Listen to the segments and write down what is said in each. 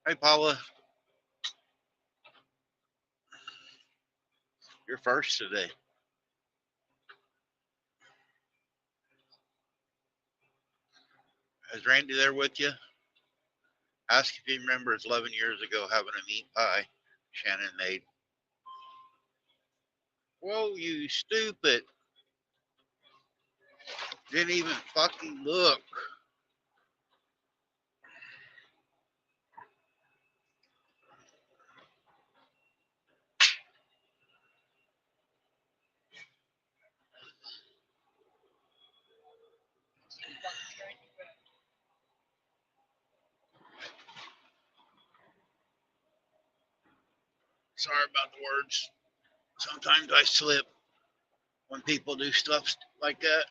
Hey, Paula, you're first today. Is Randy there with you? Ask if he remembers 11 years ago having a meat pie Shannon made. Whoa, you stupid. Didn't even fucking look. Sorry about the words. Sometimes I slip when people do stuff like that.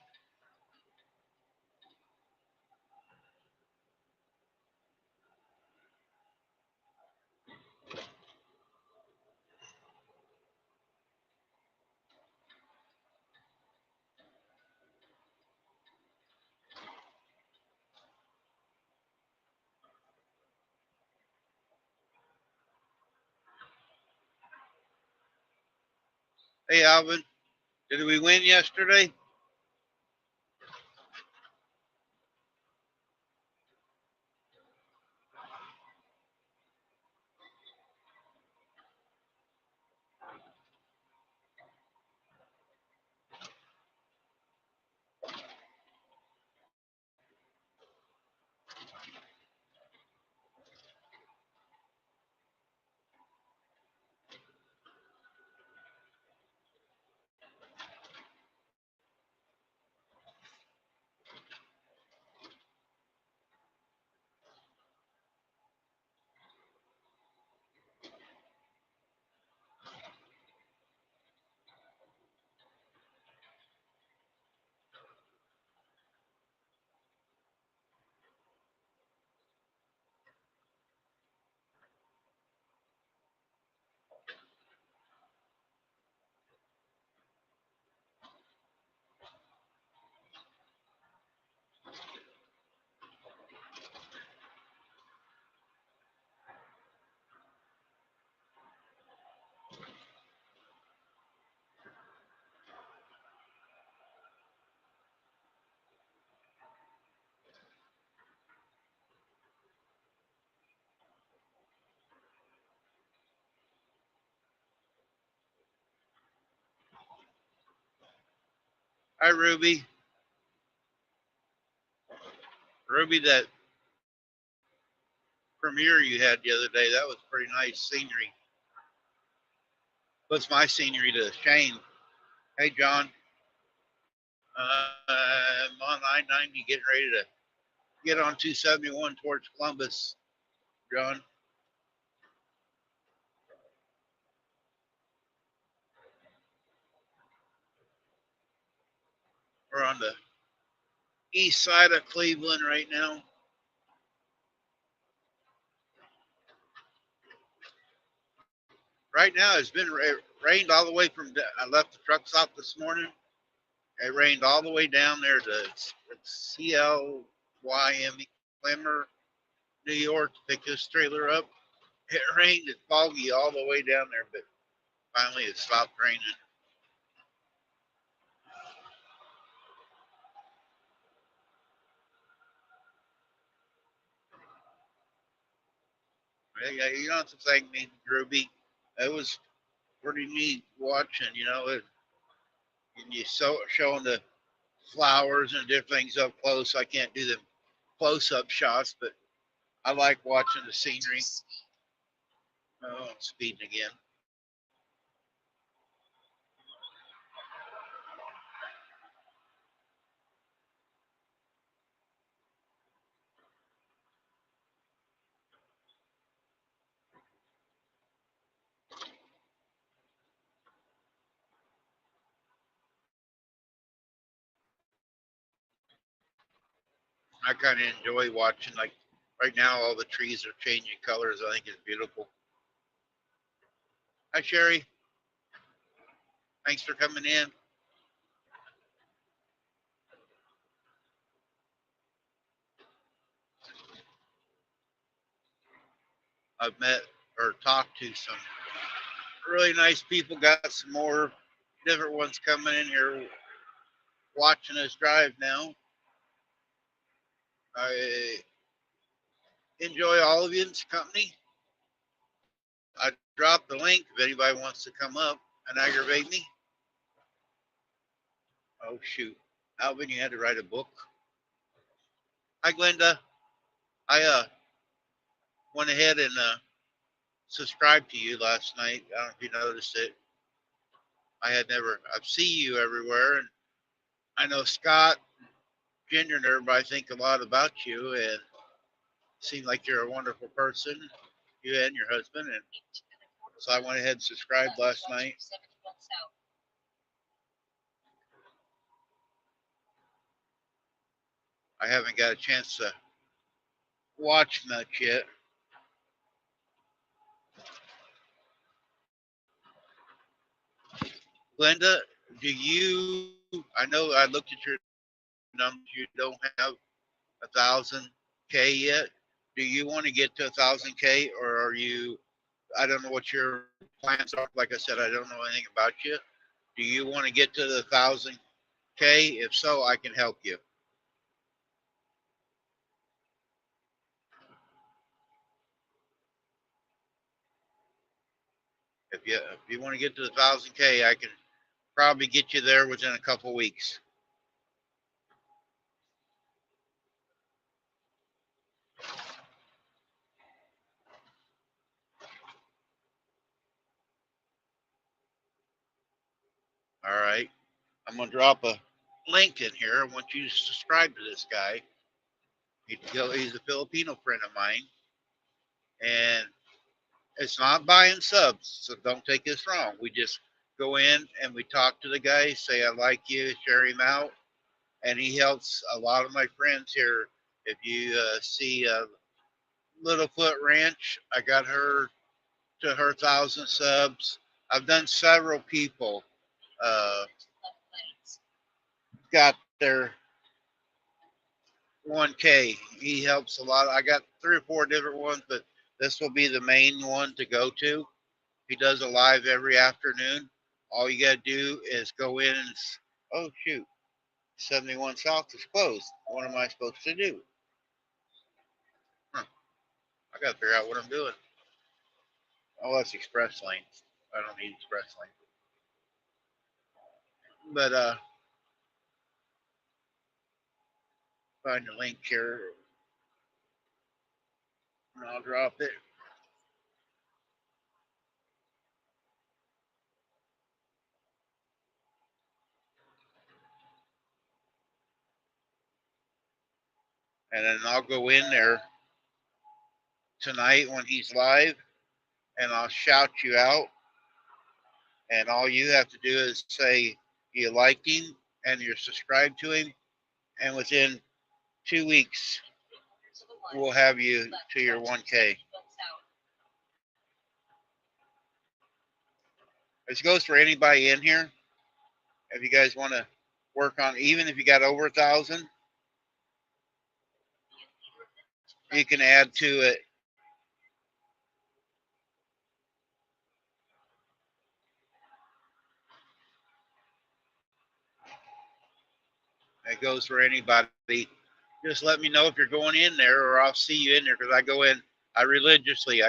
Hey, Alvin, did we win yesterday? Hi, Ruby. Ruby, that premiere you had the other day, that was pretty nice scenery. Puts my scenery to shame. Hey, John. I'm on I-90 getting ready to get on 271 towards Columbus, John. We're on the east side of Cleveland right now. Right now, it rained all the way from. I left the truck stop this morning. It rained all the way down there to CLYM Clemmer, New York, to pick this trailer up. It rained. It's foggy all the way down there, but finally it stopped raining. Yeah, you don't have to thank me, Ruby. It was pretty neat watching. And you showing the flowers and different things up close. I can't do the close-up shots, but I like watching the scenery. Oh, I'm speeding again. I kind of enjoy watching. Like right now, all the trees are changing colors. I think it's beautiful. Hi, Sherry. Thanks for coming in. I've met or talked to some really nice people. Got some more different ones coming in here watching us drive now. I enjoy all of you's company. I dropped the link if anybody wants to come up and aggravate me. Oh shoot, Alvin, you had to write a book. Hi, Glenda. I went ahead and subscribed to you last night. I don't know if you noticed it. I've seen you everywhere, and I know Scott, Ginger, and everybody think a lot about you, and seem like you're a wonderful person, you and your husband, and so I went ahead and subscribed last night. I haven't got a chance to watch much yet. Glenda, do you? I know I looked at your numbers. You don't have 1,000K yet. Do you want to get to 1,000K, or are you? I don't know what your plans are. Like I said, I don't know anything about you. Do you want to get to the 1,000K? If so, I can help you. If you want to get to the 1,000K, I can probably get you there within a couple weeks. All right. I'm gonna drop a link in here. I want you to subscribe to this guy. He's a Filipino friend of mine, and it's not buying subs, so don't take this wrong. We just go in and we talk to the guy, say I like you, share him out, and he helps a lot of my friends here. If you see Littlefoot Ranch, I got her to her 1,000 subs. I've done several people uh, got their 1K. He helps a lot. I got 3 or 4 different ones, but this will be the main one to go to. He does a live every afternoon. All you got to do is go in and, oh shoot, 71 South is closed. What am I supposed to do? Huh, I got to figure out what I'm doing. Oh, that's express lane. I don't need express lane. But find the link here and I'll drop it. And then I'll go in there tonight when he's live and I'll shout you out. And all you have to do is say you like him and you're subscribed to him. And within 2 weeks, we'll have you to your 1K. This goes for anybody in here. If you guys want to work on, even if you got over 1,000, you can add to it. It goes for anybody. Just let me know if you're going in there, or I'll see you in there, because I go in. I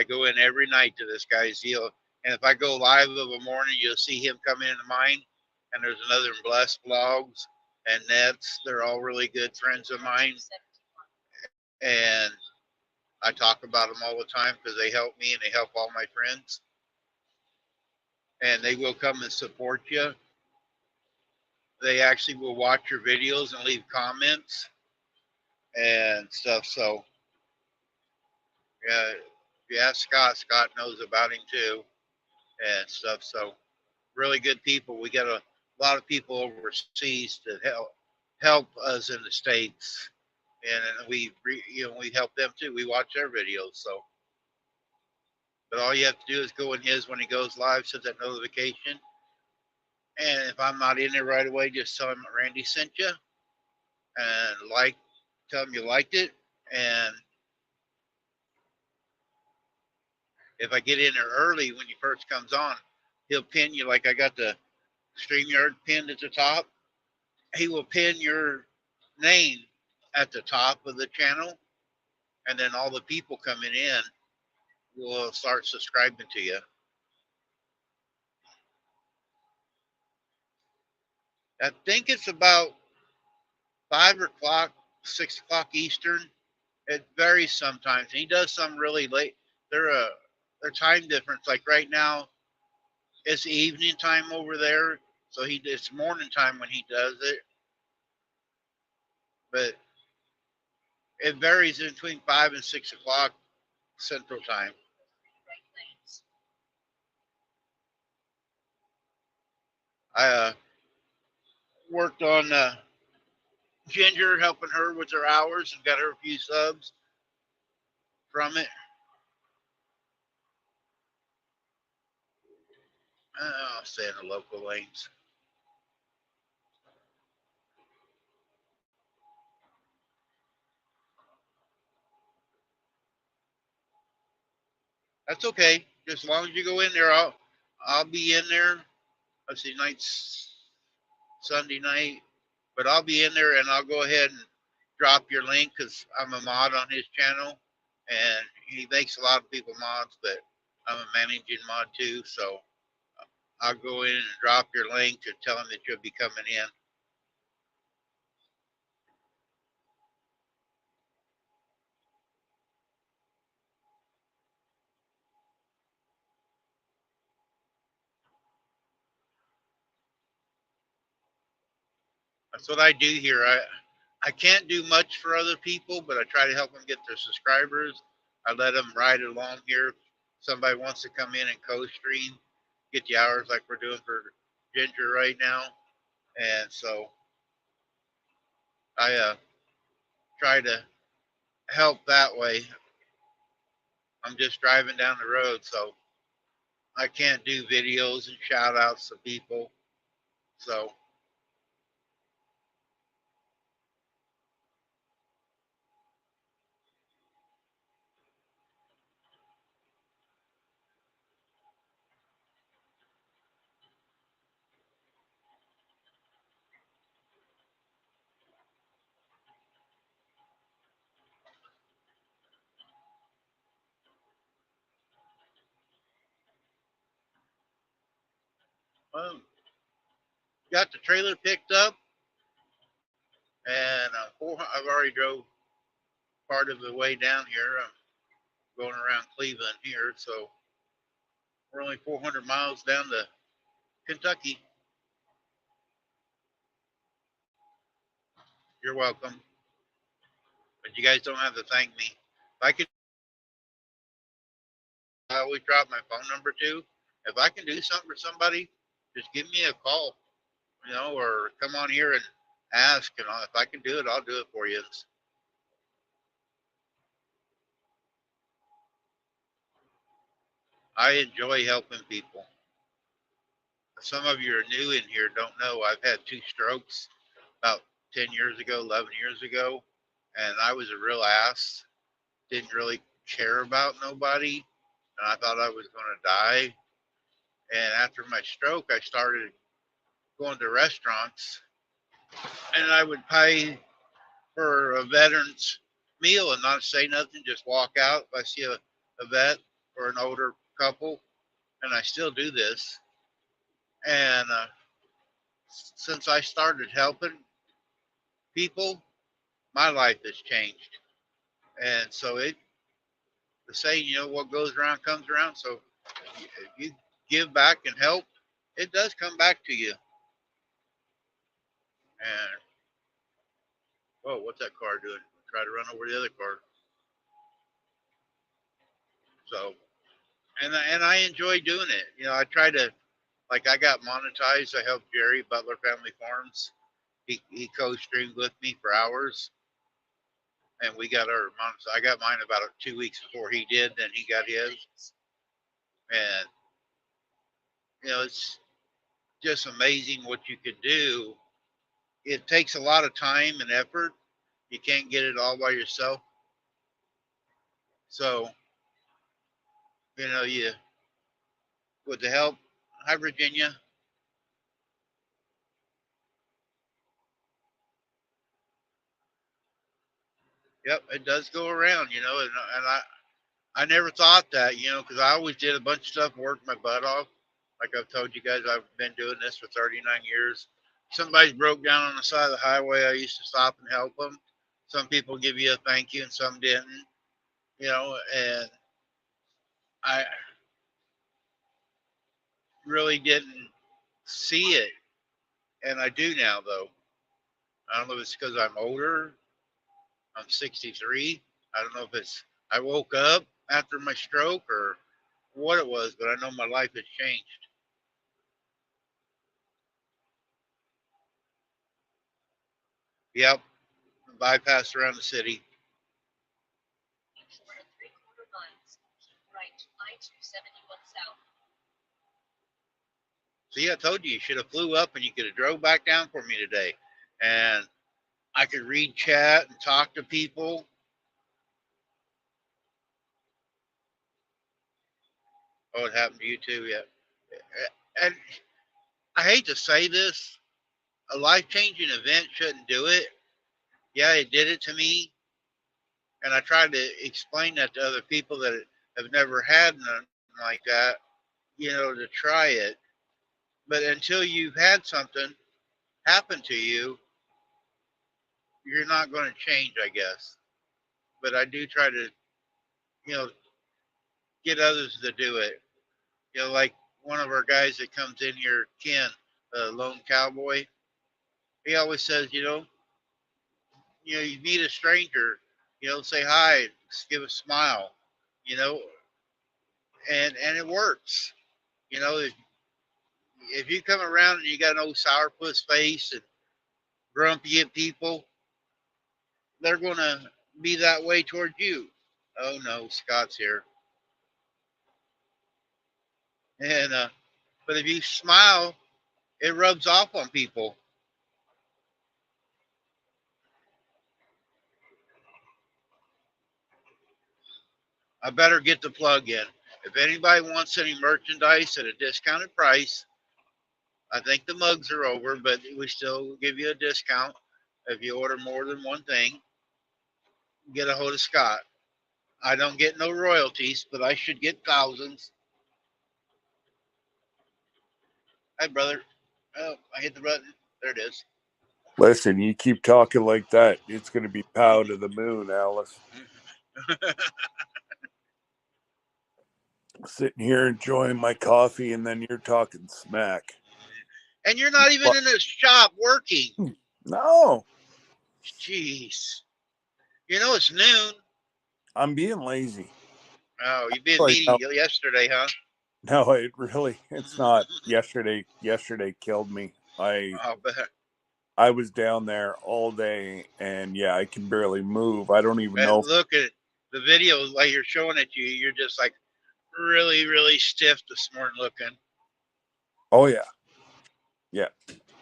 go in every night to this guy's deal. And if I go live of a morning, you'll see him come into mine. And there's another Blessed Blogs and Nets. They're all really good friends of mine. And I talk about them all the time because they help me and they help all my friends. And they will come and support you. They actually will watch your videos and leave comments and stuff. So, yeah, if you ask Scott, Scott knows about him too and stuff. So, really good people. We got a lot of people overseas that help us in the States. And we help them too. We watch their videos. So, but all you have to do is go in his when he goes live, set that notification. And if I'm not in there right away, just tell him Randy sent you and tell him you liked it. And if I get in there early when he first comes on, he'll pin you like I got the StreamYard pinned at the top. He will pin your name at the top of the channel, and then all the people coming in will start subscribing to you. I think it's about 5 o'clock, 6 o'clock Eastern. It varies sometimes. He does some really late. Their time difference. Like right now, it's evening time over there, so it's morning time when he does it. But it varies between 5 and 6 o'clock Central Time. I worked on Ginger, helping her with her hours, and got her a few subs from it. I'll stay in the local lanes. That's okay. Just as long as you go in there, I'll be in there. Let's see, Sunday night, but I'll be in there and I'll go ahead and drop your link because I'm a mod on his channel, and he makes a lot of people mods, but I'm a managing mod too, so I'll go in and drop your link to tell him that you'll be coming in. That's what I do here. I can't do much for other people, but I try to help them get their subscribers. I let them ride along here. If somebody wants to come in and co-stream, get the hours like we're doing for Ginger right now. And so I try to help that way. I'm just driving down the road, so I can't do videos and shout outs to people. So got the trailer picked up, and I've already drove part of the way down here. I'm going around Cleveland here, so we're only 400 miles down to Kentucky. You're welcome, but you guys don't have to thank me. If I could, I always drop my phone number too. If I can do something for somebody, just give me a call, or come on here and ask. If I can do it, I'll do it for you. I enjoy helping people. some of you are new in here, don't know, I've had 2 strokes about 10 years ago, 11 years ago, and I was a real ass. Didn't really care about nobody, and I thought I was going to die. And after my stroke, I started going to restaurants, and I would pay for a veteran's meal and not say nothing, just walk out if I see a vet or an older couple, and I still do this. And since I started helping people, my life has changed. And so the saying, what goes around comes around. So if you give back and help, it does come back to you. And oh, what's that car doing? Try to run over the other car. So and I enjoy doing it. I try to, like, I got monetized. I helped Jerry Butler Family Farms. He co-streamed with me for hours, and we got our monetized. I got mine about 2 weeks before he did. Then he got his, and it's just amazing what you can do. It takes a lot of time and effort. You can't get it all by yourself. So, you with the help. Hi, Virginia. Yep, it does go around, and I never thought that, because I always did a bunch of stuff and worked my butt off. Like I've told you guys, I've been doing this for 39 years. Somebody's broke down on the side of the highway, I used to stop and help them. Some people give you a thank you and some didn't, and I really didn't see it. And I do now, though. I don't know if it's because I'm older. I'm 63. I don't know if it's I woke up after my stroke or what it was, but I know my life has changed. Yep, bypass around the city. See, I told you should have flew up and you could have drove back down for me today, and I could read chat and talk to people. Oh, it happened to you too, yeah. And I hate to say this, a life-changing event shouldn't do it. Yeah, it did it to me, and I tried to explain that to other people that have never had nothing like that, to try it. But until you've had something happen to you, you're not going to change, I guess. But I do try to, you know, get others to do it. Like one of our guys that comes in here, Ken, the lone cowboy. He always says, you meet a stranger, say hi, just give a smile, you know, and it works. If you come around and you got an old sourpuss face and grumpy at people, they're gonna be that way toward you. Oh no, Scott's here. And but if you smile, it rubs off on people. I better get the plug in. If anybody wants any merchandise at a discounted price, I think the mugs are over, but we still give you a discount if you order more than one thing. Get a hold of Scott. I don't get no royalties, but I should get thousands. Hi, brother. Oh, I hit the button. There it is. Listen, you keep talking like that, it's going to be pow to the moon, Alice. Sitting here enjoying my coffee, and then you're talking smack. And you're not even in the shop working. No. Jeez. It's noon. I'm being lazy. Oh, you being meaty yesterday, huh? No, it's not. Yesterday killed me. I was down there all day, and yeah, I can barely move. I don't even know. Look at the video like you're showing it to you. You're just like really, really stiff this morning looking. Oh yeah. Yeah.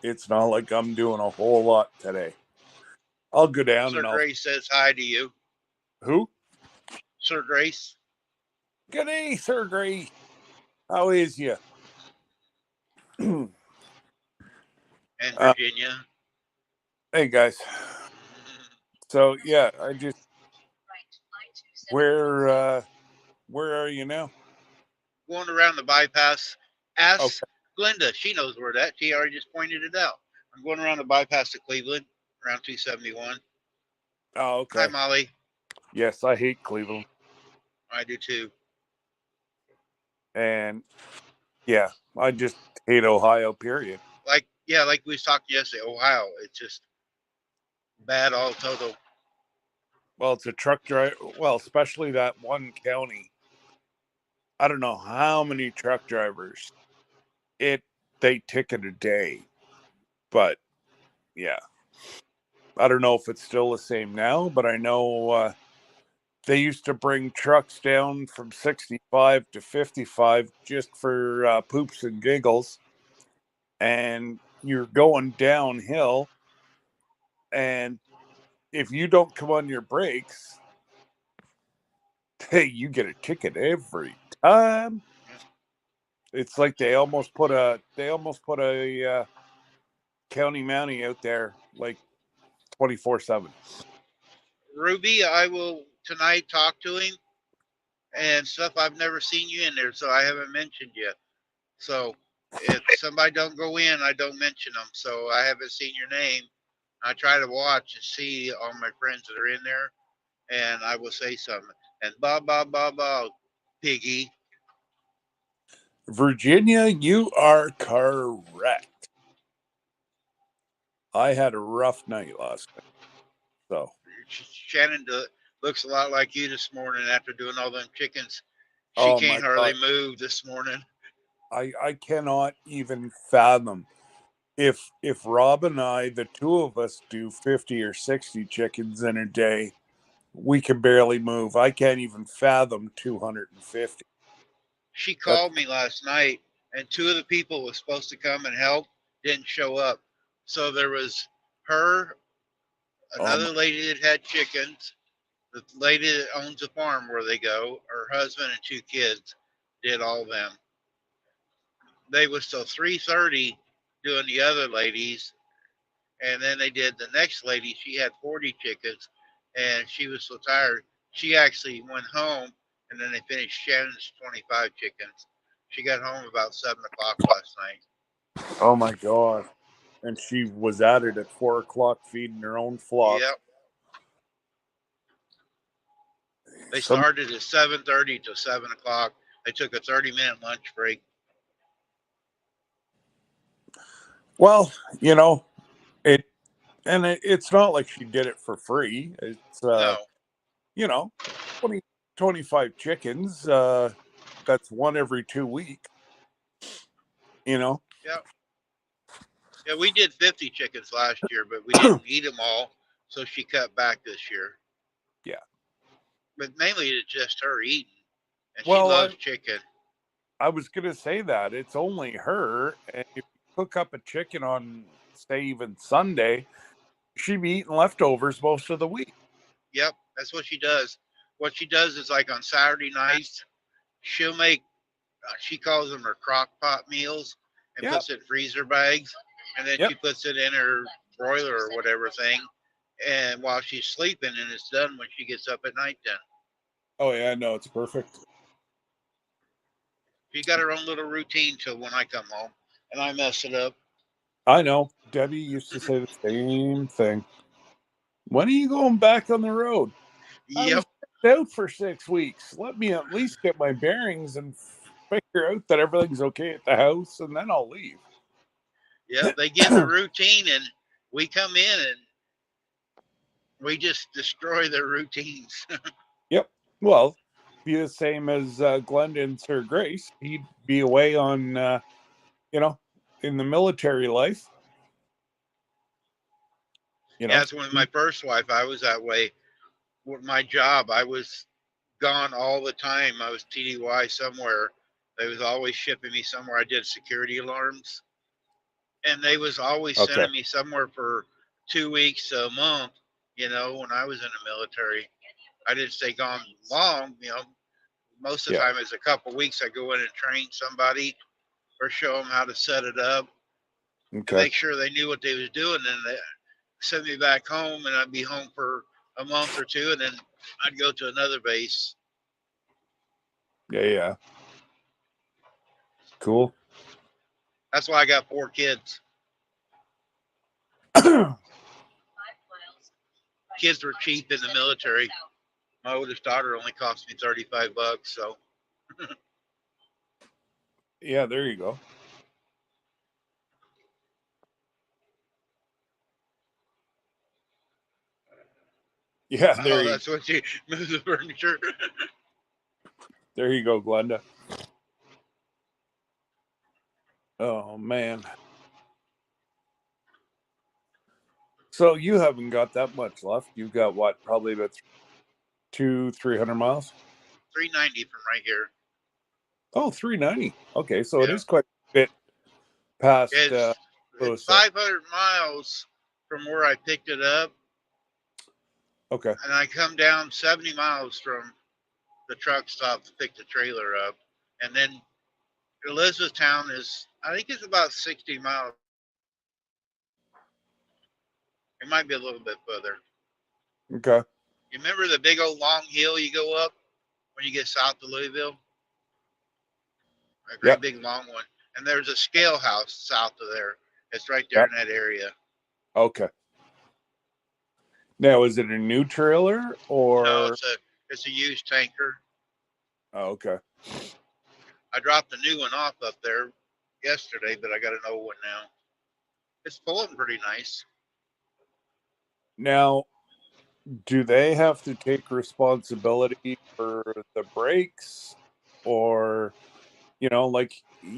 It's not like I'm doing a whole lot today. I'll go down Sir and I'll... Grace says hi to you. Who? Sir Grace. Good day, Sir Grace. How is you? And Virginia. Hey, guys. So, yeah, I just... Where are you now? Going around the bypass. Ask Glenda. She knows where that. She already just pointed it out. I'm going around the bypass to Cleveland, around 271. Oh, okay. Hi, Molly. Yes, I hate Cleveland. I do too. And yeah, I just hate Ohio, period. Like we was talking yesterday, Ohio. It's just bad all total. Well, it's a truck driver. Well, especially that one county. I don't know how many truck drivers they ticket a day, but yeah, I don't know if it's still the same now, but I know they used to bring trucks down from 65 to 55 just for poops and giggles, and you're going downhill, and if you don't come on your brakes, hey, you get a ticket every time. It's like they almost put a county mountie out there like 24/7. Ruby, I will tonight talk to him and stuff. I've never seen you in there, so I haven't mentioned you. So if somebody don't go in, I don't mention them. So I haven't seen your name. I try to watch and see all my friends that are in there, and I will say something. And ba, piggy. Virginia, you are correct. I had a rough night last night. So Shannon looks a lot like you this morning after doing all them chickens. She can't hardly move this morning. I cannot even fathom if Rob and I, the two of us, do 50 or 60 chickens in a day, we can barely move. I can't even fathom 250. She called me last night, and two of the people was supposed to come and help didn't show up. So there was her, another lady that had chickens, the lady that owns a farm where they go, her husband and two kids did all them. They was till 3:30 doing the other ladies, and then they did the next lady. She had 40 chickens, and she was so tired. She actually went home, and then they finished Shannon's 25 chickens. She got home about 7 o'clock last night. Oh my God. And she was at it at 4 o'clock feeding her own flock. Yep. They started at 7:30 to 7 o'clock. They took a 30-minute lunch break. Well, it's not like she did it for free. It's No. 25 chickens. That's one every 2 weeks. Yep. Yeah, we did 50 chickens last year, but we didn't eat them all, so she cut back this year. Yeah. But mainly it's just her eating, and she loves chicken. I was going to say that. It's only her, and if you cook up a chicken on, say, even Sunday, she'd be eating leftovers most of the week. Yep, that's what she does. What she does is like on Saturday nights, she'll make, she calls them her crock pot meals and puts it in freezer bags. And then she puts it in her broiler or whatever thing. And while she's sleeping, and it's done when she gets up at night then. Oh, yeah, no, it's perfect. She got her own little routine till when I come home, and I mess it up. I know. Debbie used to say the same thing. When are you going back on the road? Yep. I was out for 6 weeks. Let me at least get my bearings and figure out that everything's okay at the house, and then I'll leave. Yeah, they get the routine, and we come in and we just destroy their routines. Yep. Well, be the same as Glenda and Sir Grace. He'd be away on, in the military life. Yeah, that's when my first wife, I was that way. With my job, I was gone all the time. I was TDY somewhere. They was always shipping me somewhere. I did security alarms. and they was always Okay. sending me somewhere for 2 weeks to a month. When I was in the military, I didn't stay gone long. Most of the Yeah. time it's a couple weeks. I go in and train somebody or show them how to set it up and Okay. make sure they knew what they was doing. And they send me back home, and I'd be home for a month or two, and then I'd go to another base. Yeah. Cool. That's why I got 4 kids. Kids were cheap in the military. My oldest daughter only cost me $35, so Yeah, there you go. Yeah, that's what you move the furniture. There you go, Glenda. Oh man. So you haven't got that much left. You've got what? Probably about 300 miles. 390 from right here. Oh, 390. Okay, so Yeah. it is quite a bit past. It's 500 miles from where I picked it up. Okay. And I come down 70 miles from the truck stop to pick the trailer up. And then Elizabethtown is, I think it's about 60 miles. It might be a little bit further. Okay. You remember the big old long hill you go up when you get south of Louisville? A great big long one. And there's a scale house south of there. It's right there in that area. Okay. Now, is it a new trailer or? No, it's a used tanker. Oh, okay. I dropped a new one off up there yesterday, but I got an old one now. It's pulling pretty nice. Now, do they have to take responsibility for the brakes, or like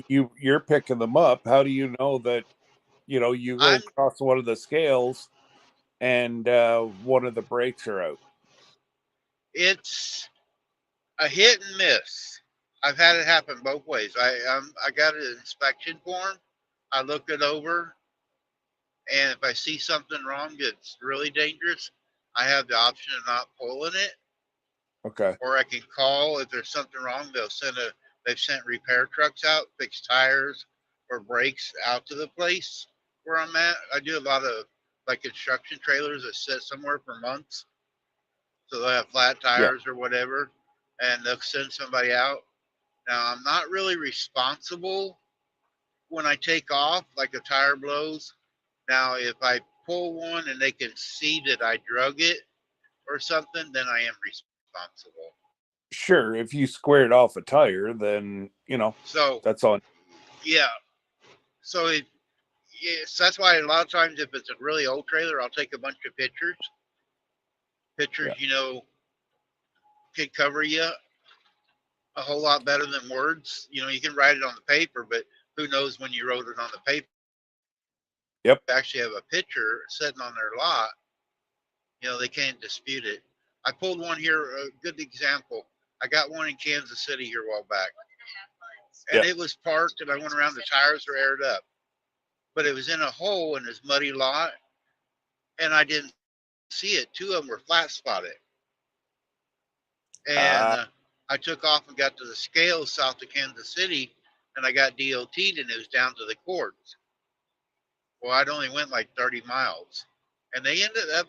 you're picking them up? How do you know that you go across one of the scales and one of the brakes are out? It's a hit and miss. I've had it happen both ways. I got an inspection form. I looked it over, and if I see something wrong that's really dangerous, I have the option of not pulling it. Okay. Or I can call if there's something wrong. They've sent repair trucks out, fix tires or brakes out to the place where I'm at. I do a lot of like construction trailers that sit somewhere for months. So they'll have flat tires or whatever, and they'll send somebody out. Now I'm not really responsible when I take off, like a tire blows. Now if I pull one and they can see that I drug it or something, then I am responsible. Sure, if you squared off a tire, then So that's on. yeah. So yes, that's why a lot of times if it's a really old trailer, I'll take a bunch of pictures. Pictures, can cover you a whole lot better than words. You can write it on the paper, but who knows when you wrote it on the paper? Yep. If you actually have a picture sitting on their lot, they can't dispute it. I pulled one here, a good example. I got one in Kansas City here a while back. And it was parked, and I went around, the tires were aired up. But it was in a hole in this muddy lot, and I didn't see it. 2 of them were flat spotted. And I took off and got to the scales south of Kansas City, and I got DOT'd, and it was down to the courts. Well, I'd only went like 30 miles. And they ended up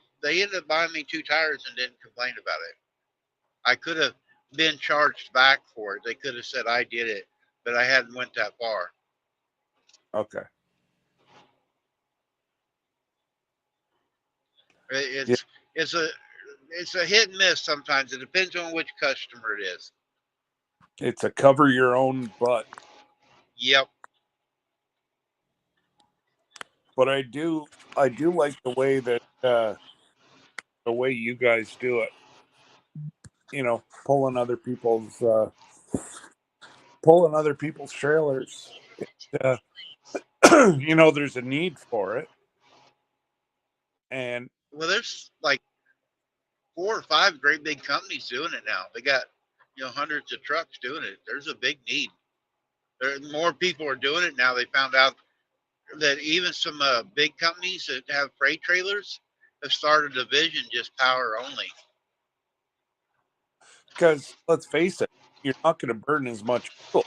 buying me 2 tires and didn't complain about it. I could have been charged back for it. They could have said I did it, but I hadn't went that far. Okay. It's a hit and miss sometimes. It depends on which customer it is. It's a cover your own butt. Yep. But I do like the way that the way you guys do it. Pulling other people's trailers. There's a need for it. And well, there's like 4 or 5 great big companies doing it now. They got hundreds of trucks doing it. There's a big need. More people are doing it now. They found out that even some big companies that have freight trailers have started a division just power only. Because let's face it, you're not going to burn as much fuel.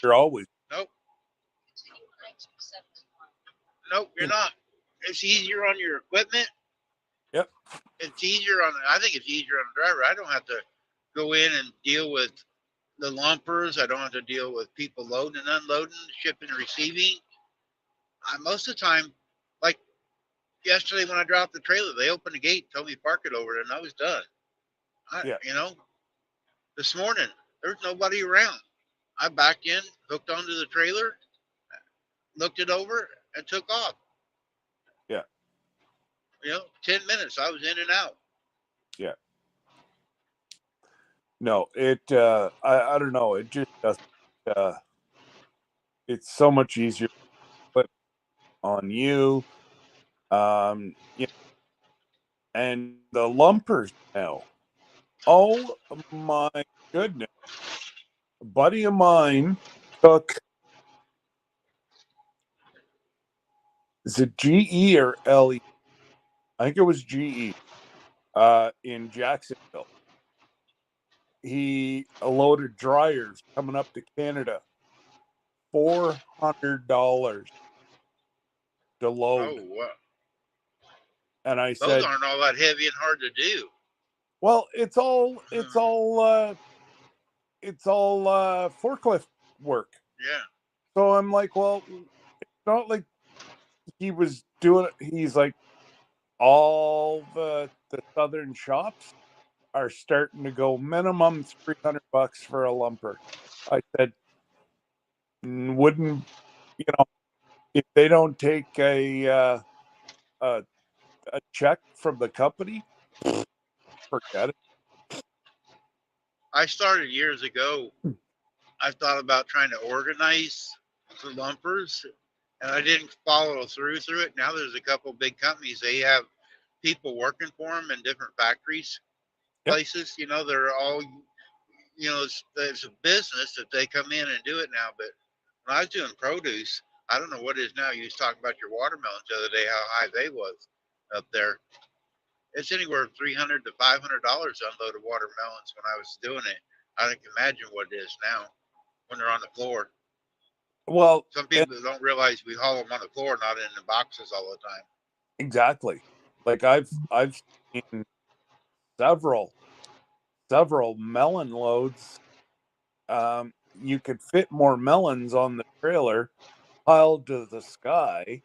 You're always, Nope, nope, you you're know, not. It's easier on your equipment. yep, It's easier on. I think it's easier on the driver. I don't have to go in and deal with the lumpers. I don't have to deal with people loading and unloading, shipping and receiving. Most of the time, like yesterday when I dropped the trailer, they opened the gate, told me to park it over, and I was done. yeah, You know, this morning there's nobody around. I backed in, hooked onto the trailer, looked it over, and took off. yeah, 10 minutes I was in and out. yeah. No, I don't know. It just doesn't, uh, it's so much easier to put on you. Yeah, and the lumpers now. Oh my goodness. A buddy of mine took, is it GE or LE? I think it was GE, in Jacksonville. He loaded dryers coming up to Canada, $400 to Oh, load. wow. And I Those said, aren't all that heavy and hard to do. well, it's all forklift work. Yeah. So I'm like, well, it's not like he was doing it. He's like, all the southern shops are starting to go minimum $300 for a lumper. I said, wouldn't, if they don't take a a check from the company, forget it. I started years ago. I thought about trying to organize the lumpers, and I didn't follow through it. Now there's a couple big companies. They have people working for them in different factories, Yep. places. They're all it's a business that they come in and do it now. But when I was doing produce, I don't know what it is now. You was talking about your watermelons the other day, how high they was up there. It's anywhere from $300 to $500 to unload watermelons when I was doing it. I can imagine what it is now when they're on the floor. Well, Some people don't realize we haul them on the floor, not in the boxes all the time. exactly. Like I've seen several melon loads. You could fit more melons on the trailer piled to the sky.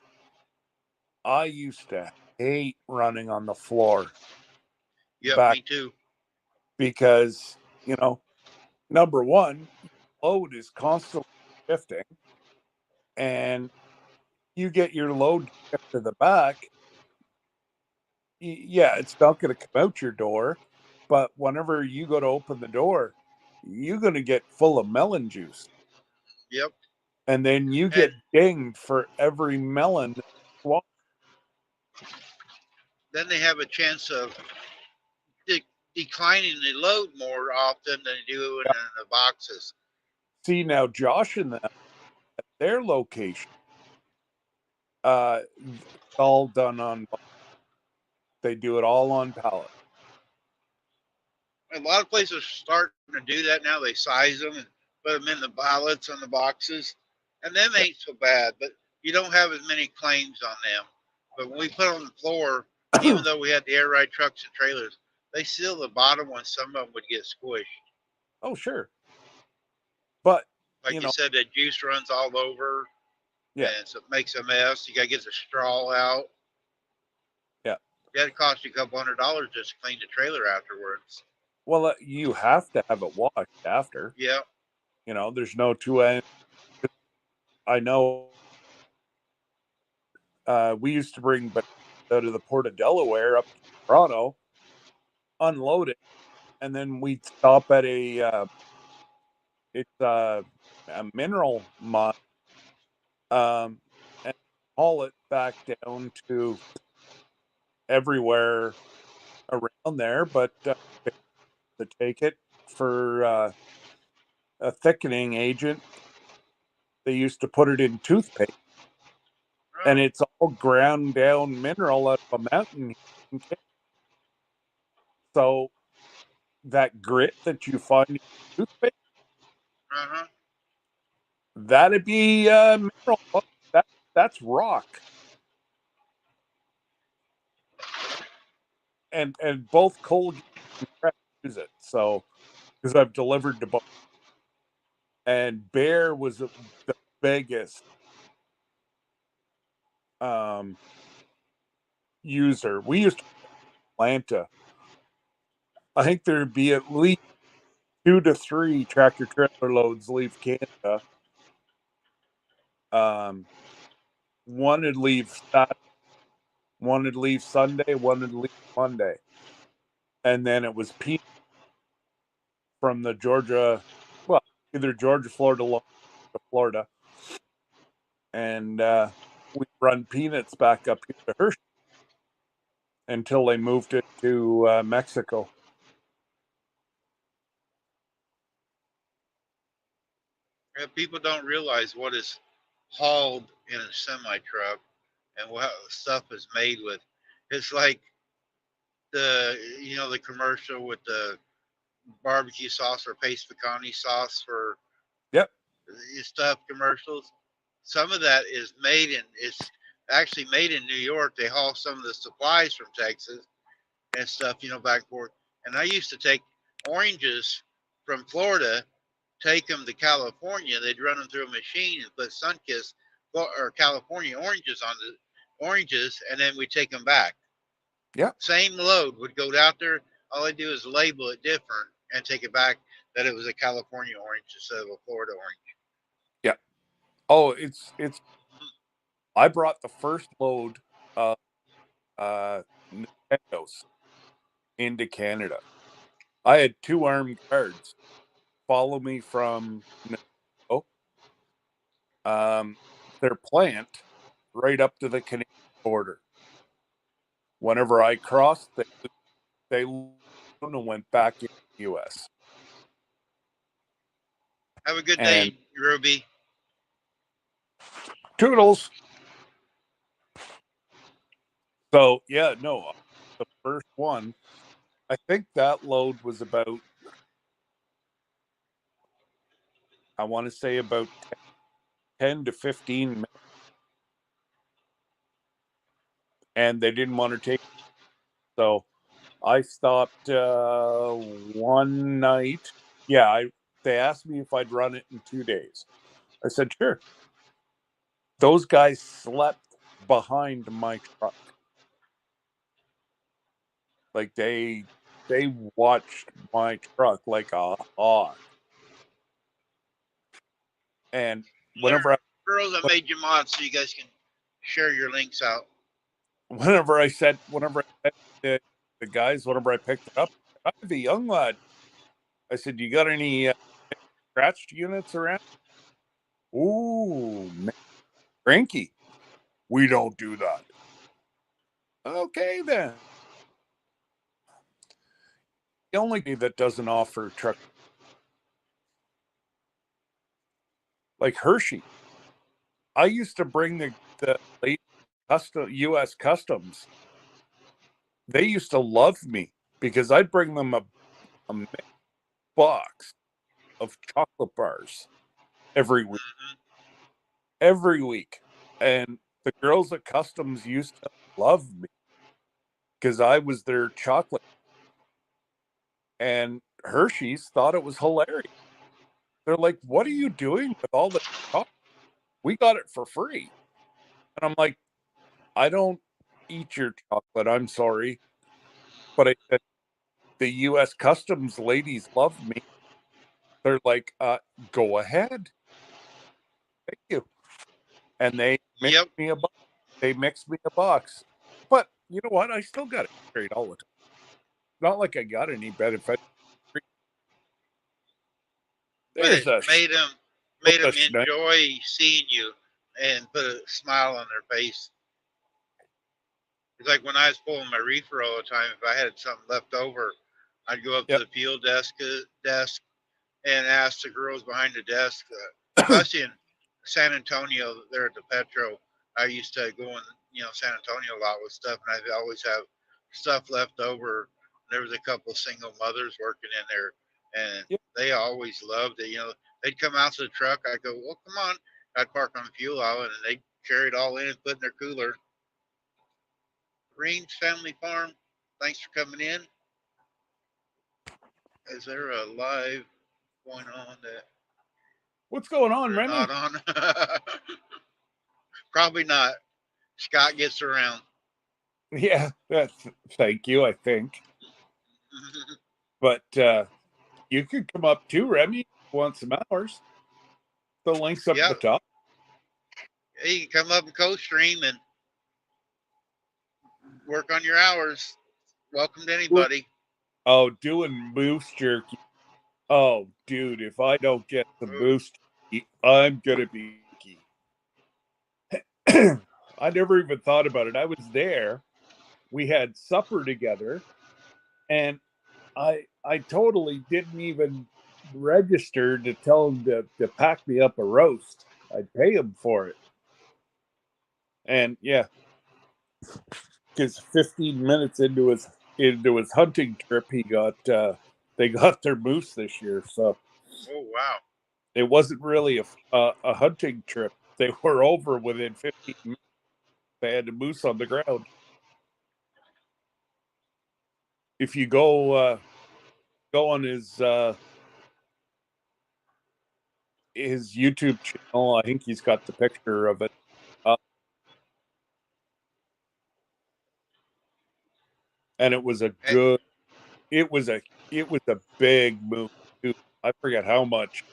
I used to hate running on the floor Yep, back me too. because, number one, load is constantly shifting, and you get your load to the back. Yeah, it's not going to come out your door, but whenever you go to open the door, you're going to get full of melon juice. Yep. And then you And get dinged for every melon. then they have a chance of de- declining the load more often than they do in the boxes. See, now Josh and them at their location, it's all done on. They do it all on pallet. A lot of places are starting to do that now. They size them and put them in the pallets on the boxes, and them Yeah. ain't so bad. But you don't have as many claims on them. But when we put on the floor, even though we had the air ride trucks and trailers, they still the bottom ones. Some of them would get squished. Oh, sure, but Like you you know, said, that juice runs all over, yeah, and so it makes a mess. You got to get the straw out. yeah. That cost you a couple $100 just to clean the trailer afterwards. Well, you have to have it washed after. Yeah, There's no two ends. I know. We used to bring out of the port of Delaware up to Toronto, unload it, and then we'd stop at it's a mineral mine, and haul it back down to everywhere around there. But to take it for a thickening agent, they used to put it in toothpaste and it's all ground down mineral out of a mountain. So that grit that you find in toothpaste, that'd be mineral. That's rock. And both Colgate and Crest use it. So because I've delivered to both. And Bear was the biggest user. We used to Atlanta. I think there'd be at least 2 to 3 tractor trailer loads leave Canada. One would leave Saturday, one would leave Sunday, one would leave Monday, and then it was peanuts from the Georgia, well, either Georgia, Florida, to Florida, and we run peanuts back up here to Hershey until they moved it to Mexico. People don't realize what is hauled in a semi truck and what stuff is made with. It's like the commercial with the barbecue sauce or paste pecani sauce for stuff commercials. Some of that is it's actually made in New York. They haul some of the supplies from Texas and stuff, back and forth. And I used to take oranges from Florida, take them to California. They'd run them through a machine and put Sunkist or California oranges on the oranges, and then we take them back. Yeah. Same load would go out there. All I do is label it different and take it back that it was a California orange instead of a Florida orange. Yeah. Oh, it's. I brought the first load of Nintendos into Canada. I had 2 armed guards follow me from their plant right up to the Canadian border. Whenever I crossed, they went back in the U.S. Have a good day, Ruby. Toodles. So, yeah, no, the first one, I think that load was about, I want to say about 10 to 15 minutes. And they didn't want to take it. So I stopped one night. Yeah, they asked me if I'd run it in 2 days. I said, sure. Those guys slept behind my truck. Like they watched my truck like a hawk. And whenever girls, I made you mod so you guys can share your links out. Whenever I said to the guys, whenever I picked it up, I'm the young lad. I said, "You got any scratched units around?" Ooh, man. Cranky. We don't do that. Okay, then. The only thing that doesn't offer truck like Hershey. I used to bring the late U.S. Customs. They used to love me because I'd bring them a box of chocolate bars every week. Every week. And the girls at Customs used to love me because I was their chocolate. And Hershey's thought it was hilarious. They're like, what are you doing with all the chocolate? We got it for free. And I'm like, I don't eat your chocolate. I'm sorry. But I said, the U.S. Customs ladies love me. They're like, go ahead. Thank you. And they mixed me a box. They mixed me a box. But you know what? I still got it straight all the time. Not like I got any benefit. There's made them enjoy seeing you and put a smile on their face. It's like when I was pulling my reefer all the time, if I had something left over, I'd go up to the fuel desk and ask the girls behind the desk, especially in San Antonio, there at the Petro, I used to go in, San Antonio a lot with stuff, and I'd always have stuff left over. There was a couple of single mothers working in there, and Yeah. they always loved it. They'd come out to the truck. I'd go, well, come on. I'd park on the fuel island, and they'd carry it all in and put in their cooler. Green's Family Farm, thanks for coming in. Is there a live going on that What's going on, we're Remy? not on? Probably not. Scott gets around. Yeah, thank you, I think. But you could come up too, Remy, if you want some hours. The link's up at the top. Yeah, you can come up and co-stream and work on your hours. Welcome to anybody. Oh, doing moose jerky. Oh, dude, if I don't get the moose jerky, I'm gonna be I never even thought about it. I was there. We had supper together, and I totally didn't even register to tell him to pack me up a roast. I'd pay him for it. And yeah, because 15 minutes into his hunting trip, he got they got their moose this year. So, oh wow, it wasn't really a hunting trip. They were over within 15 minutes. They had a moose on the ground. If you go on his YouTube channel, I think he's got the picture of it. And it was a good. It was a big moose too. I forget how much.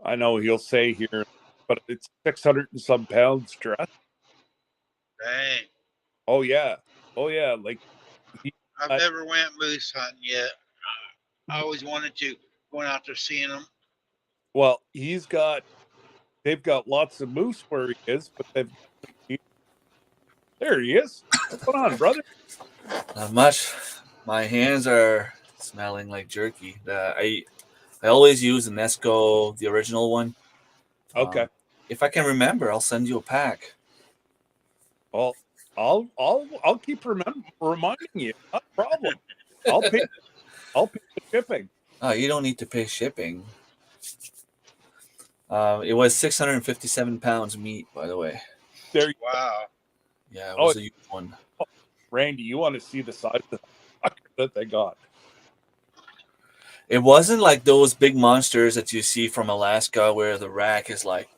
I know he'll say here, but it's 600 and some pounds dressed. Dang. Oh yeah. Like I've never went moose hunting yet. I always wanted to. Going out there seeing them. Well, they've got lots of moose where he is, but there he is. What's going on, brother? Not much. My hands are smelling like jerky. I always use the Nesco, the original one. Okay. If I can remember, I'll send you a pack. Well, I'll keep reminding you. Not a problem. I'll pay the shipping. Oh, you don't need to pay shipping. It was 657 pounds meat, by the way. Wow. Yeah, it was a huge one. Randy, you want to see the size of the fucker that they got? It wasn't like those big monsters that you see from Alaska where the rack is like,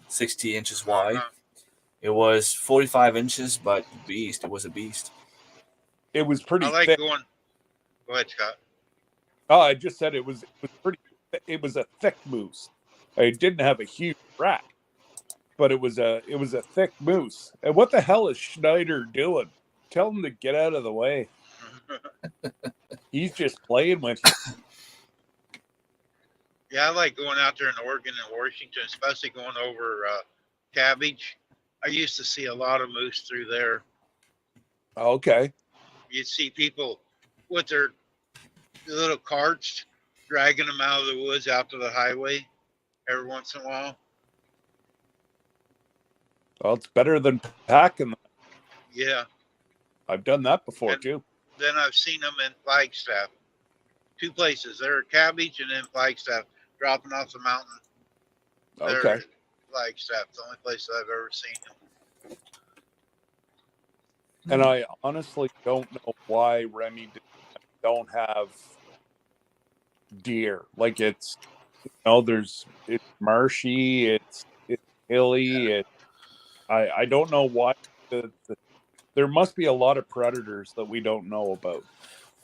60 inches wide. It was 45 inches, but beast. It was a beast. It was pretty I like thick. going. Go ahead, Scott. Oh, I just said it was pretty. It was a thick moose. It didn't have a huge rack, but it was a thick moose. And what the hell is Schneider doing? Tell him to get out of the way. He's just playing with you. Yeah, I like going out there in Oregon and Washington, especially going over Cabbage. I used to see a lot of moose through there. Okay. You'd see people with their little carts dragging them out of the woods out to the highway every once in a while. Well, it's better than packing them. Yeah. I've done that before too. Then I've seen them in Flagstaff. Two places. They're at Cabbage and then Flagstaff, dropping off the mountain. Okay. They're Flagstaff, the only place I've ever seen them. And I honestly don't know why Remy don't have deer. Like it's marshy, it's hilly. Yeah. I don't know why. There must be a lot of predators that we don't know about.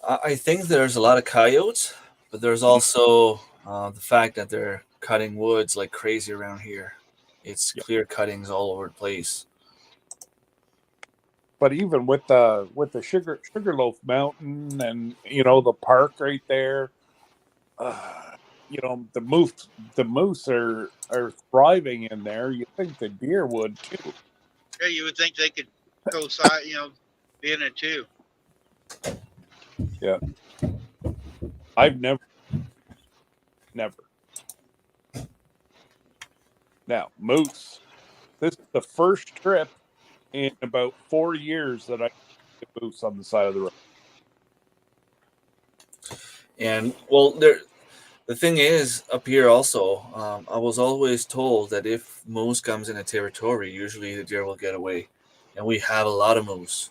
I think there's a lot of coyotes, but there's also the fact that they're cutting woods like crazy around here. It's clear cuttings all over the place. But even with the Sugarloaf Mountain and the park right there, the moose are thriving in there. You think the deer would too? Yeah, you would think they could go side, be in it too. Yeah. I've never. Now, moose, This is the first trip in about 4 years that I get moose on the side of the road. And well, the thing is up here also, I was always told that if moose comes in a territory, usually the deer will get away, and we have a lot of moose.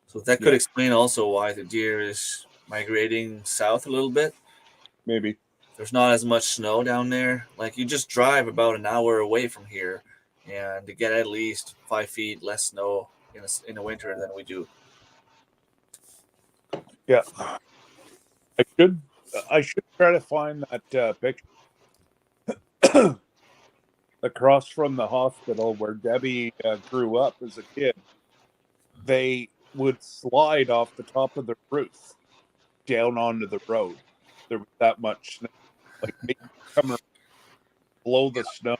So that could Yeah. explain also why the deer is migrating south a little bit. Maybe. There's not as much snow down there. Like you just drive about an hour away from here, and to get at least 5 feet less snow in the winter than we do. Yeah. I should try to find that picture across from the hospital where Debbie grew up as a kid. They would slide off the top of the roof down onto the road. There was that much snow. Like they come around, blow the snow.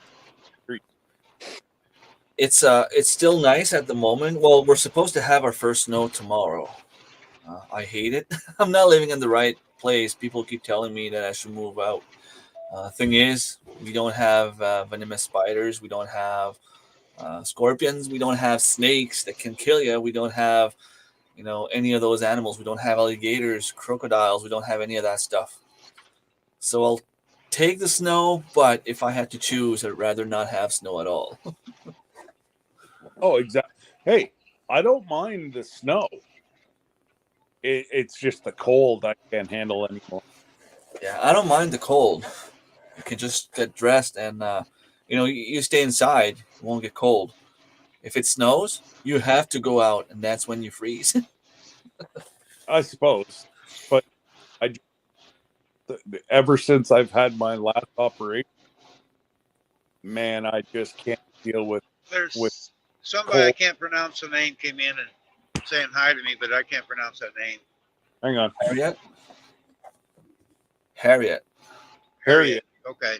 It's still nice at the moment. Well, we're supposed to have our first snow tomorrow. I hate it. I'm not living in the right place. People keep telling me that I should move out. Thing is, we don't have venomous spiders. We don't have scorpions. We don't have snakes that can kill you. We don't have, any of those animals. We don't have alligators, crocodiles. We don't have any of that stuff. So I'll take the snow, but if I had to choose, I'd rather not have snow at all. Oh, exactly. Hey, I don't mind the snow. It's just the cold I can't handle anymore. Yeah, I don't mind the cold. You can just get dressed and, you stay inside. It won't get cold. If it snows, you have to go out, and that's when you freeze. I suppose, but ever since I've had my last operation, man, I just can't deal with. There's somebody I can't pronounce the name came in and saying hi to me, but I can't pronounce that name. Hang on, Harriet. Okay.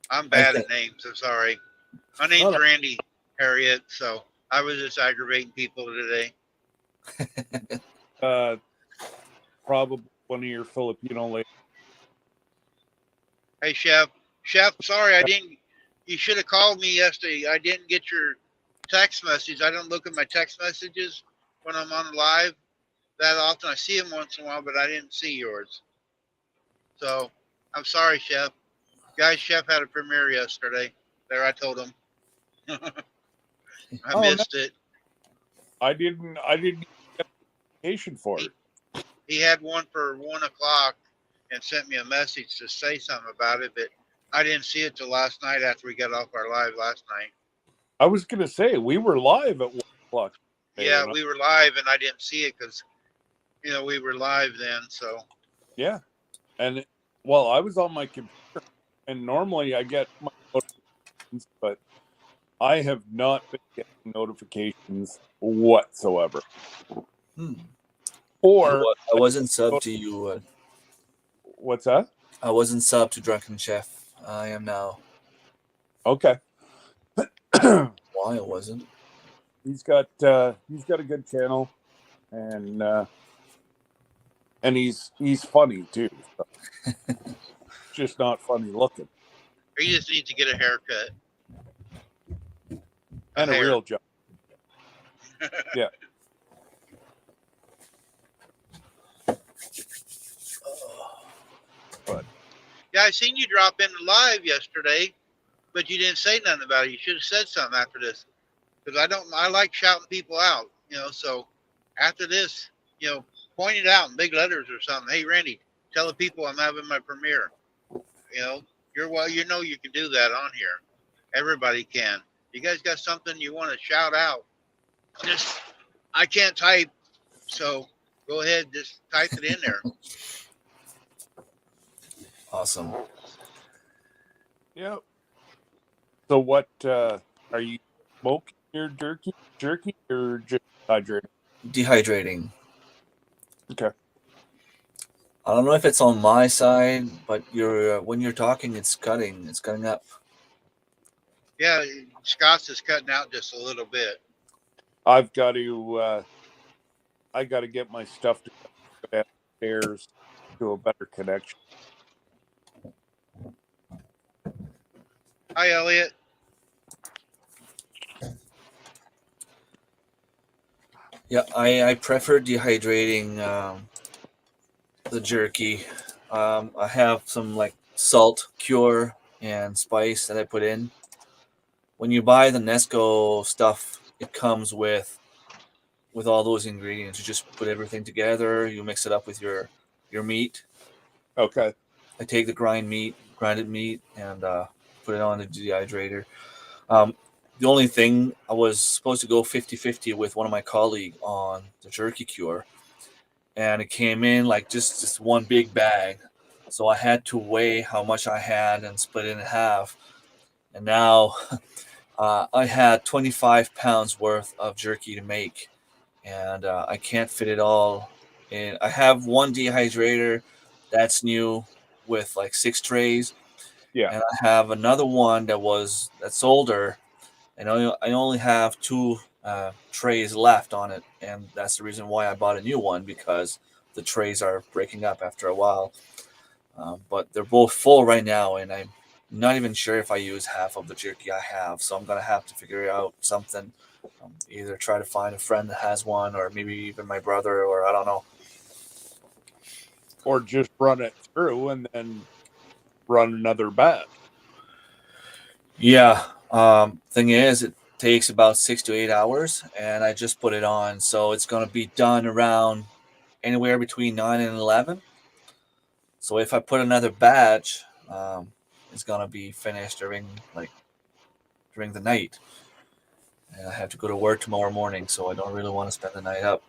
I'm bad at names. I'm sorry. My name's Randy Harriet, so I was just aggravating people today. Probably one of your Filipino ladies. Hey, Chef. Chef, sorry, you should have called me yesterday. I didn't get your text message. I don't look at my text messages when I'm on live that often. I see them once in a while, but I didn't see yours. So I'm sorry, Chef. Guys, Chef had a premiere yesterday. There, I told him. I missed it. I didn't get notification for it. He had one for 1 o'clock and sent me a message to say something about it, but I didn't see it till last night after we got off our live last night. I was gonna say we were live at 1 o'clock. Yeah, we were live and I didn't see it because we were live then. So yeah, and well, I was on my computer, and normally I get my notifications, but I have not been getting notifications whatsoever. Or I wasn't sub to you. What's that? I wasn't sub to Drunken Chef. I am now. Okay. Why I wasn't? He's got a good channel, and he's funny too. So. Just not funny looking. He just needs to get a haircut and a real job. Yeah. But yeah, I seen you drop in live yesterday, but you didn't say nothing about it. You should have said something after this, because I like shouting people out. So after this, point it out in big letters or something. Hey, Randy, tell the people I'm having my premiere. You can do that on here. Everybody can. You guys got something you want to shout out? I can't type, so go ahead, just type it in there. Awesome. Yeah. So what are you smoking your jerky or just hydrating? Dehydrating. Okay. I don't know if it's on my side, but when you're talking, it's cutting up. Yeah, Scott's is cutting out just a little bit. I've got to. I got to get my stuff to go downstairs to a better connection. Hi, Elliot. Yeah, I prefer dehydrating the jerky. I have some like salt cure and spice that I put in. When you buy the Nesco stuff, it comes with all those ingredients. You just put everything together. You mix it up with your meat. Okay. I take the grinded meat, and put it on the dehydrator. Um, the only thing, I was supposed to go 50-50 with one of my colleague on the jerky cure, and it came in like just one big bag. So I had to weigh how much I had and split it in half. And now I had 25 pounds worth of jerky to make, and I can't fit it all in. I have one dehydrator that's new with like 6 trays, Yeah. and I have another one that's older, and I only have two trays left on it, and that's the reason why I bought a new one, because the trays are breaking up after a while. But they're both full right now, and I'm not even sure if I use half of the jerky I have, so I'm gonna have to figure out something. Either try to find a friend that has one, or maybe even my brother, or I don't know. Or just run it through and then run another batch. Yeah. Thing is, it takes about 6 to 8 hours, and I just put it on, so it's gonna be done around anywhere between 9 and 11. So if I put another batch, it's gonna be finished during the night, and I have to go to work tomorrow morning, so I don't really want to spend the night up.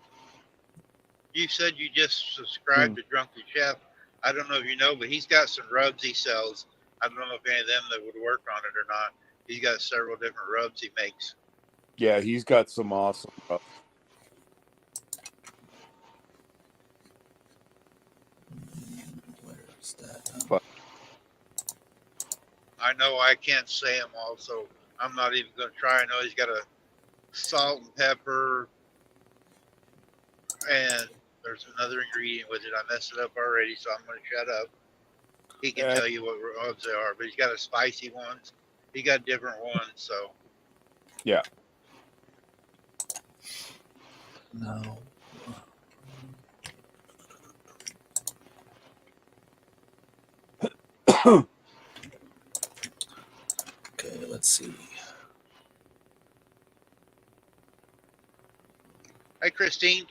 You said you just Hmm. subscribed to Drunken Chef. I don't know if you know, but he's got some rubs he sells. I don't know if any of them that would work on it or not. He's got several different rubs he makes. Yeah, he's got some awesome stuff. Where's that? But I know I can't say them all, so I'm not even going to try. I know he's got a salt and pepper, and there's another ingredient with it. I messed it up already, so I'm going to shut up. He can tell you what rubs they are, but he's got a spicy ones. He got different ones, so yeah. No. Okay, let's see. Hi, Christine.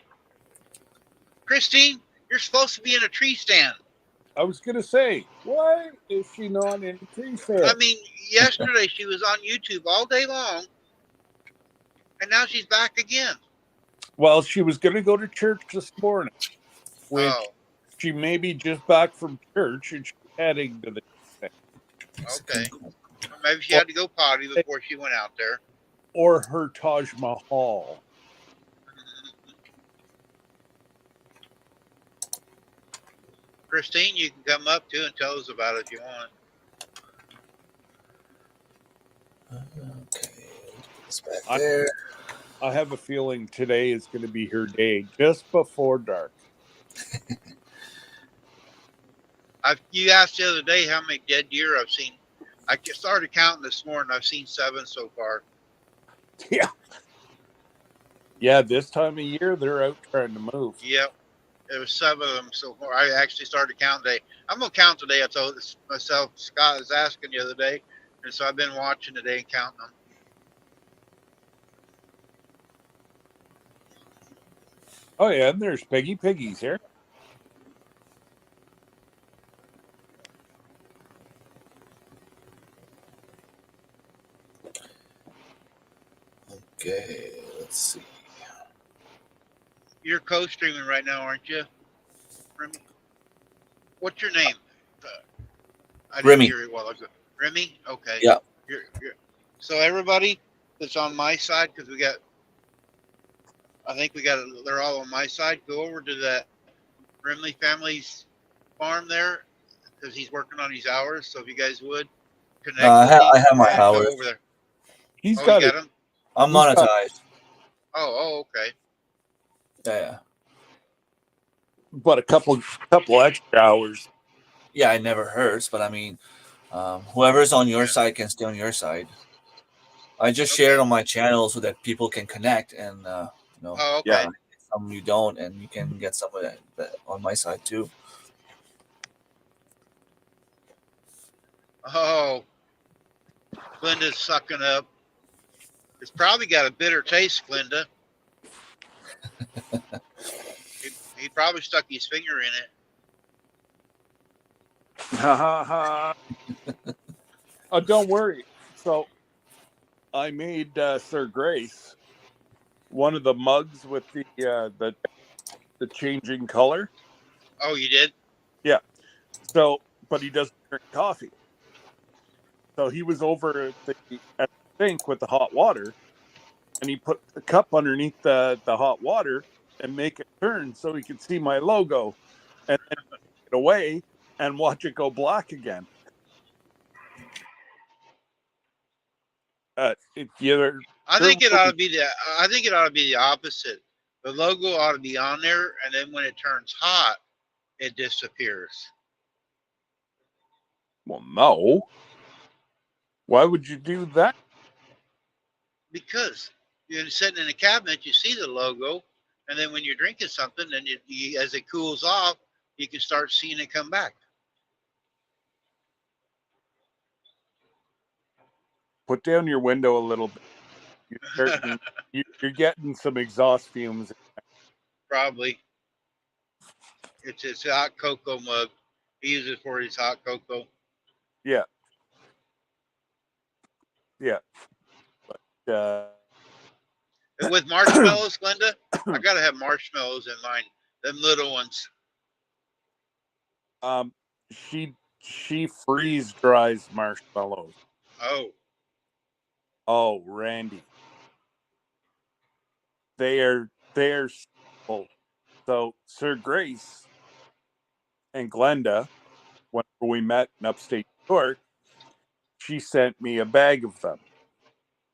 Christine, you're supposed to be in a tree stand. I was gonna say, why is she not in the tree stand? I mean, yesterday she was on YouTube all day long, and now she's back again. Well, she was gonna go to church this morning, which she may be just back from church and she's heading to the thing. Okay. Maybe she had to go potty before she went out there. Or her Taj Mahal. Christine, you can come up too and tell us about it if you want. Okay, it's back there. I have a feeling today is going to be her day, just before dark. You asked the other day how many dead deer I've seen. I started counting this morning. I've seen 7 so far. Yeah. Yeah, this time of year, they're out trying to move. Yep. There was 7 of them so far. I actually started counting today. I'm going to count today. I told myself, Scott was asking the other day. And so I've been watching today and counting them. Oh, yeah, and there's piggies here. Okay, let's see. You're co-streaming right now, aren't you, Remy? What's your name? I didn't Remy. hear it while ago. Remy? Okay. Yeah. So everybody that's on my side, because they're all on my side, go over to that Remy family's farm there, because he's working on his hours. So if you guys would connect, I have my hours. go over there. He's you got him. I'm monetized. Oh, okay. Yeah. But a couple extra hours. Yeah, it never hurts, but I mean, whoever's on your side can stay on your side. I just shared on my channel so that people can connect and You know, Oh, okay. Yeah. some you don't, and you can get some of that on my side too. Oh, Glenda's sucking up. It's probably got a bitter taste, Glenda. He probably stuck his finger in it. Ha ha ha. Oh, don't worry. So I made Sir Grace one of the mugs with the changing color. Oh, you did? Yeah. So, but he doesn't drink coffee. So he was over at the sink with the hot water, and he put the cup underneath the hot water and make it turn so he could see my logo, and then take it away and watch it go black again. Either I think it ought to be the opposite. The logo ought to be on there, and then when it turns hot, it disappears. Well, no. Why would you do that? Because you're sitting in a cabinet, you see the logo, and then when you're drinking something, then as it cools off, you can start seeing it come back. Put down your window a little bit. You're getting some exhaust fumes. Probably. It's his hot cocoa mug. He uses it for his hot cocoa. Yeah. Yeah. But, And with marshmallows, Glenda, I gotta have marshmallows in mine. Them little ones. she freeze dries marshmallows. Oh, Oh, Randy. They're simple. So Sir Grace and Glenda, when we met in upstate New York, she sent me a bag of them.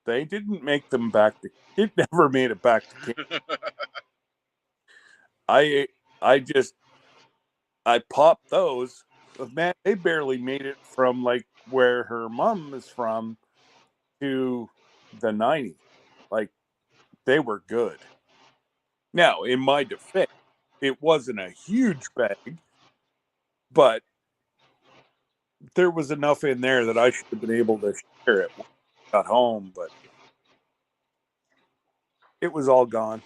They didn't make them back to it never made it back to Canada. I popped those. But man, they barely made it from like where her mom is from to the 90s. Like they were good. Now, in my defense, it wasn't a huge bag, but there was enough in there that I should have been able to share it when I got home, but it was all gone.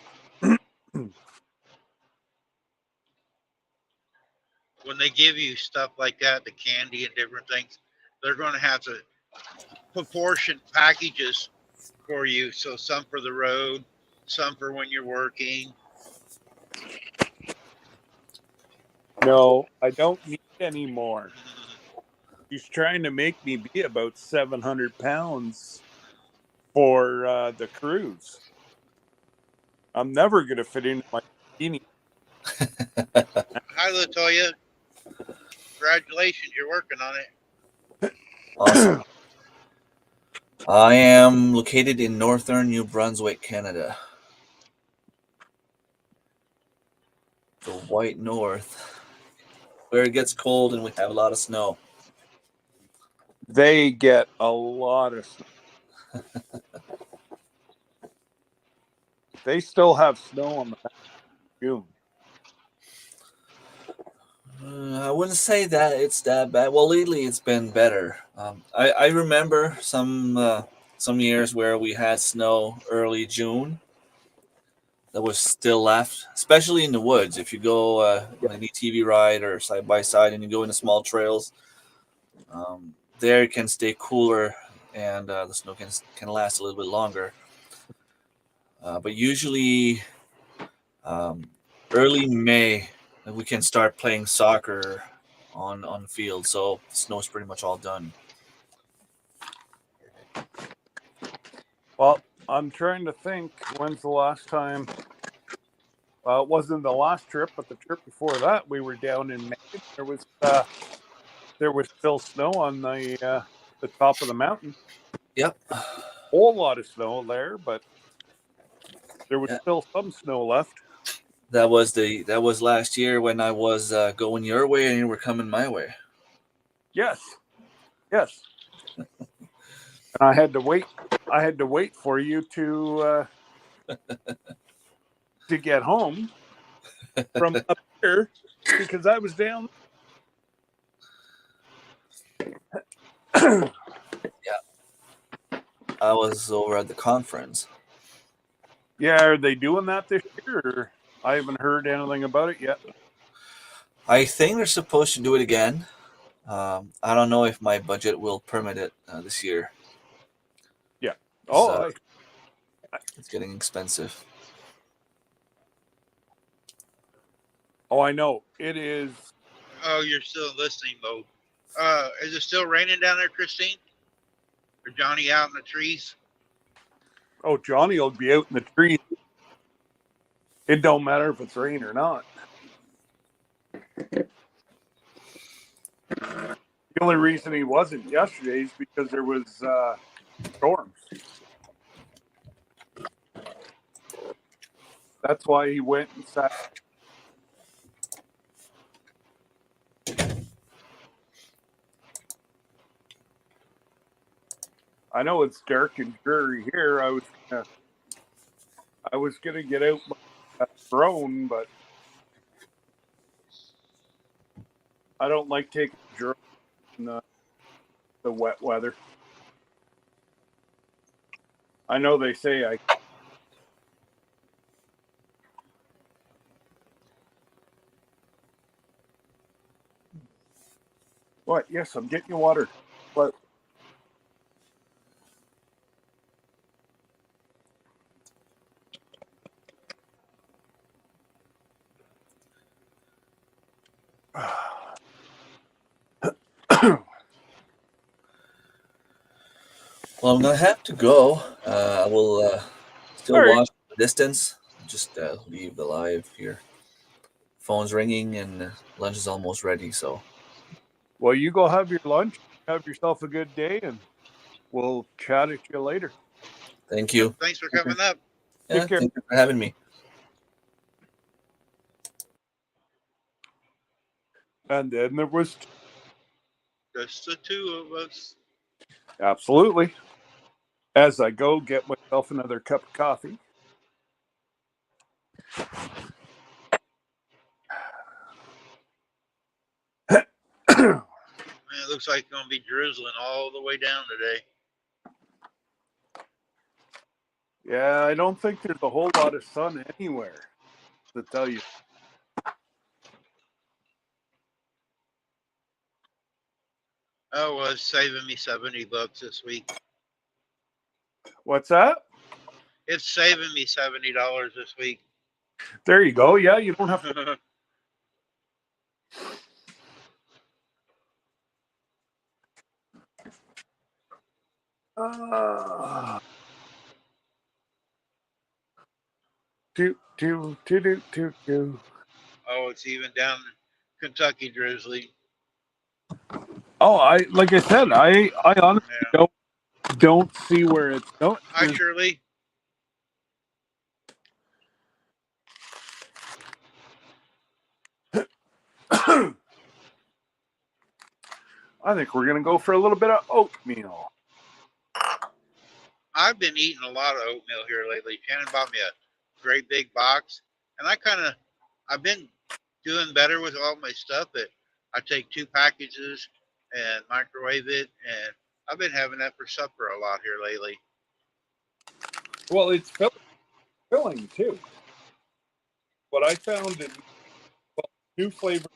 when they give you stuff like that, the candy and different things, they're going to have to proportion packages for you. So some for the road, some for when you're working. No, I don't need any more. She's trying to make me be about 700 pounds for the cruise. I'm never going to fit into my bikini. Hi, Latoya. Congratulations, you're working on it. Awesome. I am located in northern New Brunswick, Canada. The White North, where it gets cold and we have a lot of snow. They get a lot of snow. They still have snow on the back of June. I wouldn't say that it's that bad. Well, lately it's been better. I remember some years where we had snow early June that was still left, especially in the woods. If you go on an ATV ride or side by side and you go into small trails, there it can stay cooler and the snow can last a little bit longer. But usually early May, we can start playing soccer on the field. So the snow's pretty much all done. Well, I'm trying to think when's the last time. Well, it wasn't the last trip, but the trip before that, we were down in Maine. There was still snow on the top of the mountain. Yep. Whole lot of snow there, but there was still some snow left. That was last year when I was going your way and you were coming my way. Yes. And I had to wait. I had to wait for you to to get home from up here because I was down. I was over at the conference. Yeah, are they doing that this year? Or I haven't heard anything about it yet. I think they're supposed to do it again. I don't know if my budget will permit it this year. Yeah. So, it's getting expensive. Oh, I know. It is. Oh, you're still listening, Bo. Is it still raining down there, Christine? Or Johnny out in the trees? Oh, Johnny will be out in the trees. It don't matter if it's rain or not. The only reason he wasn't yesterday is because there was storms. That's why he went and sat. I know it's dark and dreary here. I was gonna get out my drone, but I don't like taking drone in the wet weather. I know they say I. What? Yes, I'm getting you water. But Well, I'm gonna have to go. I will still All right. watch the distance. Just leave the live here. Phone's ringing and lunch is almost ready. So Well, you go have your lunch. Have yourself a good day, and we'll chat at you later. thank you. Thanks for coming up. Yeah, Take care. thank you for having me. And then there was Just the two of us. absolutely. As I go get myself another cup of coffee. It looks like it's going to be drizzling all the way down today. Yeah, I don't think there's a whole lot of sun anywhere, to tell you. Oh, well, it's saving me $70 this week. What's that? It's saving me $70 this week. There you go. Yeah, you don't have to. Do. Oh, it's even down in Kentucky drizzling. Oh, like I said, I honestly Yeah. don't see where it's going. Hi, Shirley. I think we're gonna go for a little bit of oatmeal. I've been eating a lot of oatmeal here lately. Shannon bought me a great big box, and I've been doing better with all my stuff. But I take 2 packages and microwave it, and I've been having that for supper a lot here lately. Well, it's filling too. What I found in new flavor,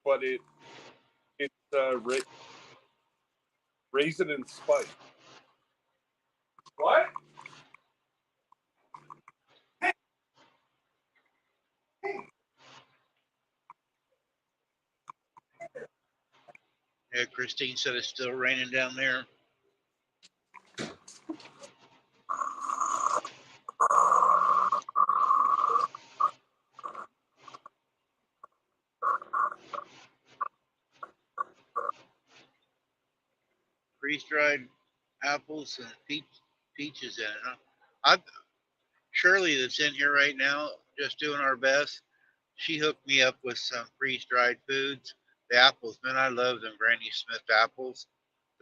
but it's raisin and spice. What? Yeah, Christine said it's still raining down there. Freeze-dried apples and peaches in it. Huh? Shirley, that's in here right now, just doing our best. She hooked me up with some freeze-dried foods. The apples, man, I love them Granny Smith apples.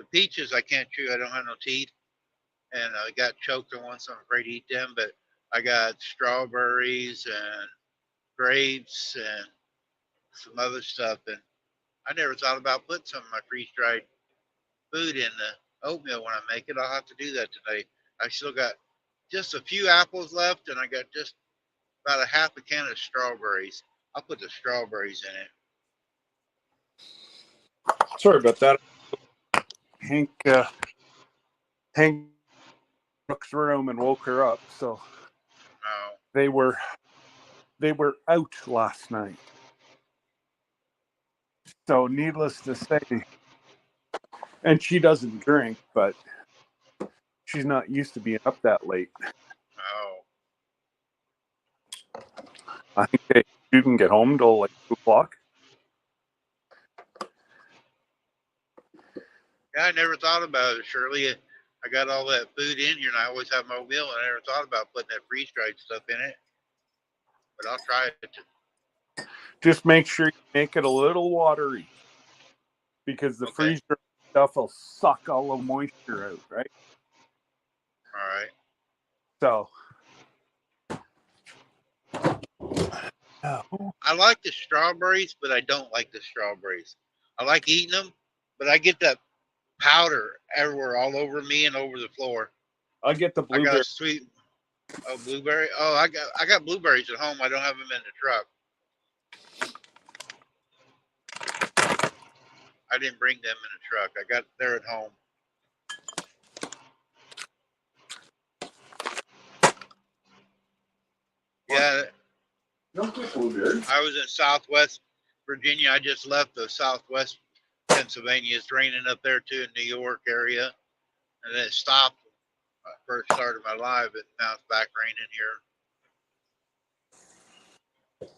The peaches I can't chew. I don't have no teeth, and I got choked on one, so I'm afraid to eat them. But I got strawberries and grapes and some other stuff, and I never thought about putting some of my freeze dried food in the oatmeal when I make it. I'll have to do that today. I still got just a few apples left, and I got just about a half a can of strawberries. I'll put the strawberries in it. Sorry about that. Hank Brooks' room and woke her up, so Oh, they were out last night. So needless to say, and she doesn't drink, but she's not used to being up that late. oh. I think you can get home till like 2 o'clock. Yeah, I never thought about it, Shirley. I got all that food in here, and I always have my oatmeal, and I never thought about putting that freeze-dried stuff in it. But I'll try it. Just make sure you make it a little watery, because the Okay. freezer stuff will suck all the moisture out, right? All right. So, I like the strawberries, but I don't like the strawberries. I like eating them, but I get that powder everywhere, all over me and over the floor. I get the I got blueberry. a sweet blueberry. Oh, I got blueberries at home. I don't have them in the truck. I didn't bring them in the truck. I got they're at home. Yeah, I was in Southwest Virginia. I just left the Southwest Pennsylvania. It's raining up there too in New York area, and then it stopped when I first started my live, but now it's back raining here.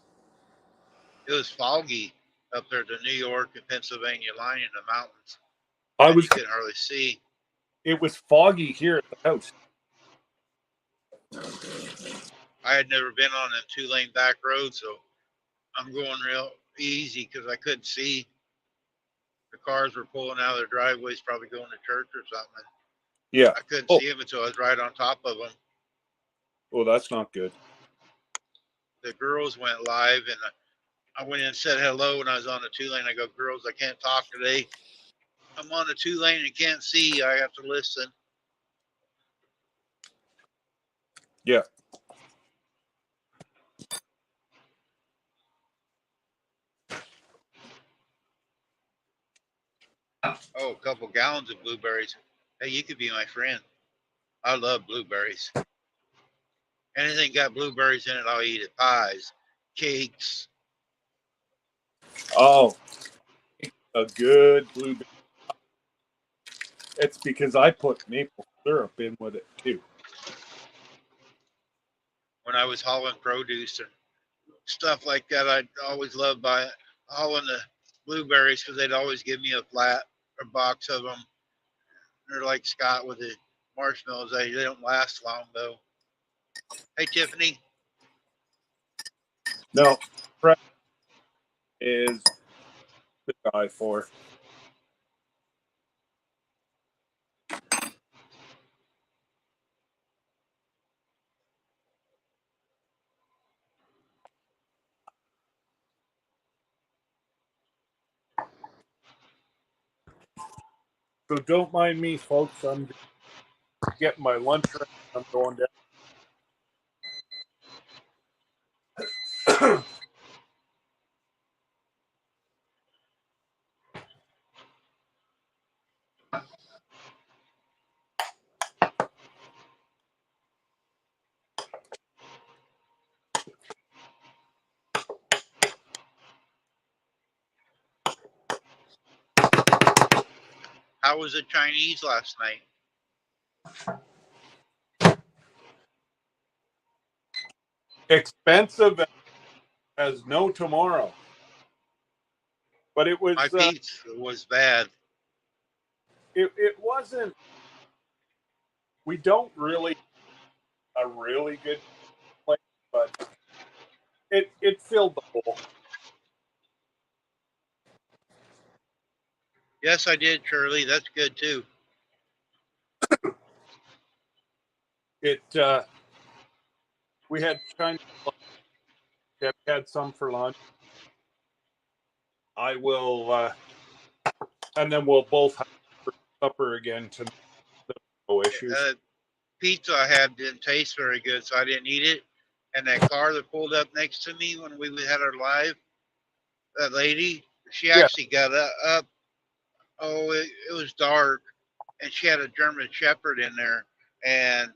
It was foggy up there, the New York and Pennsylvania line in the mountains. You couldn't hardly see. It was foggy here at the house. I had never been on them 2-lane back roads, so I'm going real easy because I couldn't see. The cars were pulling out of their driveways, probably going to church or something. Yeah. I couldn't see them until I was right on top of them. Oh, that's not good. The girls went live, and I went in and said hello when I was on the 2-lane. I go, girls, I can't talk today. I'm on the 2-lane and can't see. I have to listen. Yeah. Oh, a couple gallons of blueberries. Hey, you could be my friend. I love blueberries. Anything got blueberries in it, I'll eat it. Pies, cakes. Oh, a good blueberry. It's because I put maple syrup in with it too. When I was hauling produce and stuff like that, I always loved hauling the blueberries because they'd always give me a box of them. They're like Scott with the marshmallows. They don't last long though. Hey, Tiffany. No, Fred is the guy for. So don't mind me, folks. I'm getting my lunch ready. I'm going down. How was the Chinese last night? Expensive as no tomorrow. But it was. My pizza was bad. It wasn't. We don't really a really good place, but it filled the hole. Yes, I did, Shirley. That's good too. It we had Chinese lunch. Deb had some for lunch. I will, and then we'll both have supper again tonight. No issues. Pizza I had didn't taste very good, so I didn't eat it. And that car that pulled up next to me when we had our live, that lady, she Yeah. actually got up. Oh, it was dark, and she had a German Shepherd in there, and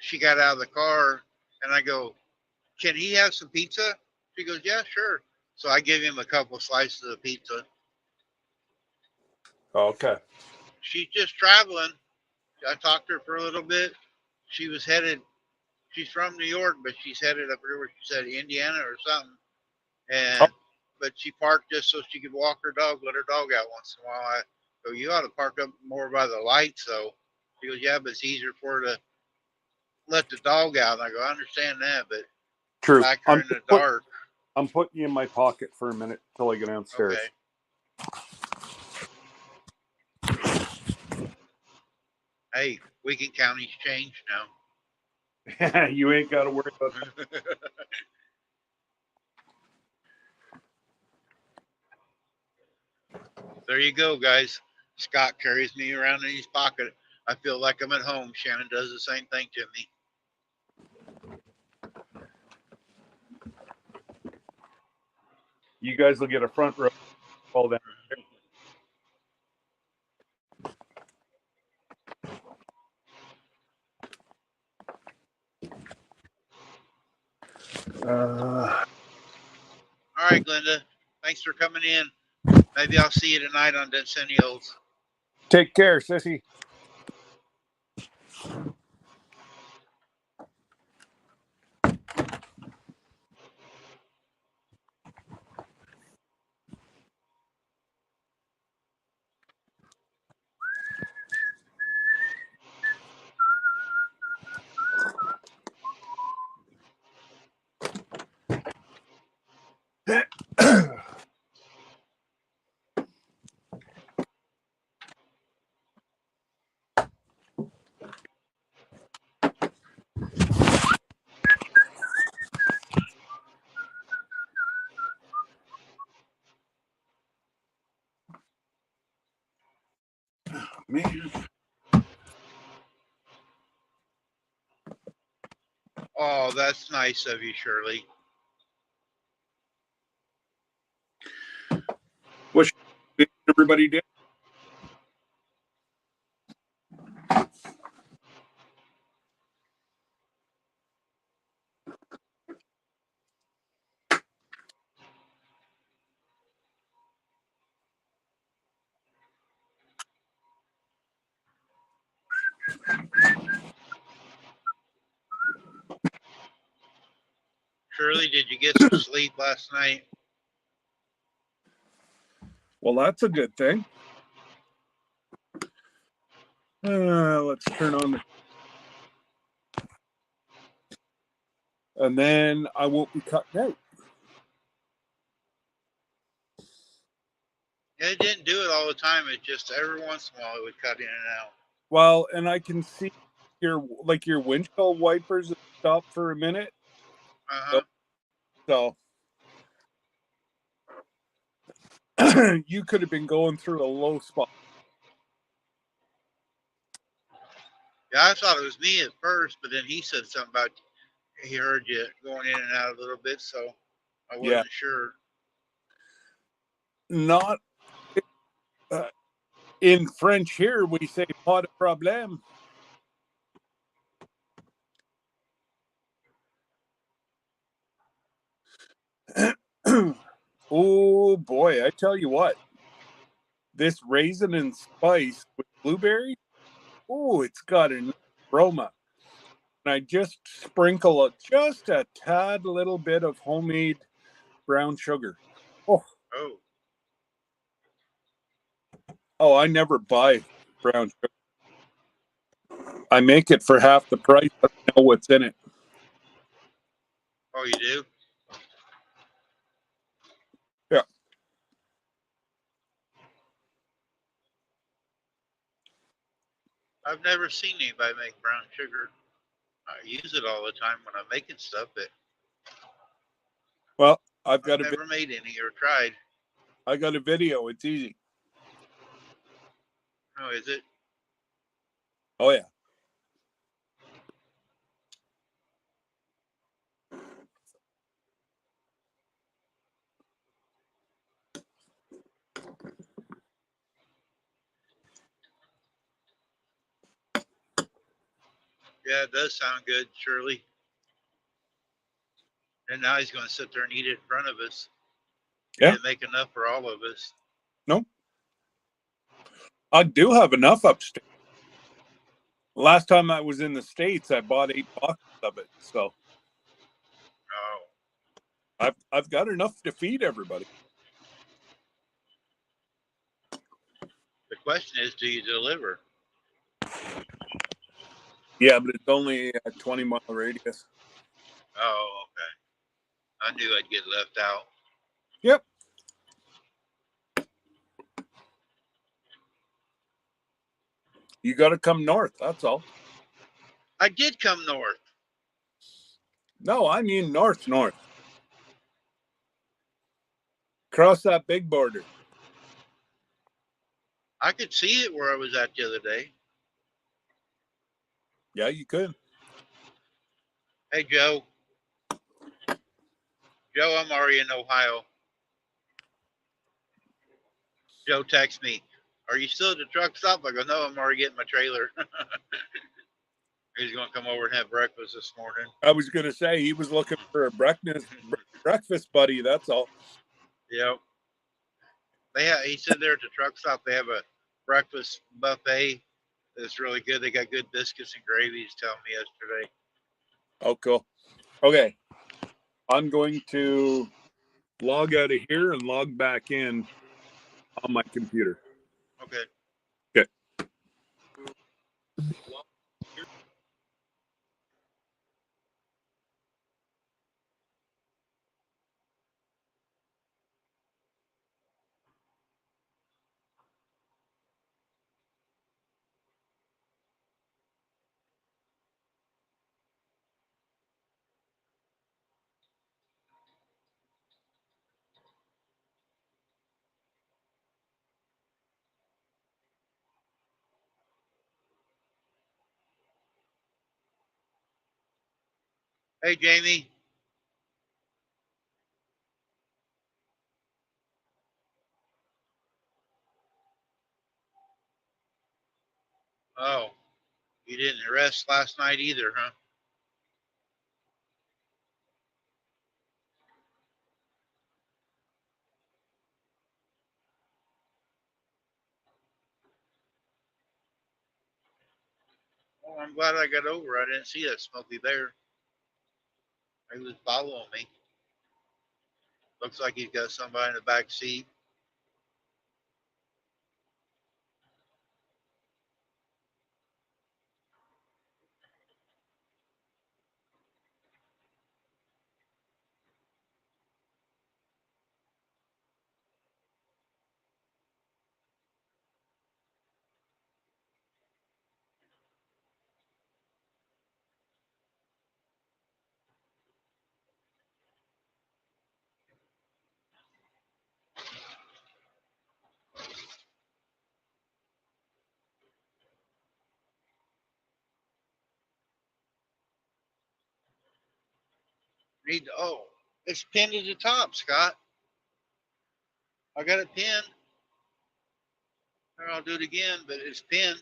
she got out of the car, and I go, "Can he have some pizza?" She goes, "Yeah, sure." So I gave him a couple slices of pizza. Okay. She's just traveling. I talked to her for a little bit. She was headed. She's from New York, but she's headed up here where she said Indiana or something. And but she parked just so she could walk her dog, let her dog out once in a while. I go, "You ought to park up more by the light." So she goes, "Yeah, but it's easier for her to let the dog out." And I go, "I understand that, but True. back her in the dark." I'm putting you in my pocket for a minute until I get downstairs. Okay. Hey, Wheaton County's changed now. You ain't got to worry about that. There you go, guys. Scott carries me around in his pocket. I feel like I'm at home. Shannon does the same thing to me. You guys will get a front row. All that. All right, Glenda. Thanks for coming in. Maybe I'll see you tonight on Decennials. Take care, sissy. Man. Oh, that's nice of you, Shirley. What everybody did? Shirley, did you get some sleep last night? Well, that's a good thing. Let's turn on the. And then I won't be cutting out. It didn't do it all the time. It just every once in a while it would cut in and out. Well, and I can see your windshield wipers stop for a minute. Uh-huh. So you could have been going through a low spot. Yeah, I thought it was me at first, but then he said something about he heard you going in and out a little bit, so I wasn't sure. Not in French here, we say pas de problème. Oh boy, I tell you what, this raisin and spice with blueberry, oh, it's got an aroma. And I just sprinkle just a tad little bit of homemade brown sugar. Oh, I never buy brown sugar. I make it for half the price. I know what's in it. Oh, you do? Yeah. I've never seen anybody make brown sugar. I use it all the time when I'm making stuff, but Well, I've I've got never made any or tried. I got a video. It's easy. Oh, is it? Oh yeah. Yeah, it does sound good, Shirley. And now he's going to sit there and eat it in front of us. He Yeah. didn't make enough for all of us. Nope. I do have enough upstairs. Last time I was in the States, I bought 8 boxes of it. So Oh, I've got enough to feed everybody. the question is, do you deliver? Yeah, but it's only a 20-mile radius. Oh, okay. I knew I'd get left out. Yep. You got to come north. That's all. I did come north. No, I mean north. Cross that big border. I could see it where I was at the other day. Yeah, you could. Hey, Joe. Joe, I'm already in Ohio. Joe texts me, are you still at the truck stop? I go, no, I'm already getting my trailer. He's going to come over and have breakfast this morning. I was going to say he was looking for a breakfast buddy. That's all. Yep. He said there at the truck stop, they have a breakfast buffet that's really good. They got good biscuits and gravy, he's telling me yesterday. Oh, cool. Okay. I'm going to log out of here and log back in on my computer. Okay. Okay. Hey, Jamie. Oh, you didn't rest last night either, huh? Well, I'm glad I got over. I didn't see that Smokey Bear. He was following me. Looks like he's got somebody in the back seat. Oh, it's pinned to the top, Scott. I got it pinned. I'll do it again, but it's pinned.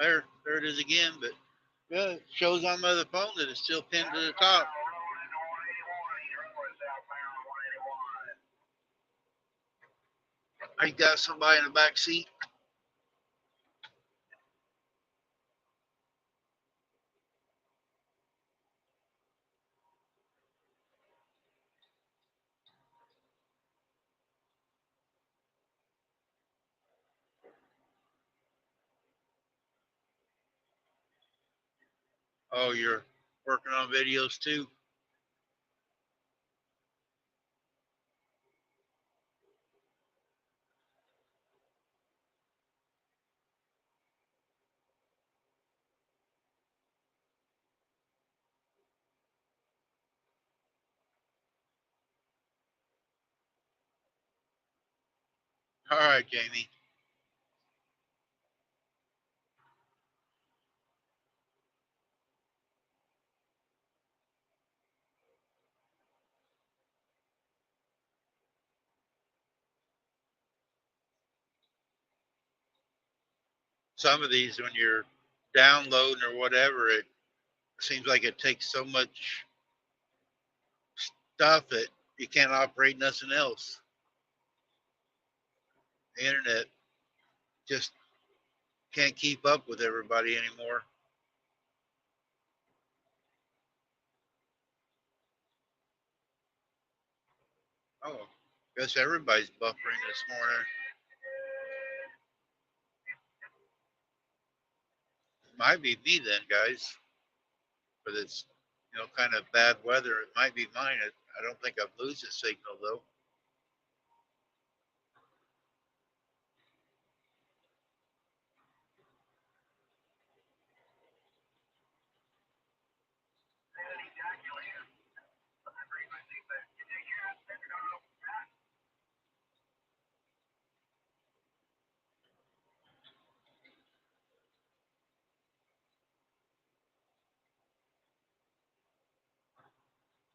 There it is again, but yeah, it shows on my other phone that it's still pinned to the top. I got somebody in the back seat. Oh, you're working on videos too? All right, Jamie. Some of these, when you're downloading or whatever, it seems like it takes so much stuff that you can't operate nothing else. The internet just can't keep up with everybody anymore. Oh, guess everybody's buffering this morning. Might be me then, guys. For this, kind of bad weather. It might be mine. I don't think I'm losing signal though.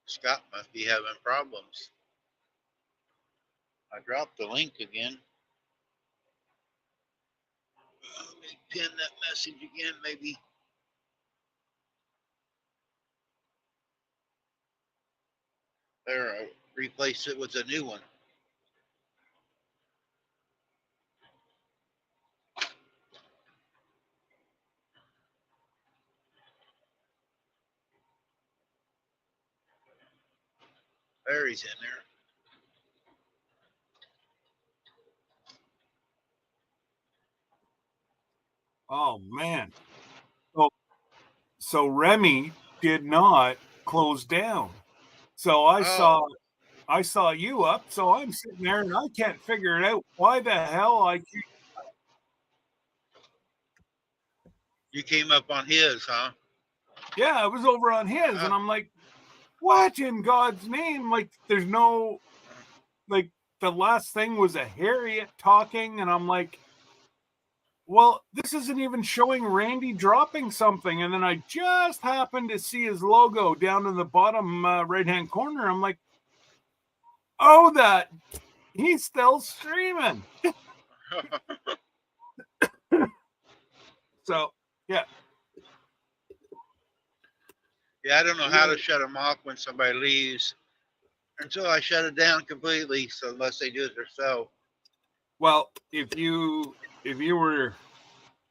Scott must be having problems. I dropped the link again. Let me pin that message again, maybe. There, I replace it with a new one. There, he's in there. Oh man. So Remy did not close down. So I saw you up, so I'm sitting there and I can't figure it out. Why the hell I can't. You came up on his, huh? Yeah, I was over on his and I'm like, what in God's name? Like there's no, like the last thing was a Harriet talking and I'm like, well, this isn't even showing Randy dropping something. And then I just happened to see his logo down in the bottom right-hand corner. I'm like, oh, that he's still streaming. So, yeah. Yeah, I don't know how to shut them off when somebody leaves until I shut it down completely. So unless they do it themselves. Well, if you were,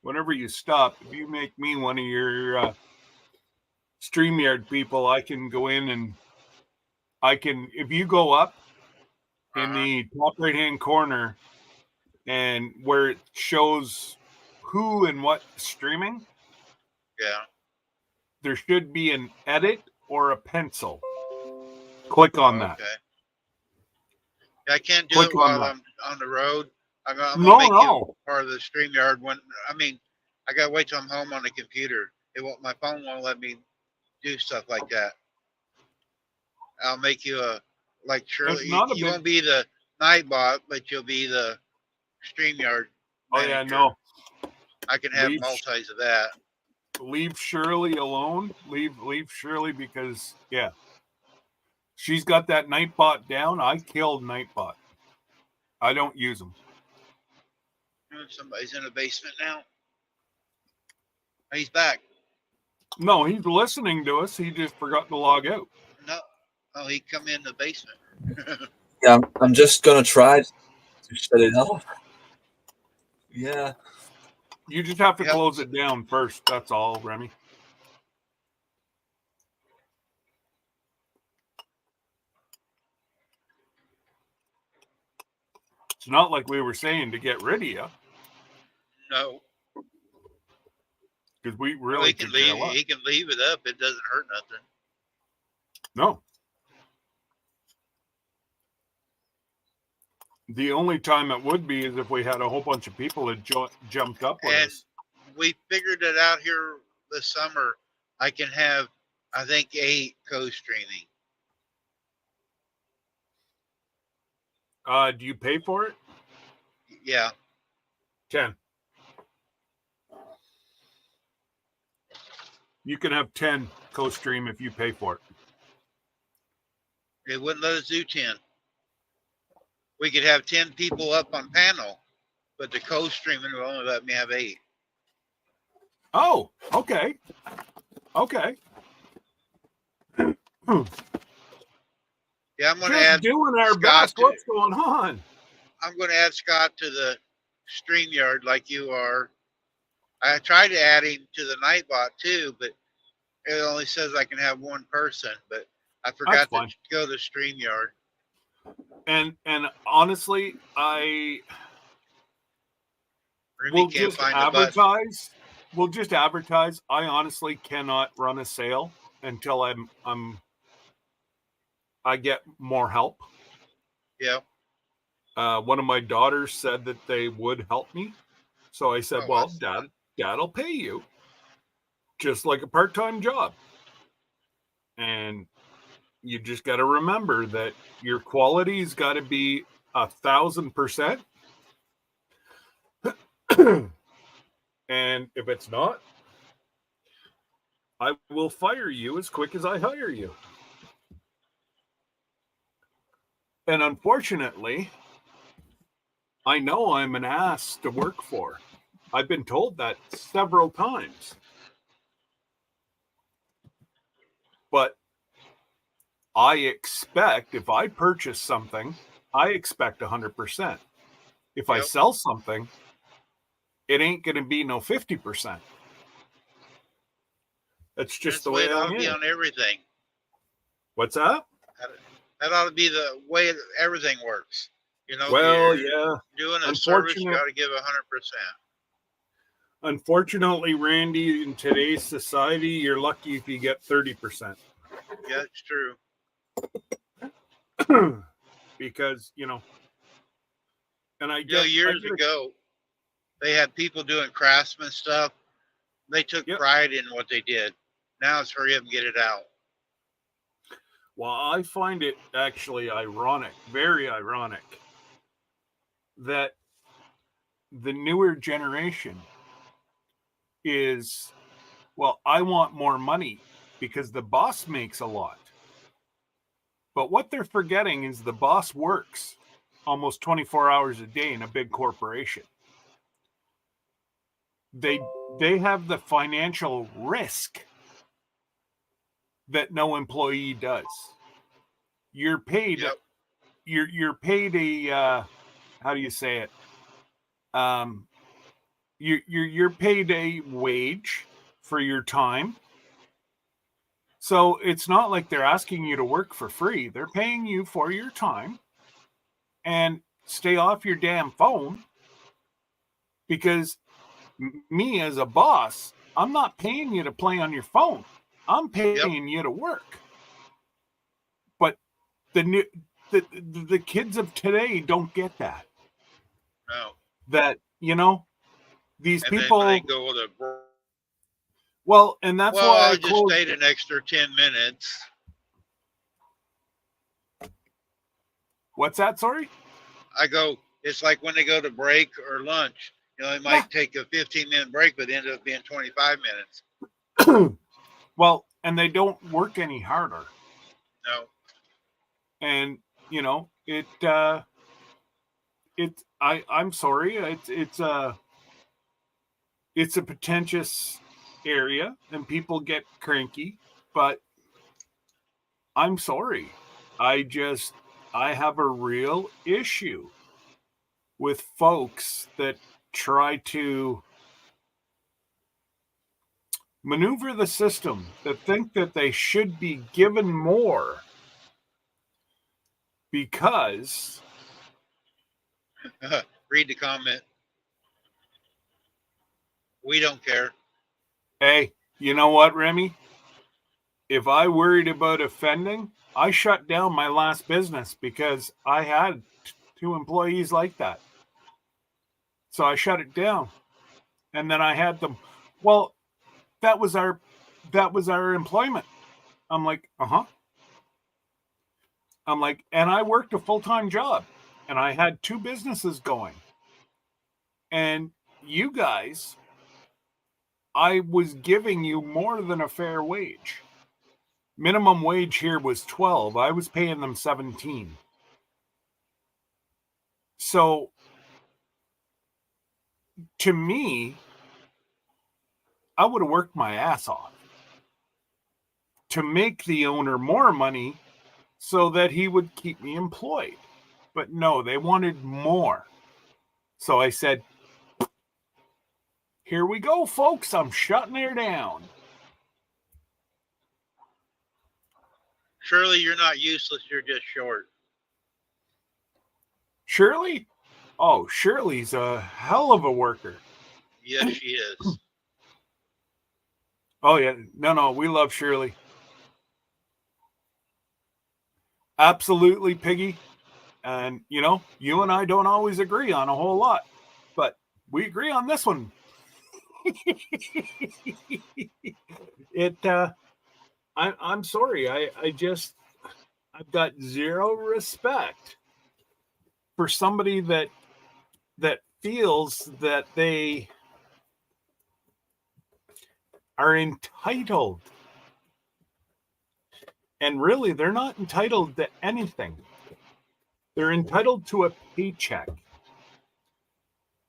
whenever you stop, if you make me one of your StreamYard people, I can go in and if you go up in the top right-hand corner and where it shows who and what streaming, Yeah. there should be an edit or a pencil. Click on that. Okay. Yeah, I can't do Click it while that. I'm on the road. I'm gonna make No. you part of the StreamYard when I gotta wait till I'm home on the computer. My phone won't let me do stuff like that. I'll make you like Shirley. You won't be the Nightbot, but you'll be the StreamYard manager. Oh yeah, no. I can have multis of that. Leave Shirley alone. Leave Shirley because yeah, she's got that Nightbot down. I killed Nightbot. I don't use them. Somebody's in the basement now. He's back. No, he's listening to us. He just forgot to log out. No, oh, he come in the basement. Yeah, I'm just gonna try to shut it off. Yeah. You just have to close it down first. That's all, Remy. It's not like we were saying to get rid of you. No. because we Well, really he can could care leave. less. He can leave it up. It doesn't hurt nothing. No. The only time it would be is if we had a whole bunch of people that jumped up with And us. we figured it out here this summer. I can have, I think, 8 co-streaming. Do you pay for it? Yeah. 10. You can have 10 co-stream if you pay for it. It wouldn't let us do 10. We could have 10 people up on panel, but the co-streaming will only let me have 8. Oh, okay. Okay. Yeah, I'm going to Just add doing our Scott best. to- What's going on? I'm going to add Scott to the StreamYard like you are. I tried to add him to the Nightbot too, but it only says I can have one person. But I forgot to fine. go to StreamYard. And honestly, Ruby we'll can't just find the button. advertise. We'll just advertise. I honestly cannot run a sale until I get more help. Yeah. One of my daughters said that they would help me. So I said, Oh, well, that's dad'll pay you just like a part-time job. And you just got to remember that your quality's got to be 1,000%. And if it's not, I will fire you as quick as I hire you. And unfortunately, I know I'm an ass to work for. I've been told that several times. But I expect if I purchase something, I expect 100%. If I Yep. sell something, it ain't going to be no 50%. That's just That's the way it I ought to be am. on everything. What's that? That ought to be the way that everything works. You know, Well, you're yeah. doing a service, you Unfortunate- got to give 100%. Unfortunately, Randy, in today's society, you're lucky if you get 30%. Yeah, it's true. Because, and I You know, get years ago, they had people doing craftsman stuff. They took Yep. pride in what they did. Now it's hurry up and get it out. Well, I find it actually ironic, very ironic, that the newer generation is, well, I want more money because the boss makes a lot. But what they're forgetting is the boss works almost 24 hours a day in a big corporation. They have the financial risk that no employee does. You're paid. Yep. You're paid a how do you say it? You're paid a wage for your time. So it's not like they're asking you to work for free. They're paying you for your time, and stay off your damn phone, because me as a boss, I'm not paying you to play on your phone. I'm paying you to work. But the kids of today don't get that. No. That, these And people. then when they go to Well, and that's well, why I'll I just closed. stayed an extra 10 minutes. What's that? Sorry. I go, it's like when they go to break or lunch. They might take a 15-minute break, but end up being 25 minutes. Well, and they don't work any harder. No. And I'm sorry, it's a pretentious area and people get cranky, but I'm sorry. I have a real issue with folks that try to maneuver the system, that think that they should be given more because Read the comment. We don't care. Hey, you know what, Remy? If I worried about offending, I shut down my last business because I had 2 employees like that. So I shut it down. And then I had them, well, that was our employment. I'm like, uh-huh. I'm like, and I worked a full-time job and I had 2 businesses going. And you guys, I was giving you more than a fair wage. Minimum wage here was 12. I was paying them 17. So to me, I would have worked my ass off to make the owner more money so that he would keep me employed. But no, they wanted more. So I said, here we go, folks. I'm shutting her down. Surely you're not useless. You're just short. Shirley? Oh, Shirley's a hell of a worker. Yes, she is. Oh, yeah. No, we love Shirley. Absolutely, Piggy. And, you know, you and I don't always agree on a whole lot, but we agree on this one. I'm sorry. I've got zero respect for somebody that feels that they are entitled. And really, they're not entitled to anything. They're entitled to a paycheck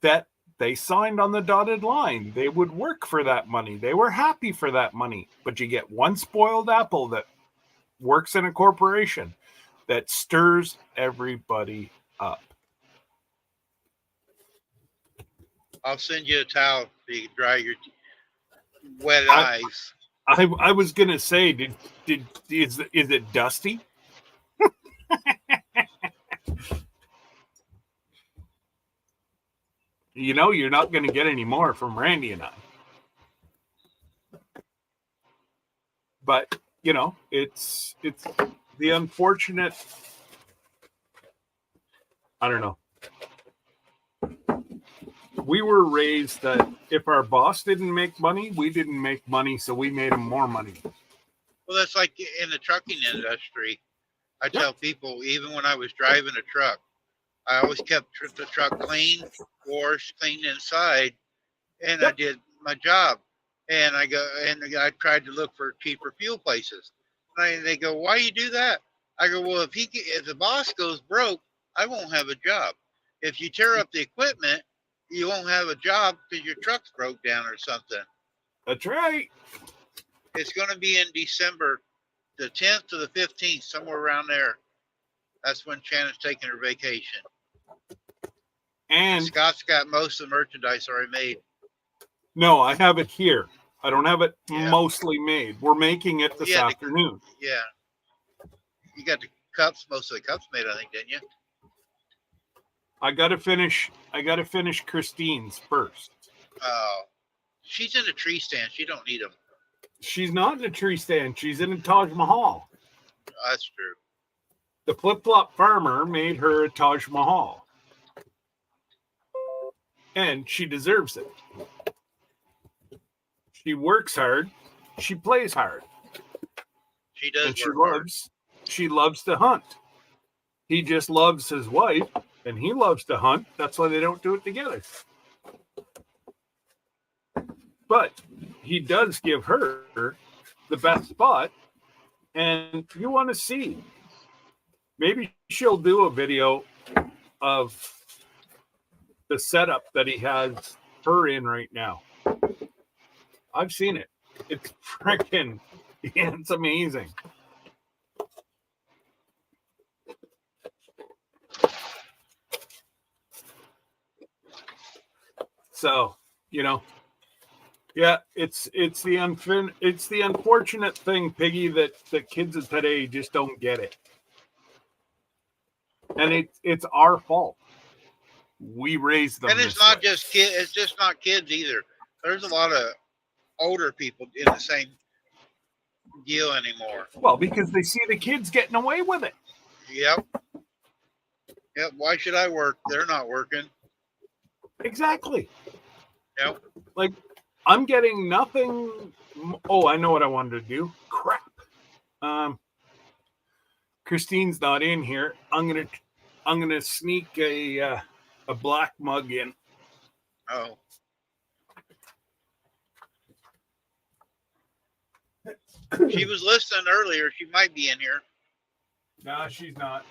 that they signed on the dotted line. They would work for that money. They were happy for that money. But you get one spoiled apple that works in a corporation that stirs everybody up. I'll send you a towel so you can dry your wet eyes. I was gonna say, is it dusty? You know, you're not gonna get any more from Randy and I. But you know, it's the unfortunate. I don't know. We were raised that if our boss didn't make money, we didn't make money, so we made him more money. Well, that's like in the trucking industry. I tell people, even when I was driving a truck, I always kept the truck clean, washed, clean inside, and I did my job. And I tried to look for cheaper fuel places. And they go, "Why you do that?" I go, "Well, if the boss goes broke, I won't have a job. If you tear up the equipment, you won't have a job because your truck's broke down or something." That's right. It's going to be in December, the 10th to the 15th, somewhere around there. That's when Shannon's taking her vacation. And Scott's got most of the merchandise already made. No, I have it here. I don't have it mostly made. We're making it this afternoon. Yeah. You got the cups, most of the cups made, I think, didn't you? I gotta finish Christine's first. Oh. She's in a tree stand. She don't need them. She's not in a tree stand. She's in a Taj Mahal. That's true. The flip-flop farmer made her a Taj Mahal. And she deserves it. She works hard. She plays hard. She does. And she loves to hunt. He just loves his wife, and he loves to hunt. That's why they don't do it together. But he does give her the best spot, and you want to see. Maybe she'll do a video of the setup that he has her in right now. I've seen it. It's freaking, it's amazing. So, you know, yeah, it's the unfortunate thing, Piggy, that the kids of today just don't get it. And it's our fault. We raised them. And it's not just kids. It's just not kids either. There's a lot of older people in the same deal anymore. Well, because they see the kids getting away with it. Yep. Yep. Why should I work? They're not working. Exactly. Yep. Like, I'm getting nothing. Oh, I know what I wanted to do. Crap. Christine's not in here. I'm gonna sneak a black mug in. Oh. She was listening earlier. She might be in here. No, she's not.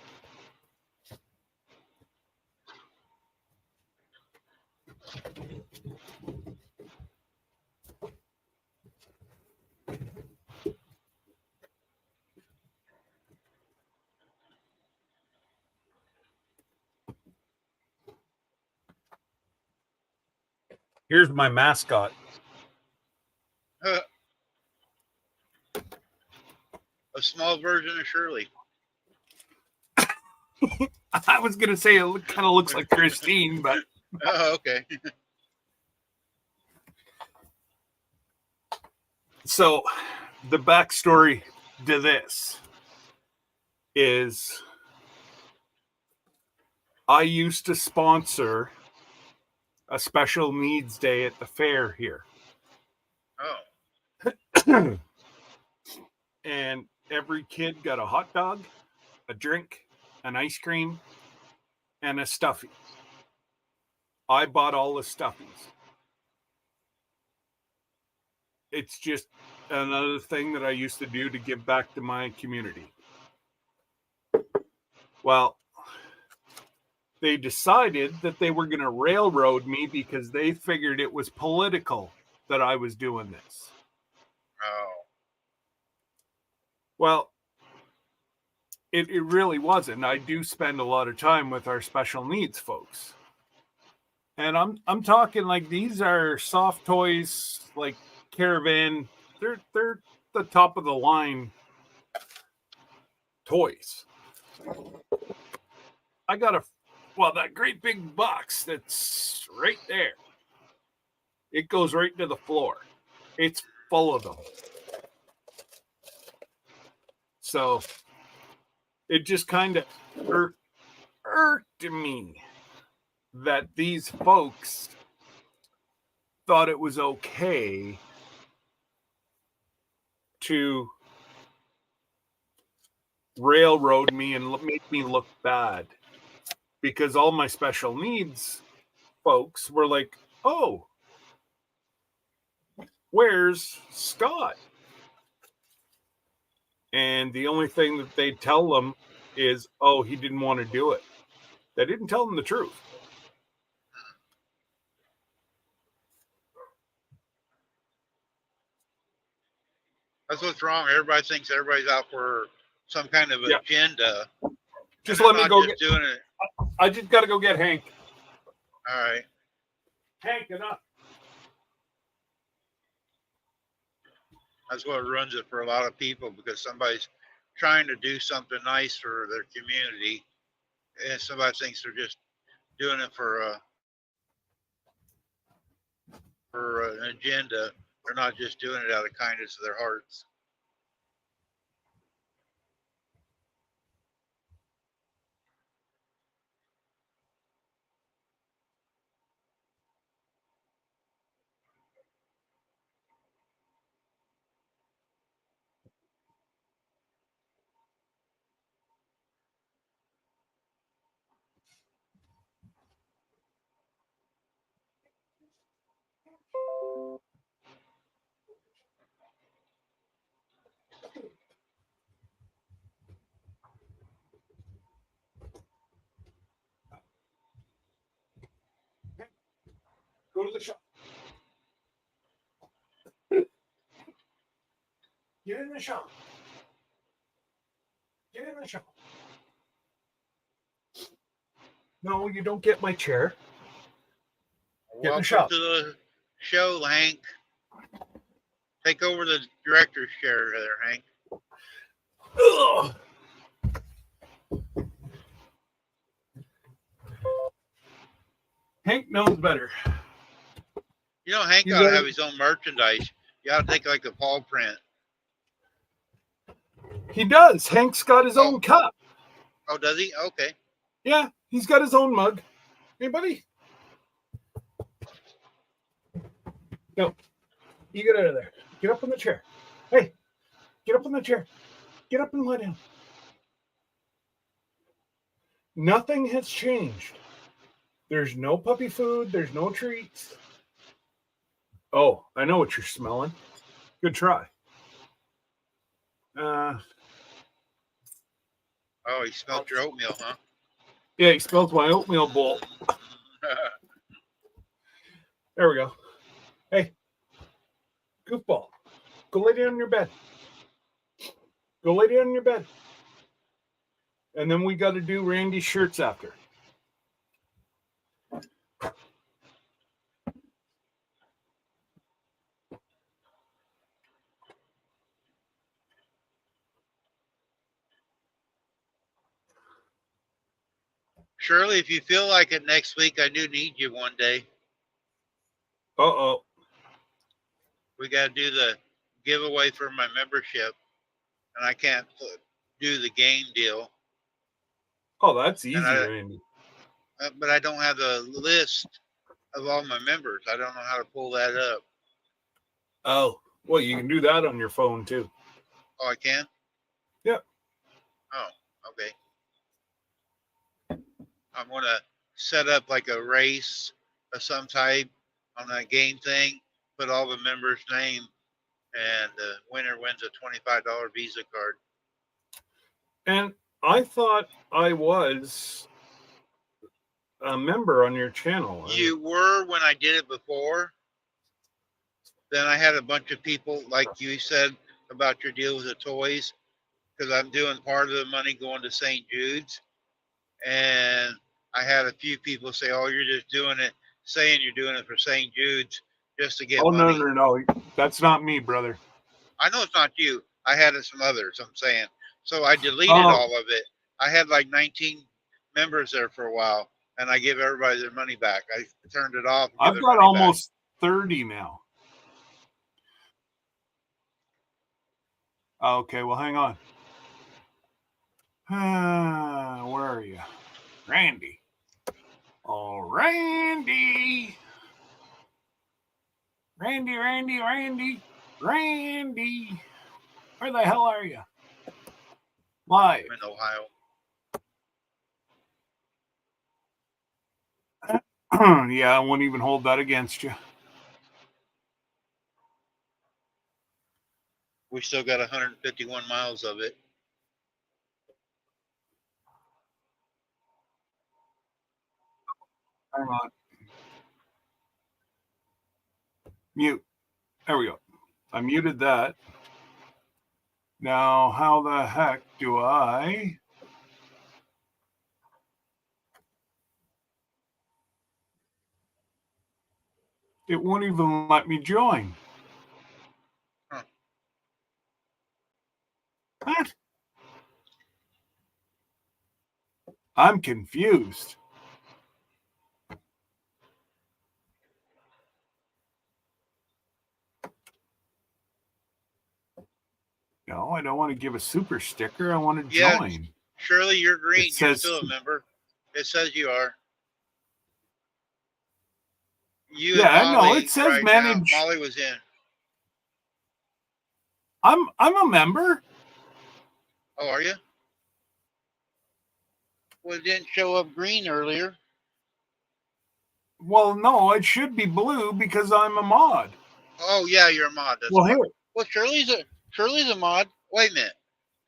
Here's my mascot. A small version of Shirley. I was gonna say it kind of looks like Christine, but Oh, okay. so the backstory to this is I used to sponsor a special needs day at the fair here. Oh. And every kid got a hot dog, a drink, an ice cream, and a stuffy. I bought all the stuffies. It's just another thing that I used to do to give back to my community. Well, they decided that they were going to railroad me because they figured it was political that I was doing this. Oh. Well, it really wasn't. I do spend a lot of time with our special needs folks. And I'm talking like these are soft toys, like Caravan. They're the top of the line toys. I got that great big box that's right there. It goes right to the floor. It's full of them. So it just kind of irked me that these folks thought it was okay to railroad me and make me look bad, because all my special needs folks were like, oh, where's Scott? And the only thing that they tell them is, oh, he didn't want to do it. They didn't tell them the truth. That's what's wrong. Everybody thinks everybody's out for some kind of agenda. Just let me go get doing it. I just got to go get Hank. All right. Hank, enough. That's what runs it for a lot of people, because somebody's trying to do something nice for their community, and somebody thinks they're just doing it for an agenda. They're not just doing it out of kindness of their hearts. Go to the shop. Get in the shop. Get in the shop. No, you don't get my chair. Get in the Welcome shop. to the show, Hank. Take over the director's chair there, Hank. Ugh. Hank knows better. You know, Hank You ought to gotta- have his own merchandise. You ought to take like a paw print. He does. Hank's got his Oh. own cup. Oh, does he? Okay. Yeah, he's got his own mug. Hey, buddy. No, you get out of there. Get up in the chair. Hey, get up in the chair. Get up and lie down. Nothing has changed. There's no puppy food. There's no treats. Oh, I know what you're smelling. Good try. Oh, he smelled your oatmeal, huh? Yeah, he smelled my oatmeal bowl. There we go. Hey, goofball, go lay down in your bed. Go lay down in your bed. And then we got to do Randy's shirts after. Shirley, if you feel like it next week, I do need you one day. Uh-oh. We got to do the giveaway for my membership, and I can't do the game deal. Oh, that's easy, I- Randy. But I don't have the list of all my members. I don't know how to pull that up. Oh, well, you can do that on your phone, too. Oh, I can? Yep. Oh, okay. I'm going to set up like a race of some type on that game thing, put all the members' name, and the winner wins a $25 Visa card. And I thought I was a member on your channel. You were when I did it before. Then I had a bunch of people, like you said, about your deal with the toys, because I'm doing part of the money going to St. Jude's. And I had a few people say, oh, you're just doing it, saying you're doing it for St. Jude's just to get Oh, money. no. That's not me, brother. I know it's not you. I had some others, I'm saying. So I deleted Oh. all of it. I had like 19 members there for a while, and I give everybody their money back. I turned it off. I've got almost 30 now. Okay, well, hang on. Where are you? Randy. Oh, Randy. Randy. Where the hell are you? Live. in Ohio. Yeah, I won't even hold that against you. We still got 151 miles of it. Hang on. Mute. There we go. I muted that. Now, how the heck do I... It won't even let me join. Huh. What? I'm confused. No, I don't want to give a super sticker. I want to Yeah. join. Shirley, you're green. It says- You're still a member. It says you are. You Yeah, and I know. Molly It says right now. manage. Molly was in. I'm a member. Oh, are you? Well, it didn't show up green earlier. Well, no, it should be blue because I'm a mod. Oh, yeah, you're a mod. That's Well, why. here. Well, Shirley's a mod. Wait a minute.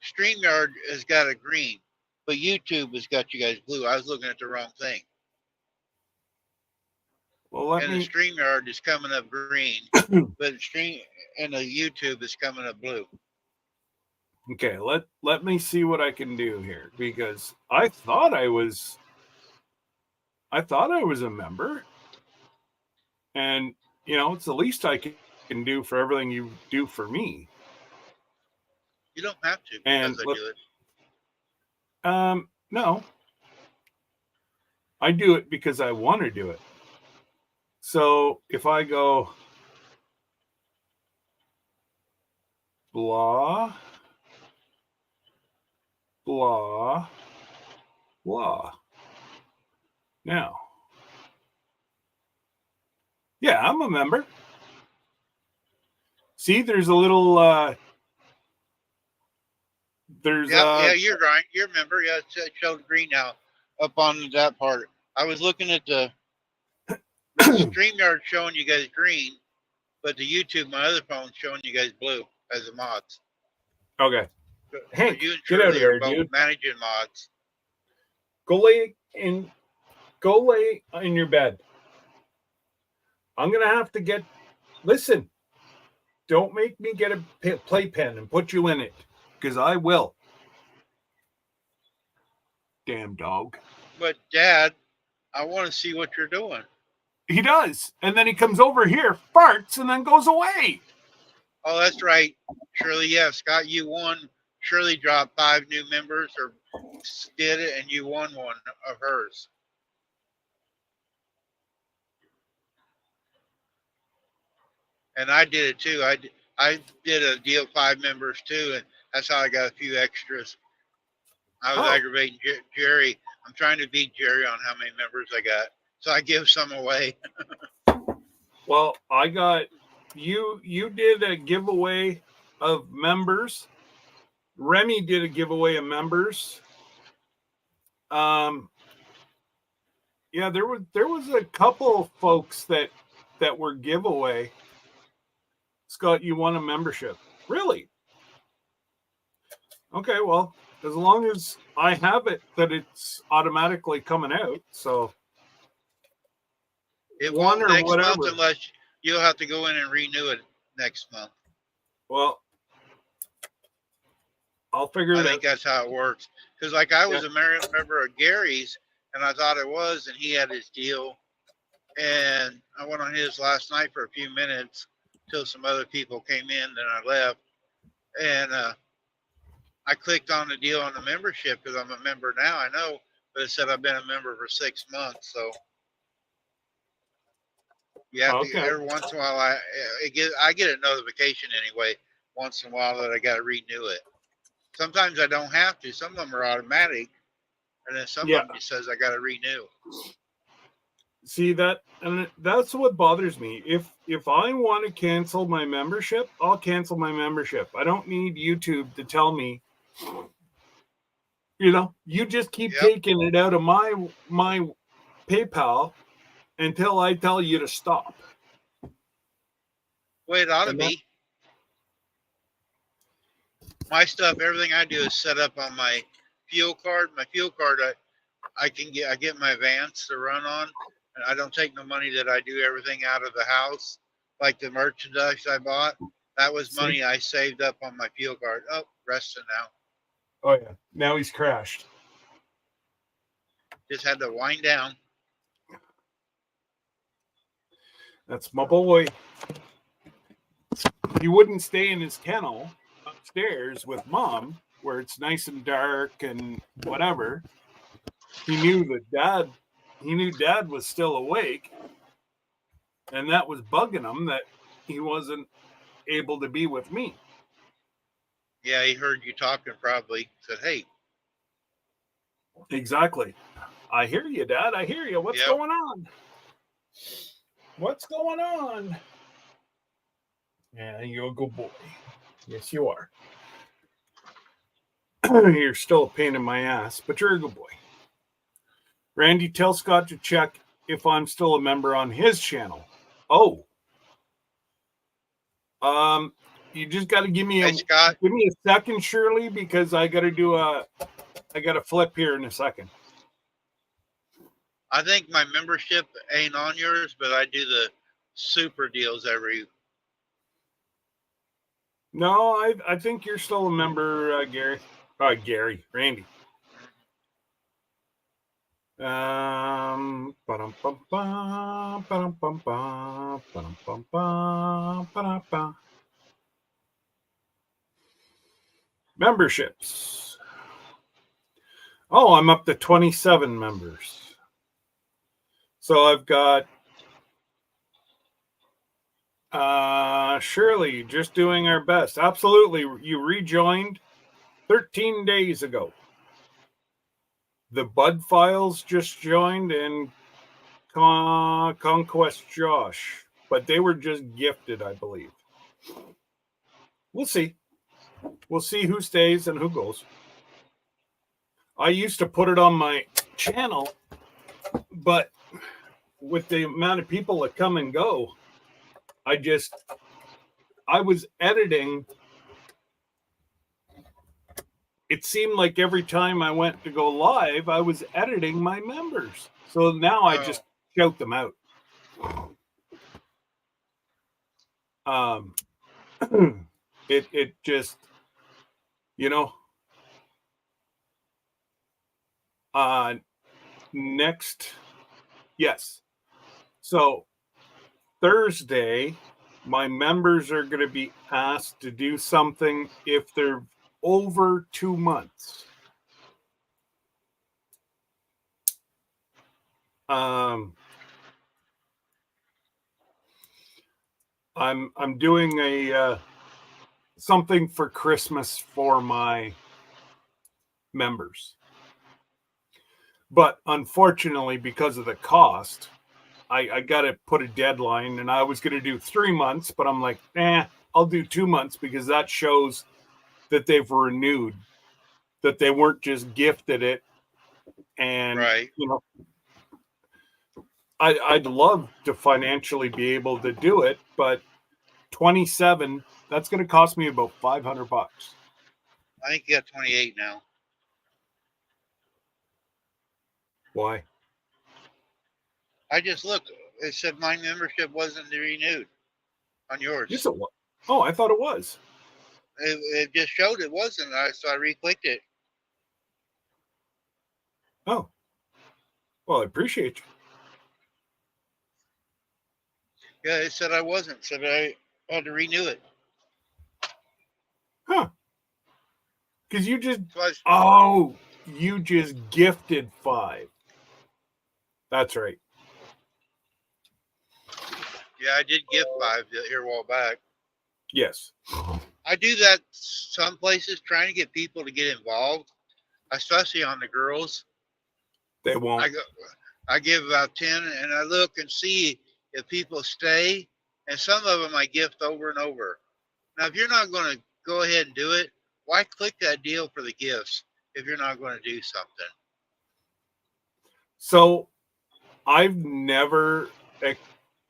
StreamYard has got a green, but YouTube has got you guys blue. I was looking at the wrong thing. Well, let And me. the StreamYard is coming up green, but the YouTube is coming up blue. Okay, let me see what I can do here because I thought I was a member, and it's the least I can do for everything you do for me. You don't have to And because I look- do it. No, I do it because I want to do it. So if I go, blah, blah, blah. Now, yeah, I'm a member. See, there's a little, there's Yeah, you're right. You remember? Yeah, it showed green now up on that part. I was looking at the StreamYard showing you guys green, but the YouTube, my other phone, showing you guys blue as the mods. okay. So Hank, you and get out of Shirley here, are both dude. managing mods. Go lay in your bed. I'm gonna have to get. Listen, don't make me get a playpen and put you in it, because I will. Damn dog. But Dad, I want to see what you're doing. He does, and then he comes over here, farts, and then goes away. Oh, that's right, Shirley. Yeah, Scott, you won. Shirley dropped 5 new members, or did it, and you won one of hers. And I did it too. I did a deal 5 members too, and that's how I got a few extras. I was aggravating Jerry. I'm trying to beat Jerry on how many members I got, so I give some away. Well, I got you. You did a giveaway of members. Remy did a giveaway of members. Yeah, there was a couple of folks that were giveaway. Scott, you won a membership. Really? Okay, well, as long as I have it, that it's automatically coming out. So It one won't or next whatever. month unless you'll have to go in and renew it next month. Well, I'll figure I it think out. that's how it works. Because like I was a member of Gary's, and I thought it was, and he had his deal, and I went on his last night for a few minutes till some other people came in. Then I left, and I clicked on the deal on the membership because I'm a member now. I know, but it said I've been a member for 6 months, so you have to every once in a while. I get a notification anyway once in a while that I got to renew it. Sometimes I don't have to. Some of them are automatic, and then some of them just says I got to renew. See that, and that's what bothers me. If I want to cancel my membership, I'll cancel my membership. I don't need YouTube to tell me. You know, you just keep taking it out of my PayPal until I tell you to stop. Well, it ought to be. My stuff, everything I do is set up on my fuel card. My fuel card, I get my Vance to run on, and I don't take no money that I do everything out of the house. Like the merchandise I bought, that was money I saved up on my fuel card. Oh, resting now. Oh yeah, now he's crashed. Just had to wind down. That's my boy. He wouldn't stay in his kennel upstairs with Mom, where it's nice and dark and whatever. He knew Dad was still awake, and that was bugging him that he wasn't able to be with me. Yeah, he heard you talking, probably said, "Hey." Exactly. I hear you, Dad. I hear you. What's going on? What's going on? Yeah, you're a good boy. Yes, you are. You're still a pain in my ass, but you're a good boy. Randy, tell Scott to check if I'm still a member on his channel. Oh. You just got to give me a second, Shirley, because I got to flip here in a second. I think my membership ain't on yours, but I do the super deals every. No, I think you're still a member, Gary. Randy. Memberships. Oh, I'm up to 27 members. So I've got Shirley, just doing our best. Absolutely. You rejoined 13 days ago. The Bud Files just joined, and Conquest Josh, but they were just gifted, I believe. We'll see. We'll see who stays and who goes. I used to put it on my channel, but with the amount of people that come and go, I was editing. It seemed like every time I went to go live, I was editing my members. So now I just shout them out. It just, you know, next, yes. So Thursday, my members are going to be asked to do something if they're over 2 months. I'm doing a something for Christmas for my members. But unfortunately, because of the cost, I got to put a deadline, and I was going to do 3 months, but I'm like, I'll do 2 months because that shows that they've renewed, that they weren't just gifted it. And, Right. you know, I'd love to financially be able to do it, but 27, that's going to cost me about $500. I think you got 28 now. Why? I just looked. It said my membership wasn't renewed on yours. Yes, it was. Oh, I thought it was. It just showed it wasn't. So I re-clicked it. Oh. Well, I appreciate you. Yeah, it said I wasn't. It said I had to renew it. Huh. Because you just... So you just gifted 5. That's right. yeah, I did gift 5 here a while back. Yes. I do that some places, trying to get people to get involved, especially on the girls. They won't. I give about 10, and I look and see if people stay, and some of them I gift over and over. Now, if you're not going to go ahead and do it, why click that deal for the gifts if you're not going to do something? So I've never,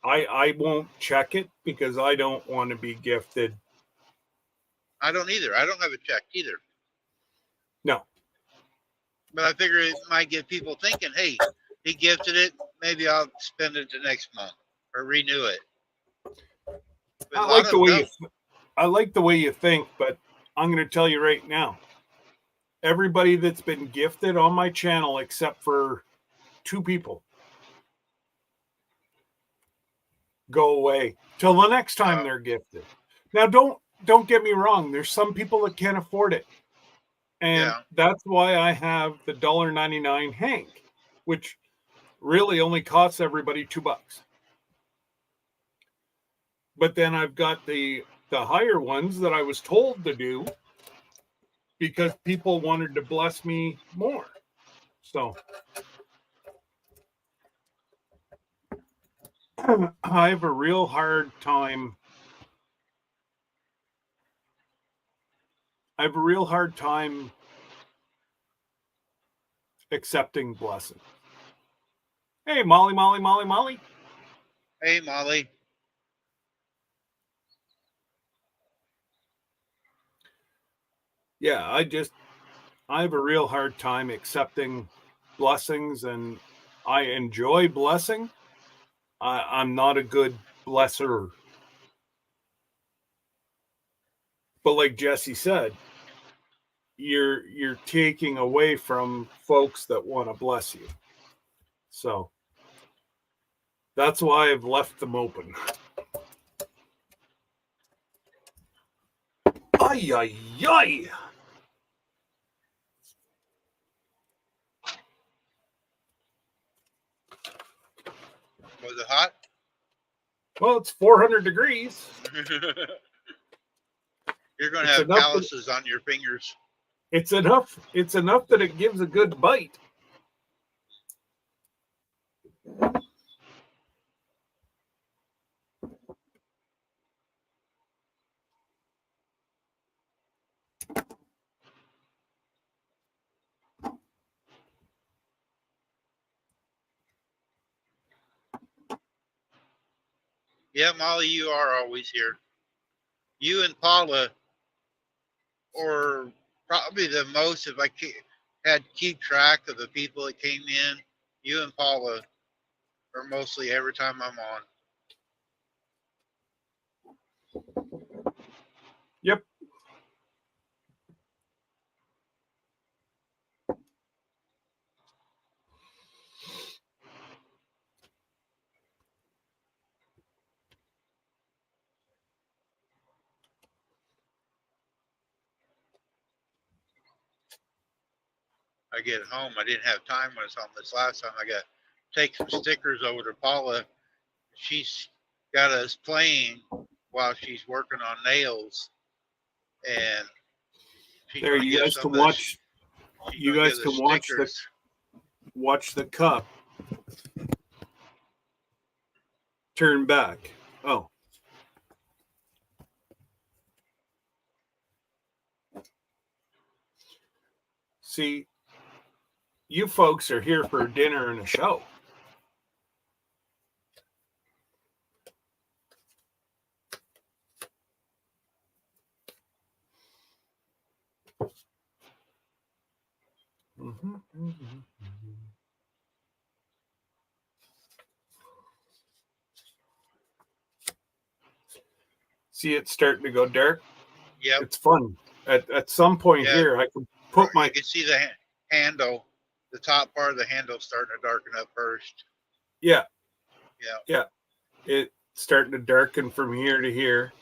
I won't check it because I don't want to be gifted. I don't either. I don't have a check either. No. But I figure it might get people thinking, hey, he gifted it. Maybe I'll spend it the next month or renew it. But I like the way you think, but I'm going to tell you right now, everybody that's been gifted on my channel, except for 2 people, go away till the next time they're gifted. Now, don't get me wrong. There's some people that can't afford it. And that's why I have the $1.99 Hank, which really only costs everybody $2. But then I've got the higher ones that I was told to do because people wanted to bless me more. So I have a real hard time. Accepting blessing. Hey, Molly. Hey, Molly. Yeah, I have a real hard time accepting blessings, and I enjoy blessing. I'm not a good blesser. But like Jesse said, you're taking away from folks that want to bless you. So that's why I've left them open. Ay, ay, ay. Was it hot? Well, know it's 400 degrees. You're going to It's have enough calluses on your fingers. It's enough that it gives a good bite. Yeah, Molly, you are always here. You and Paula, or probably the most, if I had to keep track of the people that came in, you and Paula are mostly every time I'm on. Yep. I get home. I didn't have time when I was home this last time. I got to take some stickers over to Paula. She's got us playing while she's working on nails, and she's There, going to you give guys some can of watch. she's You gonna guys give the can watch stickers. the cup turn back. Oh. See, you folks are here for dinner and a show. See, it's starting to go dark. Yep. It's fun. At some point Yeah. here, I can put my. You can see the handle, the top part of the handle starting to darken up first. Yeah. Yeah. Yeah. It's starting to darken from here to here.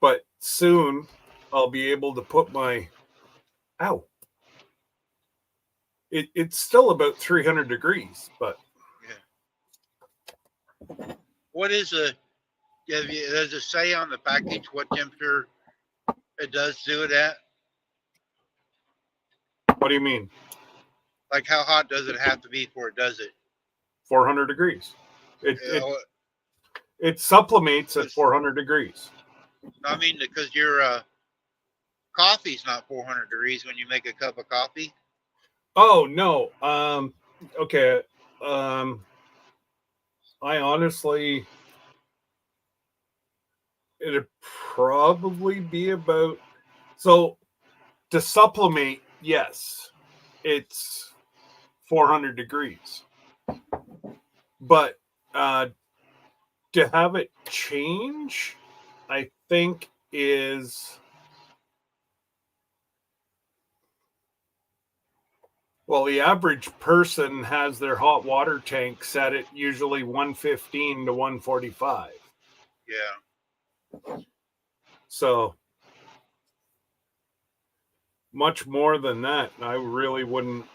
But soon I'll be able to put my. Ow. It's still about 300 degrees, but. Yeah. What is does it say on the package what temperature it does do it at? What do you mean? Like how hot does it have to be before it does it? 400 degrees. It supplements at 'Cause- 400 degrees. I mean, because your coffee's not 400 degrees when you make a cup of coffee. Oh no. Okay. I honestly, it'd probably be about. So to supplement, yes, it's 400 degrees. But to have it change, I think is. Well, the average person has their hot water tank set at usually 115 to 145. Yeah. So much more than that, I really wouldn't.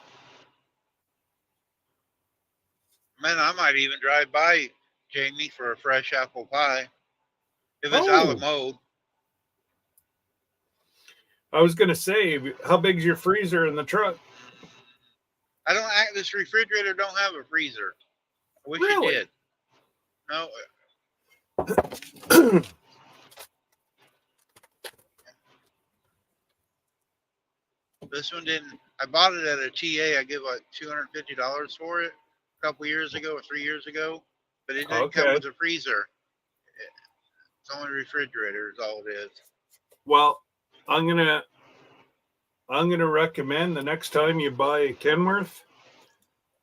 Man, I might even drive by Jamie for a fresh apple pie if it's Oh. out of mold. I was going to say, how big's your freezer in the truck? I don't. This refrigerator don't have a freezer. I wish Really? it did. No. This one didn't. I bought it at a TA. I give like $250 for it a couple years ago or 3 years ago, but it didn't come Okay. with a freezer. It's only refrigerator is all it is. Well, I'm gonna recommend the next time you buy a Kenworth,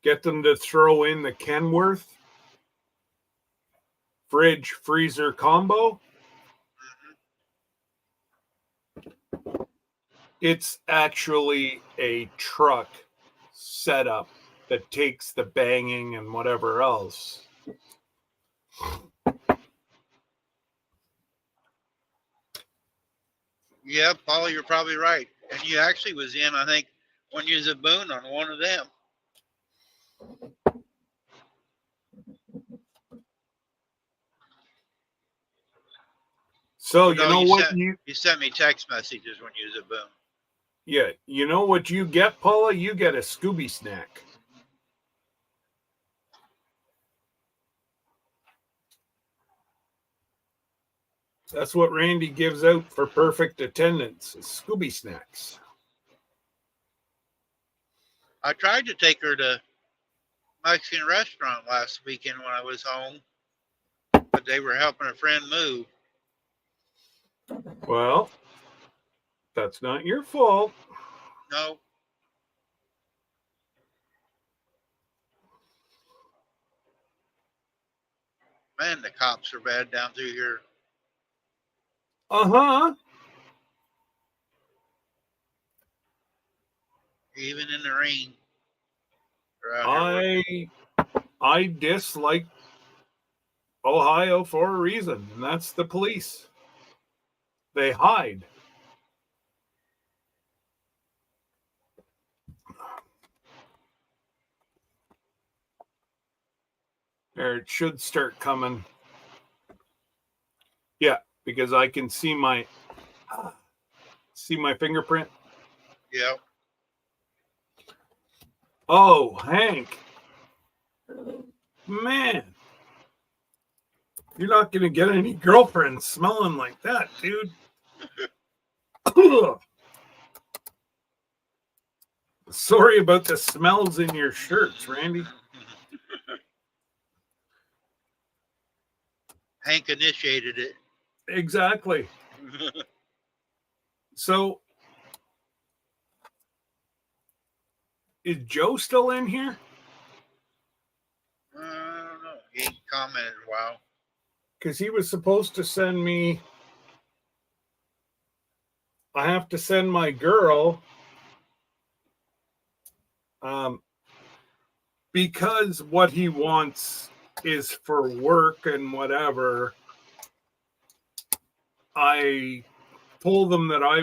get them to throw in the Kenworth fridge freezer combo. It's actually a truck setup that takes the banging and whatever else. Yeah, Paul, you're probably right. And you actually was in, I think, when you was a Boone on one of them. So No, you know you what sent- you You sent me text messages when you was at Boone. yeah, you know what you get, Paula? You get a Scooby snack. That's what Randy gives out for perfect attendance, is Scooby snacks. I tried to take her to Mexican restaurant last weekend when I was home, but they were helping a friend move. Well, that's not your fault. No, man, the cops are bad down through here. Uh-huh. Even in the rain. They're out here working. I dislike Ohio for a reason, and that's the police. They hide. There, it should start coming. Yeah, because I can see my fingerprint. Yep. Oh, Hank. Man. You're not going to get any girlfriends smelling like that, dude. Sorry about the smells in your shirts, Randy. Hank initiated it. Exactly. So, is Joe still in here? I don't know. He ain't commented in a while. Because he was supposed to send me. I have to send my girl. Because what he wants is for work and whatever. I told them that I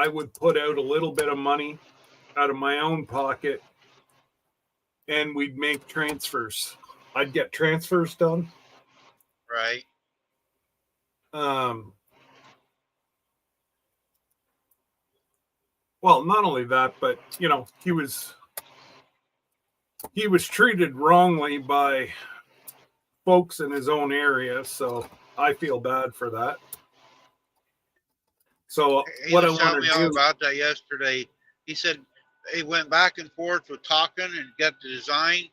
would put out a little bit of money out of my own pocket and we'd make transfers. I'd get transfers done. Right. Well, not only that, but you know, he was treated wrongly by folks in his own area, so I feel bad for that. So He what I was telling want me to all do, about that yesterday. He said they went back and forth with talking and got the design,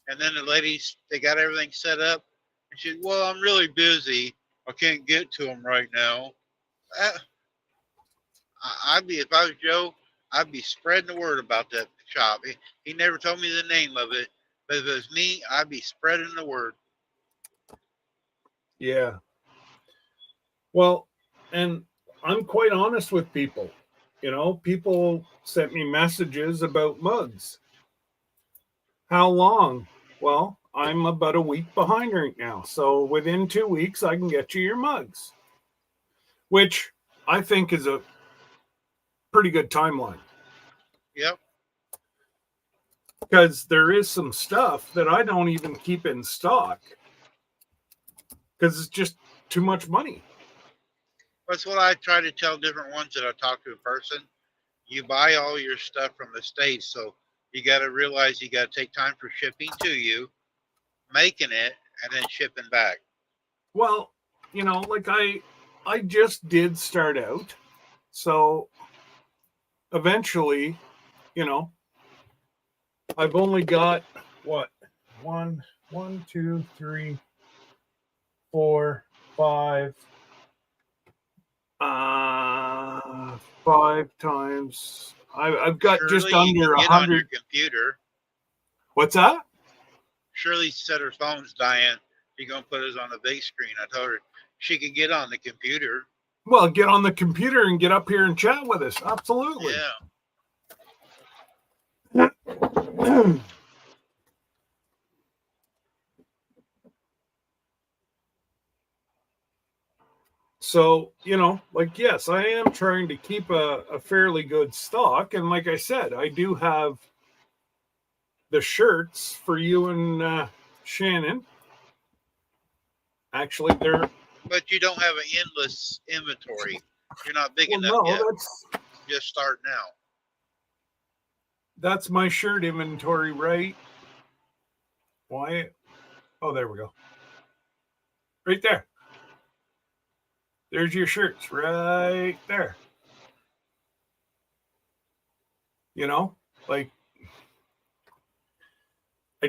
and then the ladies, they got everything set up. And she said, "Well, I'm really busy. I can't get to them right now." I'd be, if I was Joe, I'd be spreading the word about that shop. He never told me the name of it, but if it was me, I'd be spreading the word. yeah. Well, and I'm quite honest with people. You know, people sent me messages about mugs. How long? Well, I'm about a week behind right now. So within 2 weeks, I can get you your mugs, which I think is a pretty good timeline. Yep. Because there is some stuff that I don't even keep in stock because it's just too much money. That's what I try to tell different ones that I talk to in person. You buy all your stuff from the States, so you got to realize you got to take time for shipping to you, making it, and then shipping back. Well, you know, like I just did start out. So eventually, you know, I've only got what? 1, 2, 3, 4, 5. 5 times. I've got just Shirley, you under can get on your 100. computer. What's that? Shirley said her phone's dying. She's gonna put us on the big screen. I told her she could get on the computer. Well, get on the computer and get up here and chat with us. Absolutely. Yeah. So, you know, like, yes, I am trying to keep a fairly good stock. And like I said, I do have the shirts for you and Shannon. Actually, But you don't have an endless inventory. You're not big Well, enough no, yet. that's Just starting out. that's my shirt inventory, right? Why? Oh, there we go. Right there. There's your shirts right there. You know, like I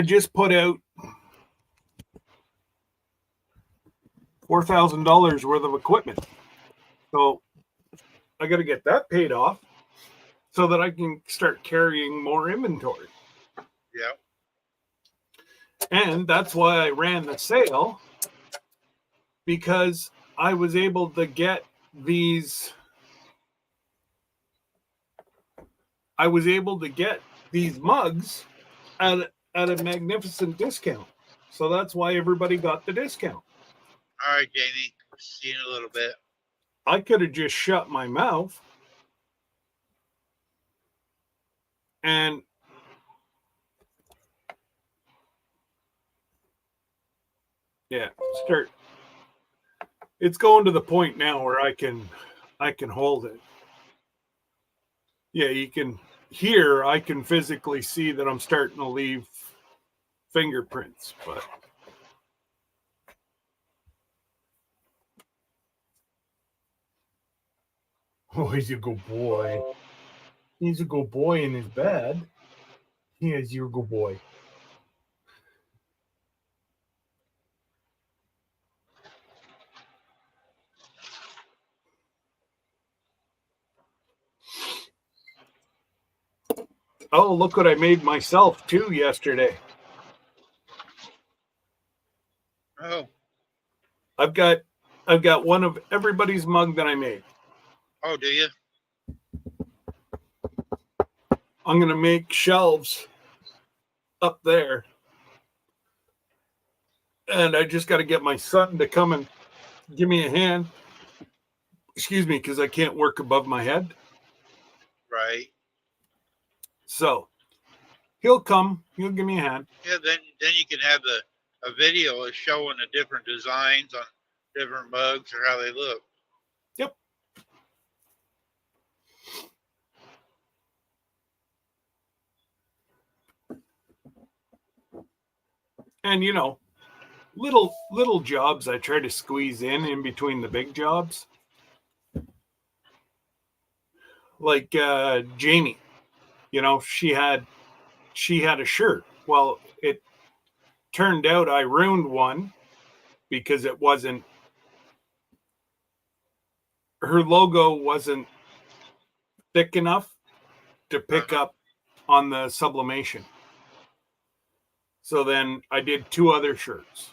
just put out $4,000 worth of equipment. So I got to get that paid off so that I can start carrying more inventory. Yeah. And that's why I ran the sale, because I was able to get these mugs at a magnificent discount. So that's why everybody got the discount. All right, Jamie. See you in a little bit. I could have just shut my mouth and start. It's going to the point now where I can hold it. Yeah, you can hear, I can physically see that I'm starting to leave fingerprints, but oh, he's a good boy. He's a good boy in his bed. He is your good boy. Oh, look what I made myself too yesterday. Oh. I've got one of everybody's mug that I made. Oh, do you? I'm gonna make shelves up there. And I just got to get my son to come and give me a hand. Excuse me, because I can't work above my head. Right. So he'll come. He'll give me a hand. Yeah. Then you can have a video of showing the different designs on different mugs or how they look. Yep. And you know, little jobs I try to squeeze in between the big jobs. Like Jamie, you know, she had a shirt. Well, it turned out I ruined one because it wasn't, her logo wasn't thick enough to pick up on the sublimation. So then I did two other shirts.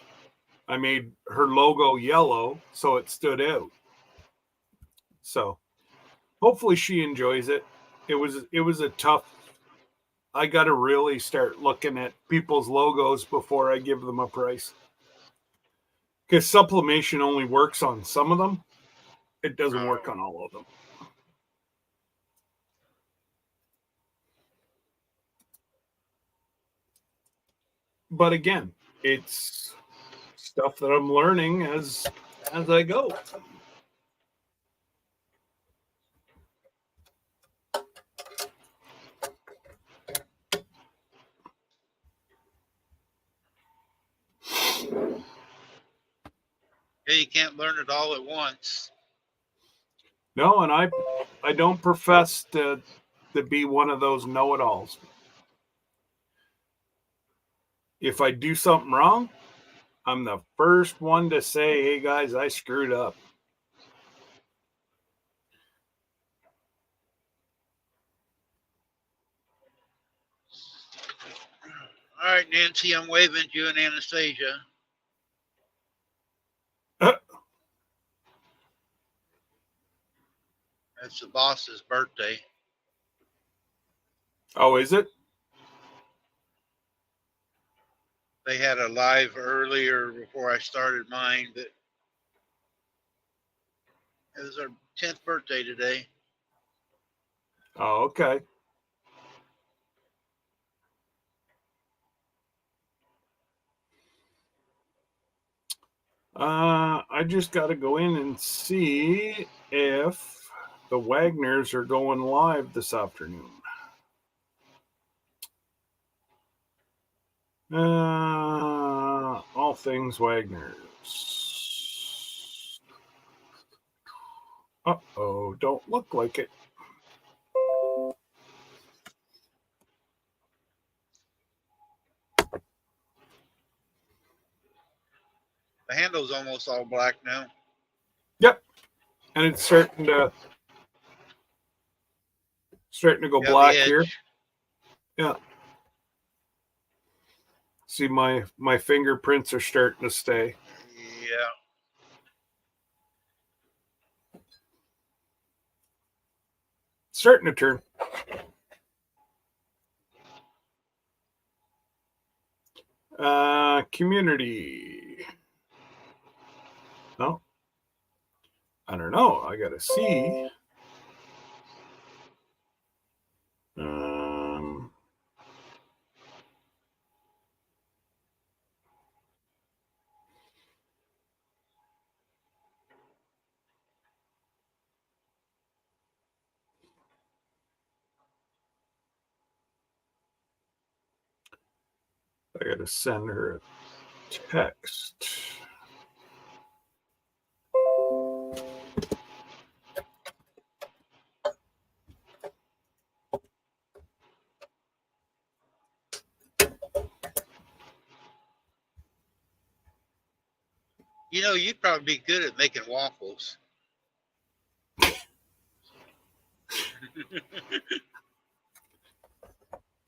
I made her logo yellow so it stood out. So hopefully she enjoys it. It was a tough. I got to really start looking at people's logos before I give them a price. Because sublimation only works on some of them. It doesn't work on all of them. But again, it's stuff that I'm learning as I go. Yeah, you can't learn it all at once. No, and I don't profess to be one of those know-it-alls. If I do something wrong, I'm the first one to say, hey guys, I screwed up. All right, Nancy, I'm waving at you and Anastasia. That's the boss's birthday. Oh, is it? They had a live earlier before I started mine, but it was our 10th birthday today. Oh, okay. I just got to go in and see if the Wagners are going live this afternoon. All things Wagners. Uh-oh, don't look like it. The handle's almost all black now. Yep. And it's starting to go Yeah, black the here. edge. Yeah. See, my fingerprints are starting to stay. Yeah. Starting to turn. Community. No. I don't know. I gotta see. I gotta send her a text. You know, you'd probably be good at making waffles.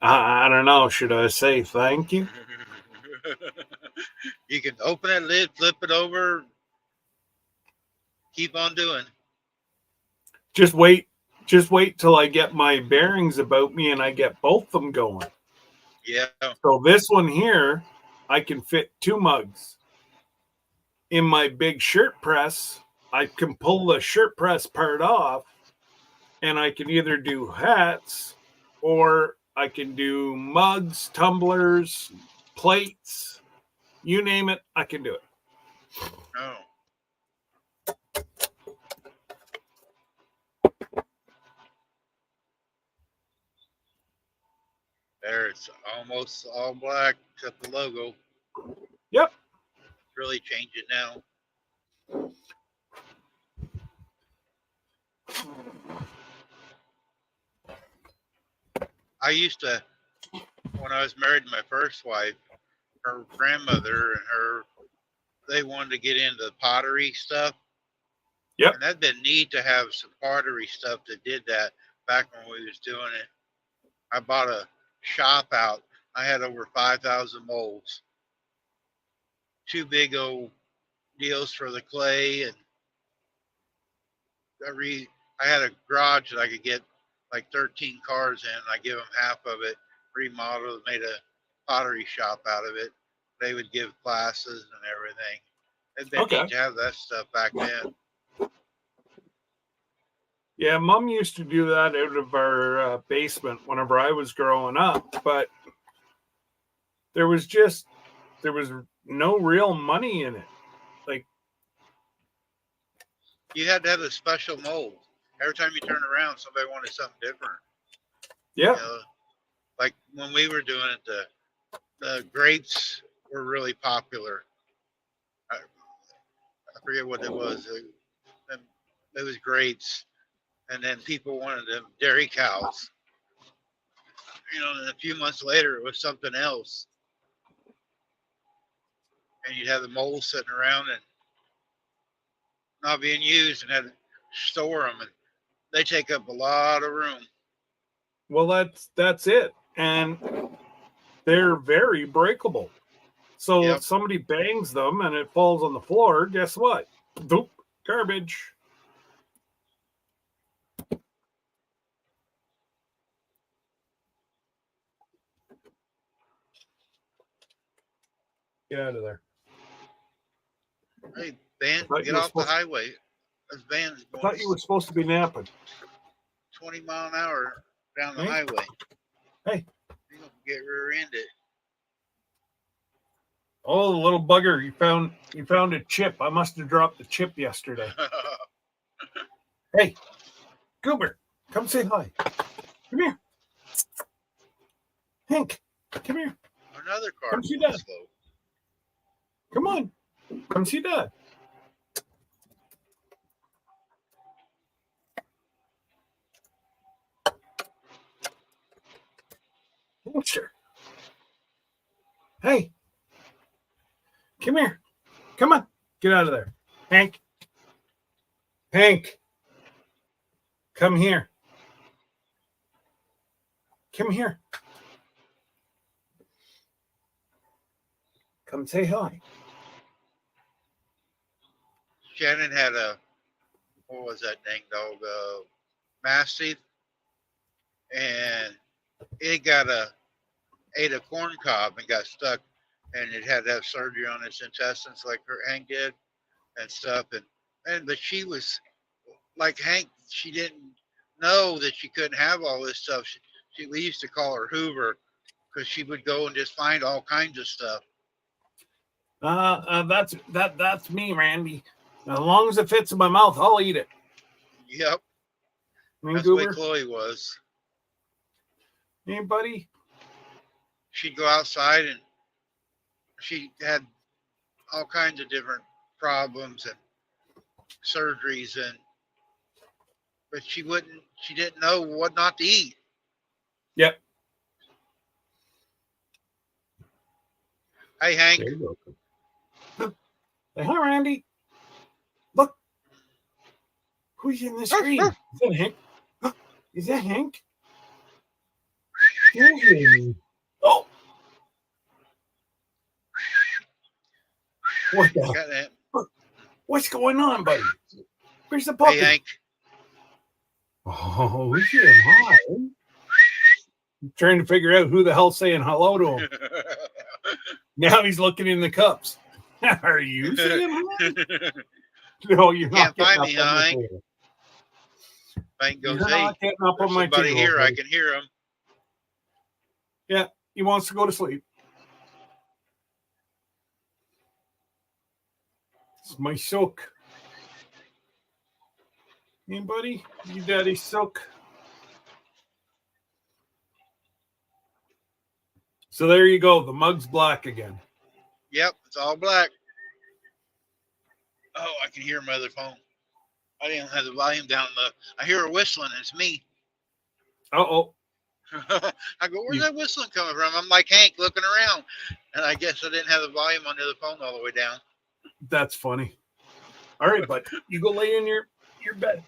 I don't know. Should I say thank you? You can open that lid, flip it over, keep on doing. Just wait till I get my bearings about me and I get both of them going. Yeah. So this one here, I can fit 2 mugs. In my big shirt press, I can pull the shirt press part off and I can either do hats or I can do mugs, tumblers, plates, you name it, I can do it. Oh. There, it's almost all black except the logo. Yep. Really change it now. I used to, when I was married to my first wife, her grandmother and her, they wanted to get into pottery stuff. Yep. And that'd been neat to have some pottery stuff that did that back when we was doing it. I bought a shop out. I had over 5,000 molds. 2 big old deals for the clay, and I had a garage that I could get like 13 cars in. I give them half of it, remodeled, made a pottery shop out of it. They would give classes and everything. It'd been Okay. neat to have that stuff back then. Yeah, Mom used to do that out of our basement whenever I was growing up, but there was no real money in it. Like, You had to have a special mold. Every time you turn around, somebody wanted something different. yeah, You know, like when we were doing it, the grapes were really popular. I forget what it was. It was grapes, and then people wanted them dairy cows. You know, and a few months later, it was something else. And you'd have the molds sitting around and not being used, and had to store them, and they take up a lot of room. well, that's it, and they're very breakable. So Yep. if somebody bangs them and it falls on the floor, guess what? Doop, garbage. Get out of there. Hey, van, thought get you were off the supposed to- highway. This van's I going thought you were supposed to be napping. 20 mile an hour down the Hey. highway. Hey. You're gonna get rear-ended. Oh, the little bugger! You found a chip. I must have dropped the chip yesterday. Hey, Goober, come say hi. Come here, Hank. Come here. Another car Come see going Dad. slow. Come on. Come see Dad. Sure. Hey, come here. Come on. Get out of there. Hank. Hank. Come here. Come here. Come say hi. Shannon had what was that dang dog? Mastiff, and it ate a corn cob and got stuck, and it had to have surgery on its intestines, like Hank did, and stuff. But she was like Hank. She didn't know that she couldn't have all this stuff. We used to call her Hoover because she would go and just find all kinds of stuff. That's me, Randy. As long as it fits in my mouth, I'll eat it. Yep, Me, that's the way Goober. Chloe was. Hey, buddy. She'd go outside and she had all kinds of different problems and surgeries, but she didn't know what not to eat. Yep. Hey, Hank. There you go. Hey, hi, Randy. Look. Who's in the screen? Is that Hank? Is that Hank? Hey. Oh. What the? Got that. What's going on, buddy? Where's the puppy? Hey, Hank. Oh, he's saying hi. I'm trying to figure out who the hell's saying hello to him. Now he's looking in the cups. Are you saying hi? No, you're Can't not. find me, huh, Hank? Hank goes, You're hey, not getting up there's on my somebody table. here. I buddy. can hear him. Yeah, he wants to go to sleep. It's my soak. Anybody? You daddy soak. So there you go. The mug's black again. Yep, it's all black. Oh, I can hear my other phone. I didn't have the volume down low. I hear her whistling. It's me. Uh-oh. I go, where's that whistling coming from? I'm like Hank looking around. And I guess I didn't have the volume on the other phone all the way down. That's funny. All right, bud. You go lay in your bed.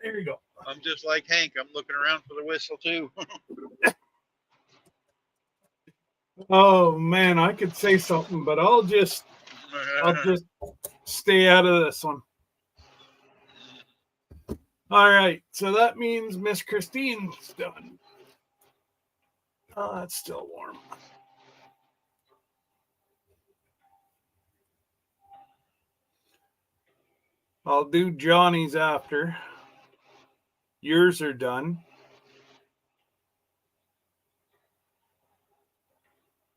There you go. I'm just like Hank. I'm looking around for the whistle too. Oh man, I could say something, but I'll just stay out of this one. All right, so that means Miss Christine's done. Oh, it's still warm. I'll do Johnny's after. Yours are done.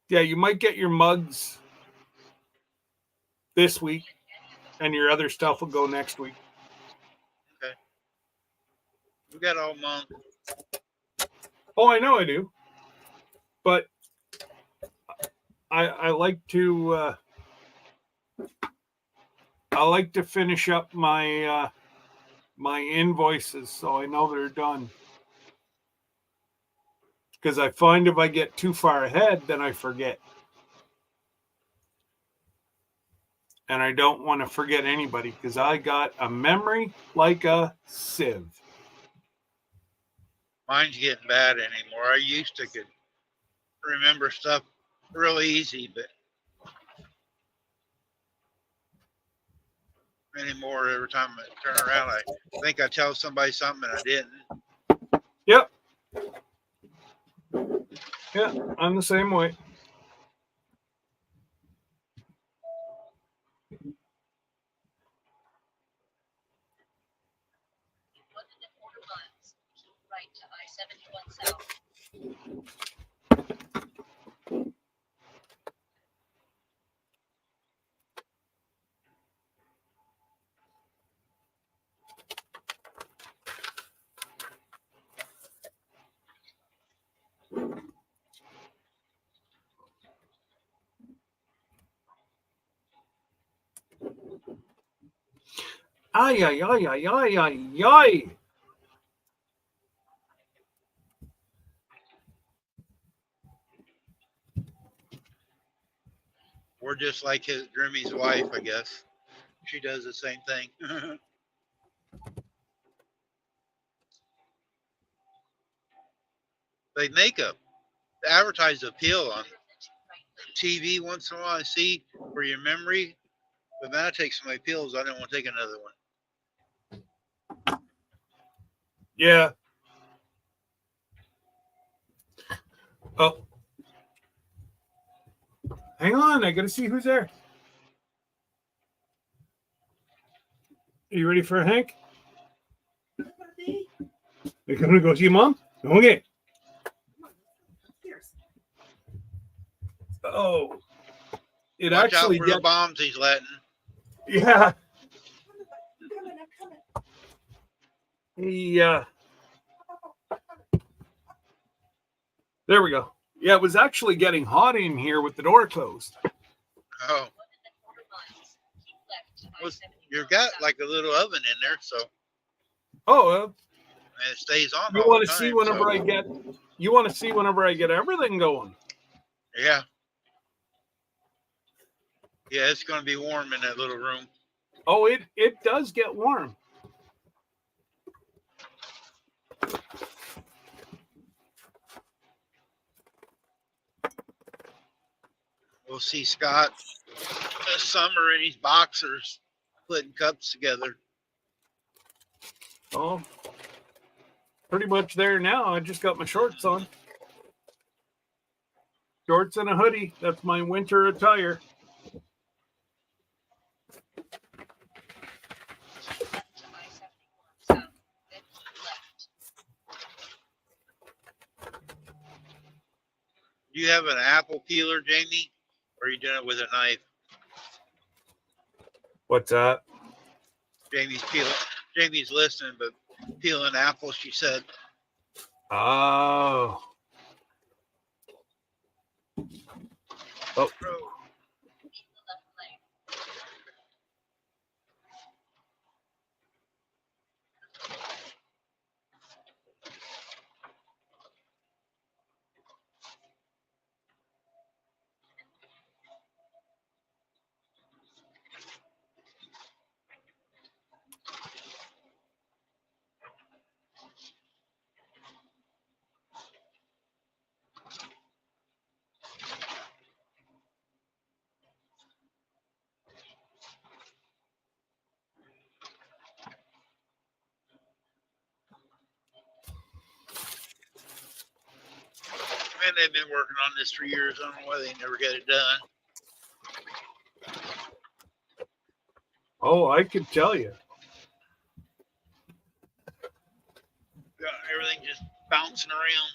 Yeah, you might get your mugs this week, and your other stuff will go next week. Okay. We got all month. Oh, I know I do. But I like to finish up my my invoices so I know they're done. Because I find if I get too far ahead, then I forget. And I don't want to forget anybody because I got a memory like a sieve. Mine's getting bad anymore. I used to could remember stuff real easy, but anymore, every time I turn around, I think I tell somebody something and I didn't. Yep. Yeah, I'm the same way. Right to I-71 South. Ay, ay, ay, ay, ay, ay, ay. We're just like his Grimmy's wife, I guess. She does the same thing. They make a advertise appeal on TV once in a while. I see for your memory, but then I take so many pills, I don't want to take another one. Yeah. Oh. Hang on, I gotta see who's there. Are you ready for a Hank? You gonna go see your mom? Okay. Oh. It Watch actually out for the bombs he's letting. Yeah. Yeah. There we go. Yeah, it was actually getting hot in here with the door closed. Oh, well, you've got like a little oven in there, so Oh, and it stays on. you all want the to see time, whenever so. I get? You want to see whenever I get everything going? Yeah. Yeah, it's going to be warm in that little room. Oh, it does get warm. We'll see Scott this summer in his boxers putting cups together. Oh, pretty much there now. I just got my shorts on. Shorts and a hoodie. That's my winter attire. Do you have an apple peeler, Jamie? Or are you doing it with a knife? What's that? Jamie's peeling. Jamie's listening, but peeling apples, she said. Oh. Oh. Man, they've been working on this for years. I don't know why they never get it done. Oh, I could tell you. Got everything just bouncing around.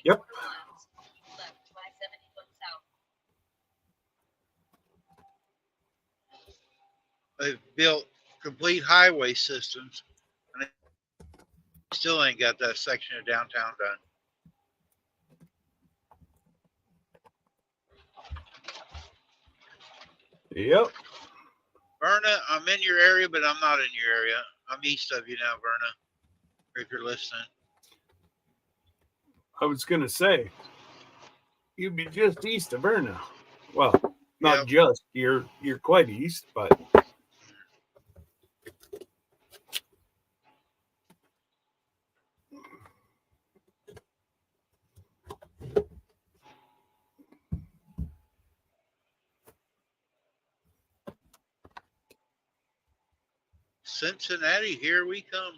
Yep. They've built complete highway systems, and they still ain't got that section of downtown done. Yep. Verna, I'm in your area, but I'm not in your area. I'm east of you now, Verna, if you're listening. I was gonna say you'd be just east of Verna. Well, not just. You're quite east, but Cincinnati, here we come.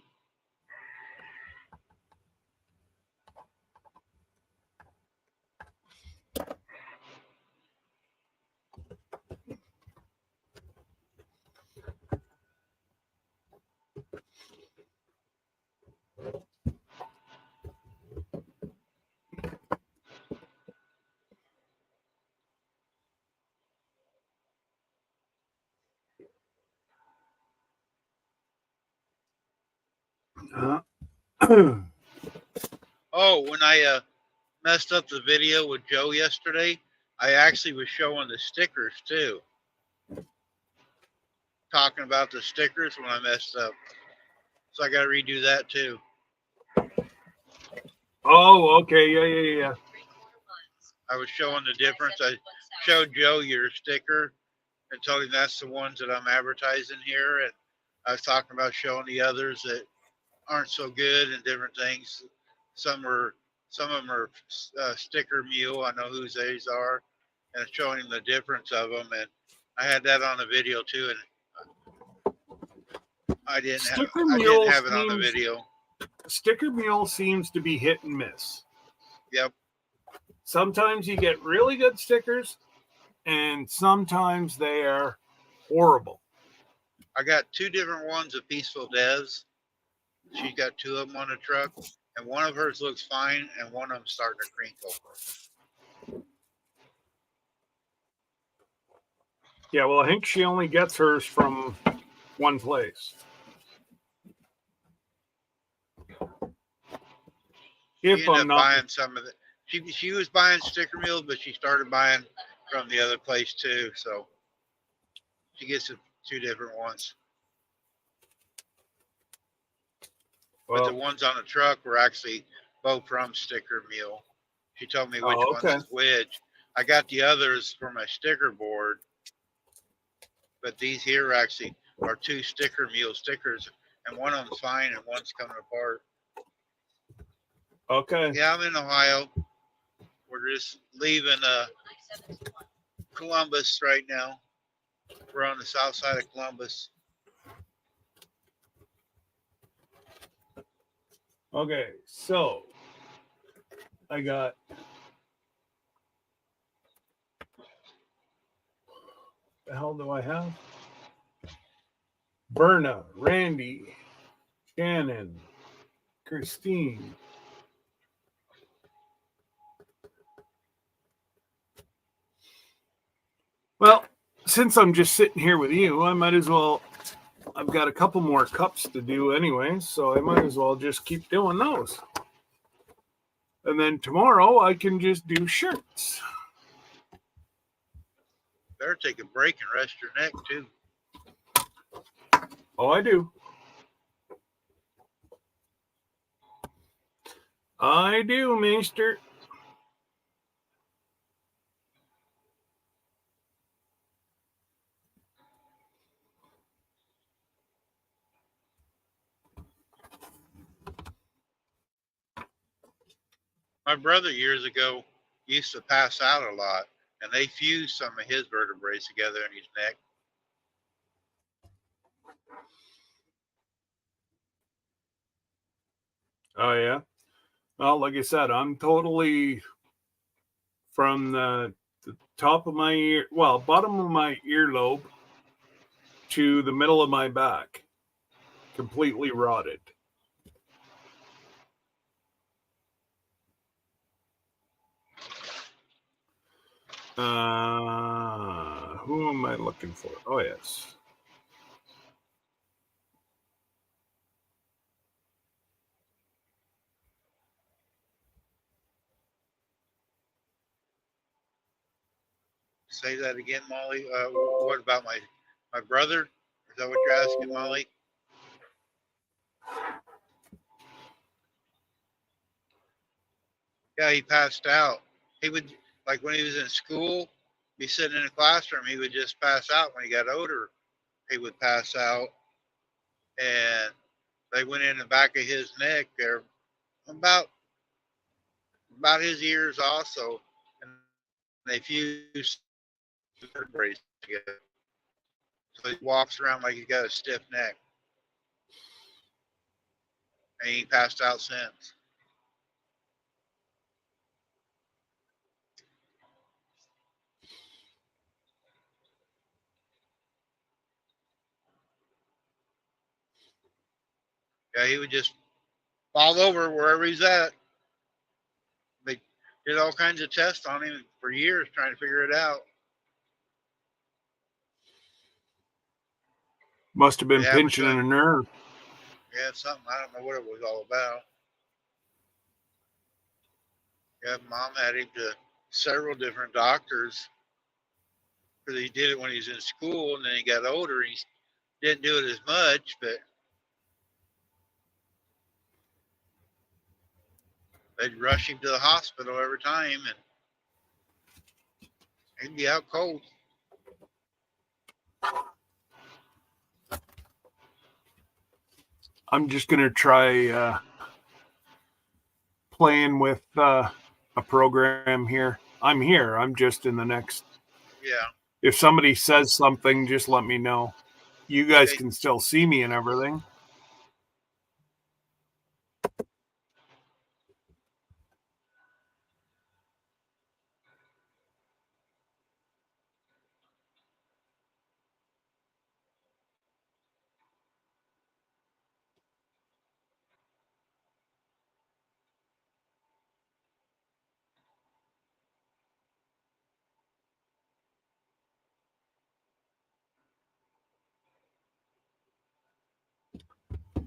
Oh, when I messed up the video with Joe yesterday, I actually was showing the stickers too. talking about the stickers when I messed up. So I got to redo that too. Oh, okay. Yeah. 3/4 miles. I was showing the difference. I showed Joe your sticker and told him that's the ones that I'm advertising here. And I was talking about showing the others that aren't so good and different things. Some of them are sticker mule. I know whose these are, and showing him the difference of them. And I had that on the video too, and I didn't have it on the video. Sticker mule seems to be hit and miss. Yep. Sometimes you get really good stickers, and sometimes they are horrible. I got two different ones of Peaceful Devs. She's got two of them on the truck, and one of hers looks fine, and one of them's starting to crinkle. Yeah, well, I think she only gets hers from one place. She If ended I'm up not, buying some of it. She was buying sticker meals, but she started buying from the other place too. So she gets two different ones. But the well, ones on the truck were actually both from Sticker Meal. She told me which okay. ones is which. I got the others for my sticker board, but these here actually are two Sticker Meal stickers, and one of them's fine and one's coming apart. Okay. Yeah, I'm in Ohio. We're just leaving I-71. Columbus right now. We're on the south side of Columbus. Okay, so I got the hell do I have? Berna, Randy, Shannon, Christine. Well, since I'm just sitting here with you, I might as well. I've got a couple more cups to do anyway, so I might as well just keep doing those. And then tomorrow I can just do shirts. Better take a break and rest your neck too. Oh, I do. I do, Maester. My brother years ago used to pass out a lot, and they fused some of his vertebrae together in his neck. Oh, yeah. Well, like I said, I'm totally from the top of my ear, well, bottom of my earlobe to the middle of my back, completely rotted. Who am I looking for? Oh, yes. Say that again, Molly. What about my brother? Is that what you're asking, Molly? Yeah, he passed out. He would, like when he was in school, be sitting in a classroom, he would just pass out. When he got older, he would pass out, and they went in the back of his neck there, about his ears also, and they fused the vertebrae together. So he walks around like he's got a stiff neck, and he passed out since. Yeah, he would just fall over wherever he's at. They did all kinds of tests on him for years trying to figure it out. Must have been They haven't pinching done- a nerve. Yeah, something. I don't know what it was all about. Yeah, mom had him to several different doctors because he did it when he was in school, and then he got older. Didn't do it as much, but they'd rush him to the hospital every time, and he'd be out cold. I'm just gonna try playing with a program here. I'm here. I'm just in the next. Yeah. If somebody says something, just let me know. You guys Okay. can still see me and everything.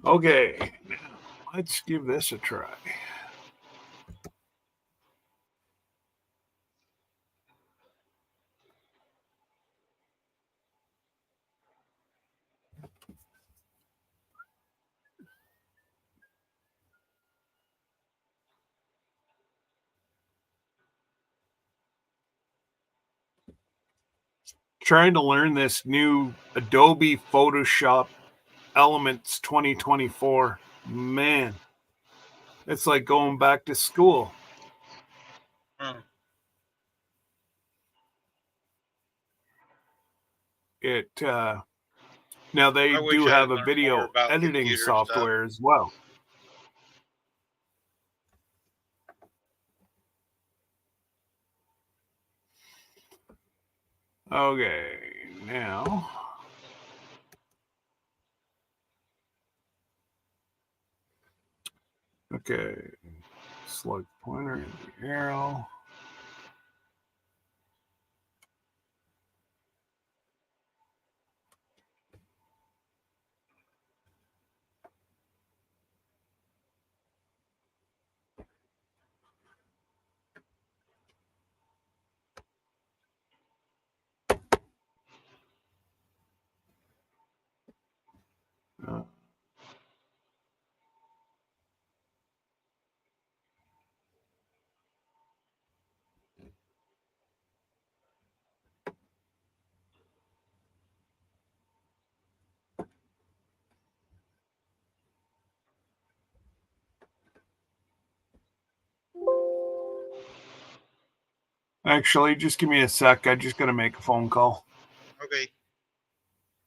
Okay, let's give this a try. Trying to learn this new Adobe Photoshop Elements 2024. Man, it's like going back to school. Huh. It now they I wish do I'd have a learned more video about editing computer stuff. software as well. Okay, now okay, select pointer and the arrow. Uh, Actually, just give me a sec. I just got to make a phone call. Okay.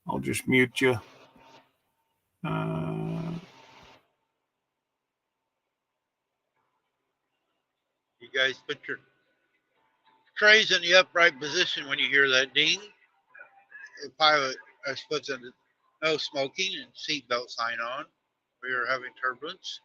I'll just mute you. You guys put your trays in the upright position when you hear that ding. The pilot puts in the no smoking and seatbelt sign on. We are having turbulence.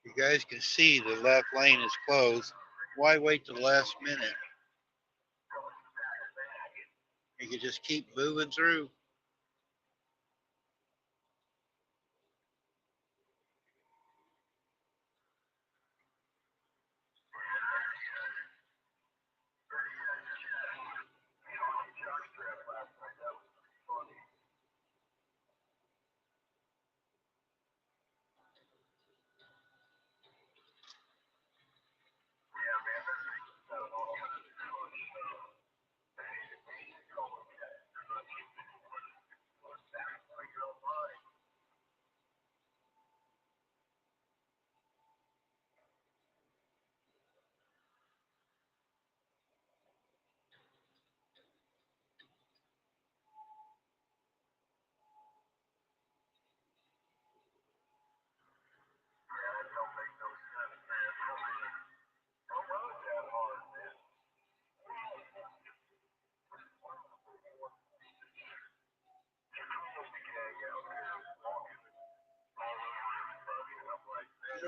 You guys can see the left lane is closed. Why wait till the last minute? You can just keep moving through.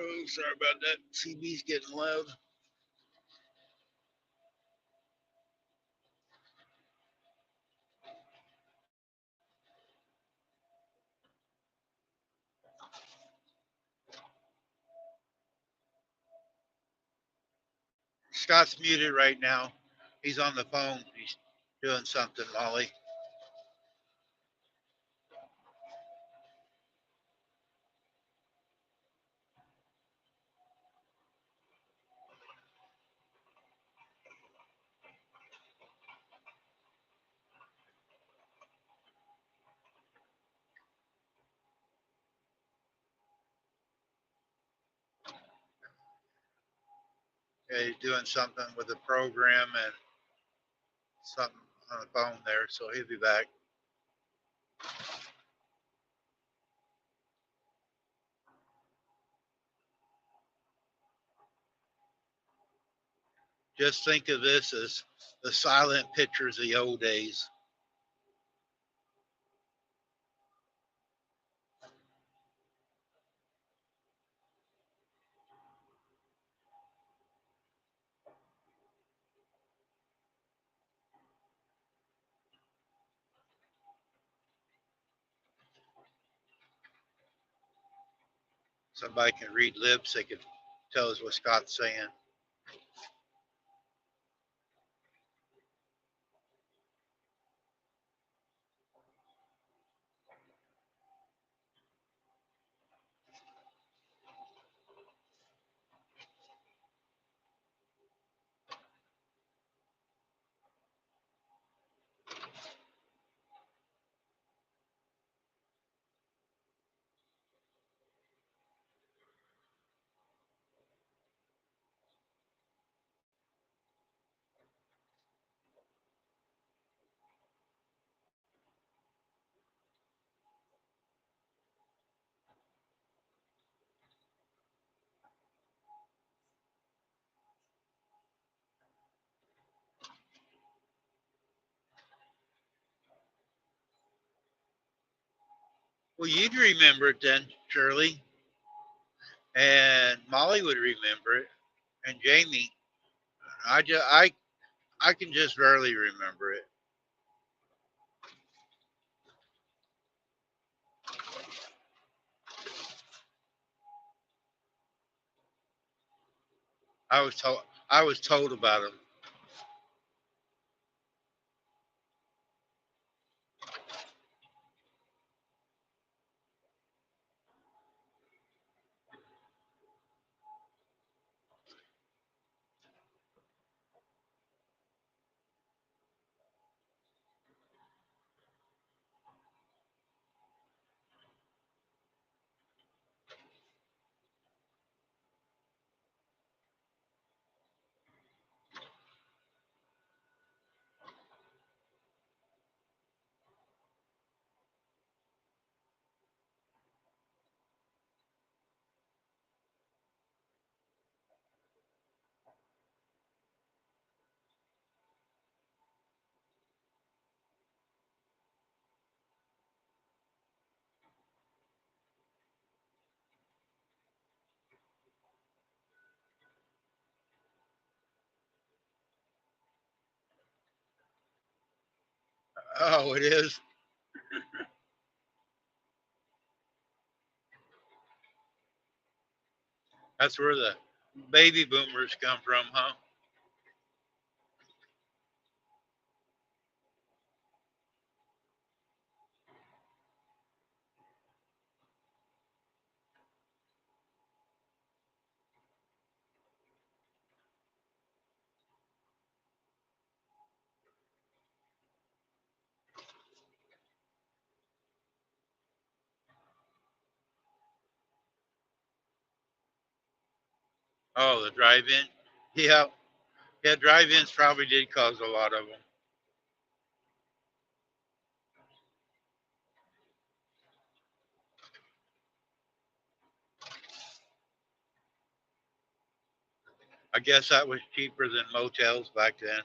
Oh, sorry about that. CB's getting loud. Scott's muted right now. He's on the phone. He's doing something, Molly. Yeah, he's doing something with the program and something on the phone there, so he'll be back. Just think of this as the silent pictures of the old days. Somebody can read lips, they can tell us what Scott's saying. Well, you'd remember it then, Shirley, and Molly would remember it, and Jamie. I can just barely remember it. I was told about him. Oh, it is. That's where the baby boomers come from, huh? Oh, the drive-in. Yeah, yeah. Drive-ins probably did cause a lot of them. I guess that was cheaper than motels back then.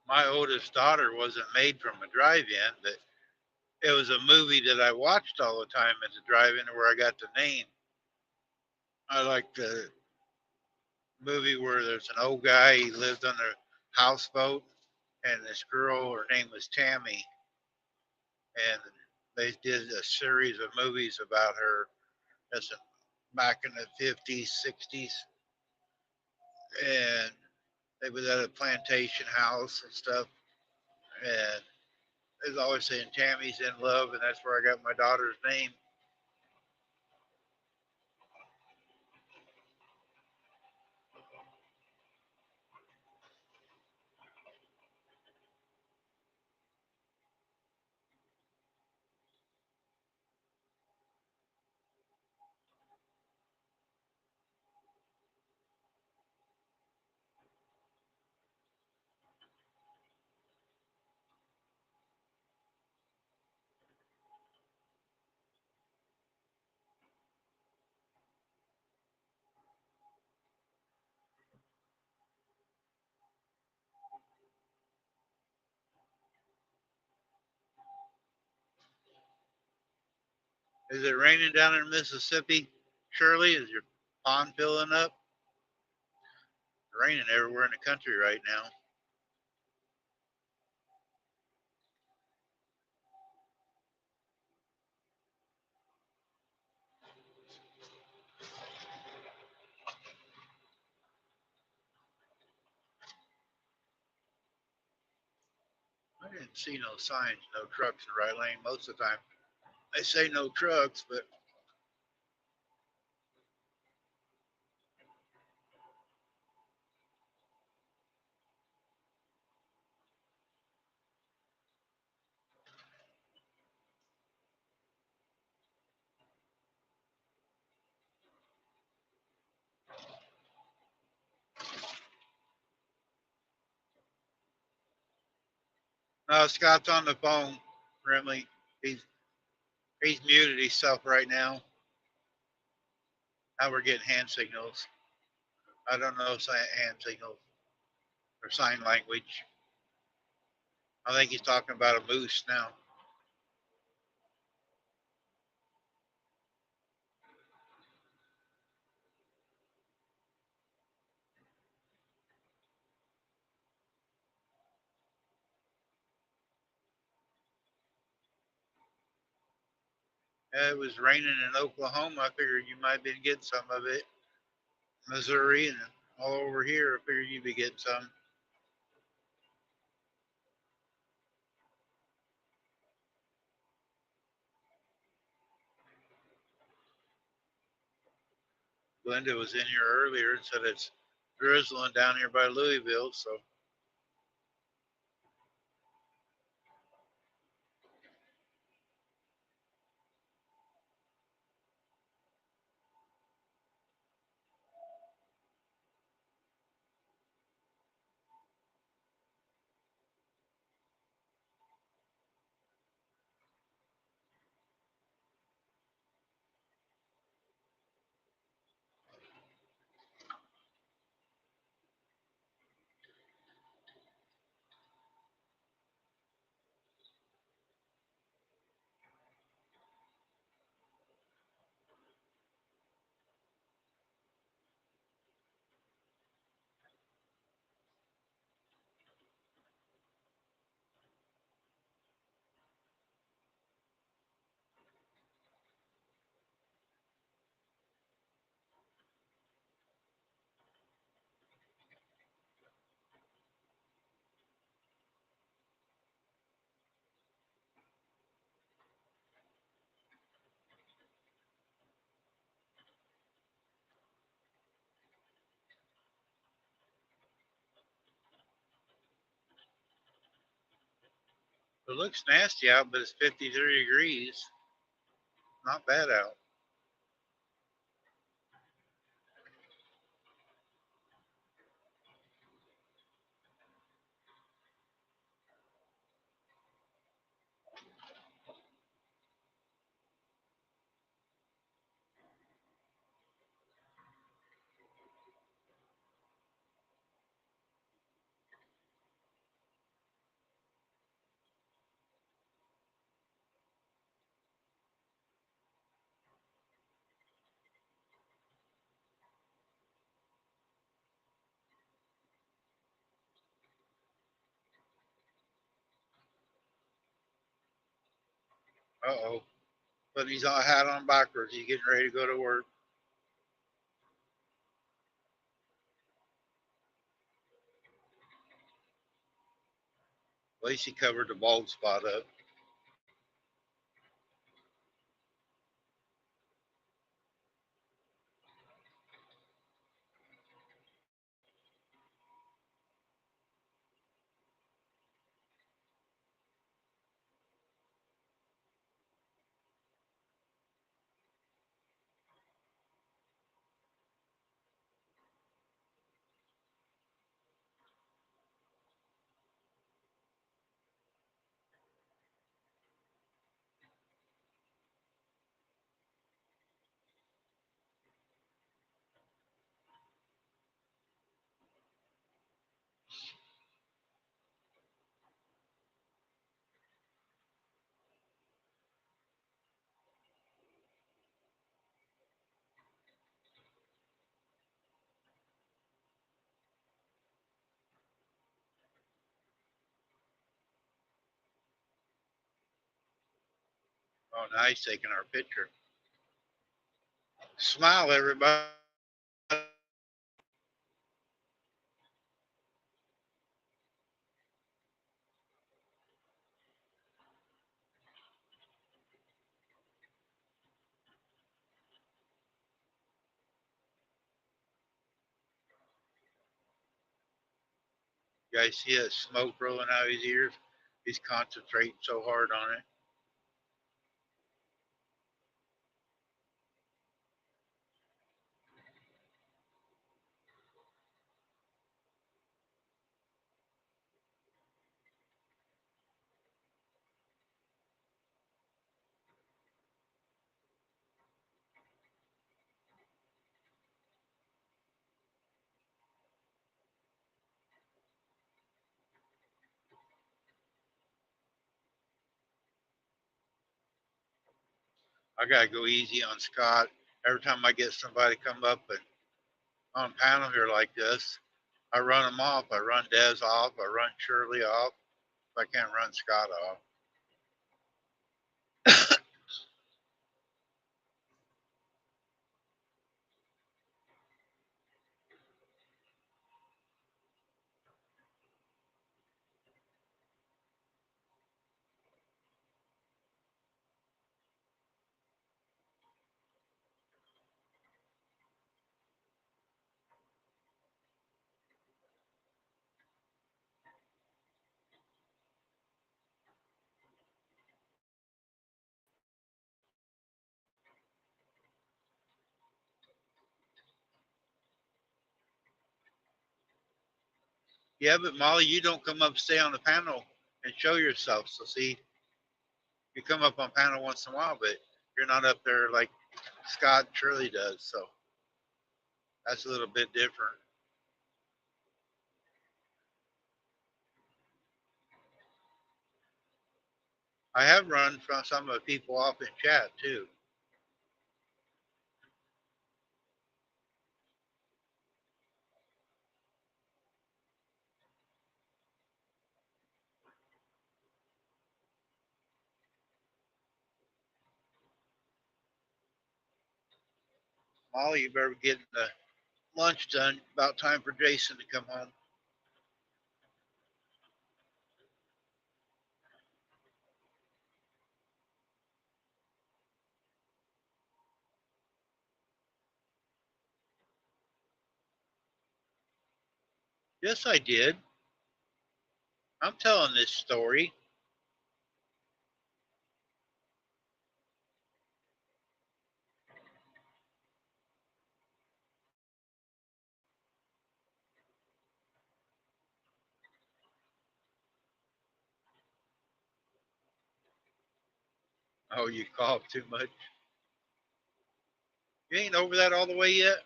my oldest daughter wasn't made from a drive-in, but it was a movie that I watched all the time at the drive-in where I got the name. I like the movie where there's an old guy, he lived on a houseboat, and this girl, her name was Tammy, and they did a series of movies about her. That's back in the 50s, 60s, and they was at a plantation house and stuff, and they was always saying Tammy's in love, and that's where I got my daughter's name. Is it raining down in Mississippi? Shirley, is your pond filling up? It's raining everywhere in the country right now. I didn't see no signs, no trucks in the right lane. Most of the time, they say no trucks, but no. Scott's on the phone. Brimley, he's muted himself right now. Now we're getting hand signals. I don't know hand signals or sign language. I think he's talking about a moose now. It was raining in Oklahoma. I figured you might have been getting some of it. Missouri and all over here. I figured you'd be getting some. Glenda was in here earlier and said it's drizzling down here by Louisville. So it looks nasty out, but it's 53 degrees. Not bad out. Uh-oh. Putting his hat on backwards. He's getting ready to go to work. At least he covered the bald spot up. Oh, nice, taking our picture. Smile, everybody. You guys see that smoke rolling out of his ears? He's concentrating so hard on it. I gotta go easy on Scott. Every time I get somebody come up and on panel here like this, I run them off. I run Des off. I run Shirley off. If I can't run Scott off. Yeah, but Molly, you don't come up, stay on the panel and show yourself. So see, you come up on panel once in a while, but you're not up there like Scott and Shirley does. So that's a little bit different. I have run from some of the people off in chat too. Molly, you better get the lunch done. About time for Jason to come home. Yes, I did. I'm telling this story. Oh, you cough too much. You ain't over that all the way yet?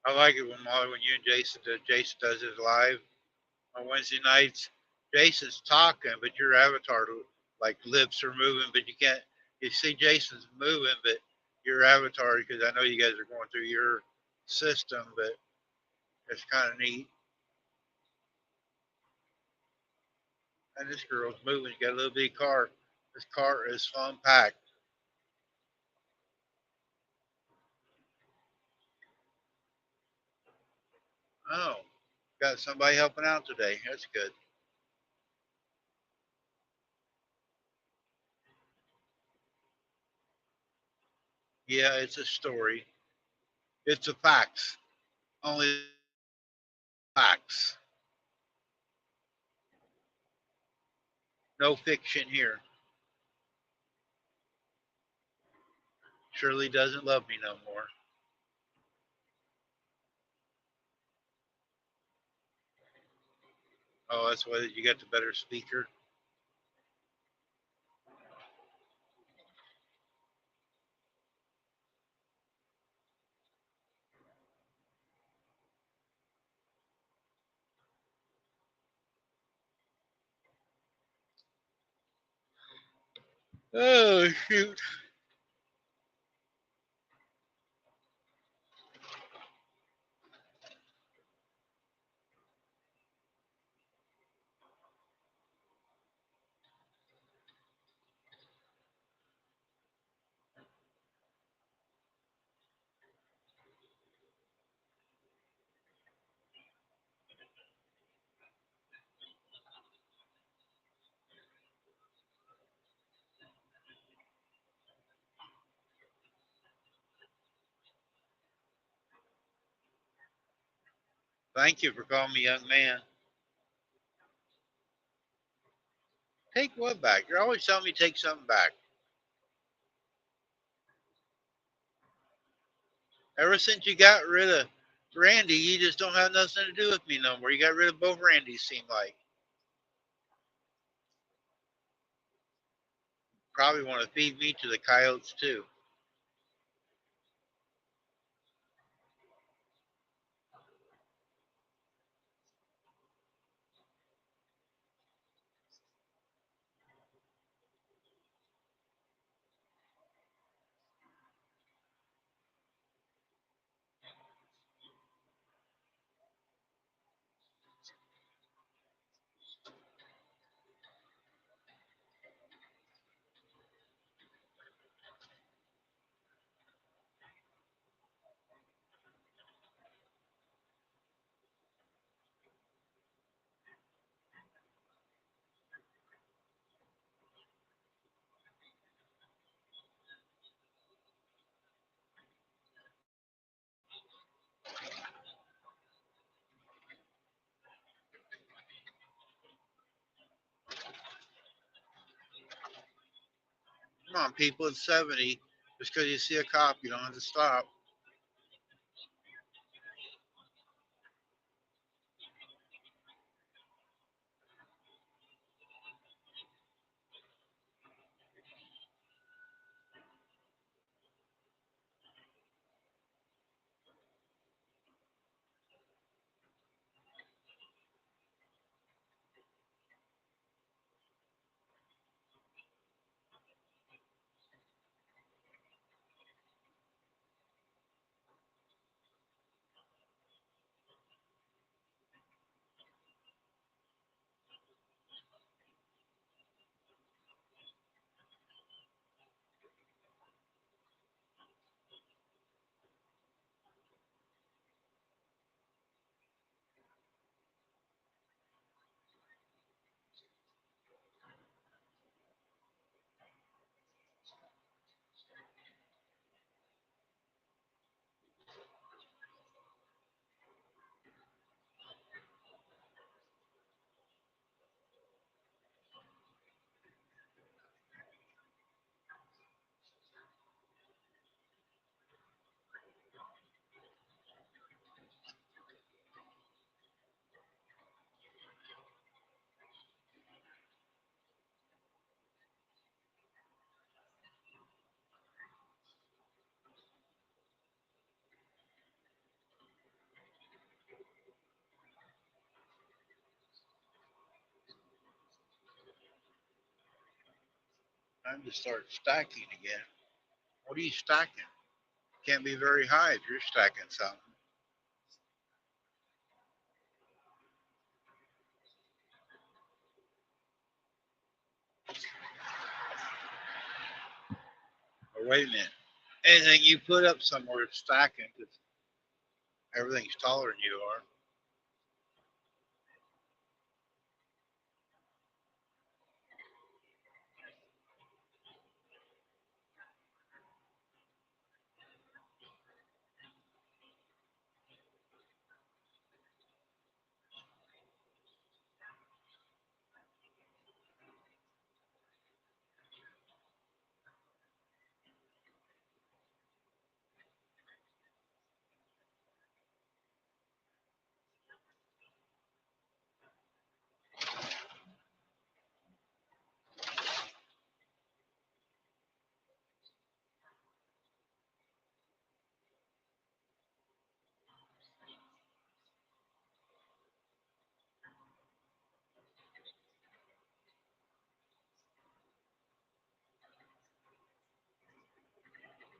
I like it when Molly, when you and Jason does his live on Wednesday nights. Jason's talking, but your avatar like lips are moving, but you can't. You see Jason's moving, but your avatar because I know you guys are going through your system, but it's kind of neat. And this girl's moving. She's got a little bitty car. This car is fun packed. Oh, got somebody helping out today. That's good. Yeah, it's a story. It's a facts. Only facts. No fiction here. Shirley doesn't love me no more. Oh, that's why you got the better speaker. Oh shoot. Thank you for calling me young man. Take what back? You're always telling me to take something back. Ever since you got rid of Randy, you just don't have nothing to do with me no more. You got rid of both Randys, seem like. Probably want to feed me to the coyotes too. Come on, people, it's 70. Just because you see a cop, you don't have to stop. Time to start stacking again. What are you stacking? Can't be very high if you're stacking something. Or wait a minute. Anything you put up somewhere is stacking because everything's taller than you are.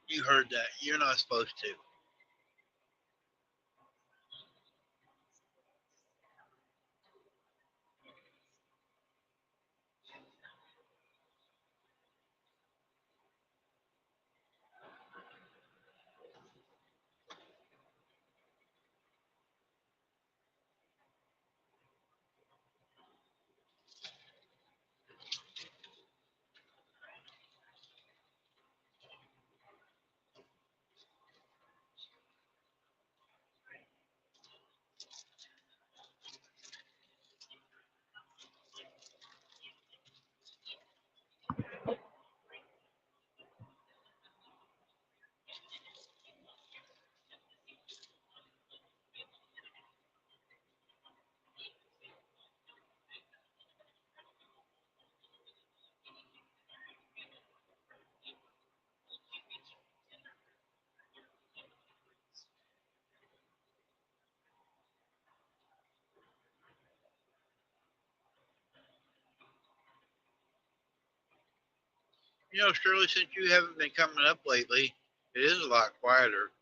You heard that. You're not supposed to. You know, Shirley, since you haven't been coming up lately, it is a lot quieter.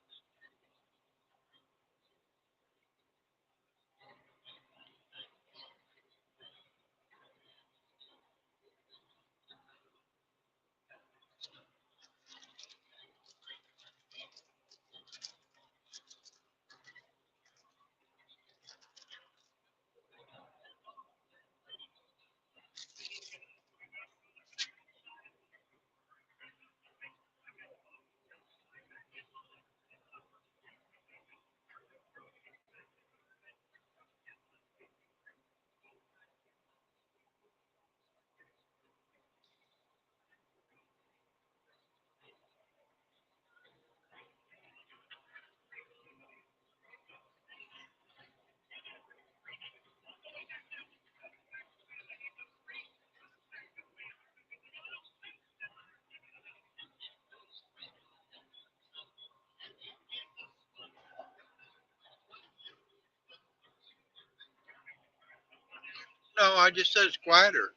No, I just said it's quieter.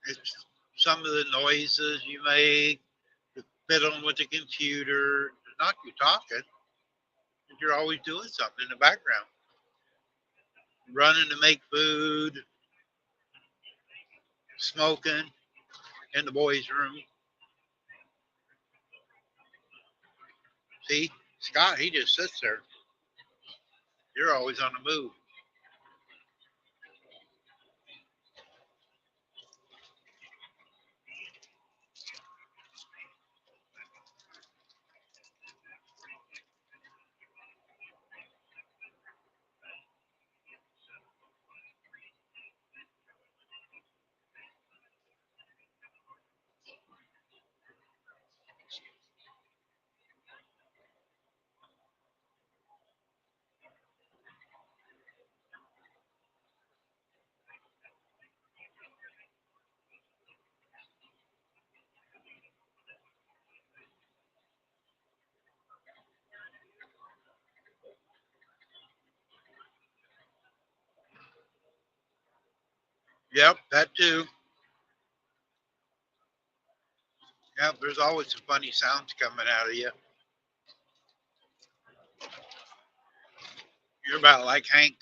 It's some of the noises you make, fiddling with the computer. It's not you talking. You're always doing something in the background, running to make food, smoking in the boys' room. See, Scott, he just sits there. You're always on the move. Yep, that too. Yep, there's always some funny sounds coming out of you. You're about like Hank.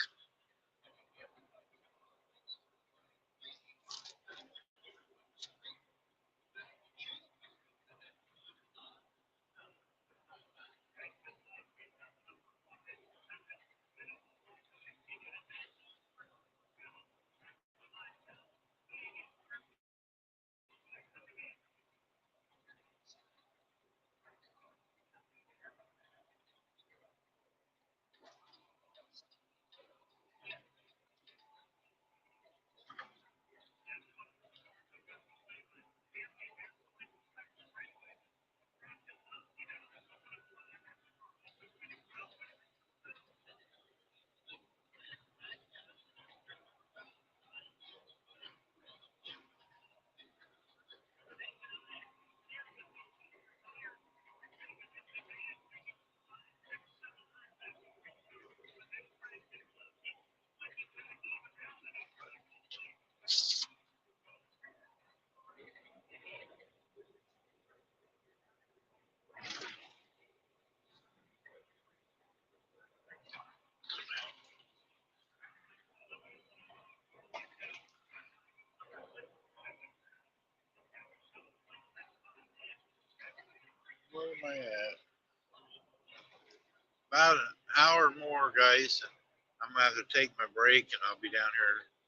Where am I at? About an hour more, guys. I'm gonna have to take my break, and I'll be down here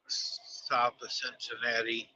south of Cincinnati.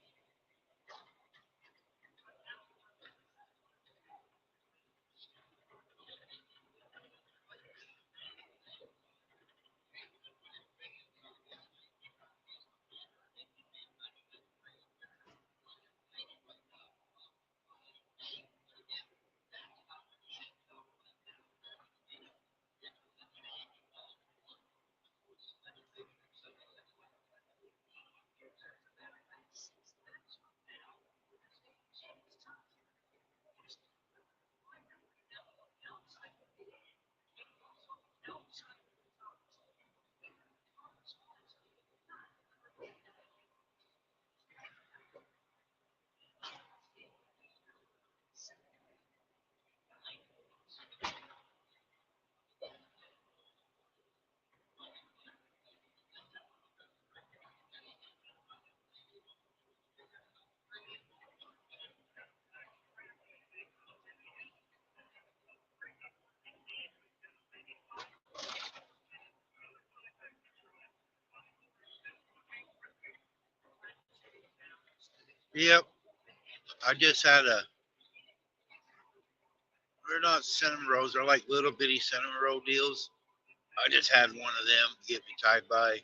Yep, I just had a. They're not cinnamon rolls. They're like little bitty cinnamon roll deals. I just had one of them to get me tied by.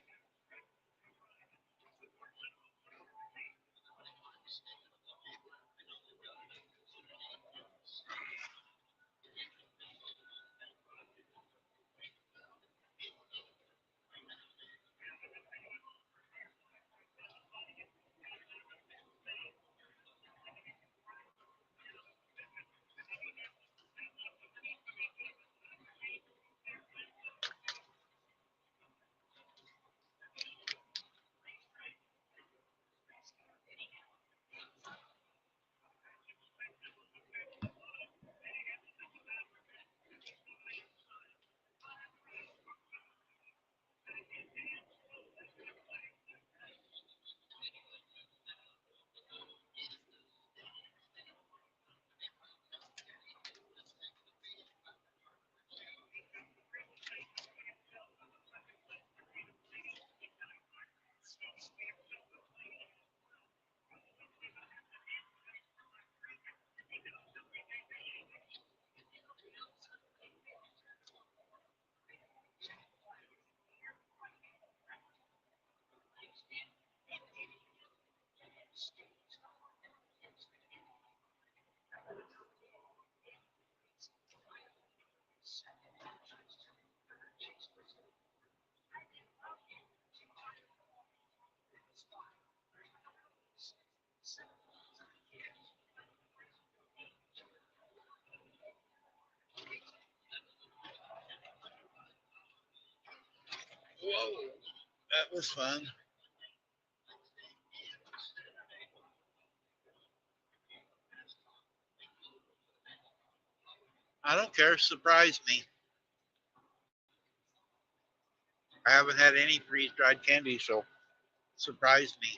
Whoa, that was fun. I don't care. Surprise me. I haven't had any freeze dried candy, so surprise me.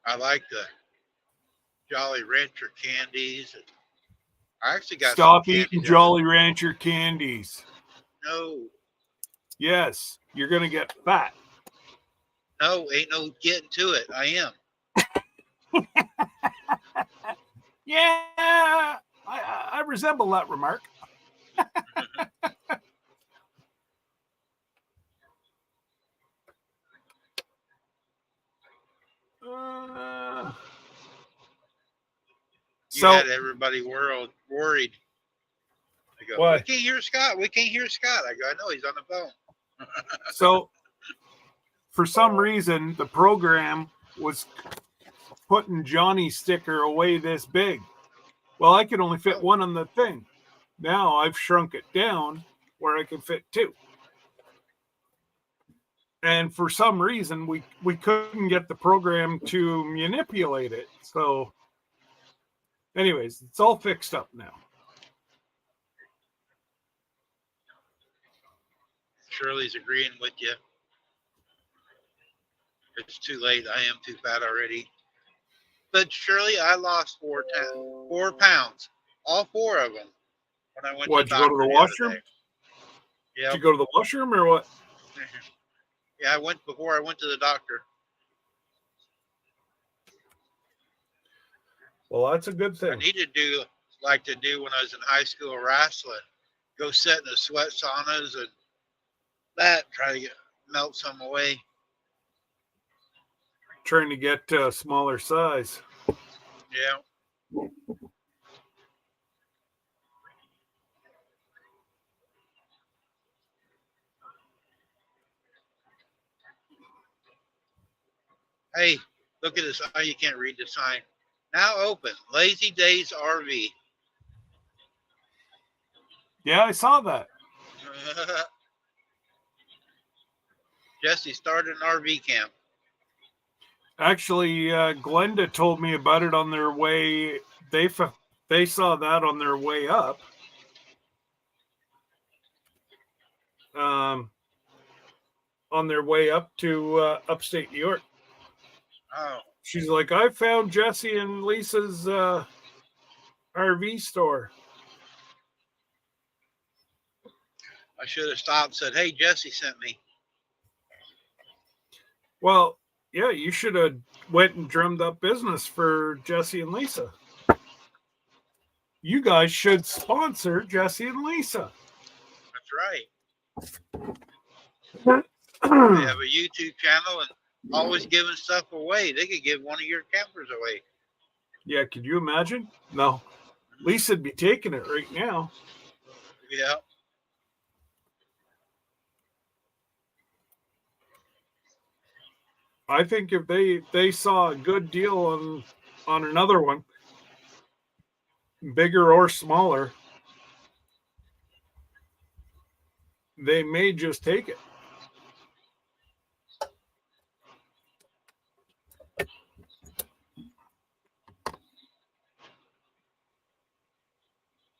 I like the Jolly Rancher candies. I actually got Stop some eating candies. Jolly Rancher candies. No, Yes, you're going to get fat. no, ain't no getting to it. I am. Yeah, I resemble that remark. You So had everybody worried. I go, Why? we can't hear Scott. We can't hear Scott. I go, I know he's on the phone. So, for some reason, the program was putting Johnny's sticker away this big. Well, I could only fit one on the thing. Now I've shrunk it down where I can fit two. And for some reason, we couldn't get the program to manipulate it. So, anyways, it's all fixed up now. Shirley's agreeing with you. It's too late. I am too fat already. But Shirley, I lost 4 pounds. All 4 of them. When I went What, to the did you go to doctor the other washroom? day. Did Yep. you go to the washroom or what? Yeah, I went before I went to the doctor. Well, that's a good I thing. need to do like to do when I was in high school wrestling. Go sit in the sweat saunas and that, try to melt some away. Trying to get to a smaller size. Yeah. Hey, look at this. Oh, you can't read the sign. Now open. Lazy Days RV. Yeah, I saw that. Jesse started an RV camp. Actually, Glenda told me about it on their way. They saw that on their way up. On their way up to upstate New York. Oh, She's like, I found Jesse and Lisa's RV store. I should have stopped and said, hey, Jesse sent me. Well, yeah, you should have went and drummed up business for Jesse and Lisa. You guys should sponsor Jesse and Lisa. That's right. They have a YouTube channel and always giving stuff away. They could give one of your campers away. Yeah, could you imagine? No. Lisa'd be taking it right now. Yeah. I think if they saw a good deal on another one, bigger or smaller, they may just take it.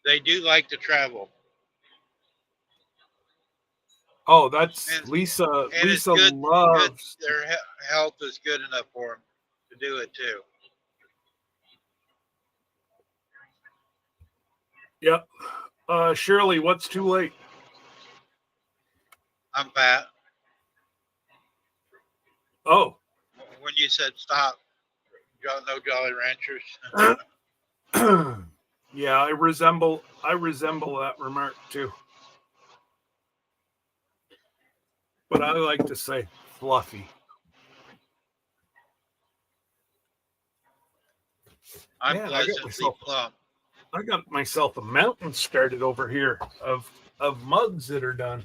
They do like to travel. Oh, that's And- Lisa. and it's Lisa good- loves. Their health is good enough for them to do it too. Yep. Shirley, what's too late? I'm fat. Oh, When you said stop, no Jolly Ranchers. Yeah, I resemble that remark too. But I like to say fluffy. I'm Man, I got pleasantly myself- plump. I got myself a mountain started over here of mugs that are done.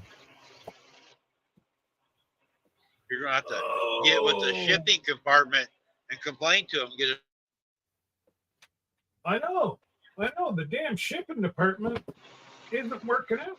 You're gonna have to get with the Oh, shipping compartment and complain to them. Get it. I know. The damn shipping department isn't working out.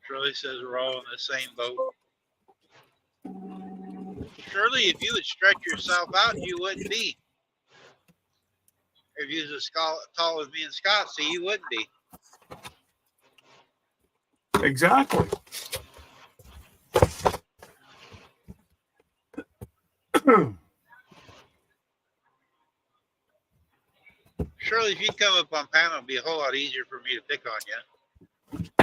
Shirley says we're all in the same boat. Shirley, if you would stretch yourself out, you wouldn't be. If you was as tall as me and Scott, so you wouldn't be. Exactly. Shirley, if you come up on panel, it'd be a whole lot easier for me to pick on you.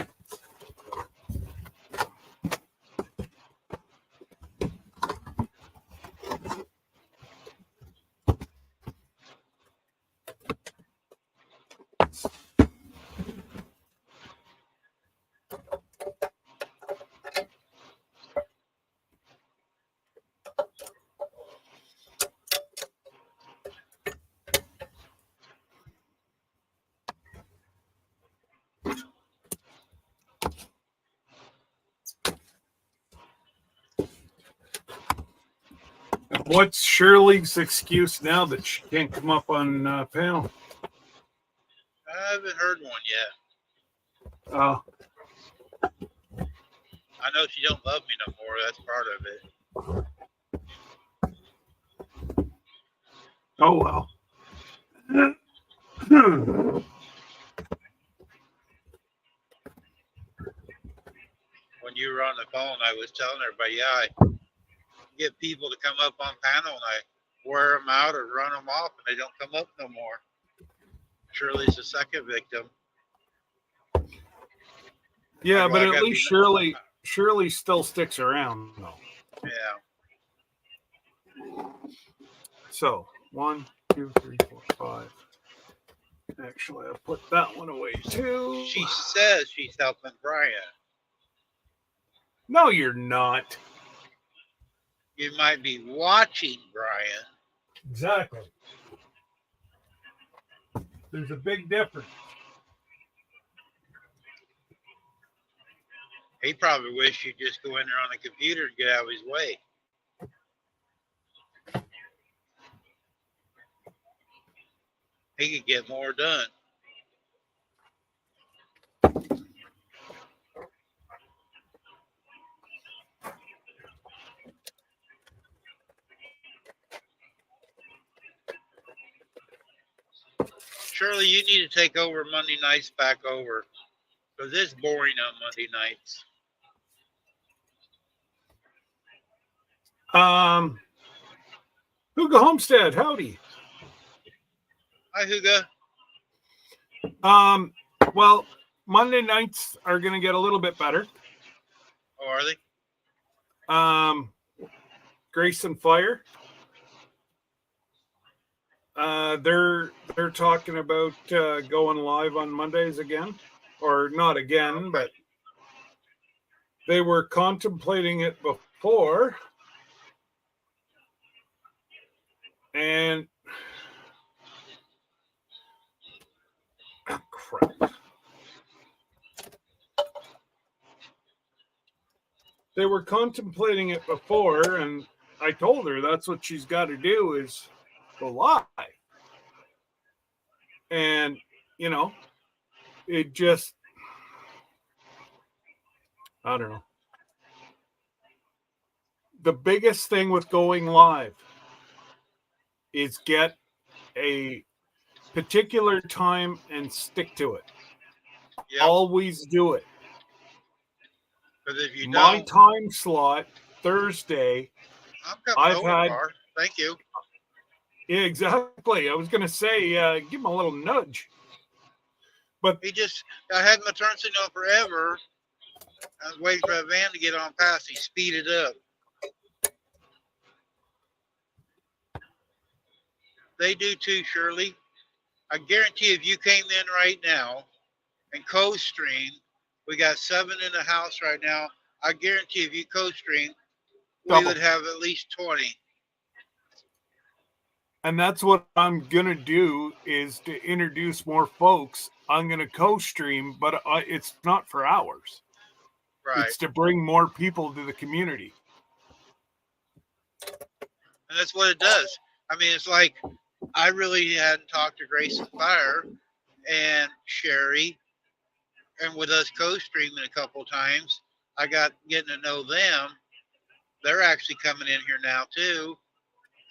What's Shirley's excuse now that she can't come up on panel? I haven't heard one yet. Oh, I know she don't love me no more. That's part of it. oh well. When you were on the phone, I was telling everybody, yeah, I get people to come up on panel and I wear them out or run them off and they don't come up no more. Shirley's the second victim. Yeah, Well, but I at gotta least be- Shirley still sticks around though. Yeah. So 1, 2, 3, 4, 5. Actually, I'll put that one away too. She says she's helping Brian. No, you're not. You might be watching Brian. Exactly. There's a big difference. He probably wish you'd just go in there on the computer and get out of his way. He could get more done. Shirley, you need to take over Monday nights back over because it's boring on Monday nights. Hugo Homestead, howdy. Hi, Huga. Well, Monday nights are going to get a little bit better. Oh, are they? Grace and Fire. They're talking about going live on Mondays again, or not again, but they were contemplating it before, and oh, crap. They were contemplating it before, and I told her that's what she's got to do is go live. And, you know, it just, I don't know. The biggest thing with going live is get a particular time and stick to it. Yep. Always do it. Because if you My don't, time slot, Thursday. I'm coming I've over, had- Bar. Thank you. Yeah, exactly. I was going to say, give him a little nudge. But I had my turn signal forever. I was waiting for a van to get on past. He speeded up. They do too, Shirley. I guarantee if you came in right now and co-stream, we got 7 in the house right now. I guarantee if you co-stream, we Double. would have at least 20. and that's what I'm going to do is to introduce more folks. I'm going to co-stream, but it's not for hours. Right. It's to bring more people to the community. And that's what it does. I mean, it's like I really hadn't talked to Grace and Fire and Sherry, and with us co-streaming a couple times, I got getting to know them. They're actually coming in here now too,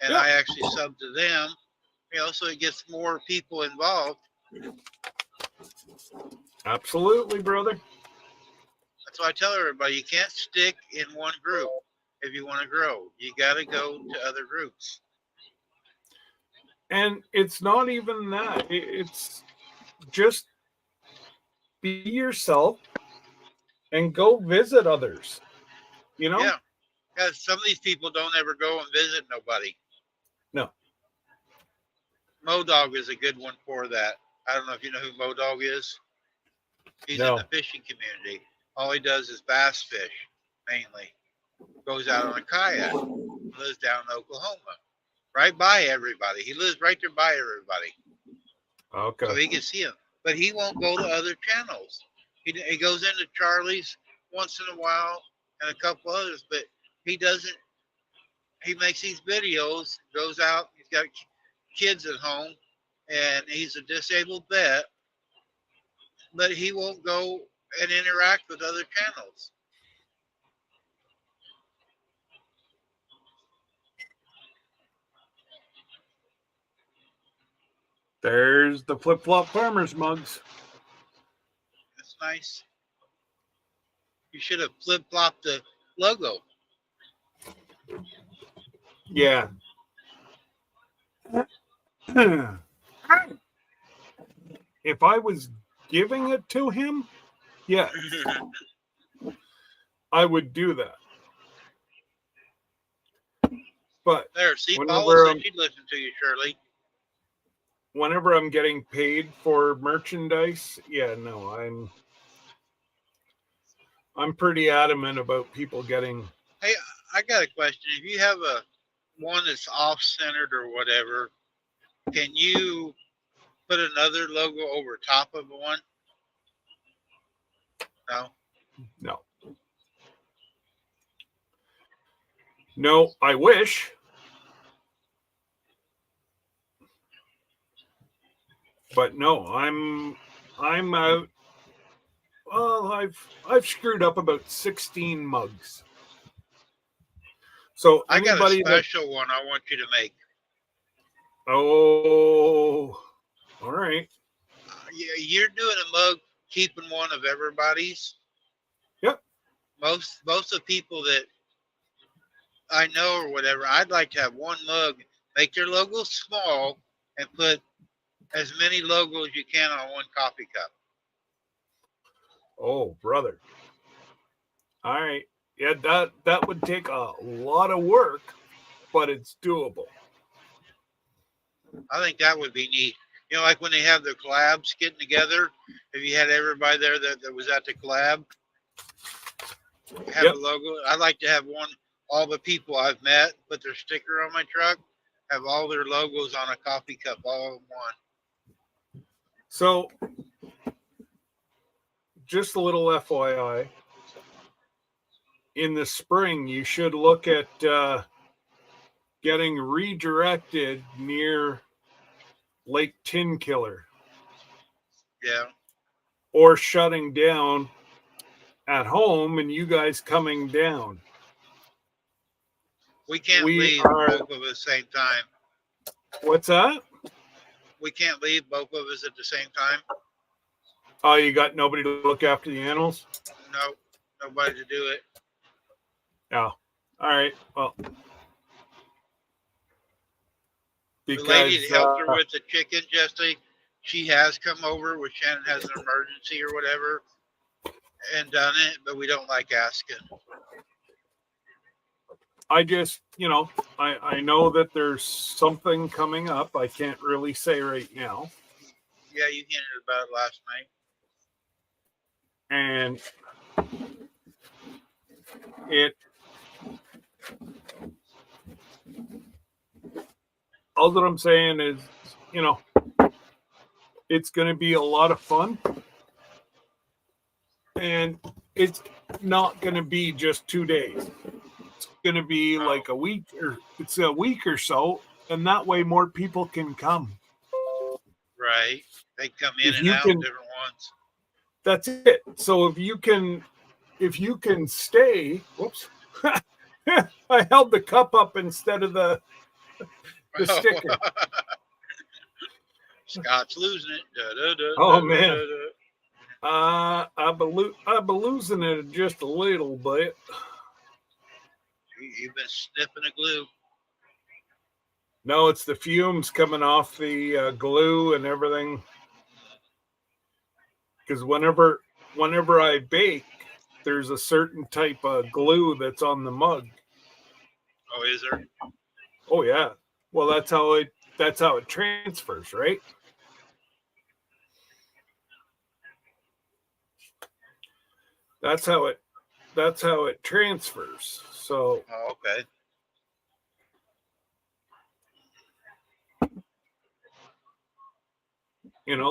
and Yeah. I actually sub to them. You know, so it gets more people involved. Absolutely, brother. That's why I tell everybody you can't stick in one group if you want to grow. You got to go to other groups. And it's not even that. It's just be yourself and go visit others. You know? Yeah. Because some of these people don't ever go and visit nobody. No. Modog is a good one for that. I don't know if you know who Modog is. He's No. in the fishing community. All he does is bass fish, mainly. Goes out on a kayak. Lives down in Oklahoma. Right by everybody. He lives right there by everybody. Okay. So he can see them. But he won't go to other channels. He goes into Charlie's once in a while and a couple others, but he doesn't. He makes these videos, goes out, he's got kids at home, and he's a disabled vet, but he won't go and interact with other channels. There's the Flip Flop Farmers mugs. That's nice. You should have flip-flopped the logo. Yeah. If I was giving it to him, yeah, I would do that. But There, see, Whenever Paula I'm- said she'd listen to you, Shirley. whenever I'm getting paid for merchandise, yeah, no, I'm pretty adamant about people getting. Hey, I got a question. If you have a one that's off-centered or whatever, can you put another logo over top of one? No. No. No, I wish. But no, I'm out. Well, I've screwed up about 16 mugs. So I got a anybody that special one I want you to make. oh, all right. You're doing a mug, keeping one of everybody's. Yep. Most of the people that I know or whatever, I'd like to have one mug, make their logo small, and put as many logos you can on one coffee cup. Oh, brother. All right. Yeah, that would take a lot of work, but it's doable. I think that would be neat. You know, like when they have their collabs getting together, if you had everybody there that was at the collab, have Yep. a logo. I'd like to have one, all the people I've met, put their sticker on my truck, have all their logos on a coffee cup, all in one. So, just a little FYI. In the spring, you should look at getting redirected near Lake Tin Killer Yeah. or shutting down at home and you guys coming down. We can't We leave are- both of us same time. What's that? We can't leave both of us at the same time. Oh, you got nobody to look after the animals? No, nobody to do it. Yeah. All right. Well, The lady because that helped her with the chicken, Jesse, she has come over when Shannon has an emergency or whatever and done it, but we don't like asking. I just, I know that there's something coming up. I can't really say right now. Yeah, you hinted about it last night. And it all that I'm saying is, it's going to be a lot of fun. And it's not going to be just 2 days. It's going to be like a week or so. And that way more people can come. Right. They come in If and you out, can- different ones. That's it. So if you can stay, whoops, I held the cup up instead of the sticker. Scott's losing it. Oh, man. I've been losing it just a little bit. You've been sniffing a glue. No, it's the fumes coming off the glue and everything. Because whenever I bake, there's a certain type of glue that's on the mug. Oh, is there? Oh yeah. Well, that's how it transfers, right? That's how it transfers. So Oh, okay.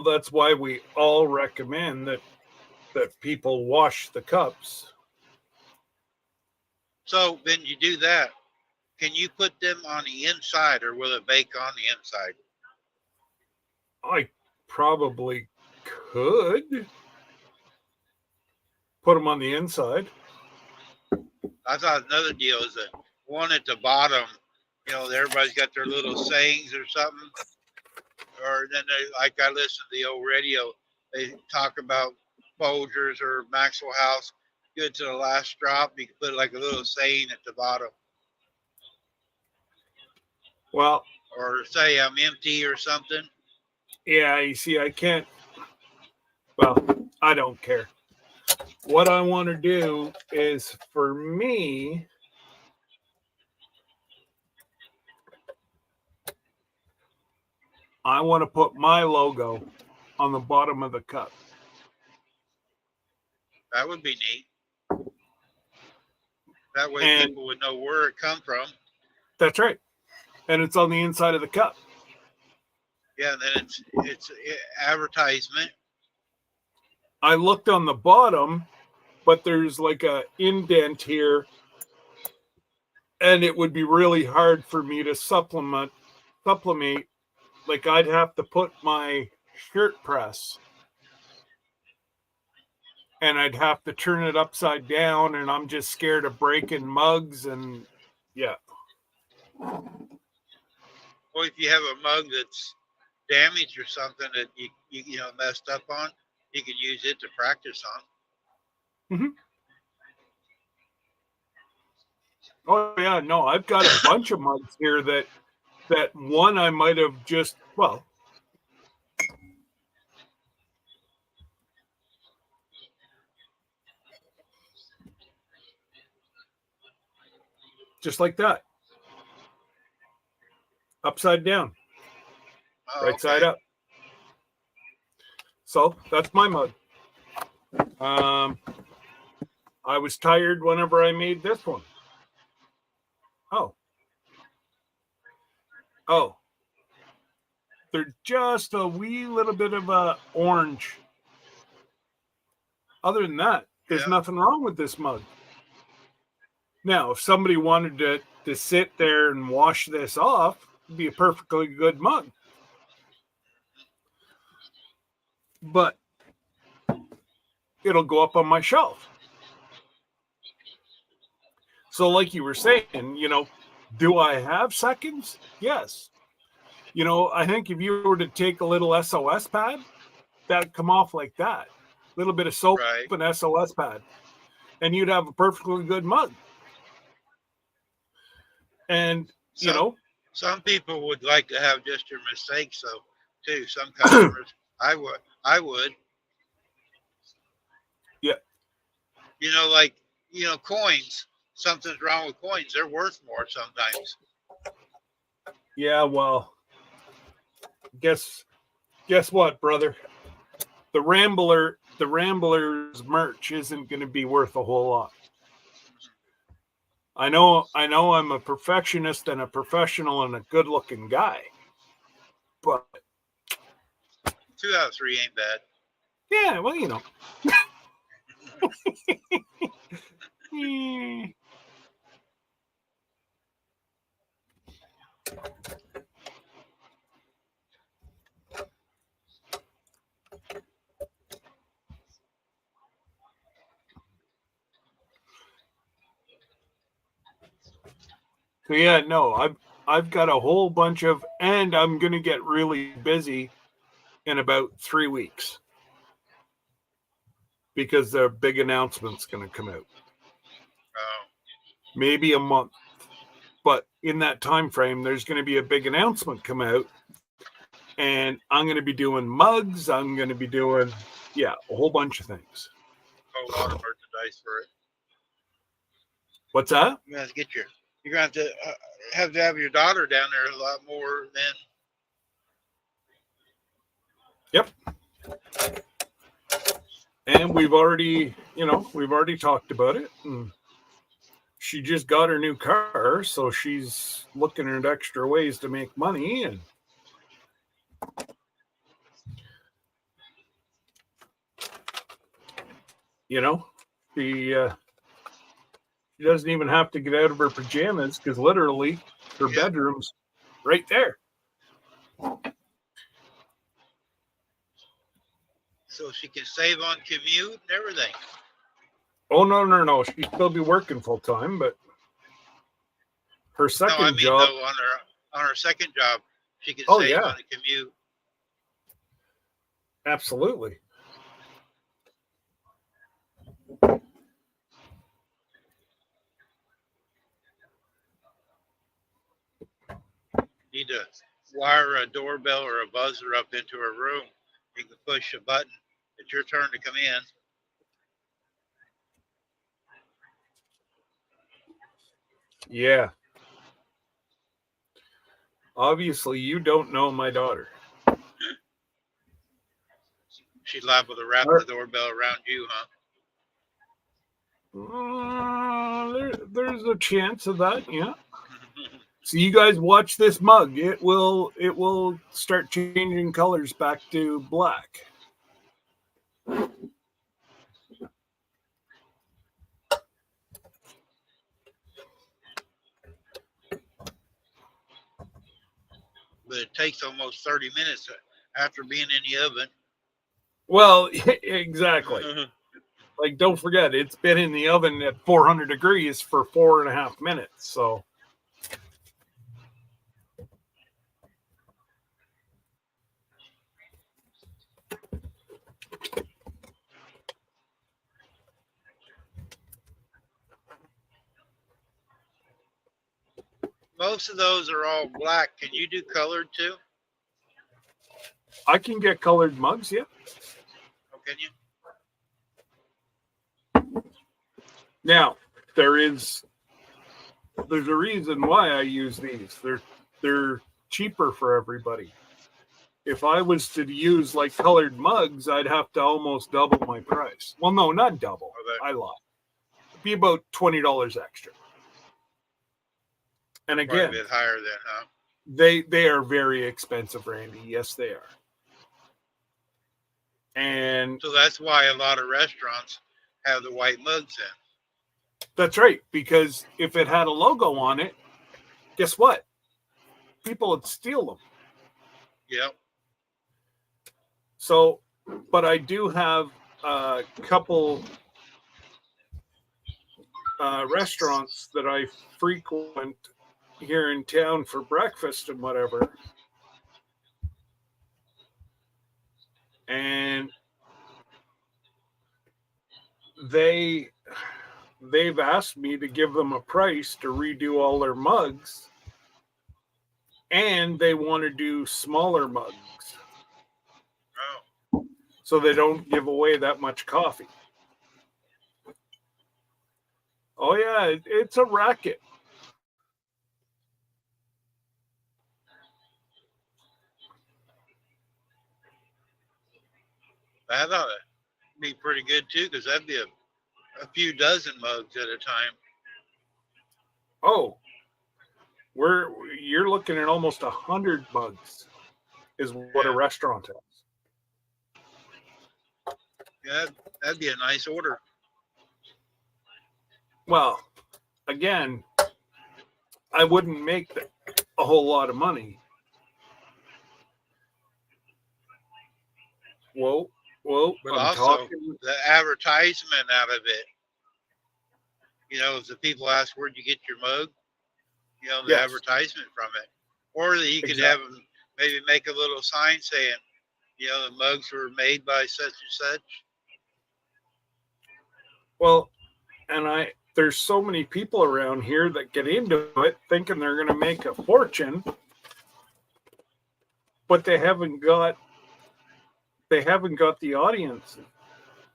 that's why we all recommend that people wash the cups. So then you do that. Can you put them on the inside or will it bake on the inside? I probably could put them on the inside. I thought another deal is that one at the bottom, everybody's got their little sayings or something. Or then like I listen to the old radio, they talk about Folgers or Maxwell House, good to the last drop. You can put like a little saying at the bottom. Well, Or say I'm empty or something. yeah, you see, I can't. Well, I don't care. What I want to do is, for me, I want to put my logo on the bottom of the cup. That would be neat. That way And- people would know where it come from. That's right. And it's on the inside of the cup. Yeah, and then it's advertisement. I looked on the bottom, but there's like a indent here, and it would be really hard for me to supplement. Like I'd have to put my shirt press, and I'd have to turn it upside down, and I'm just scared of breaking mugs, and yeah. Or if you have a mug that's damaged or something that you messed up on, you can use it to practice on. Oh yeah, no, I've got a bunch of mugs here that one I might have just just like that. Upside down, Oh, right side up. So that's my mug. I was tired whenever I made this one. Oh, they're just a wee little bit of a orange. Other than that, there's Yeah. nothing wrong with this mug. Now, if somebody wanted to sit there and wash this off, it'd be a perfectly good mug. But it'll go up on my shelf. So like you were saying, do I have seconds? Yes. You know, I think if you were to take a little SOS pad, that'd come off like that. A little bit of soap Right. and SOS pad. And you'd have a perfectly good mug. And, you Some- know, Some people would like to have just your mistakes, though, too. Some customers, I would. Yeah. You know, like, coins. Something's wrong with coins. They're worth more sometimes. yeah, well, guess what, brother? The Ramblers merch isn't going to be worth a whole lot. I know I'm a perfectionist and a professional and a good-looking guy. But 2 out of 3 ain't bad. yeah, well, you know. Eh. So yeah, no, I've got a whole bunch of, and I'm gonna get really busy in about 3 weeks because their big announcement's gonna come out. Maybe a month, but in that time frame, there's gonna be a big announcement come out, and I'm gonna be doing mugs. I'm gonna be doing a whole bunch of things. A whole lot of merchandise for it. What's that? You're gonna have to you're gonna have to have your daughter down there a lot more than. Yep. And we've already talked about it. And she just got her new car, so she's looking at extra ways to make money. And she doesn't even have to get out of her pajamas because literally her bedroom's right there. So she can save on commute and everything. Oh no! She'd still be working full time, but her second job. Though, on her second job, she can save on the commute. Absolutely. Need to wire a doorbell or a buzzer up into her room. You can push a button. It's your turn to come in. Yeah. Obviously, you don't know my daughter. She's liable to wrap the doorbell around you, huh? There's a chance of that, yeah. So you guys watch this mug. It will start changing colors back to black. But it takes almost 30 minutes after being in the oven. Well, exactly. Like, don't forget, it's been in the oven at 400 degrees for 4.5 minutes. So. Most of those are all black. Can you do colored too? I can get colored mugs, yeah. Oh, can you? Now, there's a reason why I use these. They're cheaper for everybody. If I was to use like colored mugs, I'd have to almost double my price. Well, no, not double. I lied. It'd be about $20 extra. And again, quite a bit higher than, huh? They are very expensive, Randy. Yes, they are. And so that's why a lot of restaurants have the white mugs in. That's right, because if it had a logo on it, guess what? People would steal them. Yep. So, but I do have a couple restaurants that I frequent here in town for breakfast and whatever. and they've asked me to give them a price to redo all their mugs, and they want to do smaller mugs Oh, so they don't give away that much coffee. Oh yeah, it's a racket. I thought it'd be pretty good too, because that'd be a few dozen mugs at a time. Oh, you're looking at almost 100 mugs is what a Yeah. restaurant has. Yeah, that'd be a nice order. Well, again, I wouldn't make a whole lot of money. Whoa, But I'm also talking. the advertisement out of it. You know, if the people ask where'd you get your mug, you know, the Yes. advertisement from it. Or that you could have them maybe make a little sign saying, you know, the mugs were made by such and such. Well, and there's so many people around here that get into it thinking they're going to make a fortune, but they haven't got the audience.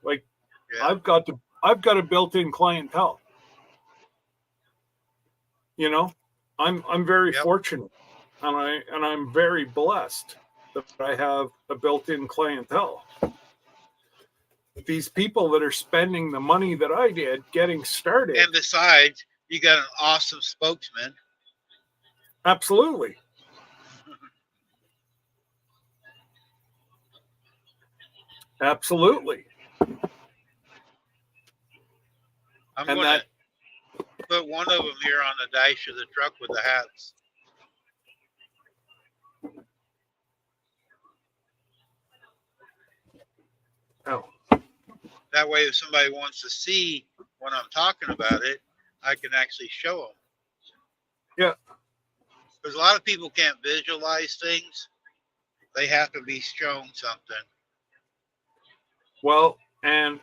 Like Yeah. I've got a built-in clientele. You know, I'm very Yep. fortunate, and I'm very blessed that I have a built-in clientele. These people that are spending the money that I did getting started, And besides, you got an awesome spokesman. absolutely. Absolutely. I'm And going that, to put one of them here on the dash of the truck with the hats. oh, That way, if somebody wants to see when I'm talking about it, I can actually show them. Yeah. Because a lot of people can't visualize things. They have to be shown something. well, and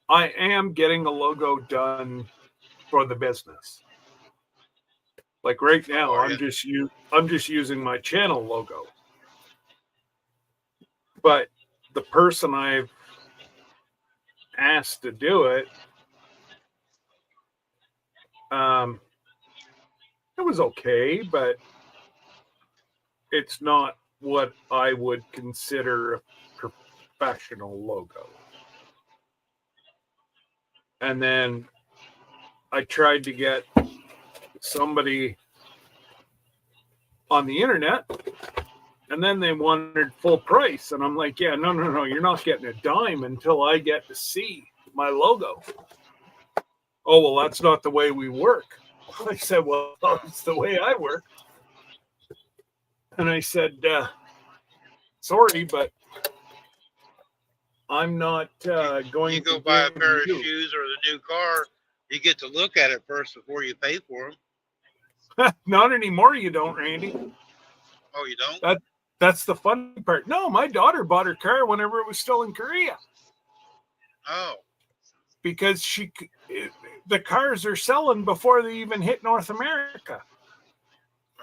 I am getting a logo done for the business. Like right now, Are I'm you? just using my channel logo. But the person I've asked to do it, it was okay, but it's not what I would consider a professional logo. And then I tried to get somebody on the internet, and then they wanted full price. And I'm like, yeah, no, you're not getting a dime until I get to see my logo. Oh, well, that's not the way we work. I said, well, it's the way I work. And I said, sorry, but I'm not going You go to buy a give pair of you. shoes or the new car, you get to look at it first before you pay for them. Not anymore, you don't, Randy. Oh, you don't? That's the funny part. No, my daughter bought her car whenever it was still in Korea Oh, because the cars are selling before they even hit North America.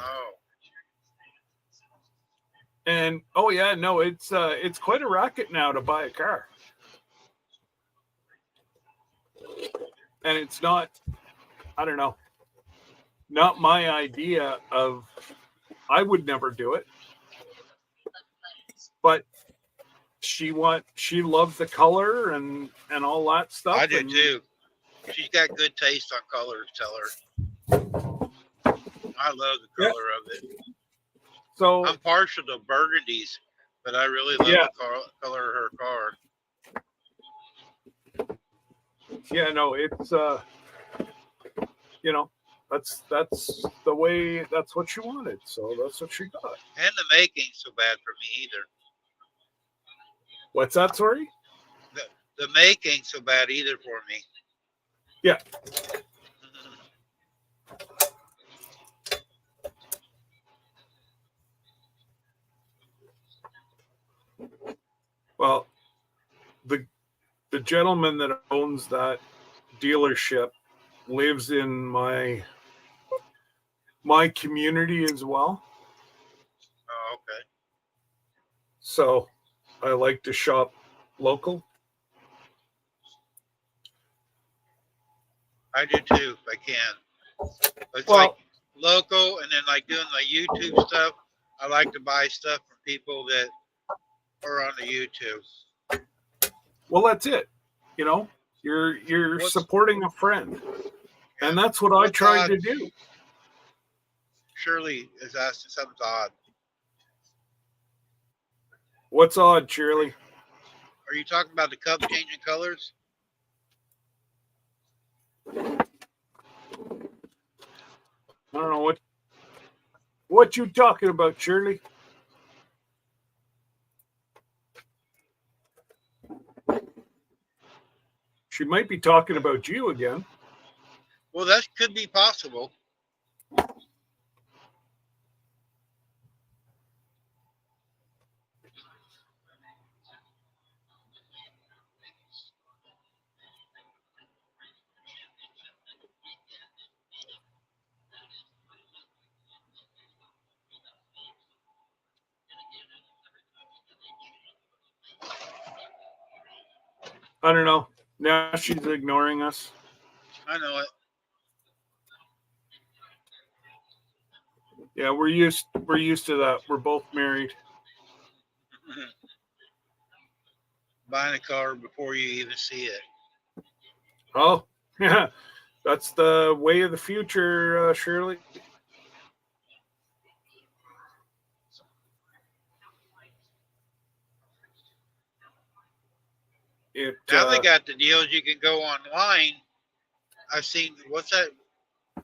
oh. And oh yeah, no, it's quite a racket now to buy a car. And it's not, I don't know, not my idea of, I would never do it. But she loved the color and all that stuff. I do and too. She's got good taste on colors, tell her. I love the Yeah. color of it. So I'm partial to burgundies, but I really love Yeah. the color of her car. yeah, no, it's that's the way, that's what she wanted. So that's what she got. And the making's so bad for me either. What's that, sorry? The make ain't so bad either for me. Yeah. Well, gentleman that owns that dealership lives in my community as well. Oh, okay. So I like to shop local. I do too, if I can. It's Well, like local, and then like doing my YouTube stuff. I like to buy stuff from people that are on the YouTube. well, that's it. You know, you're What's- supporting a friend, and that's what I What's tried to odds? do. Shirley is asking something odd. What's odd, Shirley? Are you talking about the cup changing colors? I don't know what you talking about, Shirley. She might be talking about you again. Well, that could be possible. I don't know. Now she's ignoring us. I know it. Yeah, we're used to that. We're both married. Buying a car before you even see it. Oh, yeah. That's the way of the future, Shirley. Now they got the deals. You can go online. I've seen, what's that?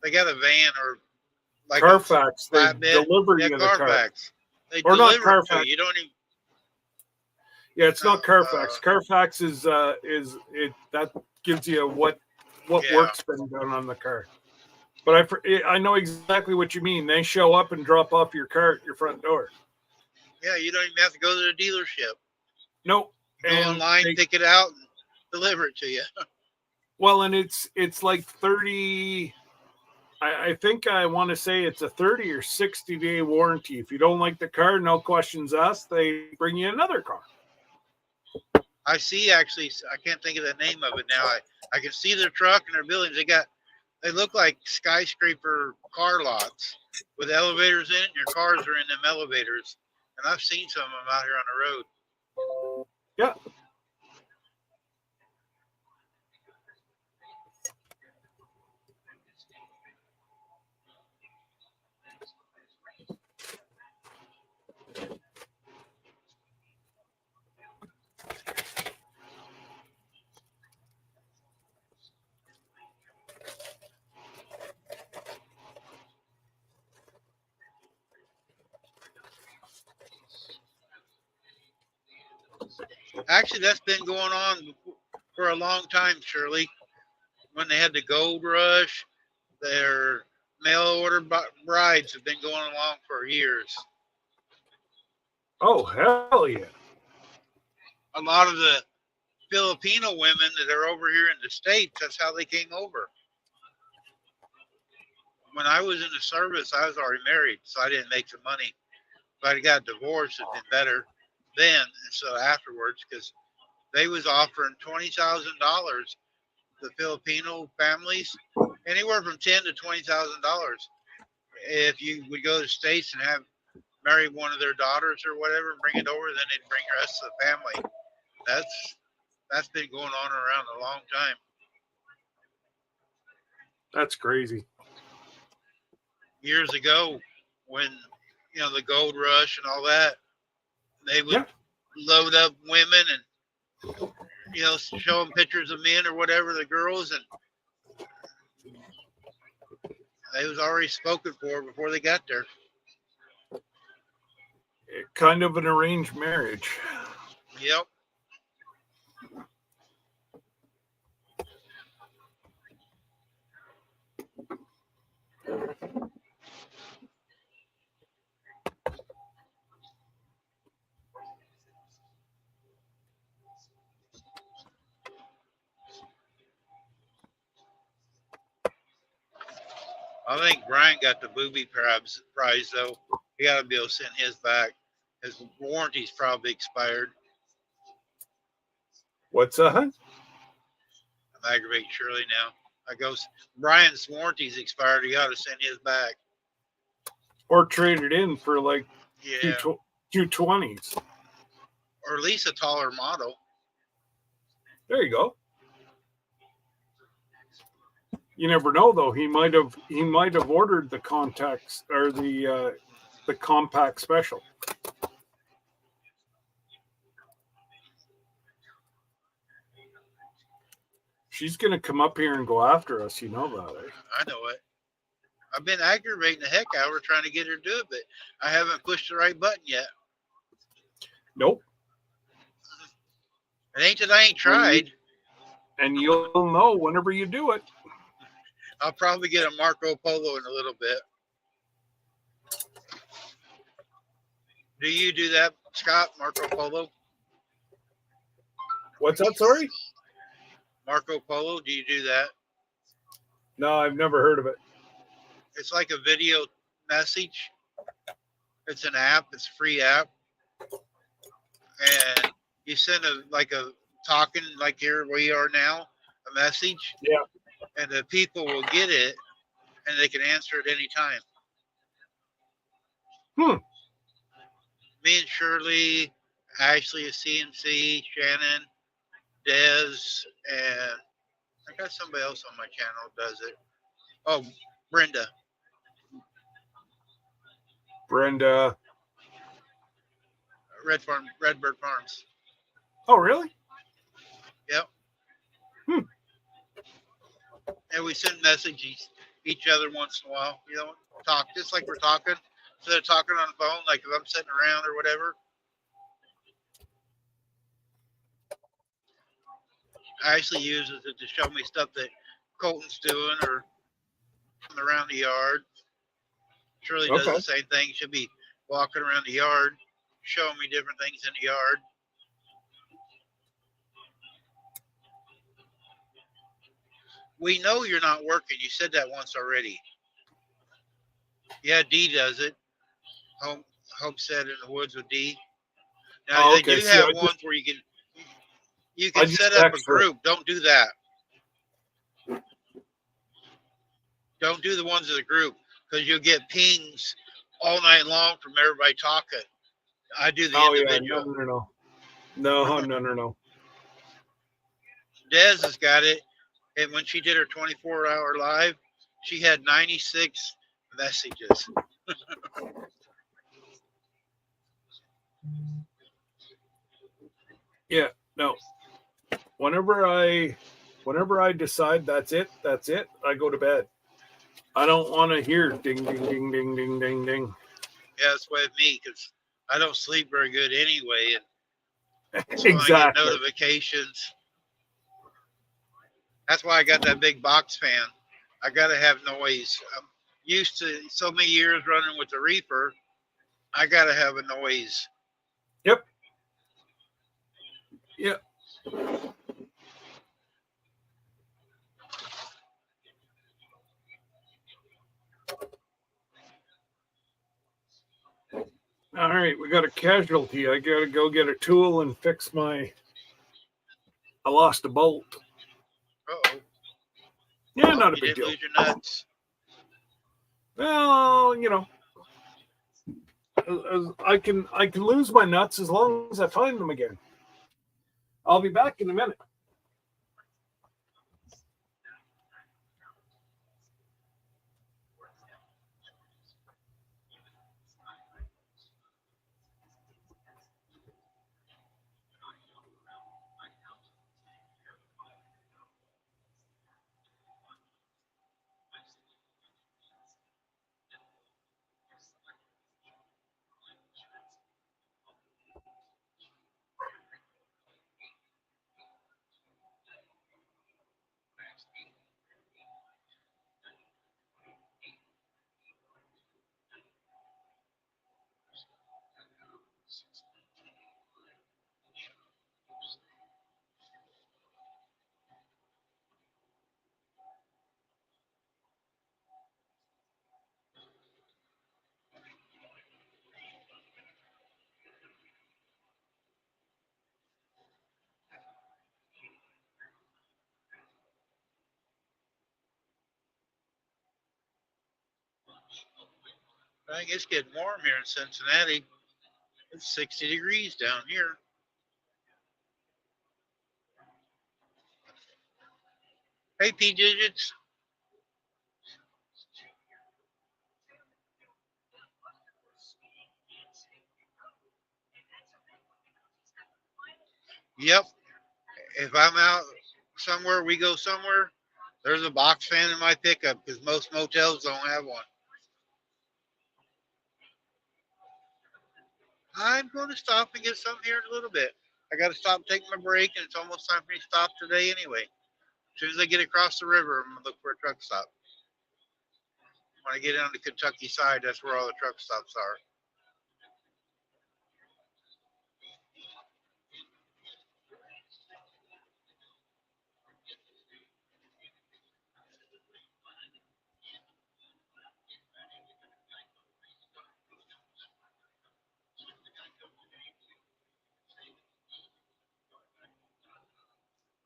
They got a van or like Carfax. They flatbed. deliver Yeah, you the car. Carfax. They Or not deliver it to Carfax. you. You don't even. Yeah, it's not Carfax. Uh, Carfax is it that gives you what Yeah. work's been done on the car. But I know exactly what you mean. They show up and drop off your car at your front door. Yeah, you don't even have to go to the dealership. Nope. Go online, pick it out, and deliver it to you. Well, and it's like 30. I think I want to say it's a 30 or 60-day warranty. If you don't like the car, no questions asked. They bring you another car. I see, actually, I can't think of the name of it now. I can see their truck and their buildings. They look like skyscraper car lots with elevators in it, and your cars are in them elevators. And I've seen some of them out here on the road. Yeah. Actually, that's been going on for a long time, Shirley. When they had the gold rush, their mail order brides have been going along for years. Oh, hell yeah. A lot of the Filipino women that are over here in the States, that's how they came over. When I was in the service, I was already married, so I didn't make the money. If I got divorced, it'd been better then instead of afterwards, because they was offering $20,000 the Filipino families, anywhere from $10,000 to $20,000. If you would go to the States and marry one of their daughters or whatever and bring it over, then they'd bring the rest of the family. That's been going on around a long time. That's crazy. Years ago, when the gold rush and all that, they would load up women and show them pictures of men or whatever, the girls, and they was already spoken for before they got there. Kind of an arranged marriage. Yep. I think Brian got the booby prize though. He got to be able to send his back. His warranty's probably expired. What's that? I'm aggravating Shirley now. I goes, Brian's warranty's expired. He ought to send his back. Or trade it in for like Yeah, 220s. or at least a taller model. There you go. You never know though. He might have ordered the contacts or the compact special. She's gonna come up here and go after us. You know that, eh? I know it. I've been aggravating the heck out of her trying to get her to do it, but I haven't pushed the right button yet. Nope. It ain't that I ain't tried. And you'll know whenever you do it. I'll probably get a Marco Polo in a little bit. Do you do that, Scott? Marco Polo? What's that? Sorry? Marco Polo, do you do that? No, I've never heard of it. It's like a video message. It's an app. It's a free app. And you send a talking like here we are now, a message. Yeah. And the people will get it and they can answer at any time. Me and Shirley, Ashley is CNC, Shannon, Dez, and I got somebody else on my channel who does it. Oh, Brenda. Redbird Farms. Oh, really? Yep. And we send messages each other once in a while. You know, talk just like we're talking. Instead of talking on the phone, like if I'm sitting around or whatever. I actually uses it to show me stuff that Colton's doing or around the yard. Shirley does the same thing. She'll be walking around the yard, showing me different things in the yard. We know you're not working. You said that once already. Yeah, D does it. Homestead in the Woods with D. Now they do have ones where you can set up a group. Don't do that. Don't do the ones as a group because you'll get pings all night long from everybody talking. I do the individual. Yeah. No. Dez has got it. And when she did her 24-hour live, she had 96 messages. Yeah, no. Whenever I decide that's it, I go to bed. I don't want to hear ding, ding, ding, ding, ding, ding, ding. Yeah, that's why with me, because I don't sleep very good anyway. And exactly. I get notifications. That's why I got that big box fan. I got to have noise. I'm used to so many years running with the Reaper. I got to have a noise. Yep. All right, we got a casualty. I got to go get a tool and fix I lost a bolt. Uh-oh. Yeah, not a big deal. Lose your nuts. Well, I can lose my nuts as long as I find them again. I'll be back in a minute. I think it's getting warm here in Cincinnati. It's 60 degrees down here. Hey, P Digits. Yep. If I'm out somewhere, we go somewhere, there's a box fan in my pickup because most motels don't have one. I'm going to stop and get something here in a little bit. I got to stop, take my break, and it's almost time for me to stop today anyway. As soon as I get across the river, I'm going to look for a truck stop. When I get on the Kentucky side, that's where all the truck stops are.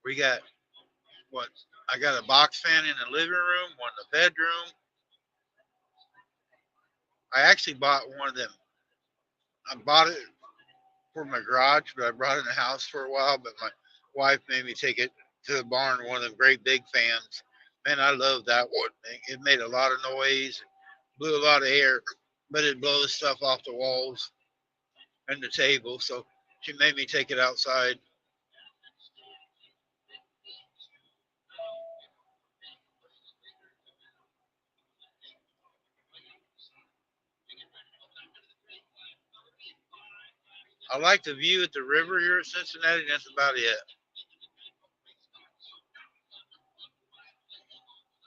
We got what? I got a box fan in the living room, one in the bedroom. I actually bought one of them. I bought it for my garage, but I brought it in the house for a while. But my wife made me take it to the barn, one of them great big fans. Man, I love that one. It made a lot of noise, blew a lot of air, but it blows stuff off the walls and the table. So she made me take it outside. I like the view at the river here in Cincinnati. That's about it.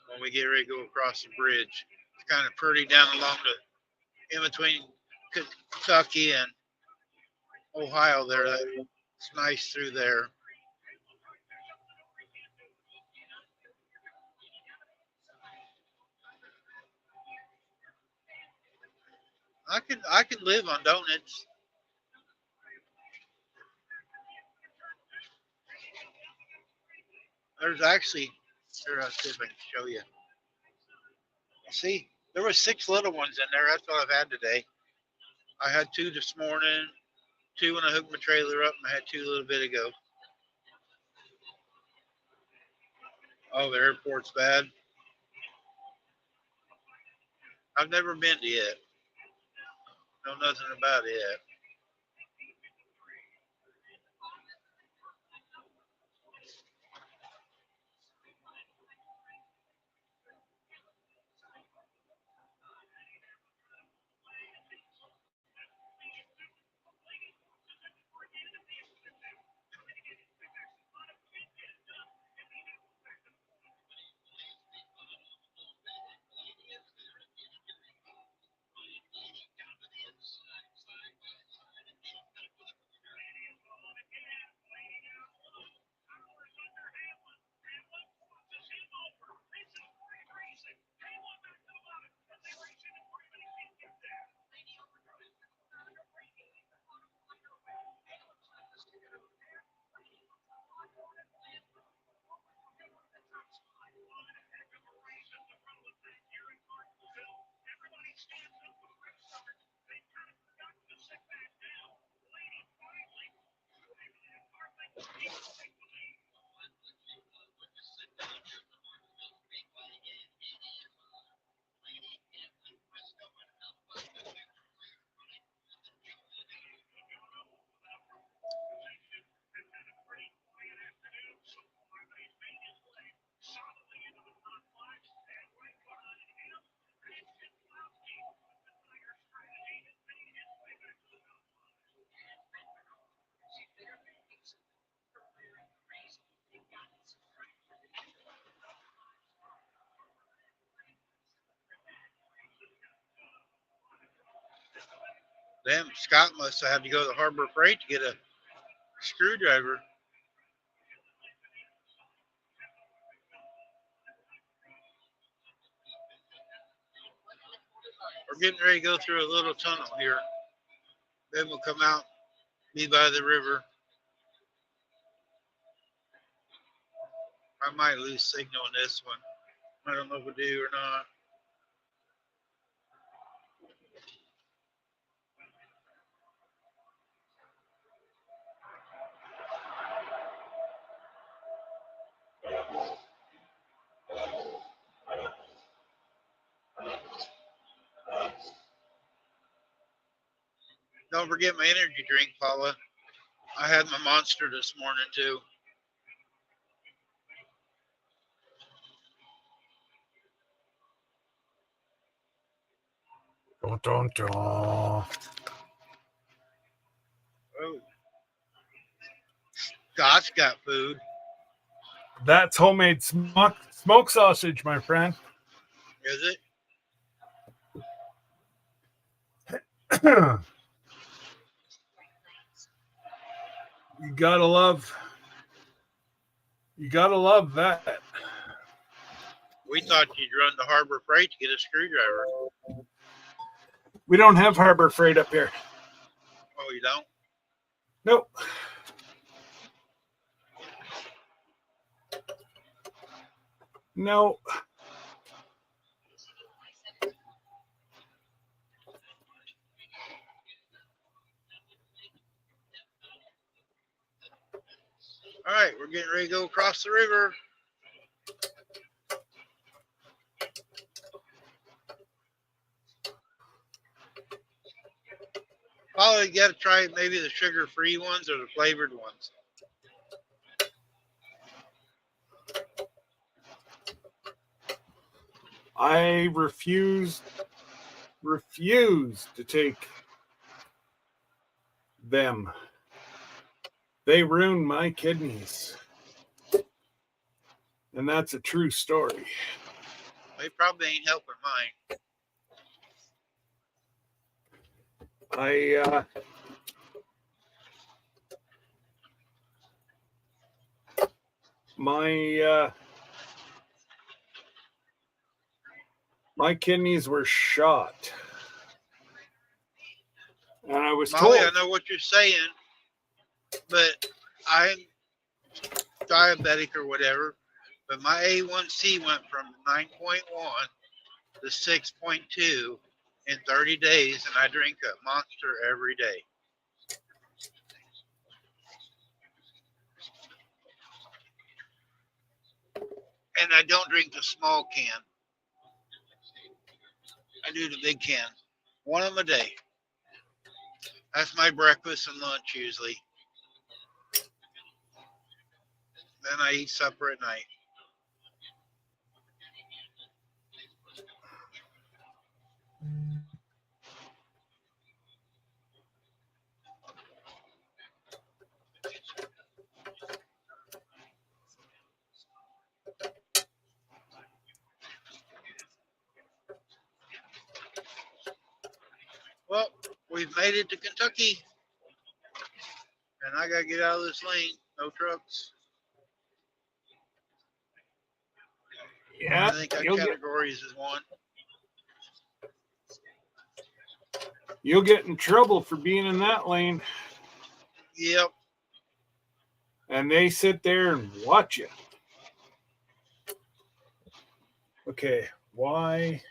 When we get ready to go across the bridge, it's kind of pretty down along the in between Kentucky and Ohio there. It's nice through there. I can live on donuts. There's actually here, I'll see if I can show you. See, there were 6 little ones in there. That's what I've had today. I had 2 this morning, 2 when I hooked my trailer up, and I had 2 a little bit ago. Oh, the airport's bad. I've never been to it. Know nothing about it. Damn, Scott must have had to go to Harbor Freight to get a screwdriver. We're getting ready to go through a little tunnel here. Then we'll come out, be by the river. I might lose signal in this one. I don't know if we do or not. don't forget my energy drink, Paula. I had my Monster this morning too. Dun, dun, dun. Oh. Scott's got food. That's homemade smoke sausage, my friend. Is it? You gotta love that. We thought you'd run to Harbor Freight to get a screwdriver. We don't have Harbor Freight up here. Oh, you don't? Nope. No. All right, we're getting ready to go across the river. Probably got to try maybe the sugar-free ones or the flavored ones. I refuse to take them. They ruined my kidneys. And that's a true story. They probably ain't helping mine. My kidneys were shot. And I was Molly, told I know what you're saying, but I'm diabetic or whatever, but my A1C went from 9.1 to 6.2 in 30 days, and I drink a Monster every day. And I don't drink the small can. I do the big can. One of them a day. That's my breakfast and lunch usually. Then I eat supper at night. Well, we've made it to Kentucky. And I got to get out of this lane. No trucks. yeah, I think our categories is one. you'll get in trouble for being in that lane. Yep. And they sit there and watch you. Okay, why?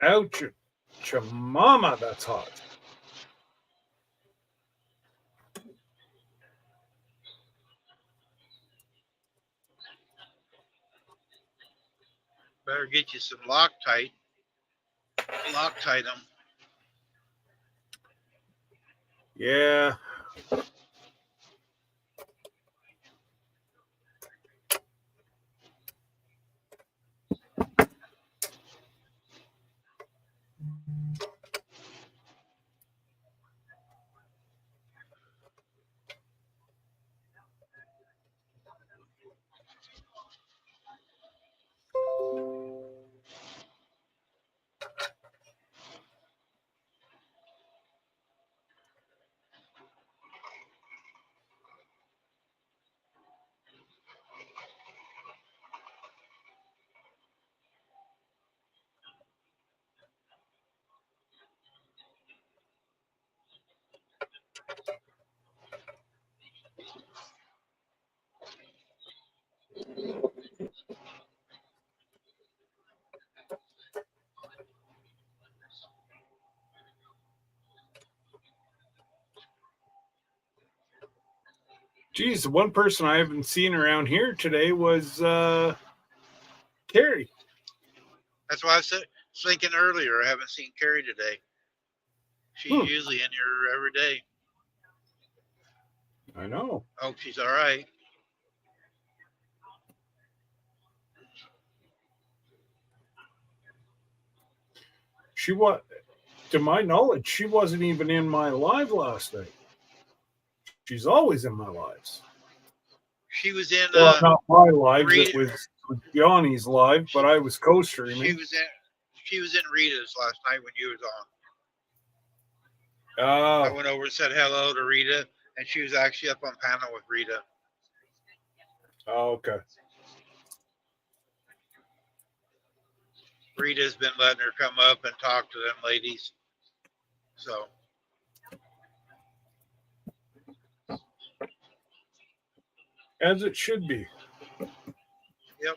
Ouch, mama, that's hot. Better get you some Loctite. Loctite them. Yeah. Geez, the one person I haven't seen around here today was Carrie. That's why I was thinking earlier. I haven't seen Carrie today. She's usually in here every day. I know. Oh, she's all right. She was, to my knowledge, she wasn't even in my live last night. She's always in my lives. She was in. Well, not my lives. Rita- It was Johnny's live, but I was co-streaming. She was in Rita's last night when you was on. I Oh, went over and said hello to Rita, and she was actually up on panel with Rita. okay. Rita's been letting her come up and talk to them ladies. So As it should be. yep.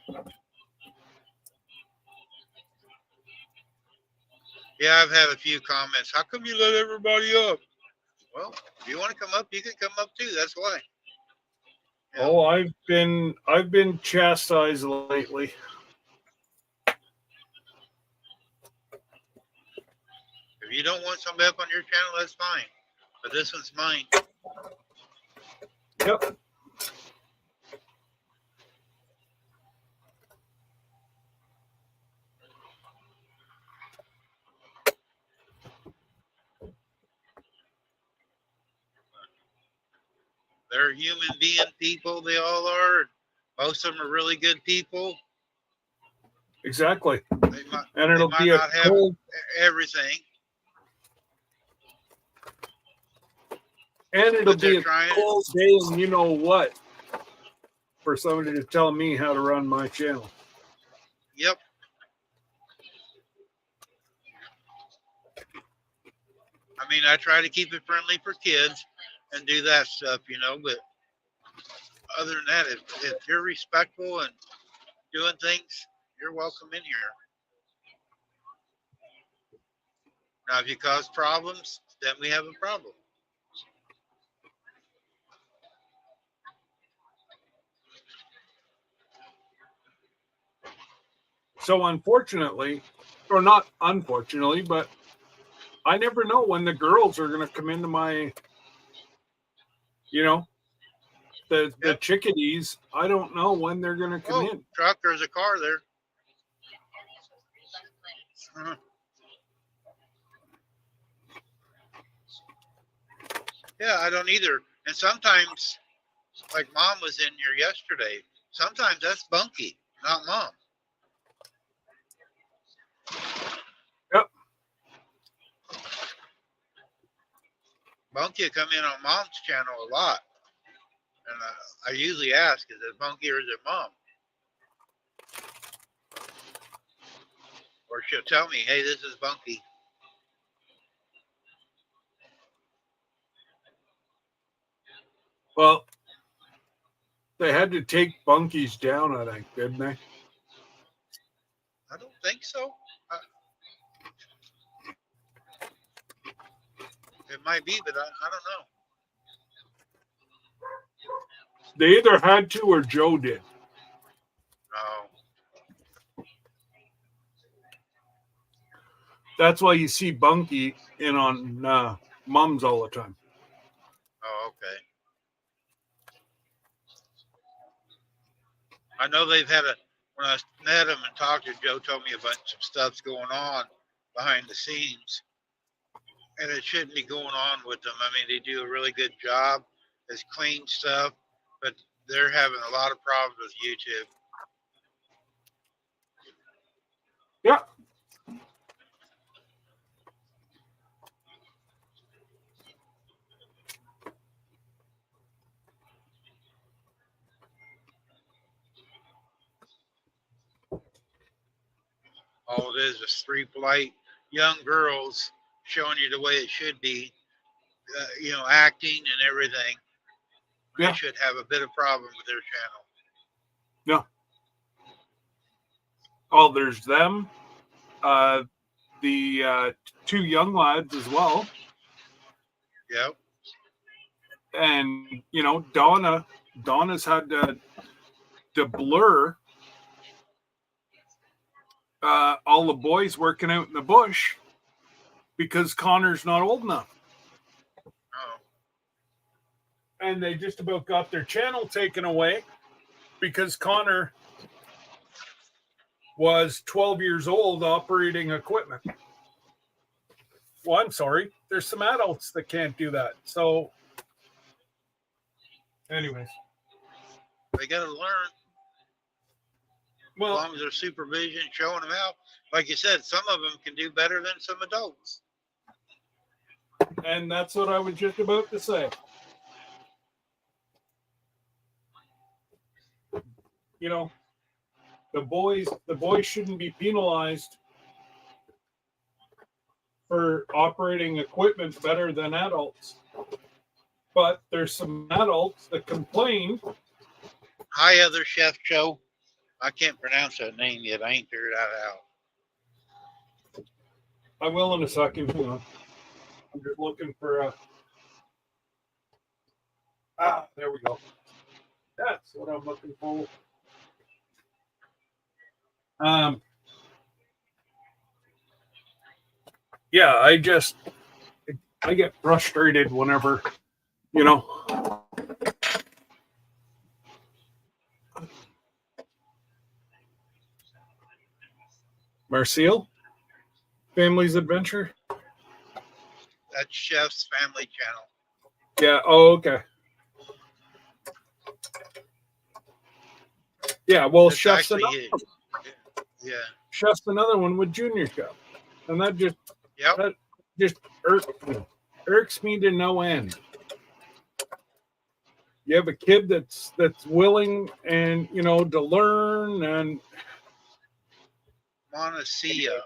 Yeah, I've had a few comments. How come you let everybody up? Well, if you want to come up, you can come up too. That's why. Yeah. Oh, I've been chastised lately. If you don't want somebody up on your channel, that's fine. But this one's mine. Yep. They're human being people. They all are. Most of them are really good people. Exactly. They might, And it'll might be a not have cold, everything. and it'll But be they're a trying. cold day, and you know what? For somebody to tell me how to run my channel. Yep. I mean, I try to keep it friendly for kids and do that stuff, you know, but other than that, if you're respectful and doing things, you're welcome in here. Now, if you cause problems, then we have a problem. So unfortunately, or not unfortunately, but I never know when the girls are going to come into my, the Yep. chickadees. I don't know when they're going to come in. Truck, there's a car there. Uh-huh. Yeah, I don't either. And sometimes, like Mom was in here yesterday, sometimes that's Bunky, not Mom. Yep. Bunky will come in on Mom's channel a lot. And I usually ask, is it Bunky or is it Mom? Or she'll tell me, hey, this is Bunky. Well, they had to take Bunkies down, I think, didn't they? I don't think so. It might be, but I don't know. They either had to or Joe did. No. That's why you see Bunky in on Mums all the time. Oh, okay. I know they've had when I met him and talked to Joe, told me a bunch of stuff's going on behind the scenes. And it shouldn't be going on with them. I mean, they do a really good job. It's clean stuff, but they're having a lot of problems with YouTube. Yeah. All it is 3 polite young girls showing you the way it should be, acting and everything. Yeah. They should have a bit of problem with their channel. Yeah. Oh, there's them. The 2 young lads as well. Yep. and you know, Donna's had to blur all the boys working out in the bush because Connor's not old enough. Oh, And they just about got their channel taken away because Connor was 12 years old operating equipment. Well, I'm sorry. There's some adults that can't do that. So, anyways. they got to learn. As Well, long as there's supervision, showing them out. Like you said, some of them can do better than some adults. and that's what I was just about to say. You know, the boys shouldn't be penalized for operating equipment better than adults. But there's some adults that complain. Hi, other chef Joe. I can't pronounce that name yet. I ain't figured that out. I will in a second. Hang on. I'm just looking for a. There we go. That's what I'm looking for. Yeah, I get frustrated whenever, you know. Marcel, Family's Adventure. That's Chef's Family Channel. Yeah. Oh, okay. Yeah. Well, That's Chef's actually another, it. Yeah. Chef's another one with Junior Chef, and that just Yep. irks me to no end. You have a kid that's willing and you know to learn and Montecito.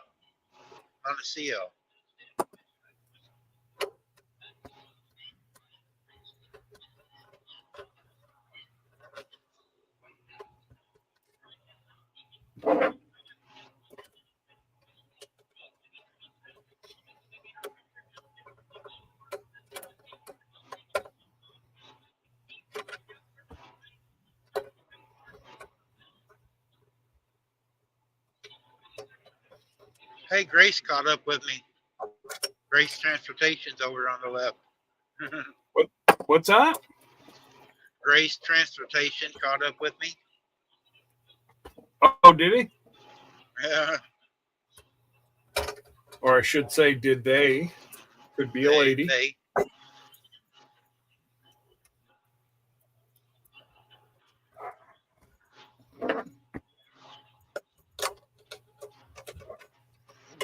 Hey, Grace caught up with me. Grace Transportation's over on the left. what's that? Grace Transportation caught up with me. Oh, did he? Yeah. Or I should say, did they? Could be a lady. They.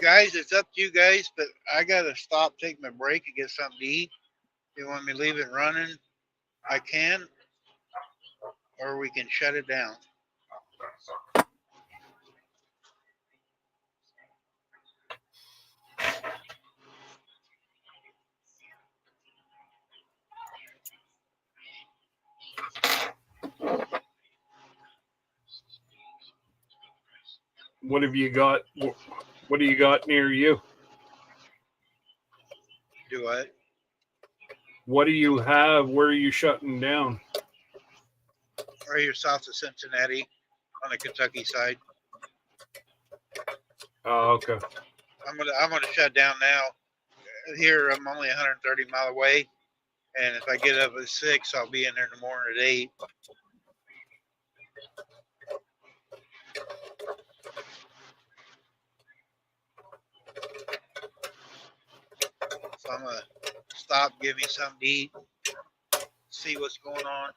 Guys, it's up to you guys, but I gotta stop, take my break, and get something to eat. If you want me to leave it running, I can, or we can shut it down. What have you got? What do you got near you? Do what? What do you have? Where are you shutting down? Right here south of Cincinnati, on the Kentucky side. Oh, okay. I'm gonna shut down now. Here I'm only 130 mile away, and if I get up at 6, I'll be in there in the morning at 8. So I'm gonna stop, give me something to eat, see what's going on.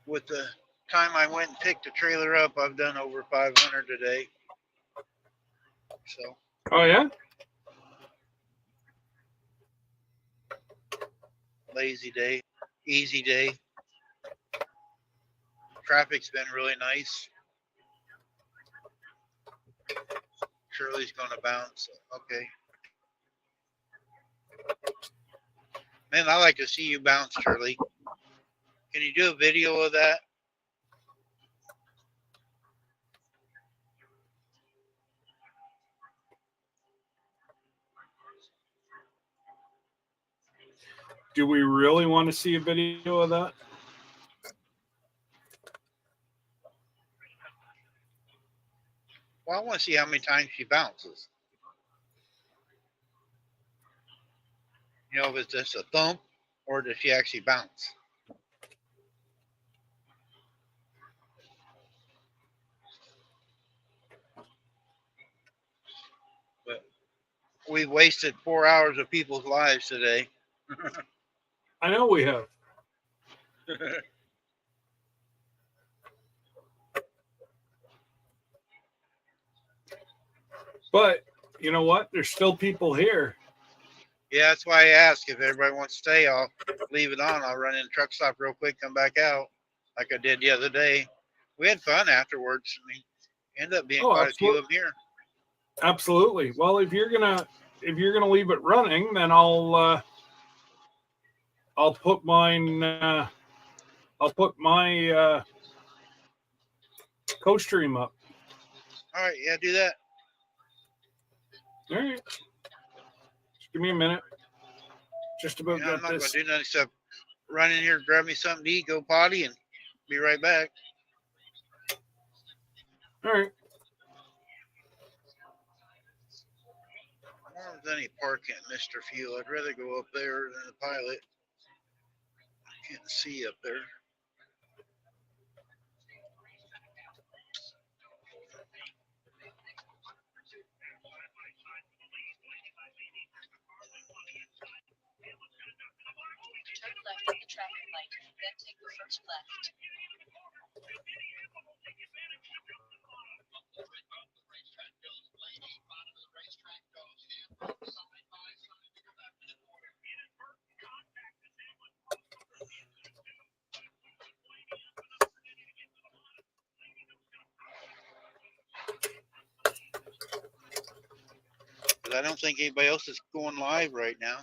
With the time I went and picked the trailer up, I've done over 500 today. So Oh, yeah? lazy day, easy day. Traffic's been really nice. Shirley's gonna bounce. Okay. Man, I like to see you bounce, Shirley. Can you do a video of that? Do we really want to see a video of that? Well, I want to see how many times she bounces. You know, if it's just a thump or does she actually bounce? But we wasted 4 hours of people's lives today. I know we have. But you know what? There's still people here. Yeah, that's why I asked if everybody wants to stay. I'll leave it on. I'll run in the truck stop real quick, come back out, like I did the other day. We had fun afterwards. I mean, ended up being quite a few of them here. Absolutely. Well, if you're gonna leave it running, then I'll put mine. I'll put my coach stream up. All right, yeah, do that. All right. Just give me a minute. Just about Yeah, I'm got not going this. to do nothing except run in here, grab me something to eat, go potty, and be right back. All right. I wonder if there's any parking at Mr. Fuel. I'd rather go up there than the Pilot. I can't see up there. Turn left at the traffic light, then take the first left. But I don't think anybody else is going live right now.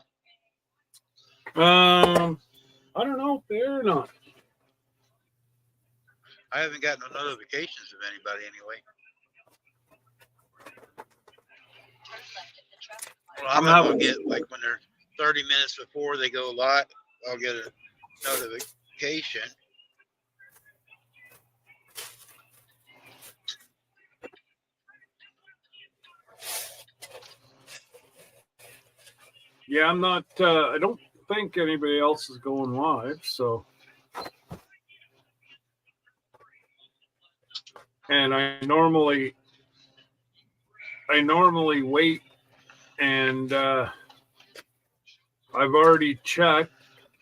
I don't know if they're not. I haven't gotten no notifications of anybody anyway. Turn left at the traffic light. Well, I'm I'm going to having- get, like, when they're 30 minutes before they go live, I'll get a notification. Yeah, I'm not. I don't think anybody else is going live. So, and I normally wait, and I've already checked.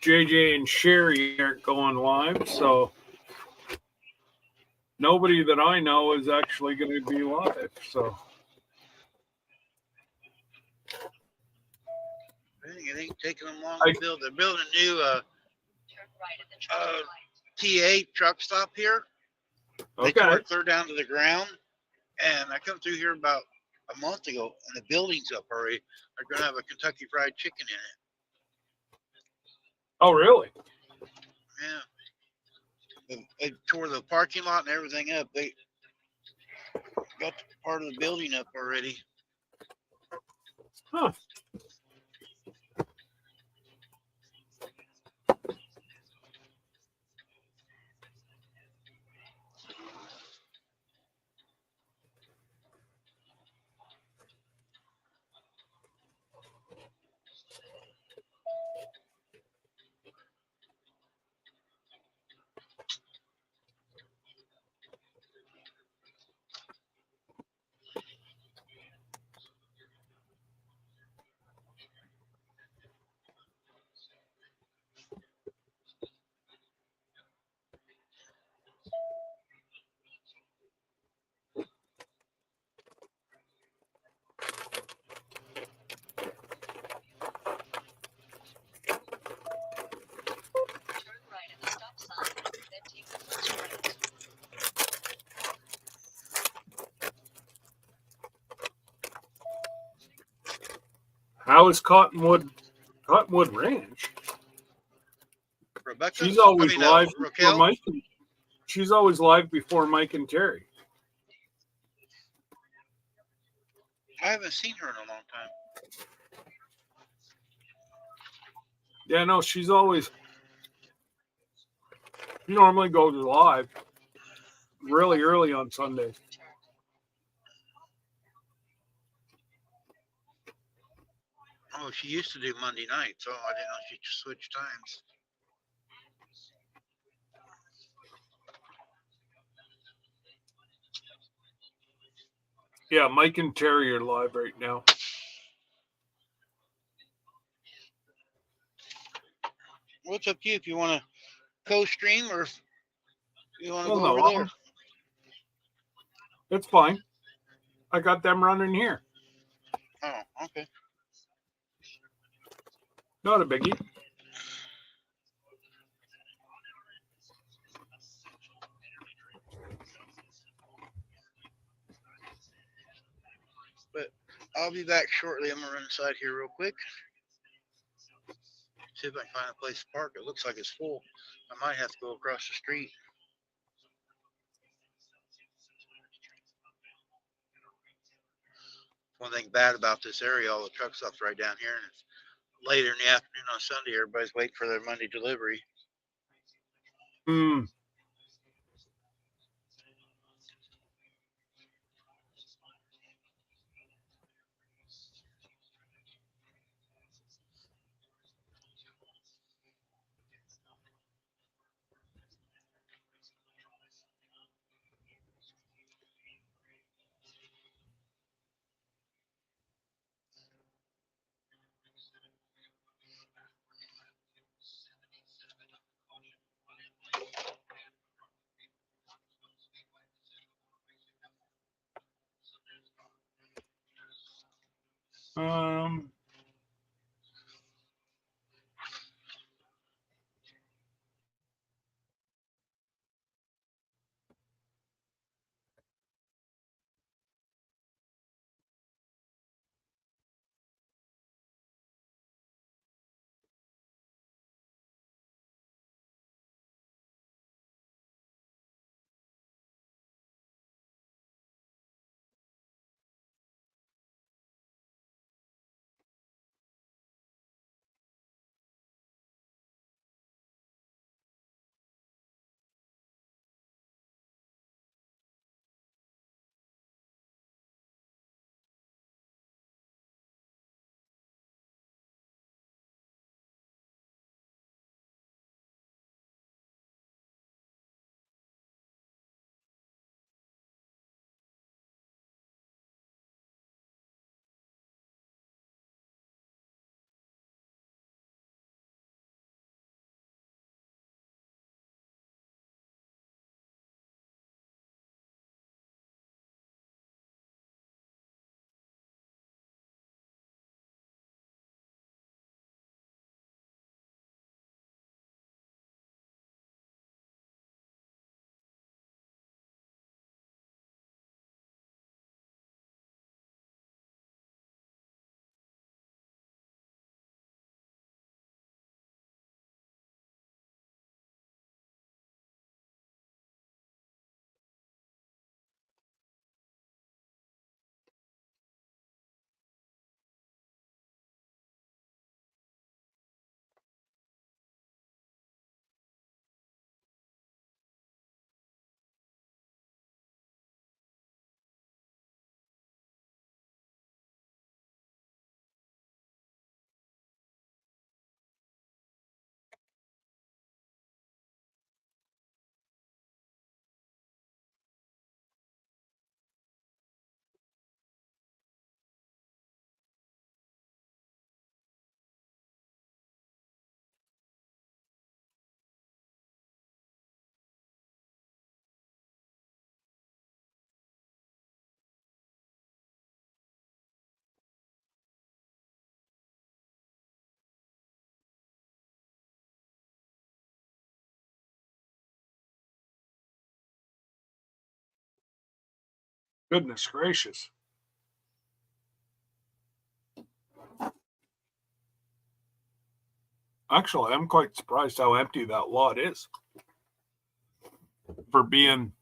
JJ and Sherry aren't going live, so nobody that I know is actually going to be live. So, It ain't taking them long I- to build. They're building a new Turn right at the traffic light. T8 truck stop here. They okay. tore it clear down to the ground. And I come through here about a month ago, and the building's up already. They're going to have a Kentucky Fried Chicken in it. Oh, really? Yeah. They tore the parking lot and everything up. They got part of the building up already. Huh. Turn right at the stop sign, then take the first right. How is Cottonwood Ranch? Rebecca? She's always I mean, live before Raquel? Mike. She's always live before Mike and Terry. I haven't seen her in a long time. Yeah, no, she's always. She normally goes live really early on Sundays. Oh, she used to do Monday nights. Oh, I didn't know she switched times. Yeah, Mike and Terry are live right now. Well, it's up to you if you want to co-stream or if you want to Well, go over no, there. it's fine. I got them running here. Oh, okay. Not a biggie. But I'll be back shortly. I'm gonna run inside here real quick. See if I can find a place to park. It looks like it's full. I might have to go across the street. One thing bad about this area, all the truck stuff's right down here, and it's later in the afternoon on Sunday. Everybody's waiting for their Monday delivery. Hmm. Um. Goodness gracious. Actually, I'm quite surprised how empty that lot is for being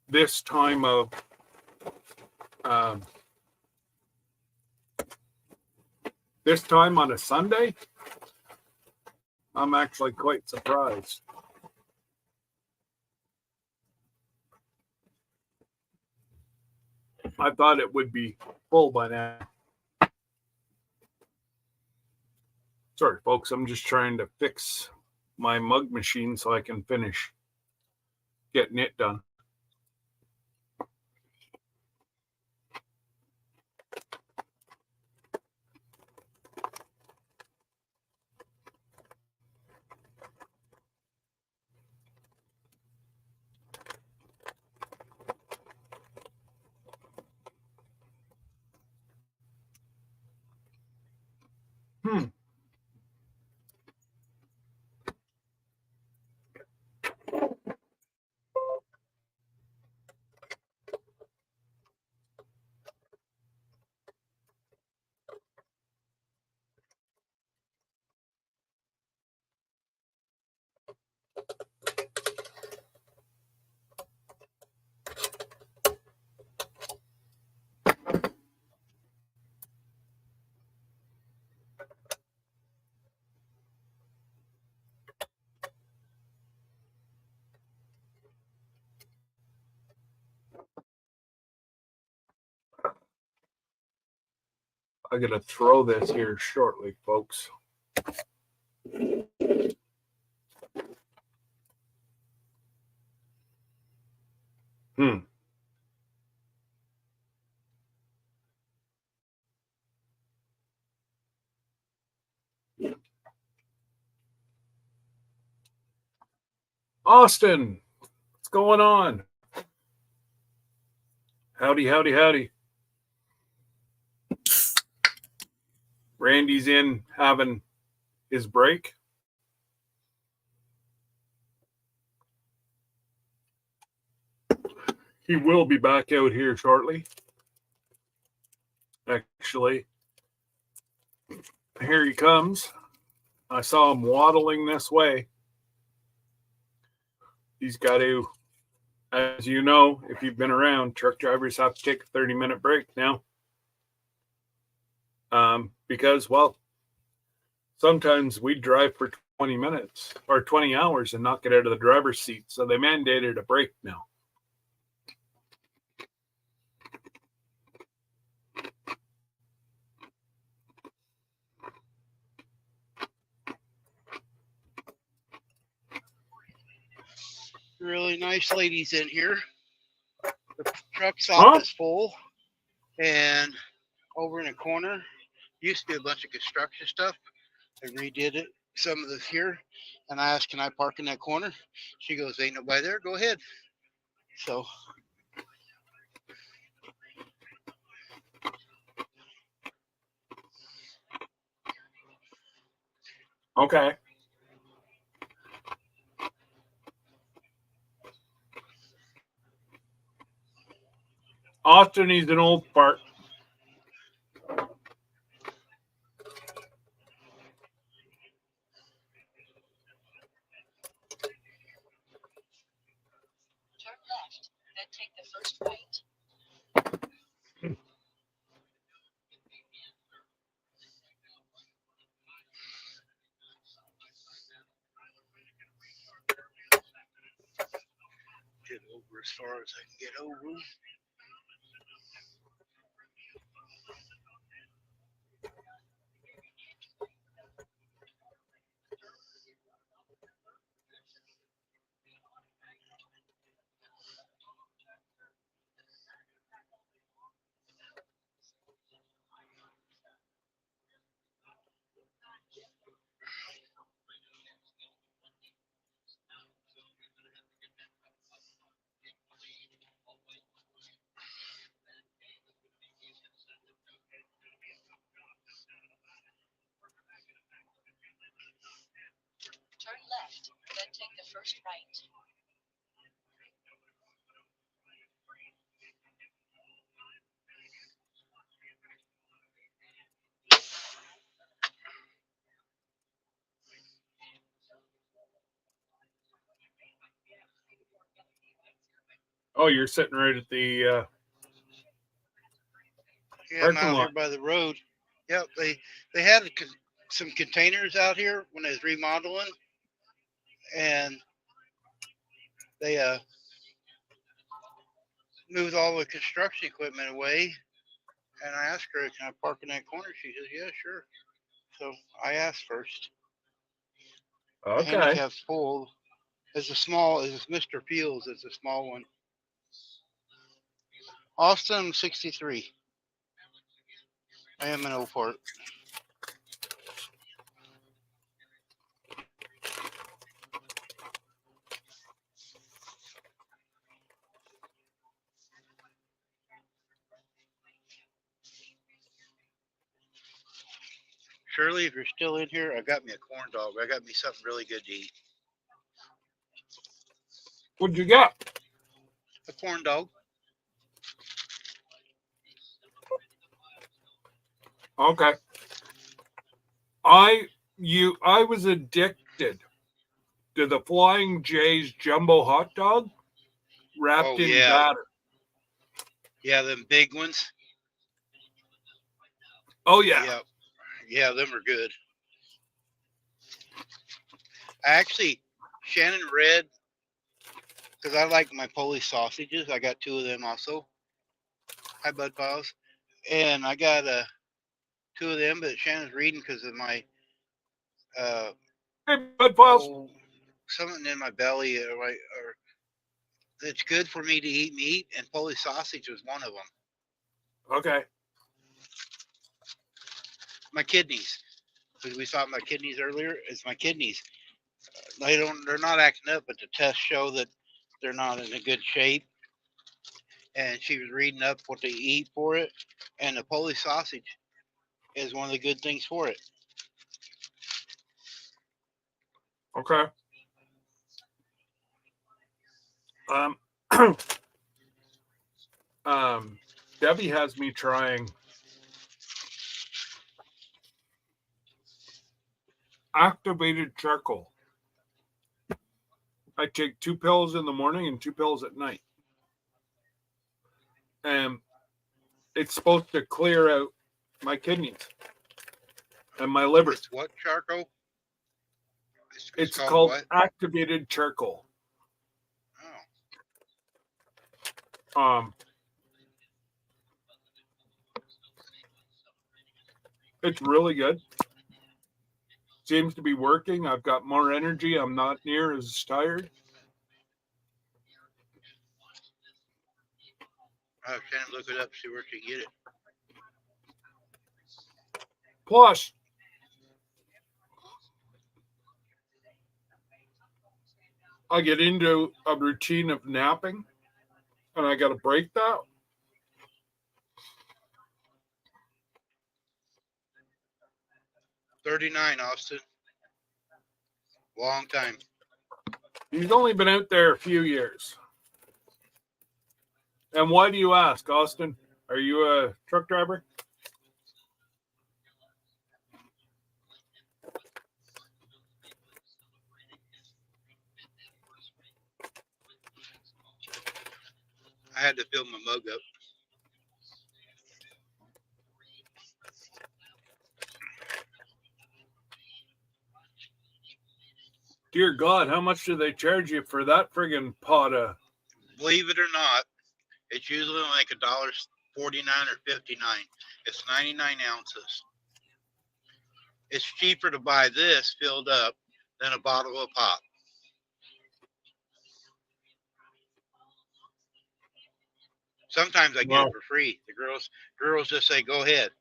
this time of this time on a Sunday, I'm actually quite surprised. I thought it would be full by now. Sorry, folks, I'm just trying to fix my mug machine so I can finish getting it done. I'm going to throw this here shortly, folks. Austin, what's going on? Howdy, howdy, howdy. Randy's in having his break. He will be back out here shortly. Actually, here he comes. I saw him waddling this way. He's got to, as you know, if you've been around, truck drivers have to take a 30-minute break now. Because, well, sometimes we drive for 20 minutes or 20 hours and not get out of the driver's seat. So they mandated a break now. Really nice ladies in here. The truck stop is full, and over in the corner used to be a bunch of construction stuff. They redid it, some of this here, and I asked, "Can I park in that corner?" She goes, "Ain't nobody there. Go ahead." So. Okay. Austin needs an old fart. Turn left, then take the first right. Get over as far as I can get over. Turn left, then take the first right. Oh, you're sitting right at the Yeah, I'm parking out lot. here by the road. Yep, they had some containers out here when they was remodeling, and they moved all the construction equipment away. And I asked her, "Can I park in that corner?" She says, "Yeah, sure." So I asked first. Okay. Handicap's full. It's a small. It's Mr. Fields. It's a small one. Austin 63. I am in Old Fort. Shirley, if you're still in here, I got me a corn dog. I got me something really good to eat. What'd you get? A corn dog. Okay. I was addicted to the Flying J's jumbo hot dog wrapped Oh, in yeah. batter. Yeah, them big ones. Oh yeah. Yeah, yeah, them are good. I actually, Shannon read, because I like my Polish sausages. I got 2 of them also. Hi, Bud Piles. And I got 2 of them, but Shannon's reading because of my Hey, Bud Files. oh, something in my belly, or it's good for me to eat meat, and Polish sausage was one of them. Okay. My kidneys, because we talked about kidneys earlier. It's my kidneys. They're not acting up, but the tests show that they're not in a good shape. And she was reading up what they eat for it, and the Polish sausage is one of the good things for it. Okay. Debbie has me trying activated charcoal. I take 2 pills in the morning and 2 pills at night. And it's supposed to clear out my kidneys and my liver. It's what charcoal? It's called what? activated charcoal. Oh, It's really good. Seems to be working. I've got more energy. I'm not near as tired. Shannon, look it up, see where she can get it. Plus, I get into a routine of napping, and I got to break that. $39, Austin. Long time. He's only been out there a few years. And why do you ask, Austin? Are you a truck driver? I had to fill my mug up. Dear God, how much do they charge you for that friggin' pot of? Believe it or not, it's usually like $1.49 or 59. It's 99 ounces. It's cheaper to buy this filled up than a bottle of pop. Sometimes I get Wow. it for free. The girls just say, "Go ahead."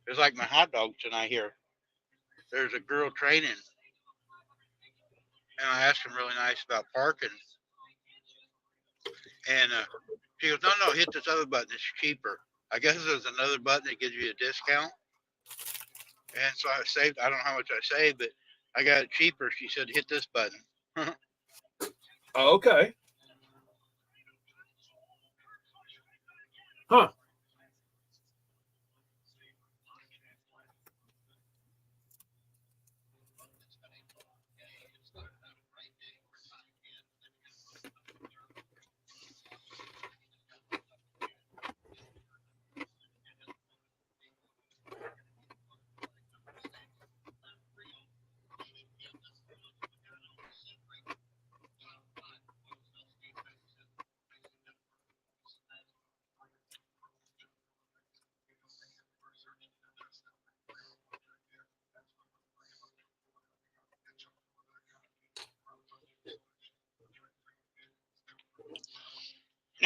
It's like my hot dogs tonight here. There's a girl training, and I asked him really nice about parking, and she goes, "No, hit this other button. It's cheaper." I guess there's another button that gives you a discount, and so I saved. I don't know how much I saved, but I got it cheaper. She said, "Hit this button." Okay. Huh.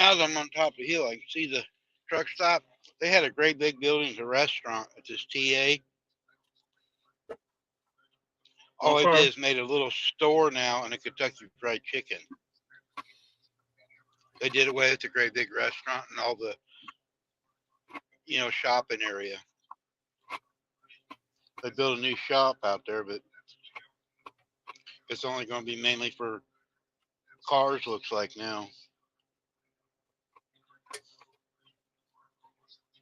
now that I'm on top of the hill, I can see the truck stop. They had a great big building as a restaurant at this TA. All they Okay. did is made a little store now and a Kentucky Fried Chicken. They did away with the great big restaurant and all the, shopping area. They built a new shop out there, but it's only going to be mainly for cars, looks like now.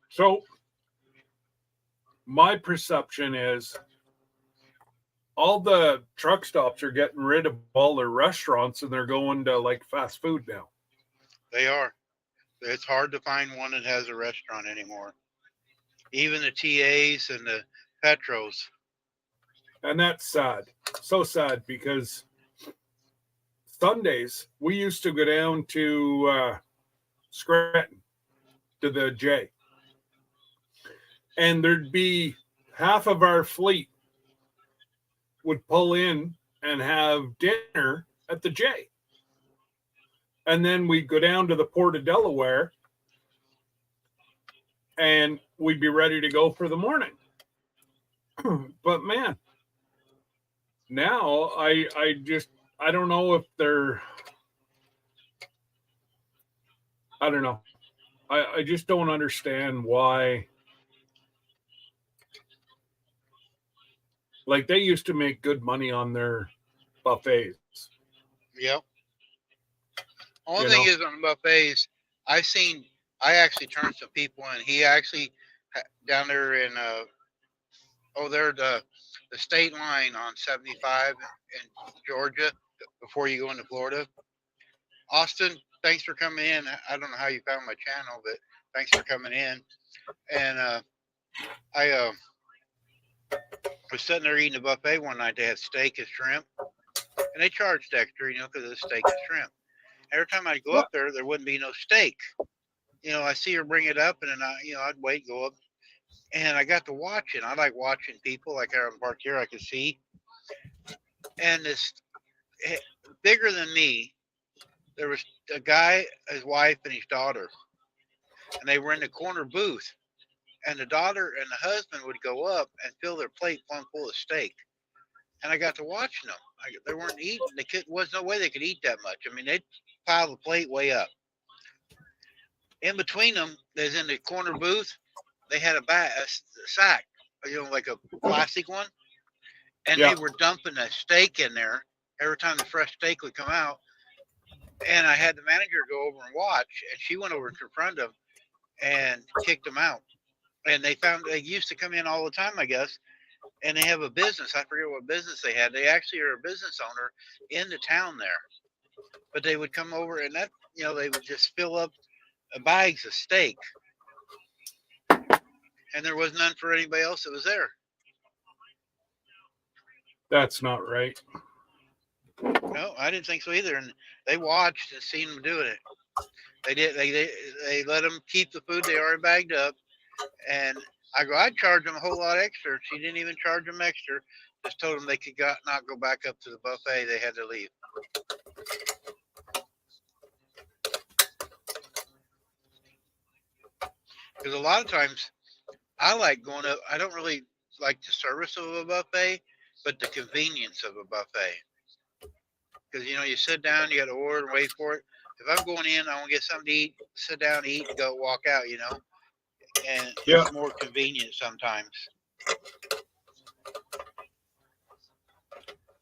So my perception is all the truck stops are getting rid of all their restaurants and they're going to like fast food now. They are. It's hard to find one that has a restaurant anymore. Even the TAs and the Petros. And that's sad. So sad because Sundays we used to go down to Scranton to the J. And there'd be half of our fleet would pull in and have dinner at the J. And then we'd go down to the Port of Delaware and we'd be ready to go for the morning. But man, now I don't know if they're, I don't know. I just don't understand why. Like they used to make good money on their buffets. Yep. Only thing is on the buffets, I actually turned some people in. He actually down there in they're the state line on 75 in Georgia before you go into Florida. Austin, thanks for coming in. I don't know how you found my channel, but thanks for coming in. And I was sitting there eating a buffet one night. They had steak and shrimp, and they charged extra, because of the steak and shrimp. Every time I'd go up there wouldn't be no steak. I see her bring it up, and then I'd wait, go up, and I got to watch it. I like watching people, like out in Park here, I could see. And this bigger than me, there was a guy, his wife, and his daughter, and they were in the corner booth. And the daughter and the husband would go up and fill their plate plumb full of steak. And I got to watching them. They weren't eating. Was no way they could eat that much. I mean, they'd pile the plate way up. In between them, there's in the corner booth, they had a sack, like a plastic one. And they were dumping a steak in there every time the fresh steak would come out. And I had the manager go over and watch. And she went over to confront them and kicked them out. And they used to come in all the time, I guess. And they have a business. I forget what business they had. They actually are a business owner in the town there. But they would come over and they would just fill up bags of steak. And there was none for anybody else that was there. That's not right. No, I didn't think so either. And they watched and seen them doing it. They did. They let them keep the food they already bagged up. And I'd charge them a whole lot extra. She didn't even charge them extra. Just told them they could not go back up to the buffet. They had to leave. Because a lot of times I like going up. I don't really like the service of a buffet, but the convenience of a buffet. Because, you sit down, you got to order and wait for it. If I'm going in, I want to get something to eat, sit down, eat, and go walk out, And it's more convenient sometimes.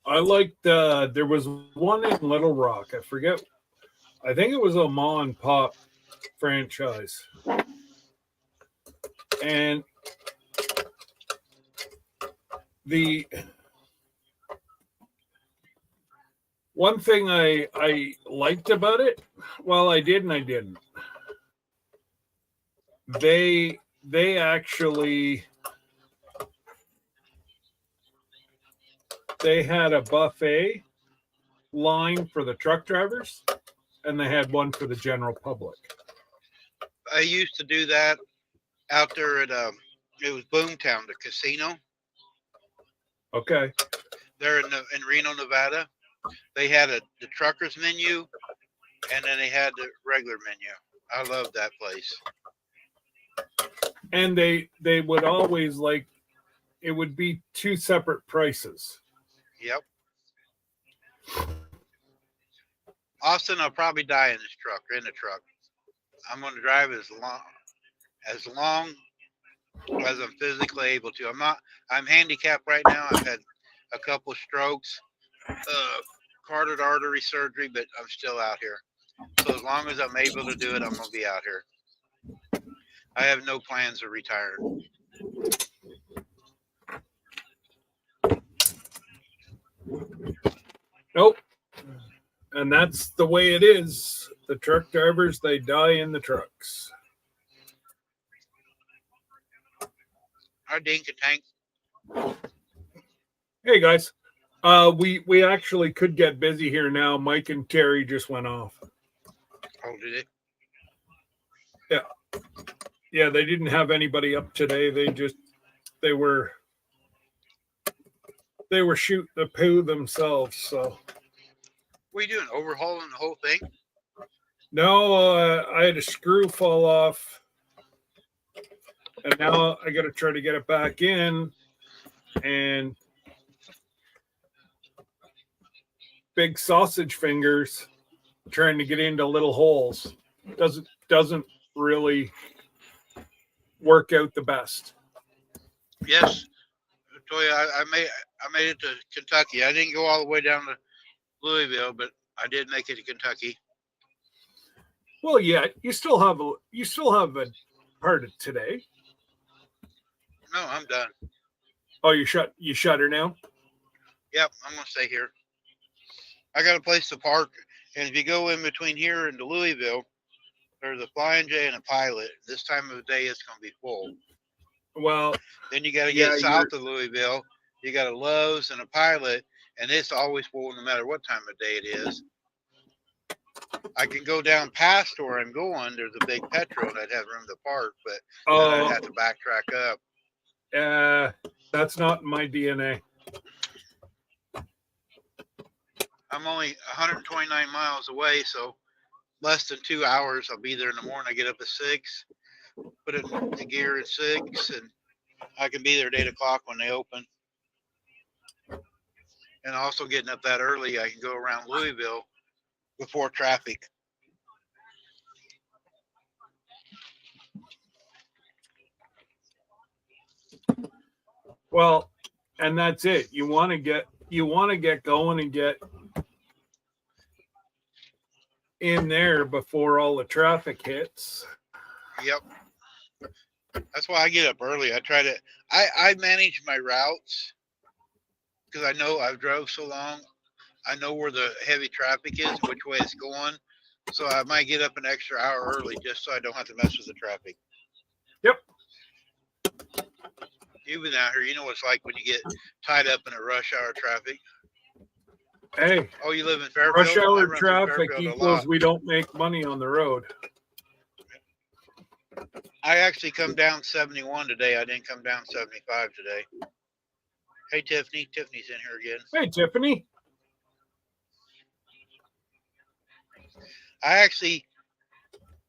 I liked, there was one in Little Rock. I forget. I think it was a Ma and Pop franchise. And the one thing I liked about it, well, I did and I didn't. They actually they had a buffet line for the truck drivers and they had one for the general public. I used to do that out there at it was Boomtown, the casino. Okay. There in Reno, Nevada. They had the truckers menu and then they had the regular menu. I love that place. And they would always like it would be two separate prices. Yep. Austin, I'll probably die in this truck or in the truck. I'm going to drive as long as I'm physically able to. I'm handicapped right now. I've had a couple strokes, carotid artery surgery, but I'm still out here. So as long as I'm able to do it, I'm going to be out here. I have no plans of retiring. Nope. And that's the way it is. The truck drivers, they die in the trucks. Hi, Dink and Tank. Hey guys. We actually could get busy here now. Mike and Terry just went off. Oh, did it? Yeah, they didn't have anybody up today. They were shooting the poo themselves. So What are you doing? Overhauling the whole thing? no, I had a screw fall off, and now I got to try to get it back in. And big sausage fingers trying to get into little holes doesn't really work out the best. Yes. I told you, I made it to Kentucky. I didn't go all the way down to Louisville, but I did make it to Kentucky. Well, yeah, you still have a part of today. No, I'm done. Oh, you shut her now? Yep, I'm gonna stay here. I got a place to park, and if you go in between here and to Louisville, there's a Flying J and a Pilot. This time of the day, it's gonna be full. Well, Then you got to get yeah, south of Louisville. You got a Lowe's and a Pilot, and it's always full no matter what time of day it is. I can go down past where I'm going. There's a big Petro, and I'd have room to park, but then I'd have to backtrack up. That's not in my DNA. I'm only 129 miles away, so less than 2 hours. I'll be there in the morning. I get up at 6, put it in gear at 6, and I can be there at 8 o'clock when they open. And also getting up that early, I can go around Louisville before traffic. Well, and that's it. You want to get going and get in there before all the traffic hits. Yep. That's why I get up early. I manage my routes because I know I've drove so long. I know where the heavy traffic is, which way it's going. So I might get up an extra hour early just so I don't have to mess with the traffic. Yep. You've been out here, you know what it's like when you get tied up in a rush hour traffic. Hey, Oh, you live in Fairfield? rush I hour run through traffic Fairfield a equals lot. we don't make money on the road. I actually come down 71 today. I didn't come down 75 today. Hey, Tiffany. Tiffany's in here again. Hey, Tiffany. I actually,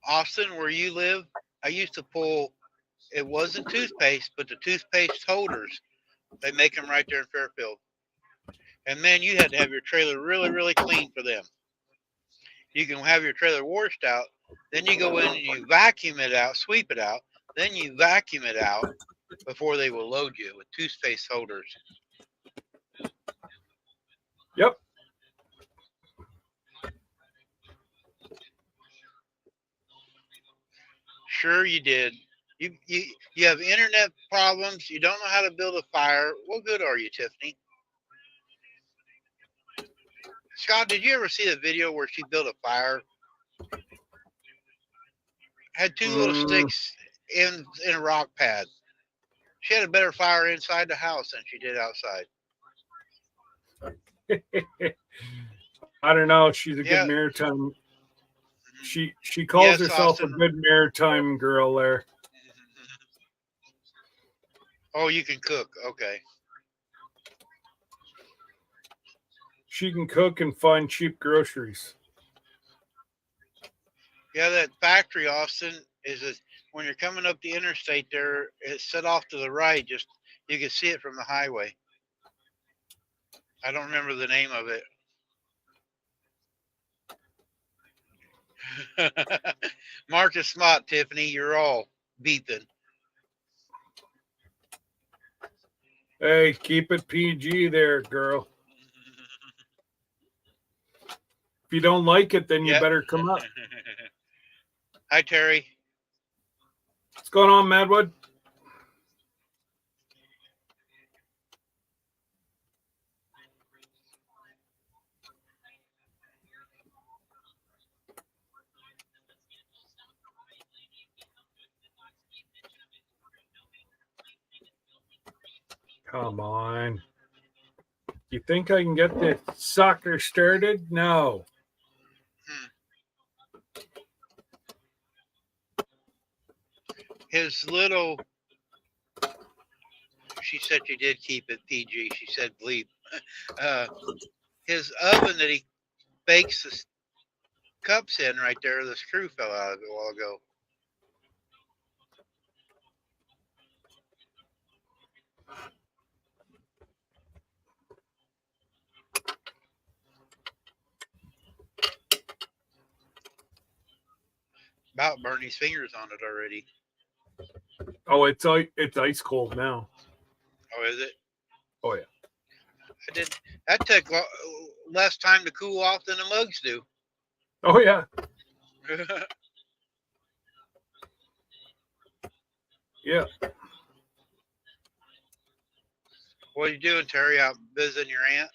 Austin, where you live, I used to pull, it wasn't toothpaste, but the toothpaste holders. They make them right there in Fairfield. And man, you had to have your trailer really, really clean for them. You can have your trailer washed out. Then you go in and you vacuum it out, sweep it out. Then you vacuum it out before they will load you with toothpaste holders. Yep. Sure you did. You have internet problems. You don't know how to build a fire. What good are you, Tiffany? Scott, did you ever see the video where she built a fire? Had two little sticks in a rock pad. She had a better fire inside the house than she did outside. I don't know. She's a Yeah. good maritime. She calls Yes, herself Austin. a good maritime girl there. Oh, you can cook. Okay. She can cook and find cheap groceries. Yeah, that factory, Austin, when you're coming up the interstate there, it's set off to the right. Just you can see it from the highway. I don't remember the name of it. Marcus Smart, Tiffany, you're all beeping. Hey, keep it PG there, girl. If you don't like it, then you Yep. better come up. Hi, Terry. What's going on, Madwood? Come on. You think I can get the soccer started? No. His little. She said you did keep it PG. She said bleep. His oven that he bakes the cups in right there, the screw fell out of it a while ago. About burned his fingers on it already. Oh, it's ice cold now. Oh, is it? Oh yeah. I did. That took less time to cool off than the mugs do. Oh yeah. Yeah. What are you doing, Terry? Out visiting your aunt?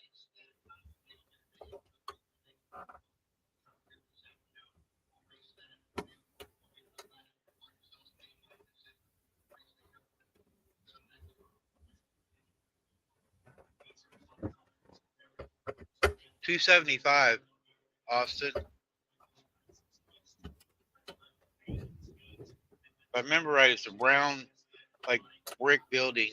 $275, Austin. If I remember right, it's a brown, like brick building.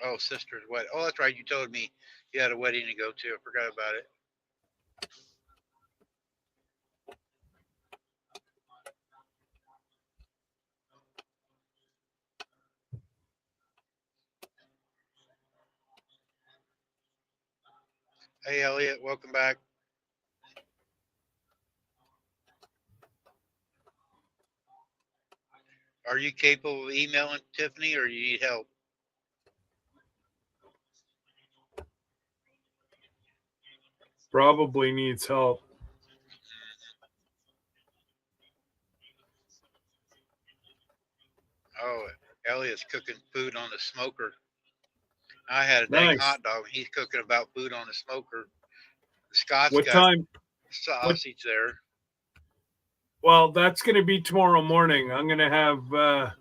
Oh, sister's wedding. Oh, that's right. You told me you had a wedding to go to. I forgot about it. Hey, Elliot, welcome back. Are you capable of emailing Tiffany, or you need help? Probably needs help. Oh, Elliot's cooking food on the smoker. I had a dang Nice. hot dog. He's cooking about food on the smoker. Scott's What got time? sausage there. Well, that's going to be tomorrow morning. I'm going to have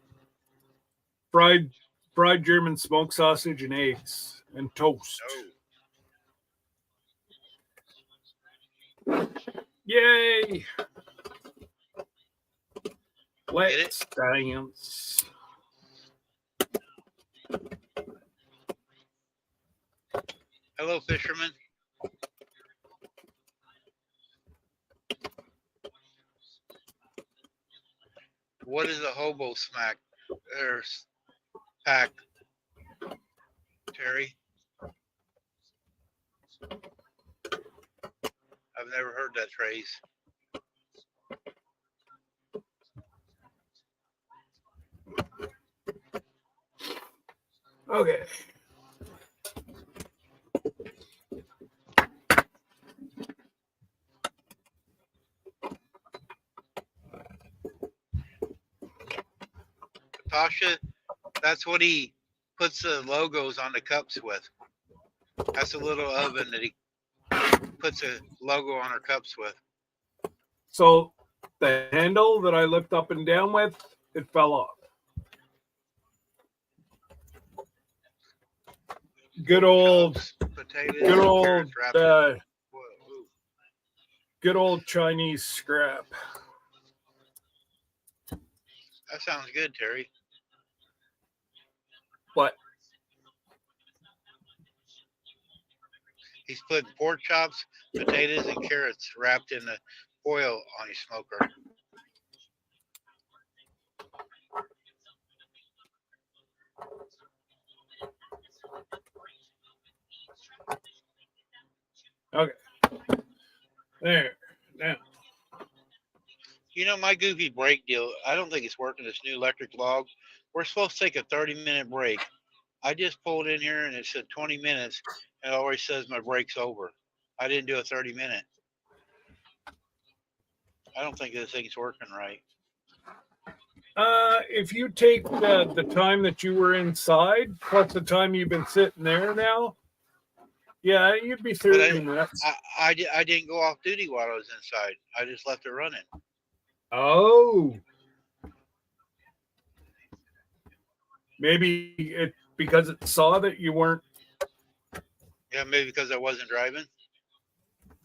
fried German smoked sausage and eggs and toast. Oh, Yay! Get it? Let's dance. Hello, fisherman. What is a hobo smack or pack, Terry? I've never heard that phrase. Okay. Tasha, that's what he puts the logos on the cups with. That's a little oven that he puts a logo on her cups with. So the handle that I lift up and down with, it fell off. Good old, Cups, potatoes, good old, carrots wrapped in- Whoa. good old Chinese scrap. That sounds good, Terry. But He's putting pork chops, potatoes, and carrots wrapped in the coil on his smoker. Okay. There. Now. You know, my goofy break deal, I don't think it's working, this new electric log. We're supposed to take a 30-minute break. I just pulled in here and it said 20 minutes, and it always says my break's over. I didn't do a 30-minute. I don't think this thing's working right. If you take the time that you were inside plus the time you've been sitting there now, yeah, you'd be 30 minutes. I didn't go off duty while I was inside. I just left it running. Oh. Maybe it because it saw that you weren't. Yeah, maybe because I wasn't driving.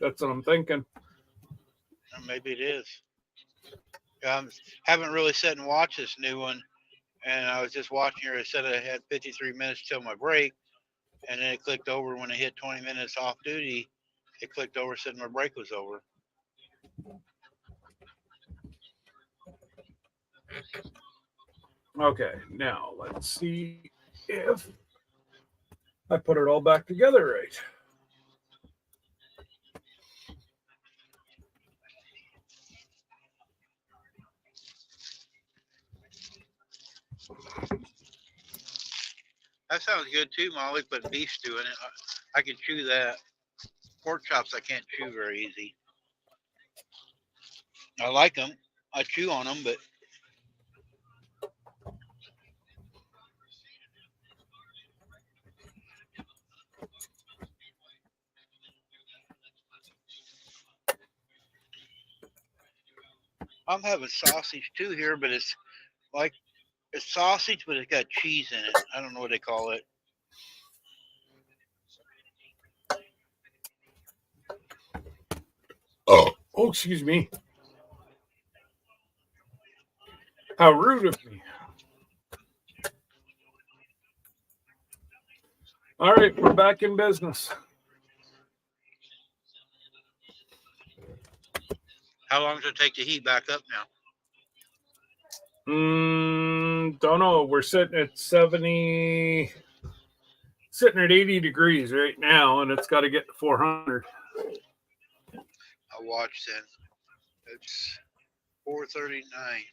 That's what I'm thinking. Maybe it is. Haven't really sat and watched this new one, and I was just watching her. It said I had 53 minutes till my break, and then it clicked over when I hit 20 minutes off duty. It clicked over, said my break was over. Okay, now let's see if I put it all back together right. That sounds good too, Molly. Put beef stew in it. I can chew that. Pork chops I can't chew very easy. I like them. I chew on them, but I'm having sausage too here, but it's like it's sausage, but it's got cheese in it. I don't know what they call it. Oh, excuse me. How rude of me. All right, we're back in business. How long does it take to heat back up now? Don't know. We're sitting at 70, sitting at 80 degrees right now, and it's got to get to 400. I'll watch then. It's 4:39.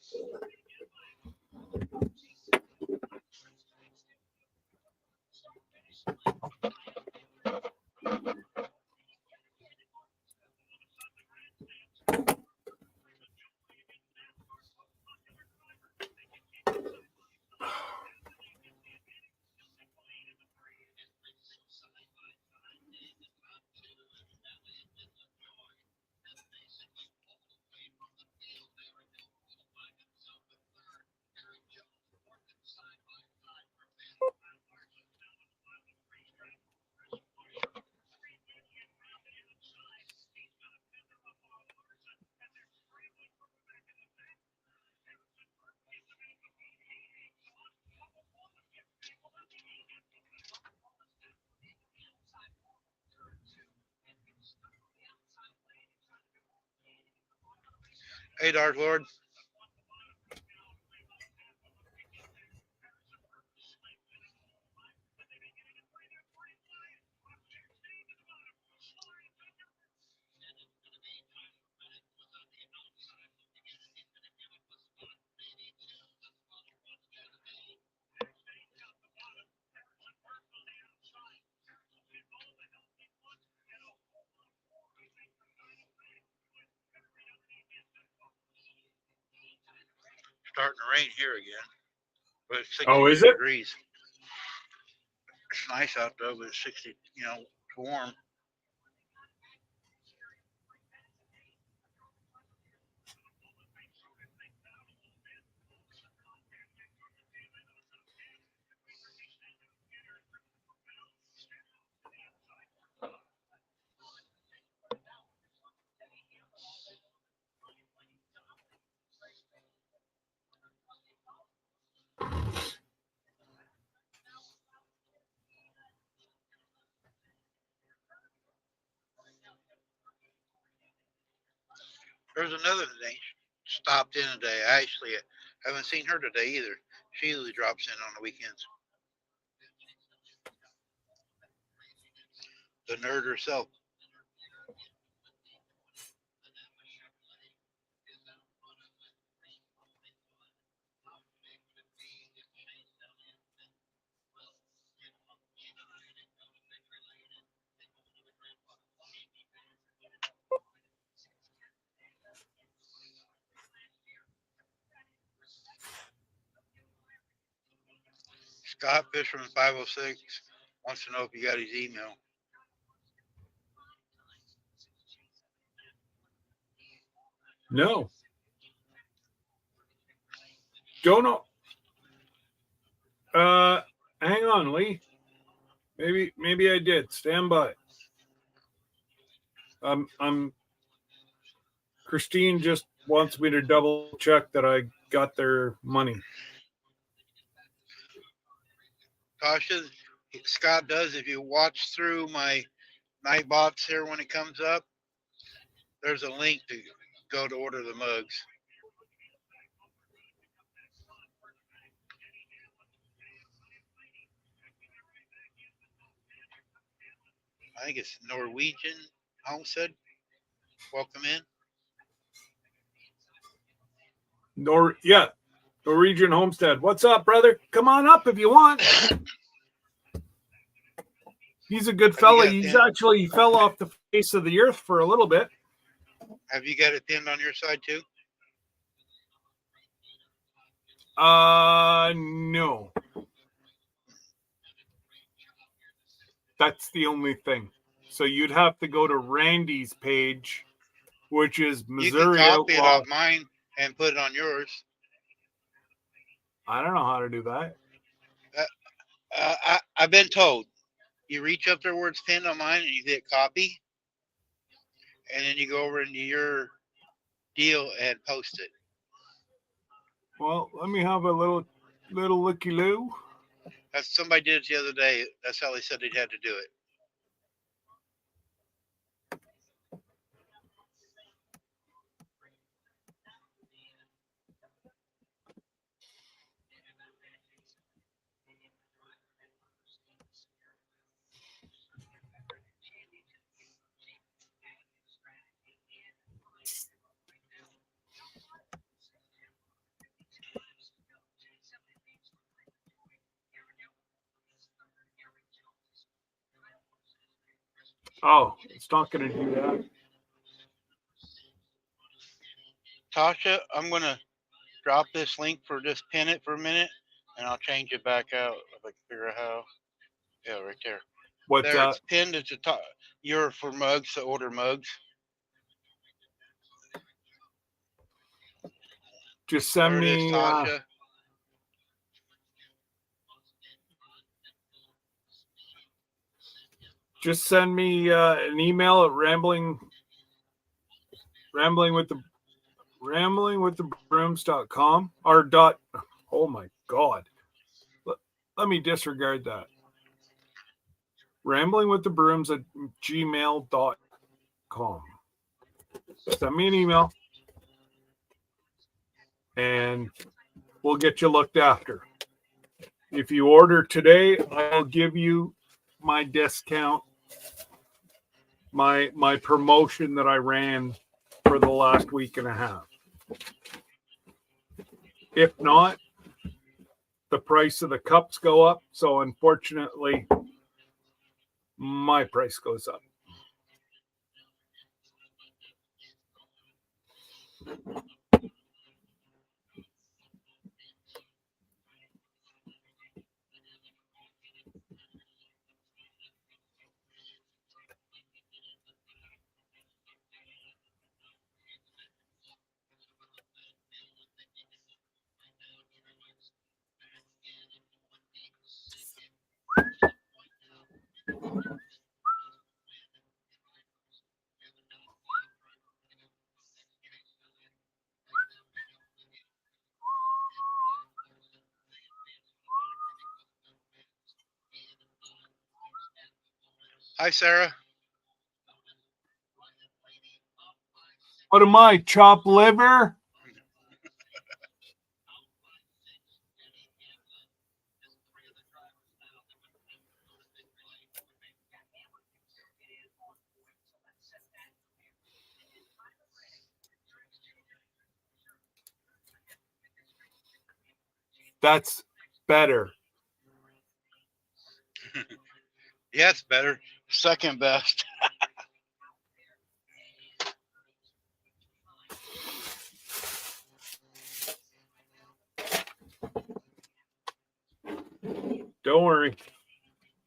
Hey, Dark Lord. Starting to rain here again. But it's 60 Oh, is it? degrees. It's nice out though, but it's 60, it's warm. There's another thing. Stopped in today. I actually haven't seen her today either. She usually drops in on the weekends. The nerd herself. Scott Fisherman 506 wants to know if you got his email. No. Don't know. Hang on, Lee. Maybe I did. Stand by. I'm Christine just wants me to double check that I got their money. Tasha, Scott does. If you watch through my Nightbots here when it comes up, there's a link to go to order the mugs. I think it's Norwegian Homestead. Welcome in. Norwegian Homestead. What's up, brother? Come on up if you want. He's a good fella. He fell off the face of the earth for a little bit. Have you got it pinned on your side too? No. That's the only thing. So you'd have to go to Randy's page, which is Missouri You can copy Outlaw. it off mine and put it on yours. I don't know how to do that. I've been told. You reach up there where it's pinned on mine and you hit copy, and then you go over into your deal and post it. Well, let me have a little looky-loo. That's somebody did it the other day. That's how they said they'd had to do it. Oh, it's not going to do that. Tasha, I'm going to drop this link for just pin it for a minute, and I'll change it back out if I can figure out how. Yeah, right there. What's there, that? it's pinned at the top. You're for mugs to order mugs. Just send There it me. is, Tasha. Just send me an email at ramblingwiththebrooms.com or dot. Oh my God. Let me disregard that. Ramblingwiththebrooms at gmail.com. Send me an email and we'll get you looked after. If you order today, I'll give you my discount, my promotion that I ran for the last week and a half. If not, the price of the cups go up. So unfortunately, my price goes up. Hi, Sarah. What am I, chopped liver? That's better. Yeah, it's better. Second best. Don't worry.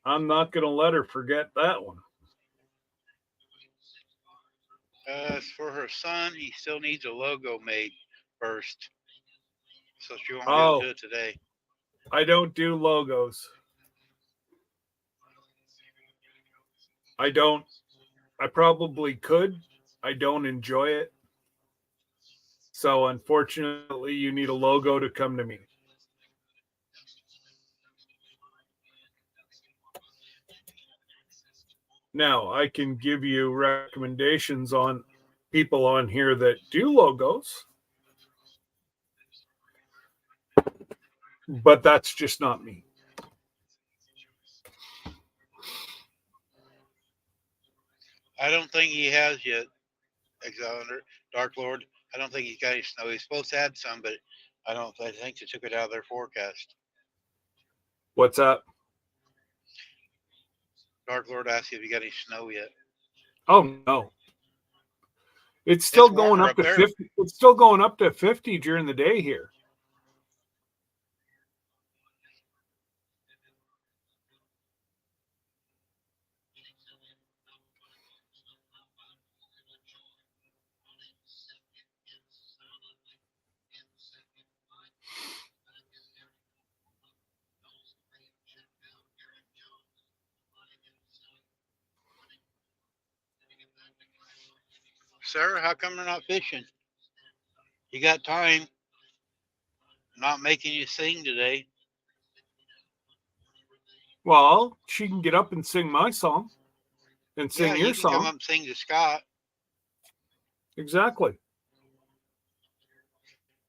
I'm not going to let her forget that one. As for her son, he still needs a logo made first. So she won't be able to do it today. I don't do logos. I don't. I probably could. I don't enjoy it. So unfortunately, you need a logo to come to me. Now, I can give you recommendations on people on here that do logos, but that's just not me. I don't think he has yet, Exalander, Dark Lord. I don't think he's got any snow. He's supposed to have some, but I think they took it out of their forecast. What's up? Dark Lord asked you if you got any snow yet. Oh no. It's still It's going warmer up up to there. 50. It's still going up to 50 during the day here. Sarah, how come they're not fishing? You got time. I'm not making you sing today. Well, she can get up and sing my song and sing Yeah, your you can come song. up and sing to Scott. Exactly.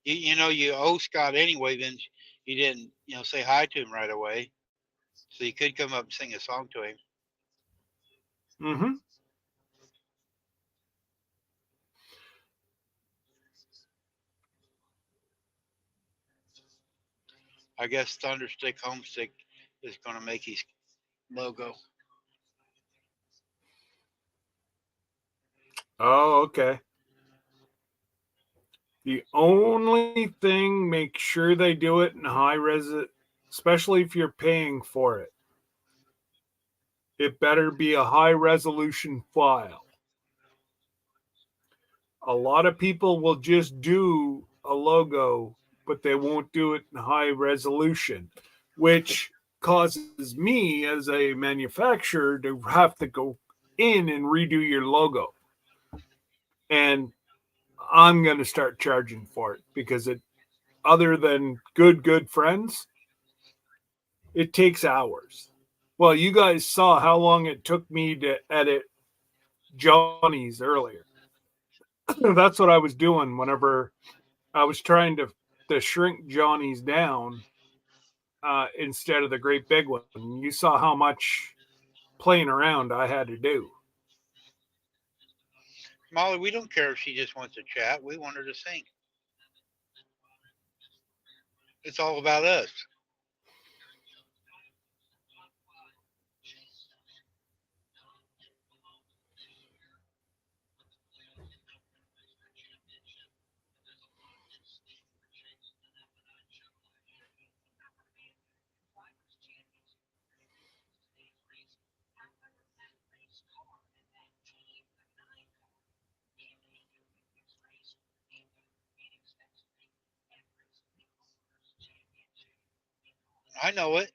You know you owe Scott anyway. Then you didn't say hi to him right away. So you could come up and sing a song to him. Mm-hmm. I guess Thunderstick Homestick is going to make his logo. Oh, okay. The only thing, make sure they do it in high res, especially if you're paying for it. It better be a high resolution file. A lot of people will just do a logo, but they won't do it in high resolution, which causes me as a manufacturer to have to go in and redo your logo. And I'm going to start charging for it because it, other than good friends, it takes hours. Well, you guys saw how long it took me to edit Johnny's earlier. That's what I was doing whenever I was trying to shrink Johnny's down instead of the great big one. You saw how much playing around I had to do. Molly, we don't care if she just wants to chat. We want her to sing. It's all about us. I know it.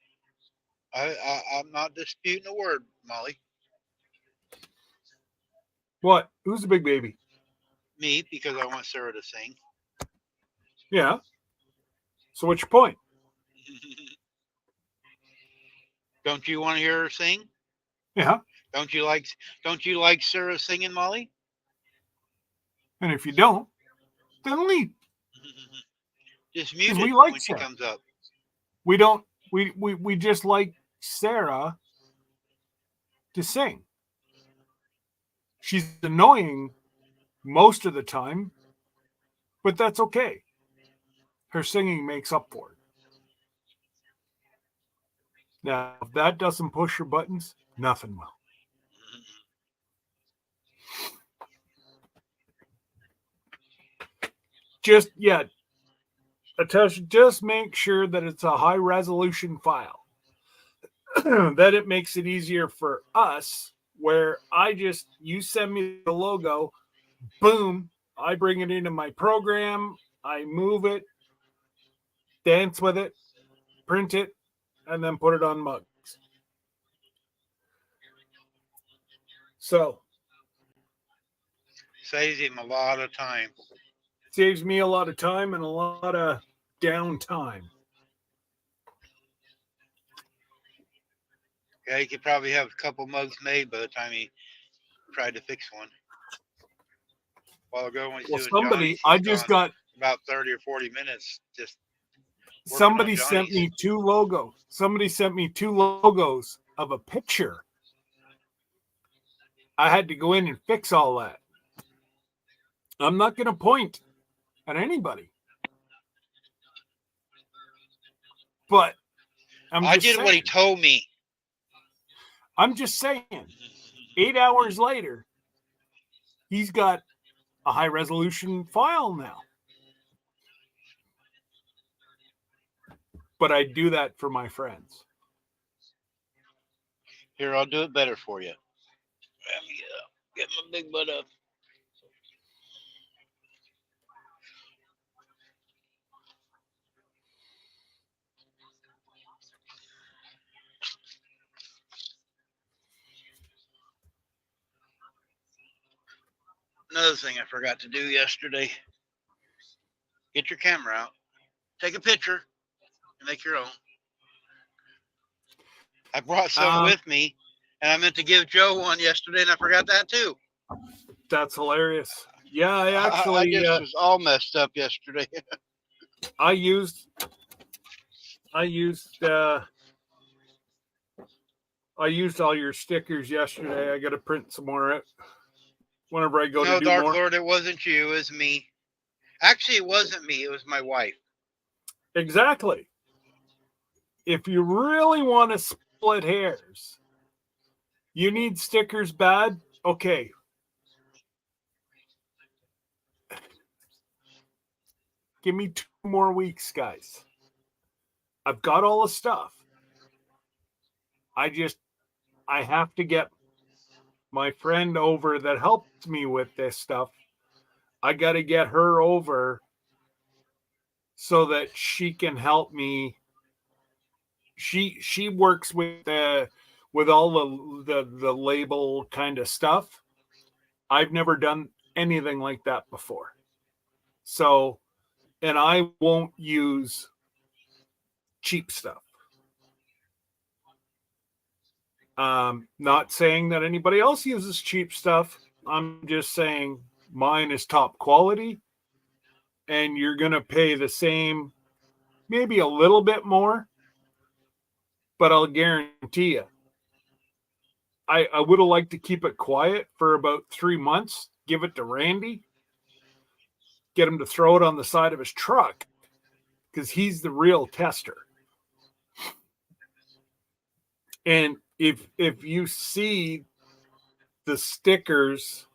I'm not disputing a word, Molly. What? Who's the big baby? Me, because I want Sarah to sing. Yeah. So what's your point? Don't you want to hear her sing? Yeah. Don't you like Sarah singing, Molly? And if you don't, then leave. Just mute 'Cause it we like when she Sarah. comes up. We don't. We just like Sarah to sing. She's annoying most of the time, but that's okay. Her singing makes up for it. Now, if that doesn't push your buttons, nothing will. Just just make sure that it's a high resolution file. That it makes it easier for us, where you send me the logo, boom, I bring it into my program, I move it, dance with it, print it, and then put it on mugs. So Saves him a lot of time. saves me a lot of time and a lot of downtime. Yeah, he could probably have a couple mugs made by the time he tried to fix one. A while ago when he's Well, doing somebody, Johnny's, I he's just gone got about 30 or 40 minutes just working on somebody sent Johnny's. me two logos. Somebody sent me two logos of a picture. I had to go in and fix all that. I'm not going to point at anybody. But I did what he told me. I'm just saying, 8 hours later, he's got a high resolution file now. But I do that for my friends. Here, I'll do it better for you. Let me get my big butt up. Another thing I forgot to do yesterday. Get your camera out. Take a picture and make your own. I brought some with me, and I meant to give Joe one yesterday, and I forgot that too. That's hilarious. Yeah, I just was all messed up yesterday. I used all your stickers yesterday. I got to print some more out whenever I go to do Dark more. Lord, it wasn't you, it was me. Actually, it wasn't me, it was my wife. Exactly. If you really want to split hairs, you need stickers bad. Okay. Give me 2 more weeks, guys. I've got all the stuff. I have to get my friend over that helps me with this stuff. I got to get her over so that she can help me. She works with all the label kind of stuff. I've never done anything like that before. So, and I won't use cheap stuff. Not saying that anybody else uses cheap stuff. I'm just saying mine is top quality, and you're going to pay the same, maybe a little bit more, but I'll guarantee you, I would have liked to keep it quiet for about 3 months, give it to Randy, get him to throw it on the side of his truck, because he's the real tester. And if you see the stickers,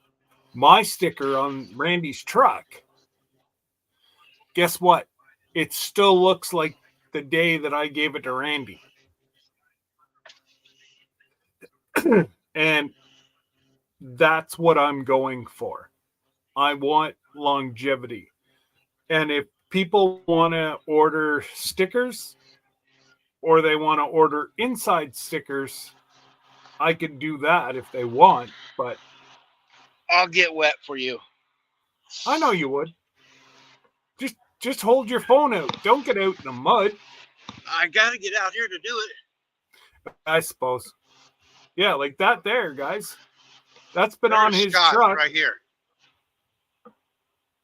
my sticker on Randy's truck, guess what? It still looks like the day that I gave it to Randy. And that's what I'm going for. I want longevity. And if people want to order stickers or they want to order inside stickers, I could do that if they want, but I'll get wet for you. I know you would. Just hold your phone out. Don't get out in the mud. I gotta get out here to do it. I suppose. Yeah, like that there, guys. That's been There's on his Scott truck. right here.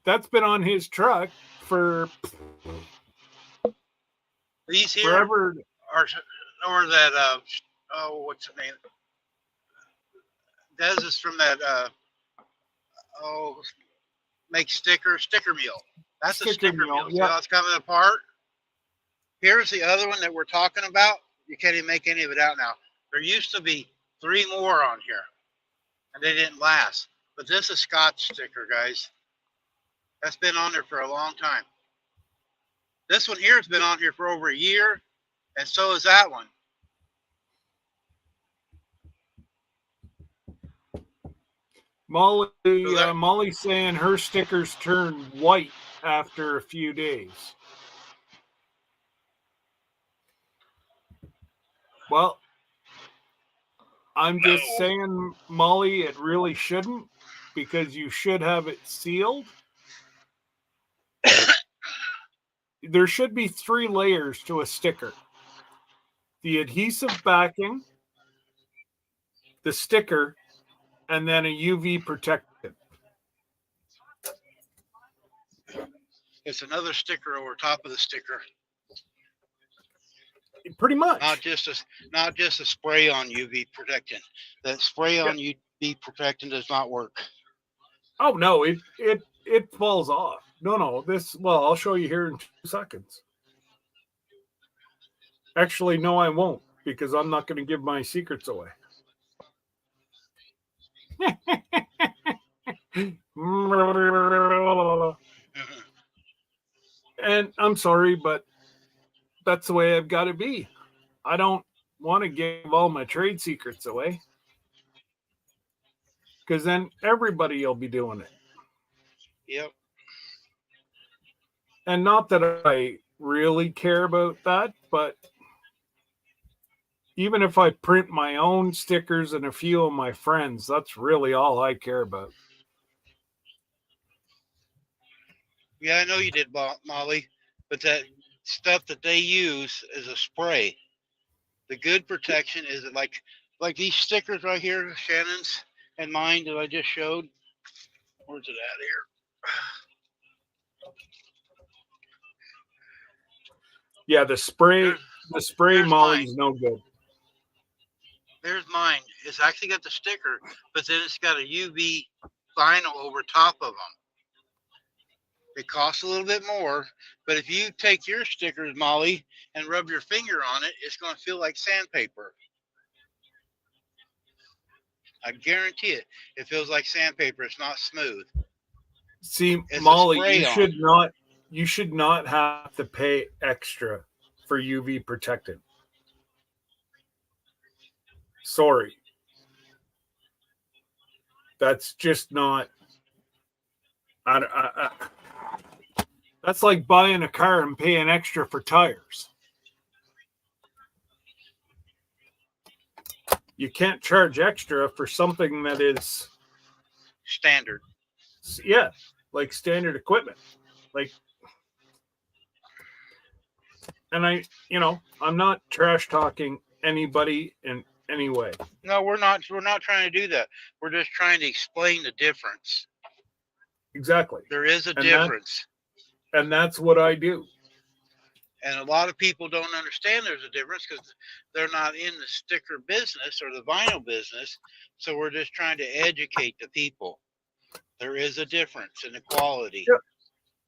that's been on his truck for These here forever. or that oh, what's the name? Des is from that make sticker meal. That's a Sticker sticker meal, meal. See yeah. how it's coming apart? Here's the other one that we're talking about. You can't even make any of it out now. There used to be 3 more on here, and they didn't last. But this is Scott's sticker, guys. That's been on there for a long time. This one here has been on here for over a year, and so is that one. Molly's saying her stickers turn white after a few days. Well, I'm just saying, Molly, it really shouldn't, because you should have it sealed. There should be 3 layers to a sticker: the adhesive backing, the sticker, and then a UV protectant. It's another sticker over top of the sticker. Pretty much. Not just a spray on UV protectant. That spray on UV protectant does not work. Oh no, it falls off. No, I'll show you here in 2 seconds. Actually, no, I won't, because I'm not going to give my secrets away. And I'm sorry, but that's the way I've got to be. I don't want to give all my trade secrets away, because then everybody will be doing it. Yep. And not that I really care about that, but even if I print my own stickers and a few of my friends, that's really all I care about. Yeah, I know you did, Molly, but that stuff that they use is a spray. The good protection is like these stickers right here, Shannon's and mine that I just showed. Where's it at here? Yeah, the spray Molly's mine. no good. There's mine. It's actually got the sticker, but then it's got a UV vinyl over top of them. It costs a little bit more, but if you take your stickers, Molly, and rub your finger on it, it's going to feel like sandpaper. I guarantee it. It feels like sandpaper. It's not smooth. See, It's Molly, you should not have to pay extra for UV protectant. Sorry. That's just not. That's like buying a car and paying extra for tires. You can't charge extra for something that is standard. Yeah, like standard equipment. Like, and I'm not trash talking anybody in any way. No, we're not trying to do that. We're just trying to explain the difference. Exactly. There is a difference. And that's what I do. And a lot of people don't understand there's a difference because they're not in the sticker business or the vinyl business. So we're just trying to educate the people. There is a difference in the quality. Yep.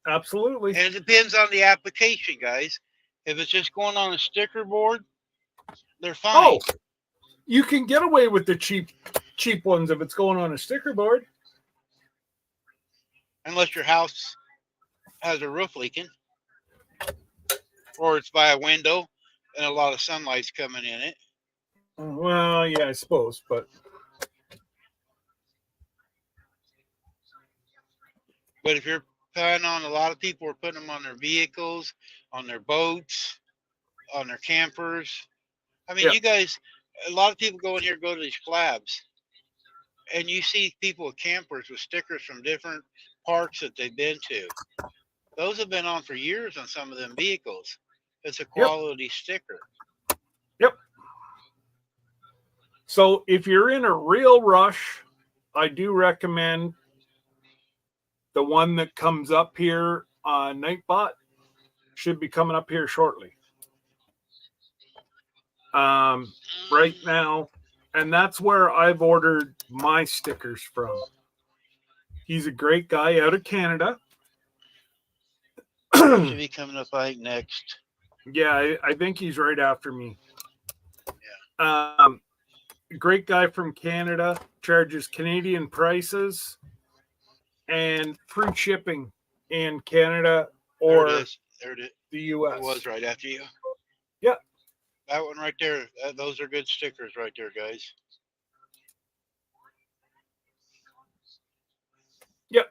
Absolutely. And it depends on the application, guys. If it's just going on a sticker board, they're fine. Oh, you can get away with the cheap ones if it's going on a sticker board. Unless your house has a roof leaking. Or it's by a window and a lot of sunlight's coming in it. Well, yeah, I suppose, but if you're putting on, a lot of people are putting them on their vehicles, on their boats, on their campers. I mean, You guys, a lot of people go to these collabs, and you see people with campers with stickers from different parks that they've been to. Those have been on for years on some of them vehicles. It's a quality sticker. Yep. So if you're in a real rush, I do recommend the one that comes up here on Nightbot should be coming up here shortly. Right now, and that's where I've ordered my stickers from. He's a great guy out of Canada. Should be coming up, I think, next. Yeah, I think he's right after me. Great guy from Canada, charges Canadian prices and free shipping in Canada or There it is. There it is. the US. It was right after you. Yeah. That one right there. Those are good stickers right there, guys. Yep.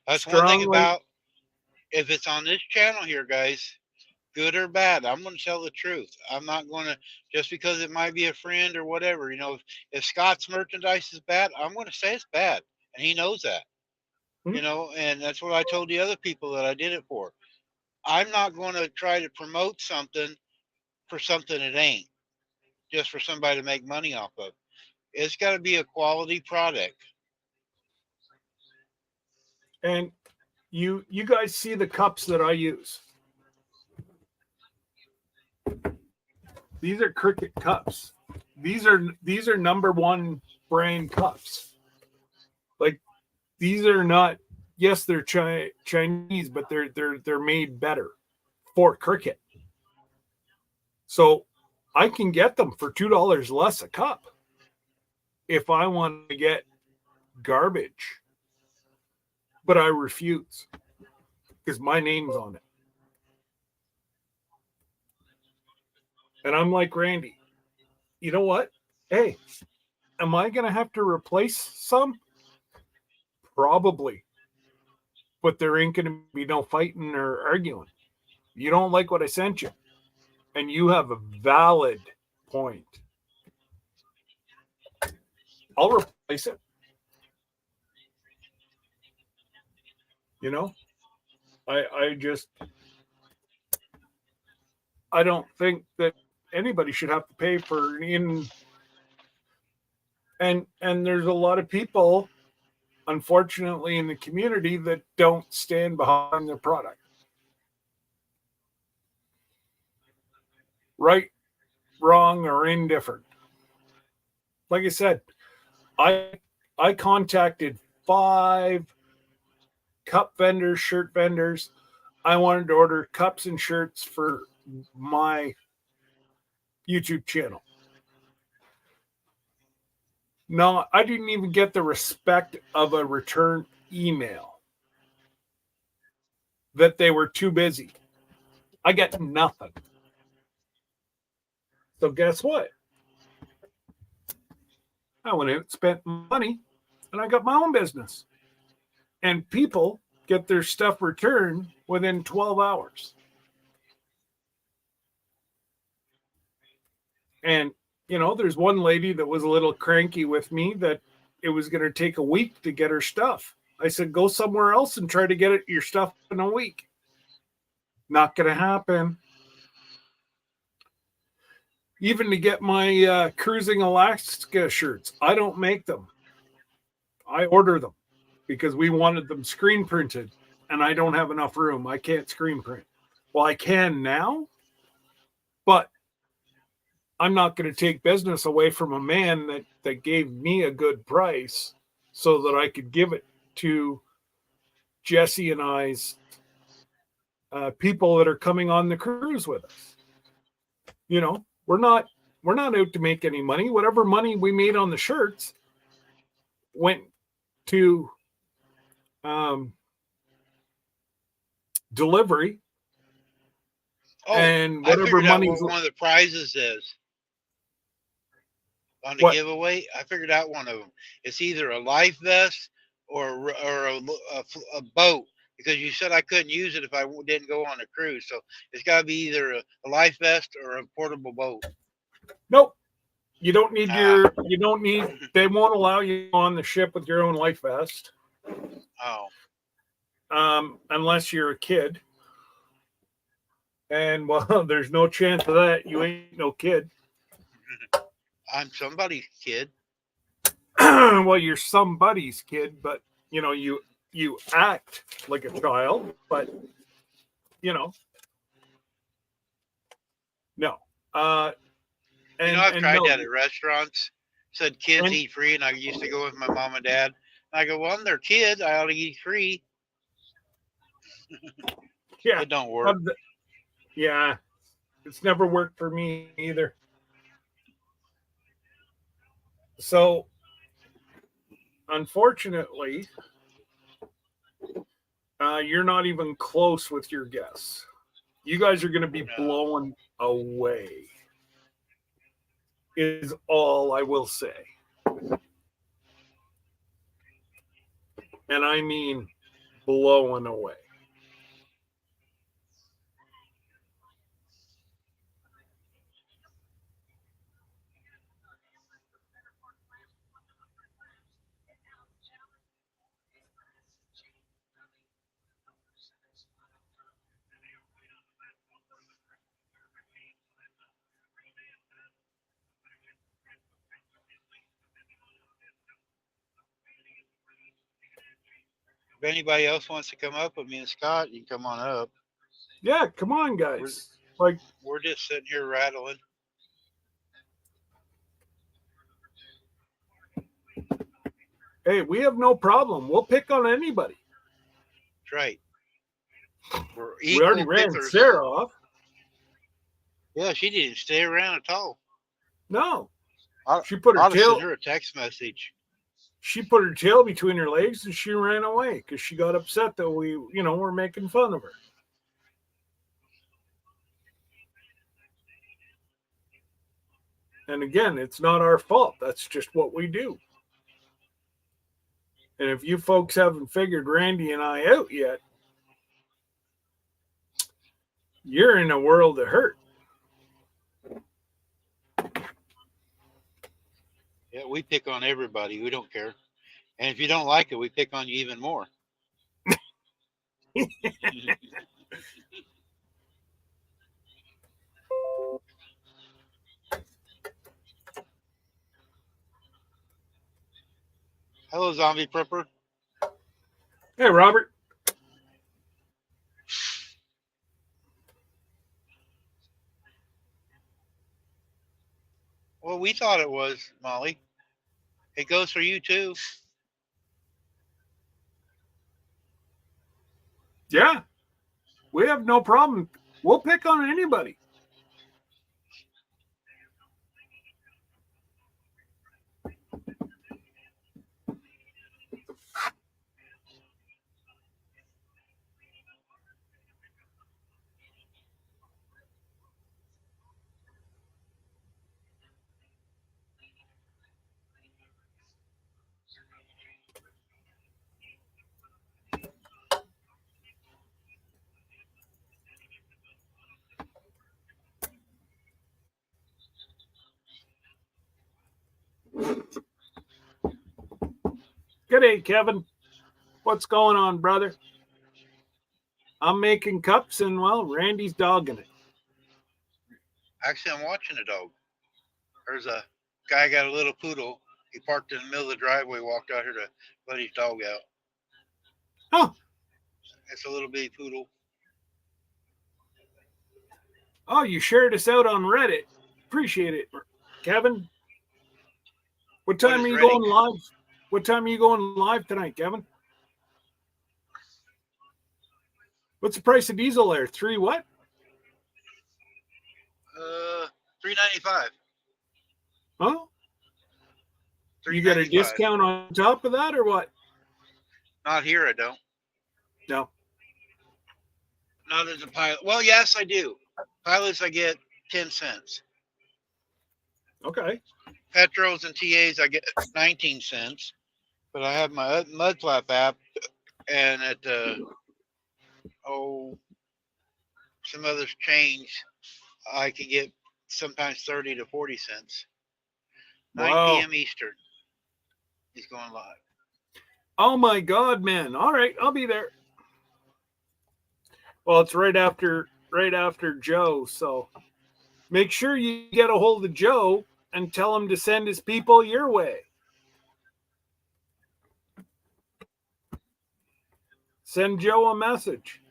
That's one thing Strongly- about if it's on this channel here, guys, good or bad, I'm going to tell the truth. I'm not going to, just because it might be a friend or whatever, you know, if Scott's merchandise is bad, I'm going to say it's bad. And he knows that, you know, and that's what I told the other people that I did it for. I'm not going to try to promote something for something it ain't, just for somebody to make money off of. It's got to be a quality product. And you guys see the cups that I use. These are Cricket cups. These are number one brand cups. Like, these are not, yes, they're Chinese, but they're made better for Cricket. So I can get them for $2 less a cup if I want to get garbage. But I refuse because my name's on it. And I'm like, Randy, you know what? Hey, am I going to have to replace some? Probably. But there ain't going to be no fighting or arguing. You don't like what I sent you. And you have a valid point. I'll replace it. You know, I don't think that anybody should have to pay for and there's a lot of people, unfortunately, in the community that don't stand behind their product. Right, wrong, or indifferent. Like I said, I contacted 5 cup vendors, shirt vendors. I wanted to order cups and shirts for my YouTube channel. No, I didn't even get the respect of a return email that they were too busy. I get nothing. So guess what? I went out, spent money, and I got my own business. And people get their stuff returned within 12 hours. And, you know, there's one lady that was a little cranky with me that it was going to take a week to get her stuff. I said, go somewhere else and try to get your stuff in a week. Not going to happen. Even to get my Cruising Alaska shirts, I don't make them. I order them because we wanted them screen printed and I don't have enough room. I can't screen print. Well, I can now, but I'm not going to take business away from a man that gave me a good price so that I could give it to Jesse and I's people that are coming on the cruise with us. You know, we're not out to make any money. Whatever money we made on the shirts went to delivery. Oh, and I whatever figured out money what one of the prizes is on the What? giveaway. I figured out one of them. It's either a life vest or a boat, because you said I couldn't use it if I didn't go on a cruise. So it's got to be either a life vest or a portable boat. Nope. You don't need they won't allow you on the ship with your own life vest. Oh, Unless you're a kid. And well, there's no chance of that. You ain't no kid. I'm somebody's kid. well, you're somebody's kid, but you know, you act like a child, but you know, no. And, You know, I've and tried no, that at restaurants. Said kids And- eat free, and I used to go with my mom and dad. I go, well, they're kids. I ought to eat free. yeah, It don't work. yeah, it's never worked for me either. So, unfortunately, you're not even close with your guess. You guys are going to be No. blown away, is all I will say. And I mean blown away. If anybody else wants to come up with me and Scott, you can come on up. Yeah, come on, guys. Like, We're just sitting here rattling. hey, we have no problem. We'll pick on anybody. That's right. We're We already equal ran pickers. Sarah off. Yeah, she didn't stay around at all. No, I- she put her I'll tail. send her a text message. She put her tail between her legs and she ran away because she got upset that we, you know, were making fun of her. And again, it's not our fault. That's just what we do. And if you folks haven't figured Randy and I out yet, you're in a world of hurt. Yeah, we pick on everybody. We don't care. And if you don't like it, we pick on you even more. Hello, Zombie Prepper. Hey, Robert. Well, we thought it was, Molly. It goes for you too. Yeah, we have no problem. We'll pick on anybody. G'day, Kevin. What's going on, brother? I'm making cups and, well, Randy's dogging it. Actually, I'm watching a dog. There's a guy got a little poodle. He parked in the middle of the driveway, walked out here to let his dog out. Oh. It's a little bitty poodle. Oh, you shared us out on Reddit. Appreciate it, Kevin. What time is are you Reddit? going live? What time are you going live tonight, Kevin? What's the price of diesel there? 3 what? $3.95. Huh? You got a $3.95. discount on top of that or what? Not here, I don't. No. Not as a pilot. Well, yes, I do. Pilots, I get 10 cents. Okay. Petros and TAs, I get 19 cents. But I have my Mudflap app, and at some others change. I can get sometimes 30 to 40 cents. 9 Wow. p.m. Eastern. He's going live. Oh my God, man. All right, I'll be there. Well, it's right after Joe, so make sure you get a hold of Joe and tell him to send his people your way. Send Joe a message.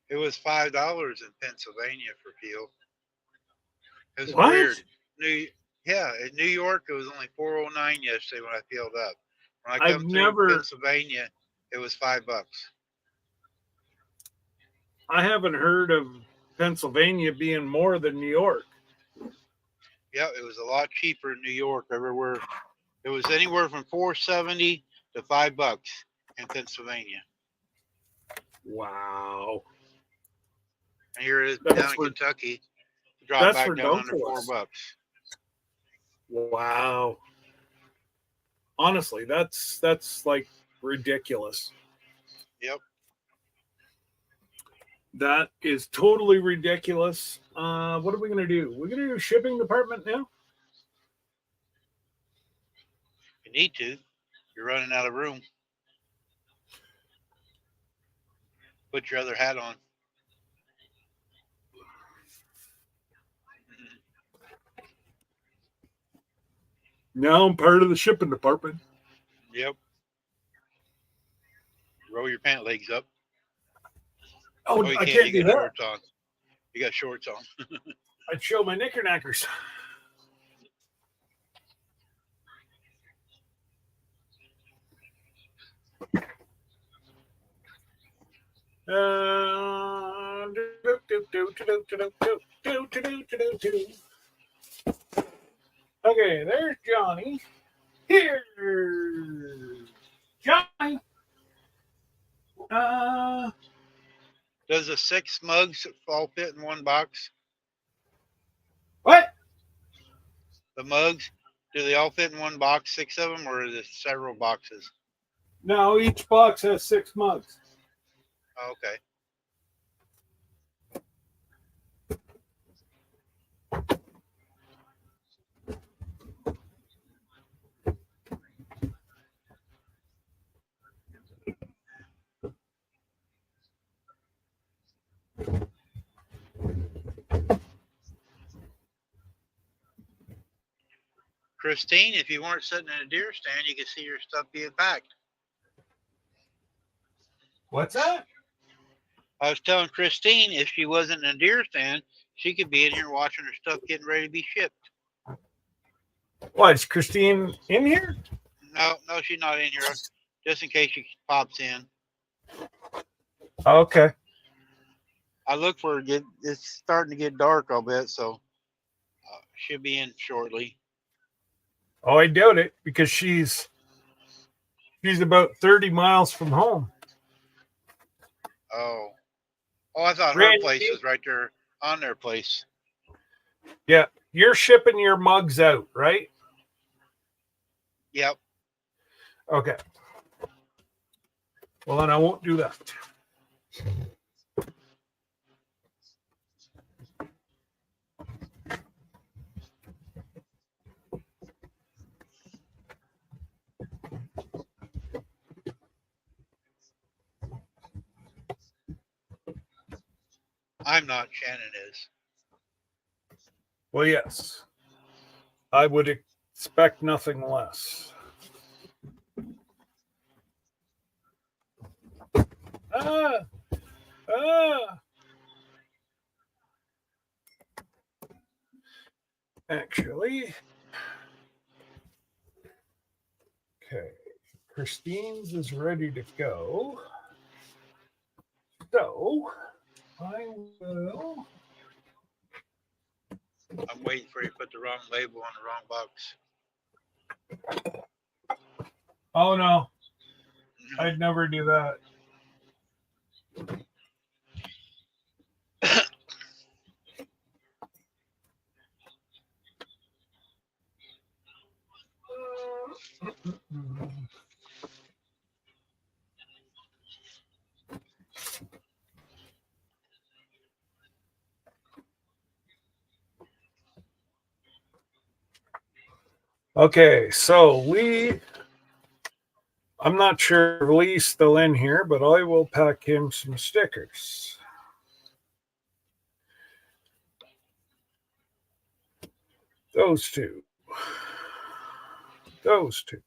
It was $5 in Pennsylvania for fuel. It was What? weird. Yeah, in New York it was only $4.09 yesterday when I filled up. When I I've come through never, Pennsylvania, it was $5. I haven't heard of Pennsylvania being more than New York. Yeah, it was a lot cheaper in New York. Everywhere it was anywhere from $4.70 to $5 in Pennsylvania. Wow. And here it is That's down in for- Kentucky. Drop that's back for down under Douglas. $4. Wow. Honestly, that's like ridiculous. Yep. That is totally ridiculous. What are we gonna do? We're gonna do shipping department now. You need to. You're running out of room. Put your other hat on. Now I'm part of the shipping department. Yep. Roll your pant legs up. Oh, You I can't. can't You do got that. shorts on. You got shorts on. I'd show my knickerknackers. Okay, there's Johnny. Here, Johnny. Does the 6 mugs all fit in one box? What? The mugs, do they all fit in one box, 6 of them, or is it several boxes? No, each box has 6 mugs. Oh, okay. Christine, if you weren't sitting in a deer stand, you could see your stuff being packed. What's that? I was telling Christine if she wasn't in a deer stand, she could be in here watching her stuff getting ready to be shipped. What, is Christine in here? No, she's not in here. Just in case she pops in. Okay. I look for her. It's starting to get dark, I'll bet, so she'll be in shortly. Oh, I doubt it because she's about 30 miles from home. Oh, I thought her Randy. place was right there on their place. Yeah, you're shipping your mugs out, right? Yep. Okay. Well, then I won't do that. I'm not. Shannon is. Well, yes. I would expect nothing less. Actually, okay. Christine's is ready to go. So, I will. I'm waiting for you to put the wrong label on the wrong box. Oh, no. I'd never do that. Okay, so I'm not sure if Lee's still in here, but I will pack him some stickers. Those two. Those two.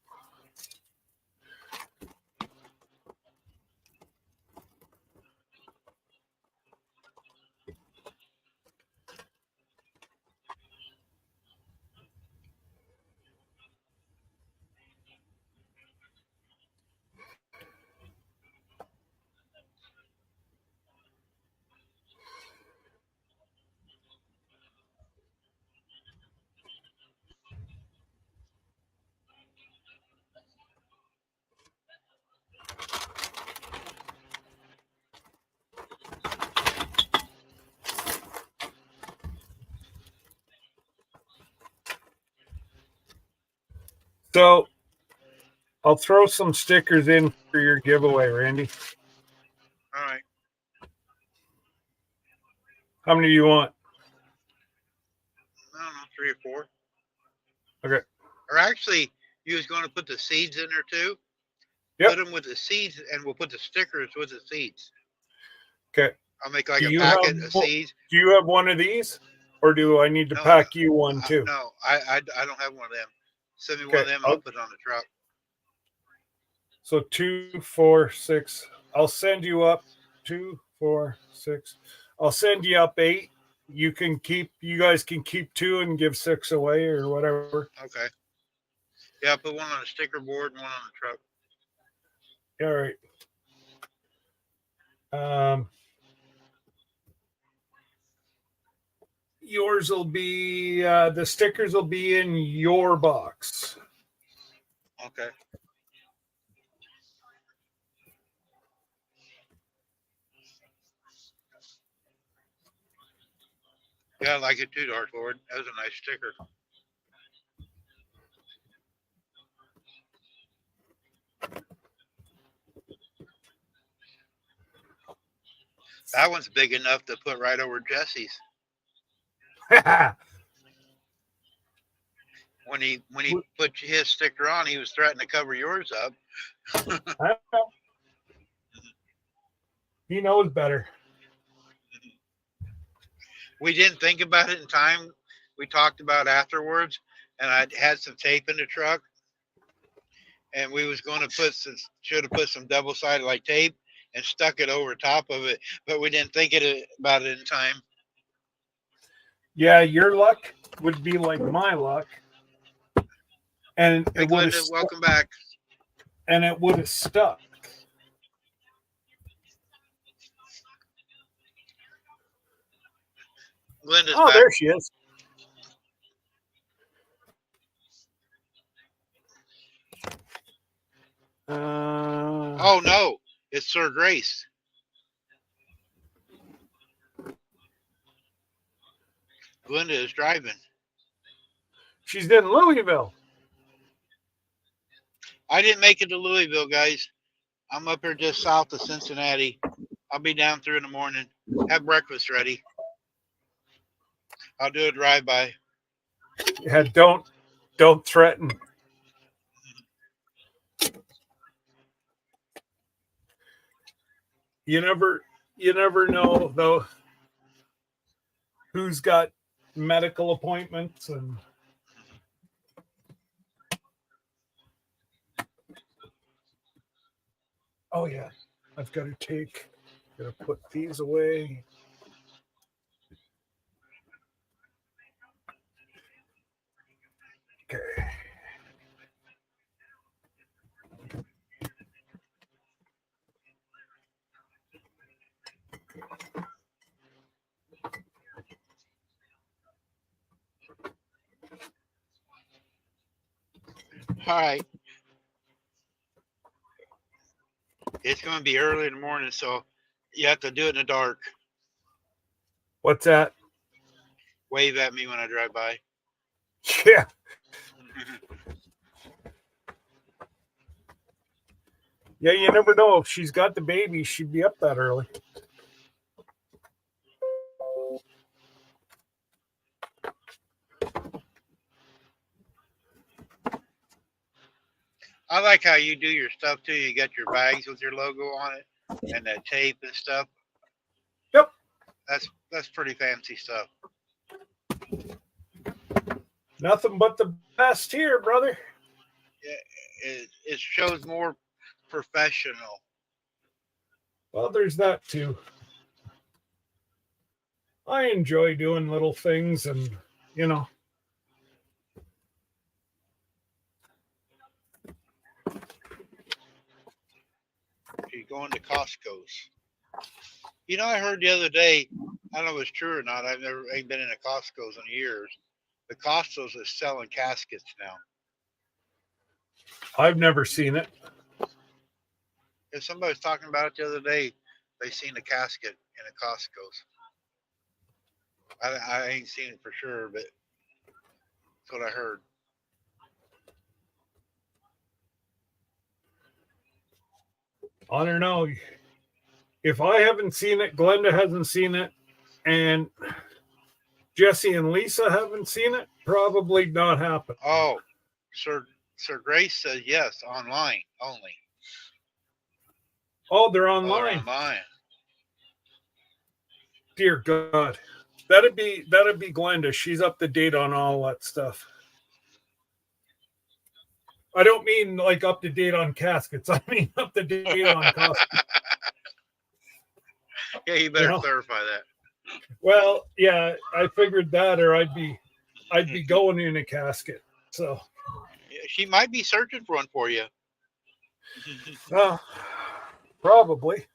So I'll throw some stickers in for your giveaway, Randy. All right. How many do you want? I don't know, 3 or 4. Okay. Or actually, you was going to put the seeds in there too. Yep. Put them with the seeds, and we'll put the stickers with the seeds. Okay. I'll make like Do a you packet have- of seeds. Do you have one of these? Or do I need to No, pack you one too? No, I don't have one of them. Send me one of Okay, them, and I'll put it on the truck. So 2, 4, 6. I'll send you up 2, 4, 6. I'll send you up 8. You guys can keep 2 and give 6 away or whatever. Okay. Yeah, put one on a sticker board and one on the truck. All right. Yours will be the stickers will be in your box. Okay. Yeah, I like it too, Dark Lord. That was a nice sticker. That one's big enough to put right over Jesse's. When he put his sticker on, he was threatening to cover yours up. I don't know. He knows better. We didn't think about it in time. We talked about it afterwards, and I had some tape in the truck, and we was going to should have put some double-sided like tape and stuck it over top of it, but we didn't think about it in time. Yeah, your luck would be like my luck. And Hey, it would have Glenda, welcome back. and it would have stuck. Glenda's Oh, back. there she is. Oh no, it's Sir Grace. Glenda is driving. She's in Louisville. I didn't make it to Louisville, guys. I'm up here just south of Cincinnati. I'll be down through in the morning. Have breakfast ready. I'll do a drive-by. Yeah, don't threaten. You never know though who's got medical appointments and oh yeah, I've got to put these away. Okay. All right. It's going to be early in the morning, so you have to do it in the dark. What's that? Wave at me when I drive by. Yeah. Yeah, you never know. If she's got the baby, she'd be up that early. I like how you do your stuff too. You got your bags with your logo on it and that tape and stuff. Yep. That's pretty fancy stuff. Nothing but the best here, brother. It shows more professional. Well, there's that too. I enjoy doing little things, and you know. You're going to Costco's. You know, I heard the other day, I don't know if it's true or not. Ain't been in a Costco's in years. The Costco's is selling caskets now. I've never seen it. If somebody was talking about it the other day, they seen a casket in a Costco's. I ain't seen it for sure, but that's what I heard. I don't know. If I haven't seen it, Glenda hasn't seen it, and Jesse and Lisa haven't seen it, probably not happen. Oh, Sir Grace says yes, online only. Oh, they're Oh, online. they're online. Dear God. That'd be Glenda. She's up to date on all that stuff. I don't mean like up to date on caskets. I mean up to date on costumes. Yeah, you better You know? clarify that. Well, yeah, I figured that, or I'd be going in a casket. So, She might be searching for one for you. probably.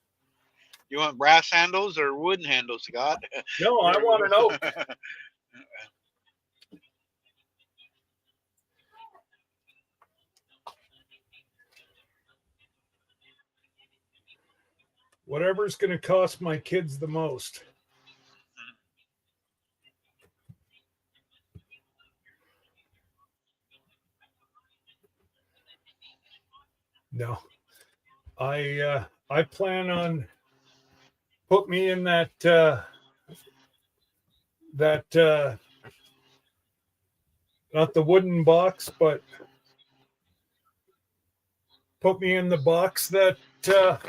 You want brass handles or wooden handles, Scott? No, I want to know. Whatever's going to cost my kids the most. No, I plan on put me in that not the wooden box, but put me in the box that the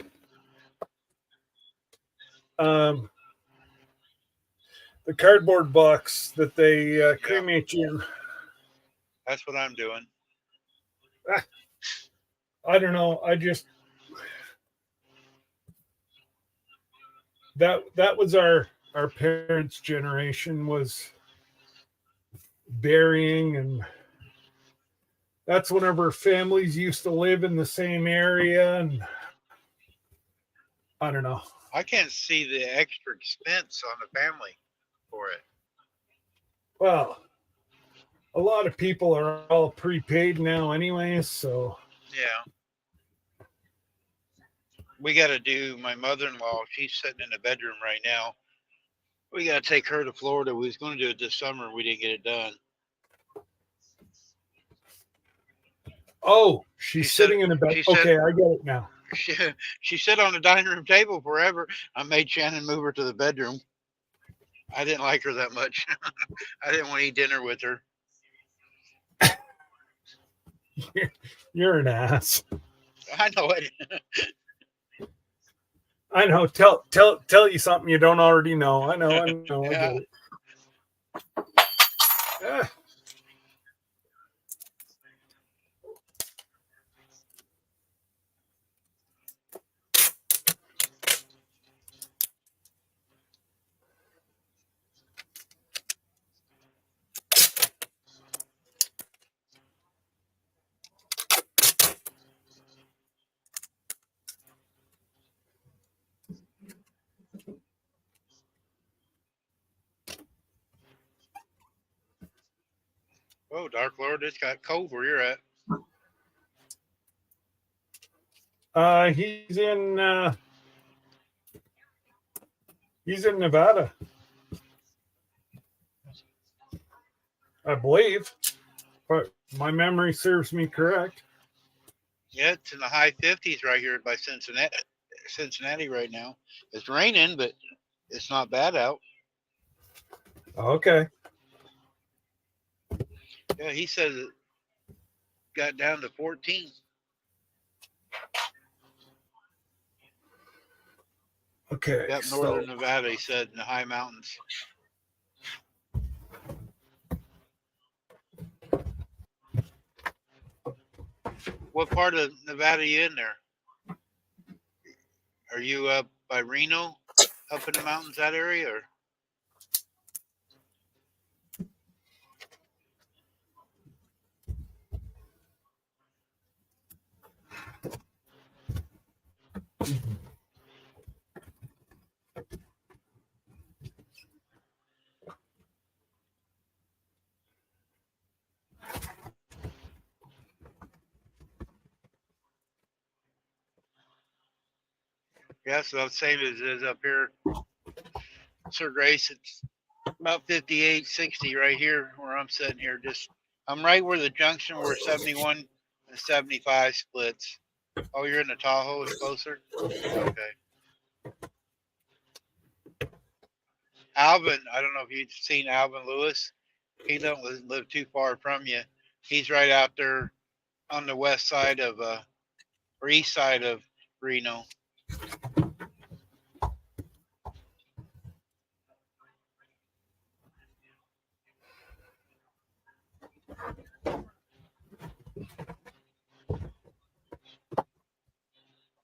cardboard box that they cremate you in. That's what I'm doing. I don't know. I just that was our parents' generation, was burying, and that's whenever families used to live in the same area, and I don't know. I can't see the extra expense on the family for it. Well, a lot of people are all prepaid now anyways, so Yeah. We got to do my mother-in-law. She's sitting in the bedroom right now. We got to take her to Florida. We was going to do it this summer. We didn't get it done. oh, she's She said- sitting in a bed. she said- Okay, I get it now. She sat on the dining room table forever. I made Shannon move her to the bedroom. I didn't like her that much. I didn't want to eat dinner with her. You're an ass. I know it. I know. Tell you something you don't already know. I know. I Yeah. get it. Ah. Oh, Dark Lord, it's got cold where you're at. He's in Nevada, I believe, but my memory serves me correct. Yeah, it's in the high 50s right here by Cincinnati right now. It's raining, but it's not bad out. Okay. Yeah, he says it got down to 14. Okay. Yep, northern Nevada, he said, in the high mountains. What part of Nevada are you in there? Are you up by Reno, up in the mountains, that area, or? Yeah, so the same as it is up here. Sir Grace, it's about 58, 60 right here where I'm sitting here. I'm right where the junction where 71 and 75 splits. Oh, you're in the Tahoe, it's closer? Okay. Alvin, I don't know if you've seen Alvin Lewis. He don't live too far from you. He's right out there on the west side of, or east side of Reno.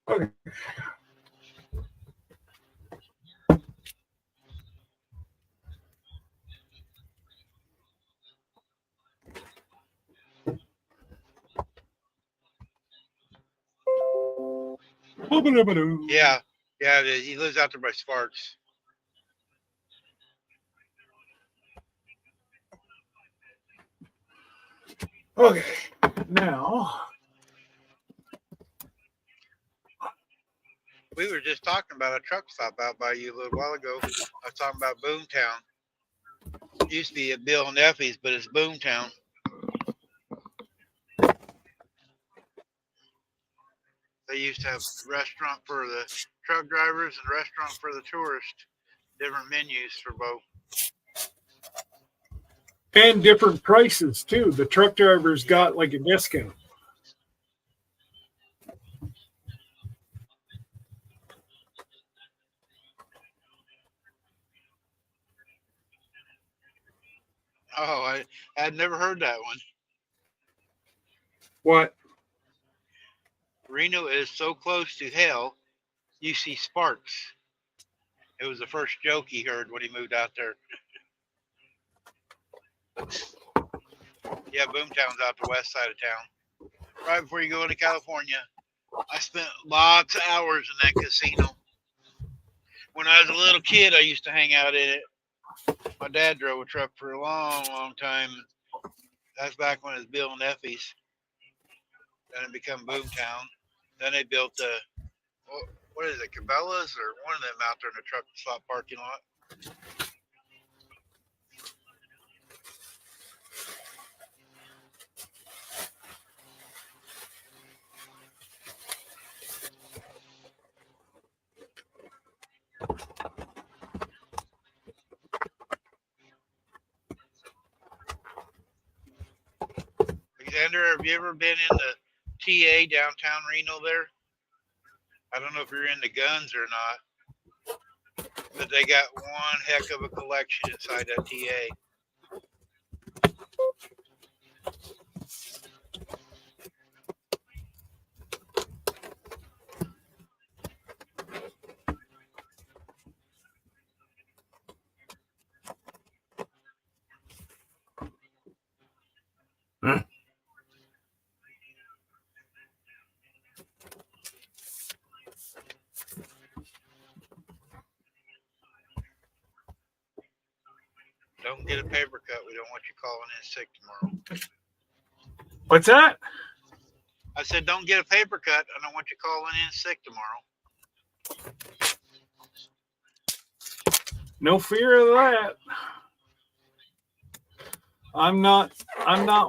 Okay. Yeah, yeah, he lives out there by Sparks. Okay. Now. We were just talking about a truck stop out by you a little while ago. I was talking about Boomtown. It used to be at Bill and Effie's, but it's Boomtown. They used to have restaurant for the truck drivers and restaurant for the tourists. Different menus for both. And different prices too. The truck drivers got like a discount. Oh, I had never heard that one. What? Reno is so close to hell, you see sparks. It was the first joke he heard when he moved out there. Yeah, Boomtown's out the west side of town. Right before you go into California. I spent lots of hours in that casino. When I was a little kid, I used to hang out in it. My dad drove a truck for a long, long time. That's back when it was Bill and Effie's. Then it became Boomtown. Then they built what is it, Cabela's or one of them out there in the truck stop parking lot. Alexander, have you ever been in the TA downtown Reno there? I don't know if you're into guns or not, but they got one heck of a collection inside that TA. Don't get a paper cut. We don't want you calling in sick tomorrow. What's that? I said, don't get a paper cut. I don't want you calling in sick tomorrow. No fear of that. I'm not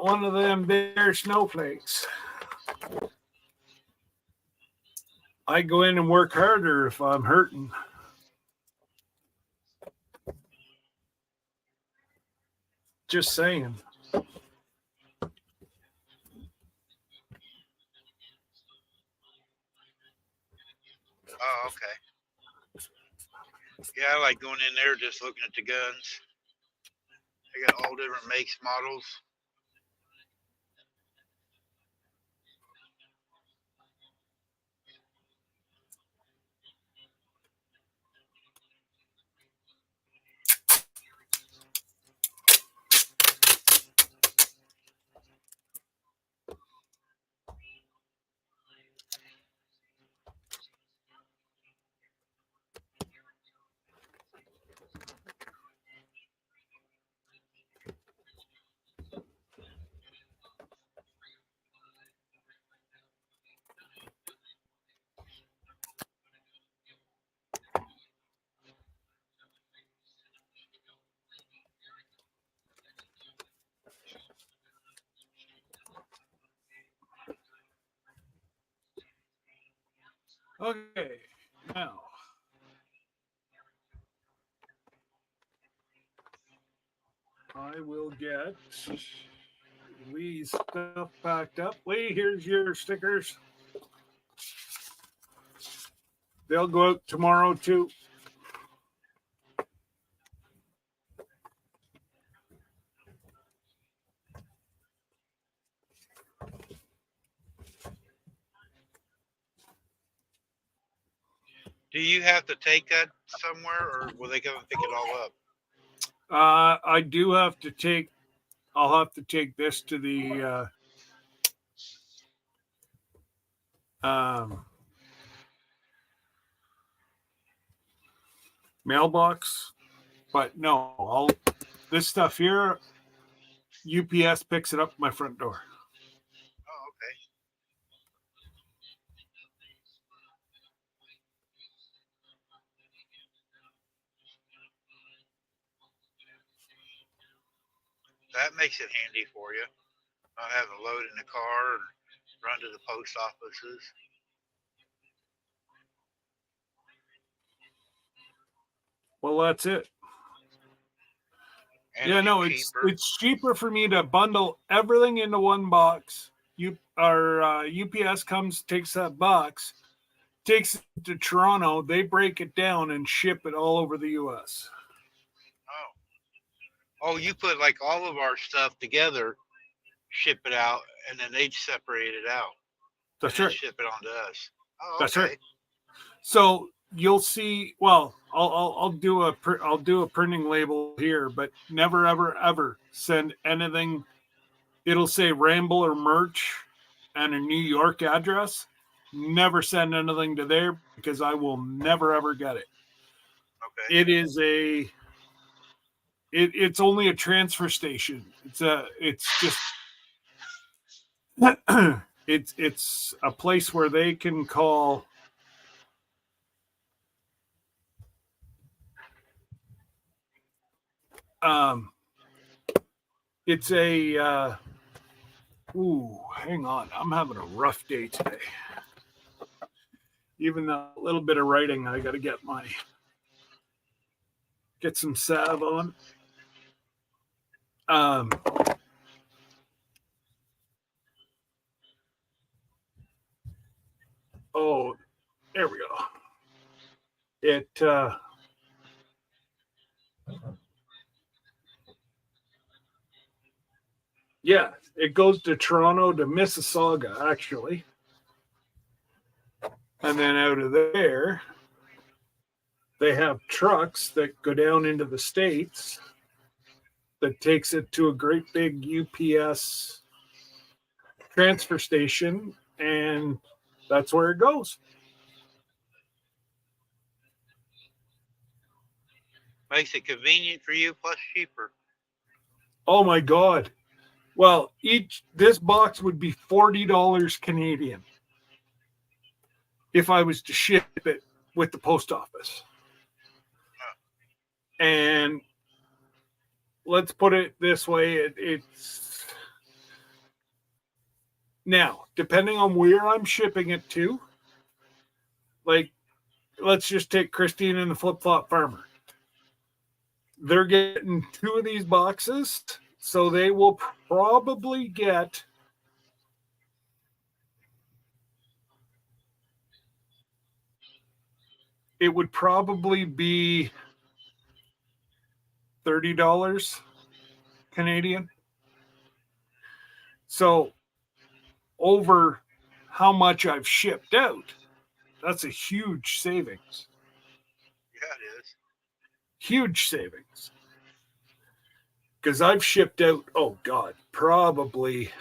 one of them there snowflakes. I go in and work harder if I'm hurting. Just saying. Oh, okay. Yeah, I like going in there just looking at the guns. They got all different makes, models. Okay, now I will get Lee's stuff packed up. Lee, here's your stickers. They'll go out tomorrow too. Do you have to take that somewhere, or will they come and pick it all up? I do have to take. I'll have to take this to the mailbox, but no, I'll. This stuff here, UPS picks it up at my front door. Oh, okay. That makes it handy for you. Not having to load in the car and run to the post offices. Well, that's it. And Yeah, it's no, cheaper. it's cheaper for me to bundle everything into one box. UPS comes, takes that box, takes it to Toronto. They break it down and ship it all over the U.S. Oh, you put like all of our stuff together, ship it out, and then they'd separate it out. That's and then right. ship it on to us. Oh, That's okay. right. So you'll see. Well, I'll do a printing label here, but never ever send anything. It'll say Ramble or Merch and a New York address. Never send anything to there because I will never ever get it. Okay. It is it's only a transfer station. It's just it's a place where they can call. It's a hang on. I'm having a rough day today. Even a little bit of writing, I got to get some salve on. Oh, there we go. It yeah, it goes to Toronto to Mississauga actually. And then out of there, they have trucks that go down into the States that takes it to a great big UPS transfer station, and that's where it goes. Makes it convenient for you, plus cheaper. Oh my God. Well, this box would be $40 Canadian if I was to ship it with the post office. And let's put it this way, it's now, depending on where I'm shipping it to, like, let's just take Christine and the Flip Flop Farmer. They're getting 2 of these boxes, so they will probably get it would probably be $30 Canadian. So over how much I've shipped out, that's a huge savings. Yeah, it is. Huge savings. Because I've shipped out, oh God, probably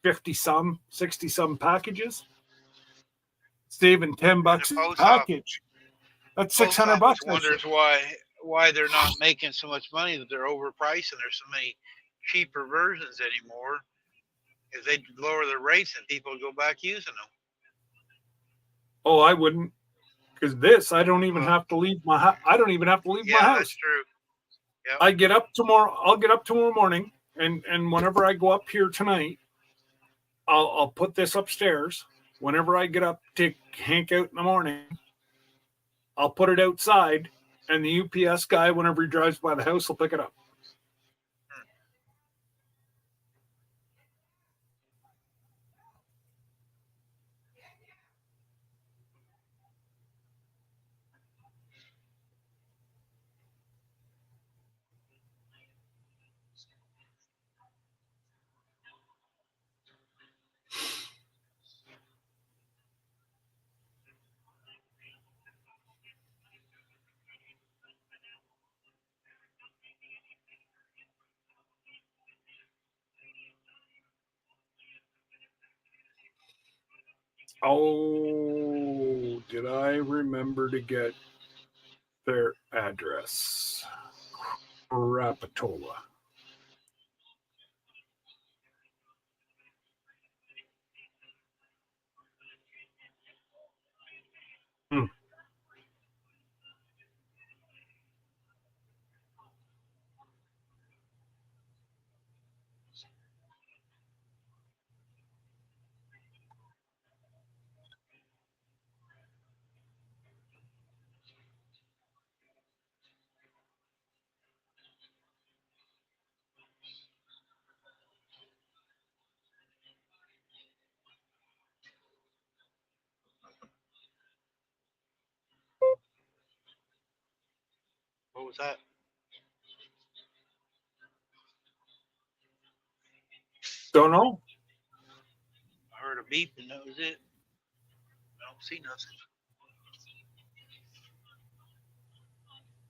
50 some, 60 some packages. Saving $10 a post package. That's Post $600. office wonders why they're not making so much money, that they're overpriced and there's so many cheaper versions anymore. If they lower the rates, and people would go back using them. Oh, I wouldn't. Because this, I don't even have to leave my house. I don't even have to leave my house. That's true. Yep. I get up tomorrow. I'll get up tomorrow morning, and whenever I go up here tonight, I'll put this upstairs. Whenever I get up, take Hank out in the morning, I'll put it outside, and the UPS guy, whenever he drives by the house, will pick it up. Oh, did I remember to get their address? Rapatola. What was that? Don't know. I heard a beep and that was it. I don't see nothing.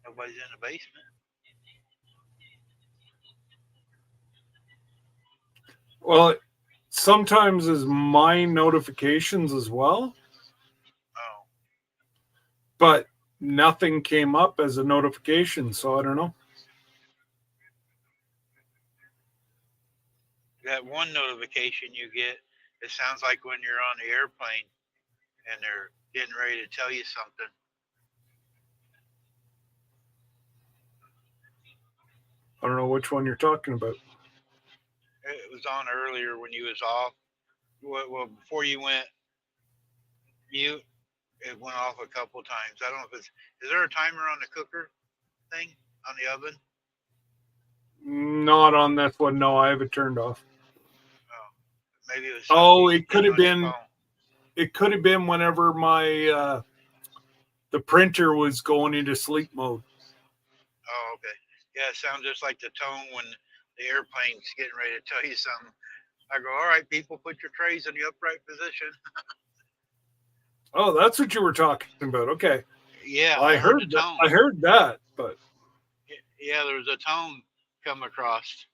Nobody's in the basement. Well, sometimes is my notifications as well, Oh, but nothing came up as a notification, so I don't know. that one notification you get, it sounds like when you're on the airplane and they're getting ready to tell you something. I don't know which one you're talking about. It was on earlier when you was off. Well, before you went mute, it went off a couple times. I don't know if it's. Is there a timer on the cooker thing on the oven? Not on this one. No, I have it turned off. Oh, maybe it was. Oh, it could have on your been. phone. It could have been whenever my the printer was going into sleep mode. Oh, okay. Yeah, it sounds just like the tone when the airplane's getting ready to tell you something. I go, all right, people, put your trays in the upright position. Oh, that's what you were talking about. Okay. Yeah, I heard the that. tone. I heard that, but Yeah, there was a tone come across.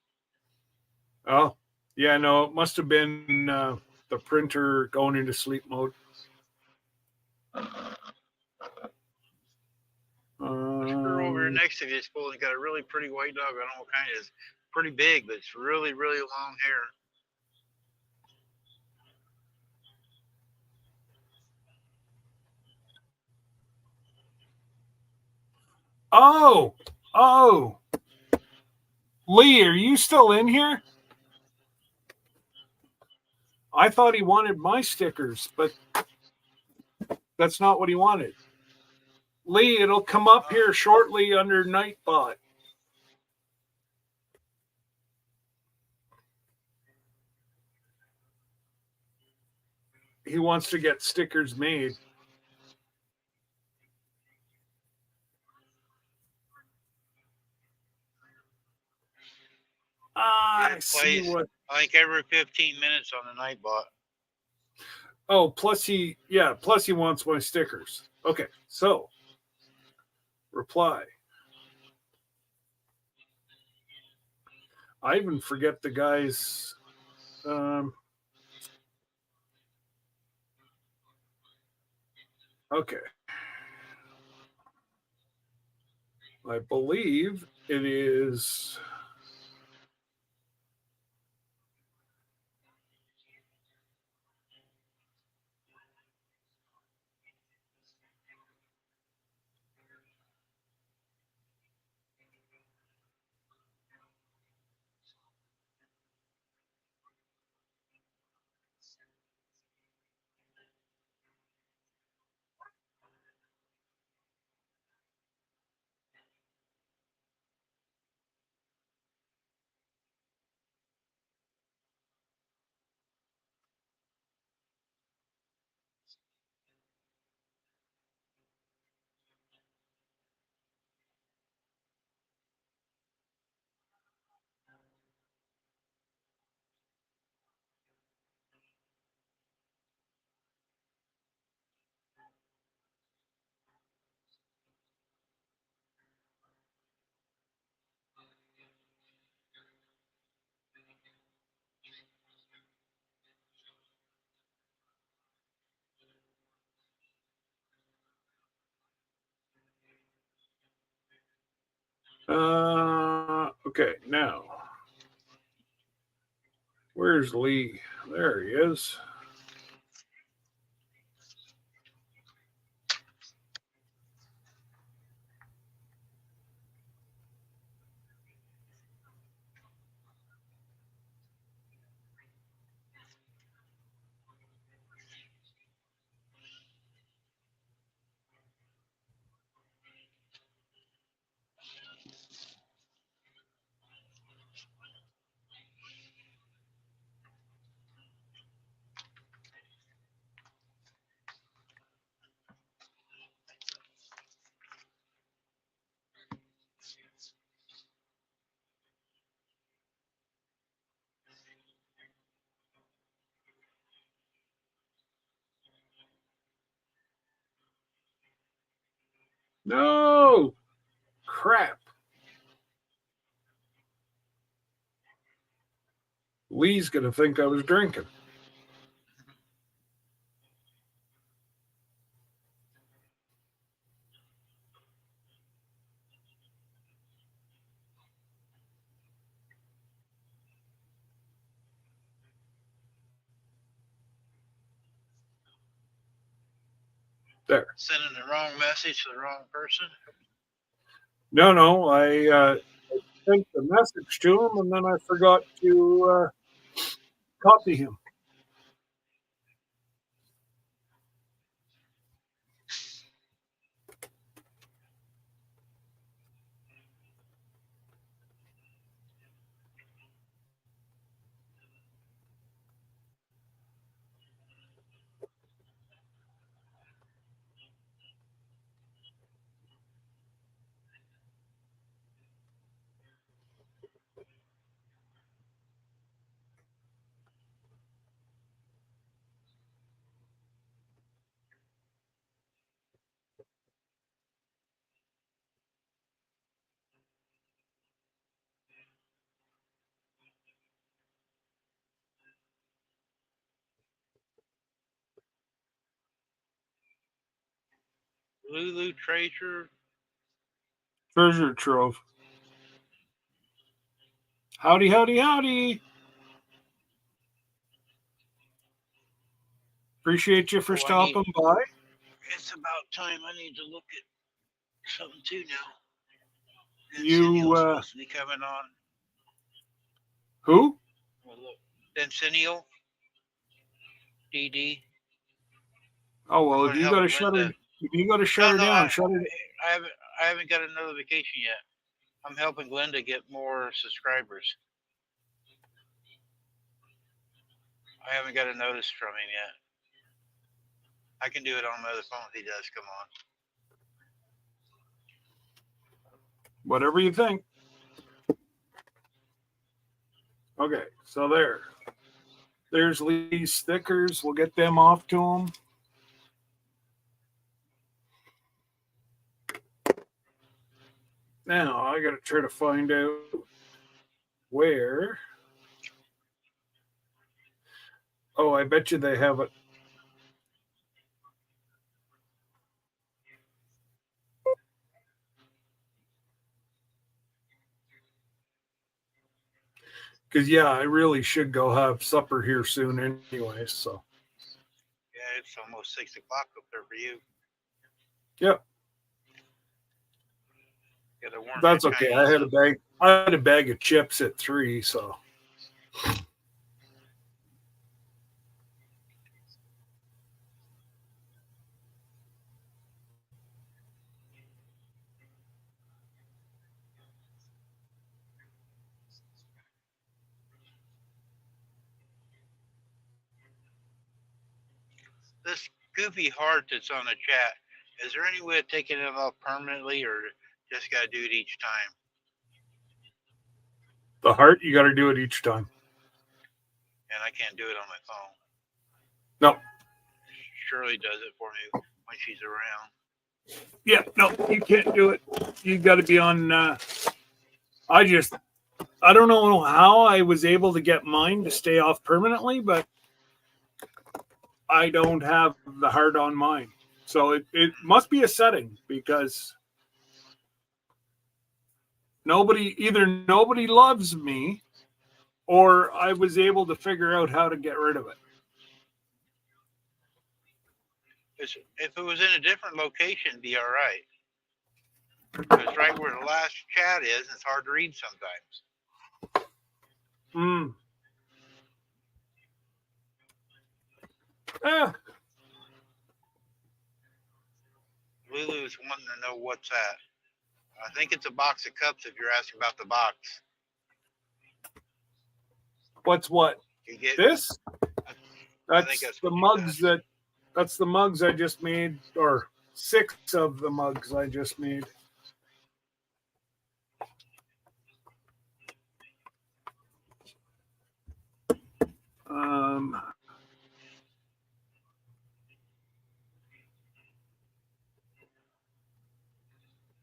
oh, yeah, no, it must have been the printer going into sleep mode. This girl over here next to you is supposed to got a really pretty white dog. I don't know what kind it is. Pretty big, but it's really, really long hair. Oh, Lee, are you still in here? I thought he wanted my stickers, but that's not what he wanted. Lee, it'll come up here shortly under Nightbot. He wants to get stickers made. I It see plays, what. I think every 15 minutes on the Nightbot. Oh, plus he wants my stickers. Okay, so reply. I even forget the guy's. Okay. I believe it is. Okay, now. Where's Lee? There he is. No! Crap. Lee's going to think I was drinking. There. Sending the wrong message to the wrong person. No, I sent the message to him and then I forgot to copy him. Lulu Treasure. Treasure trove. Howdy, howdy, howdy. Appreciate you for stopping by. It's about time I need to look at something too now. You, supposed to be coming on. Who? Well, look, Centennial. DD. Oh well, if Wanna you help got to shut her, Linda. if you got to shut her down, shut it. I haven't got a notification yet. I'm helping Glenda get more subscribers. I haven't got a notice from him yet. I can do it on my other phone if he does come on. Whatever you think. Okay, so there's Lee's stickers. We'll get them off to him. Now I got to try to find out where. Oh, I bet you they have it. Because, yeah, I really should go have supper here soon anyway. So, Yeah, it's almost 6 o'clock up there for you. yep, Gotta warm that's that okay. Chinese up. I had a bag of chips at 3, so. This goofy heart that's on the chat, is there any way of taking it off permanently, or just gotta do it each time? The heart, you got to do it each time. And I can't do it on my phone. No. Shirley does it for me when she's around. Yeah, no, you can't do it. You got to be on. I don't know how I was able to get mine to stay off permanently, but I don't have the heart on mine. So it must be a setting because either nobody loves me or I was able to figure out how to get rid of it. If it was in a different location, it'd be all right. Because right where the last chat is, it's hard to read sometimes. Lulu's wanting to know what's that. I think it's a box of cups if you're asking about the box. What's what? You get This? That's that's the what you mugs said. that's the mugs I just made, or 6 of the mugs I just made.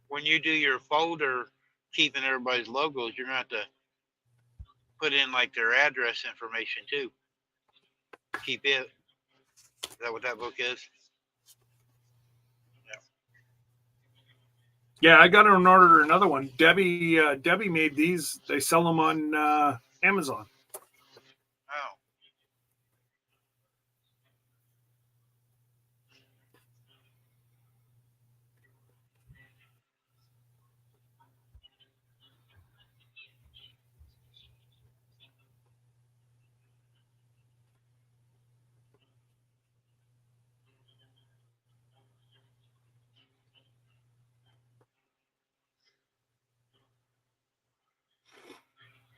When you do your folder, keeping everybody's logos, you're going to have to put in like their address information too. Keep it. Is that what that book is? Yeah, I got to order another one. Debbie made these. They sell them on Amazon. Oh.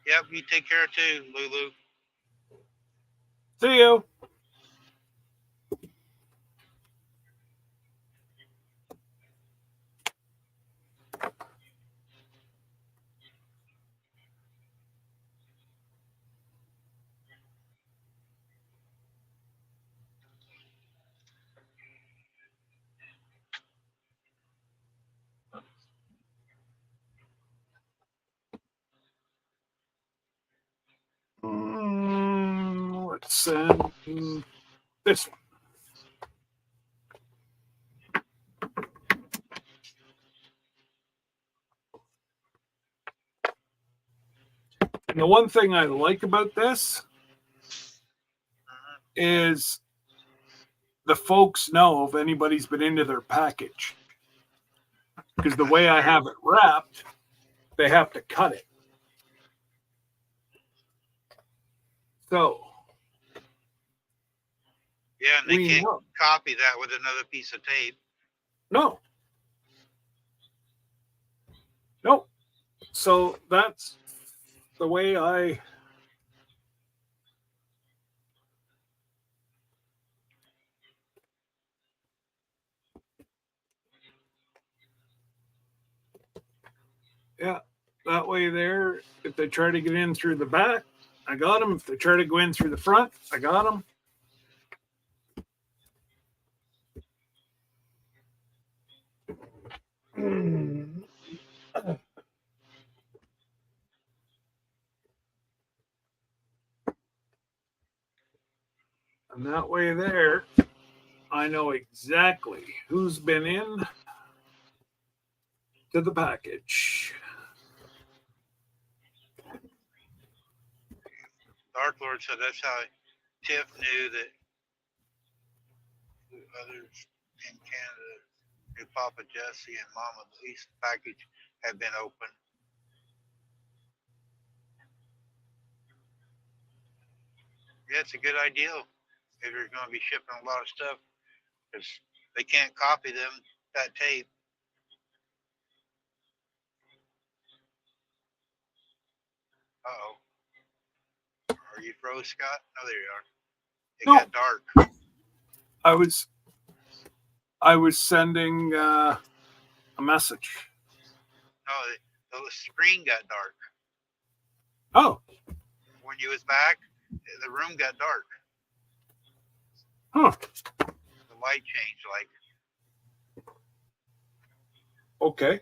Yep, you take care too, Lulu. See you. Let's send this one. And the one thing I like about this is the folks know if anybody's been into their package. Because the way I have it wrapped, they have to cut it. So. Yeah, and they can't copy that with another piece of tape. No. Nope. So that's the way I. Yeah, that way there, if they try to get in through the back, I got them. If they try to go in through the front, I got them. And that way there, I know exactly who's been in to the package. Dark Lord said that's how Tiff knew that others in Canada knew Papa Jesse and Mama Lisa's package had been open. Yeah, it's a good idea if you're going to be shipping a lot of stuff because they can't copy that tape. Uh-oh. Are you froze, Scott? Oh, there you are. It No. got dark. I was sending a message. No, the screen got dark. Oh, When you was back, the room got dark. huh. The light changed like. Okay.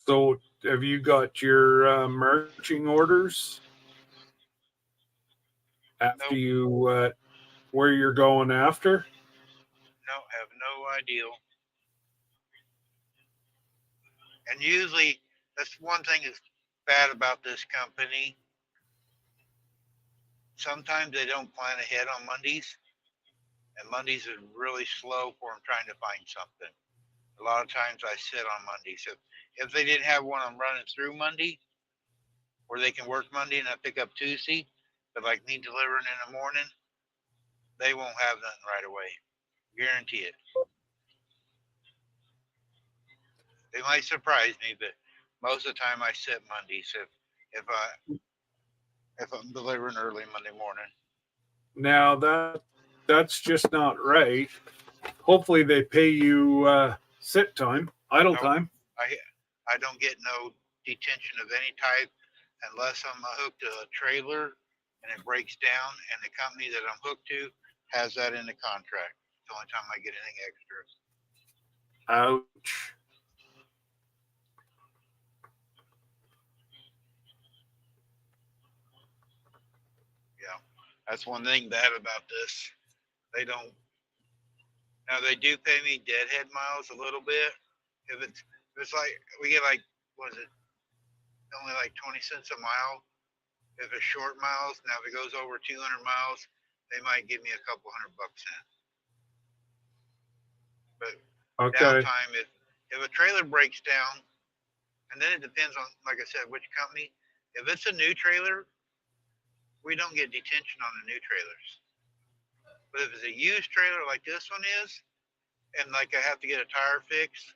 So, have you got your marching orders after Nope. you where you're going after? No, have no idea. And usually, that's one thing that's bad about this company. Sometimes they don't plan ahead on Mondays, and Mondays are really slow for them trying to find something. A lot of times I sit on Mondays. If they didn't have one I'm running through Monday, where they can work Monday and I pick up Tuesday, but like need delivering in the morning, they won't have nothing right away. Guarantee it. They might surprise me, but most of the time I sit Mondays if I'm delivering early Monday morning. Now that's just not right. Hopefully they pay you sit time, idle Nope. time. I don't get no detention of any type unless I'm hooked to a trailer and it breaks down, and the company that I'm hooked to has that in the contract. It's the only time I get anything extra. Ouch. Yeah, that's one thing bad about this. They don't. Now they do pay me deadhead miles a little bit. If it's like we get like was it only like 20 cents a mile if it's short miles. Now if it goes over 200 miles, they might give me a couple $100 in. But Okay. downtime, if a trailer breaks down, and then it depends on, like I said, which company. If it's a new trailer, we don't get detention on the new trailers. But if it's a used trailer like this one is, and like I have to get a tire fixed,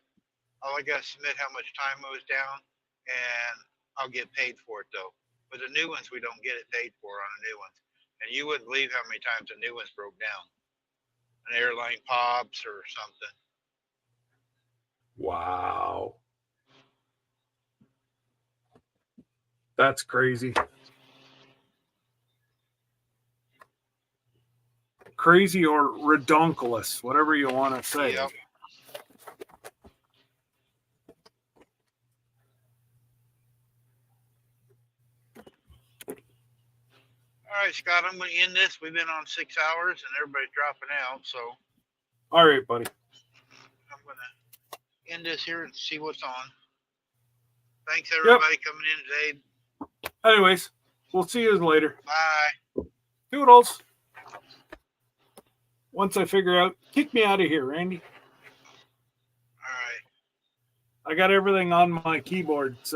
all I got to submit how much time I was down, and I'll get paid for it though. But the new ones, we don't get it paid for on the new ones. And you wouldn't believe how many times the new ones broke down. An airline pops or something. Wow. That's crazy. Crazy or redonkulous, whatever you want to say. Yep. right, Scott, I'm going to end this. We've been on 6 hours and everybody's dropping out. So All right, buddy. I'm going to end this here and see what's on. Thanks, everybody, coming in today. Anyways, we'll see you later. Bye. Toodles. Once I figure out, kick me out of here, Randy. All right. I got everything on my keyboard. So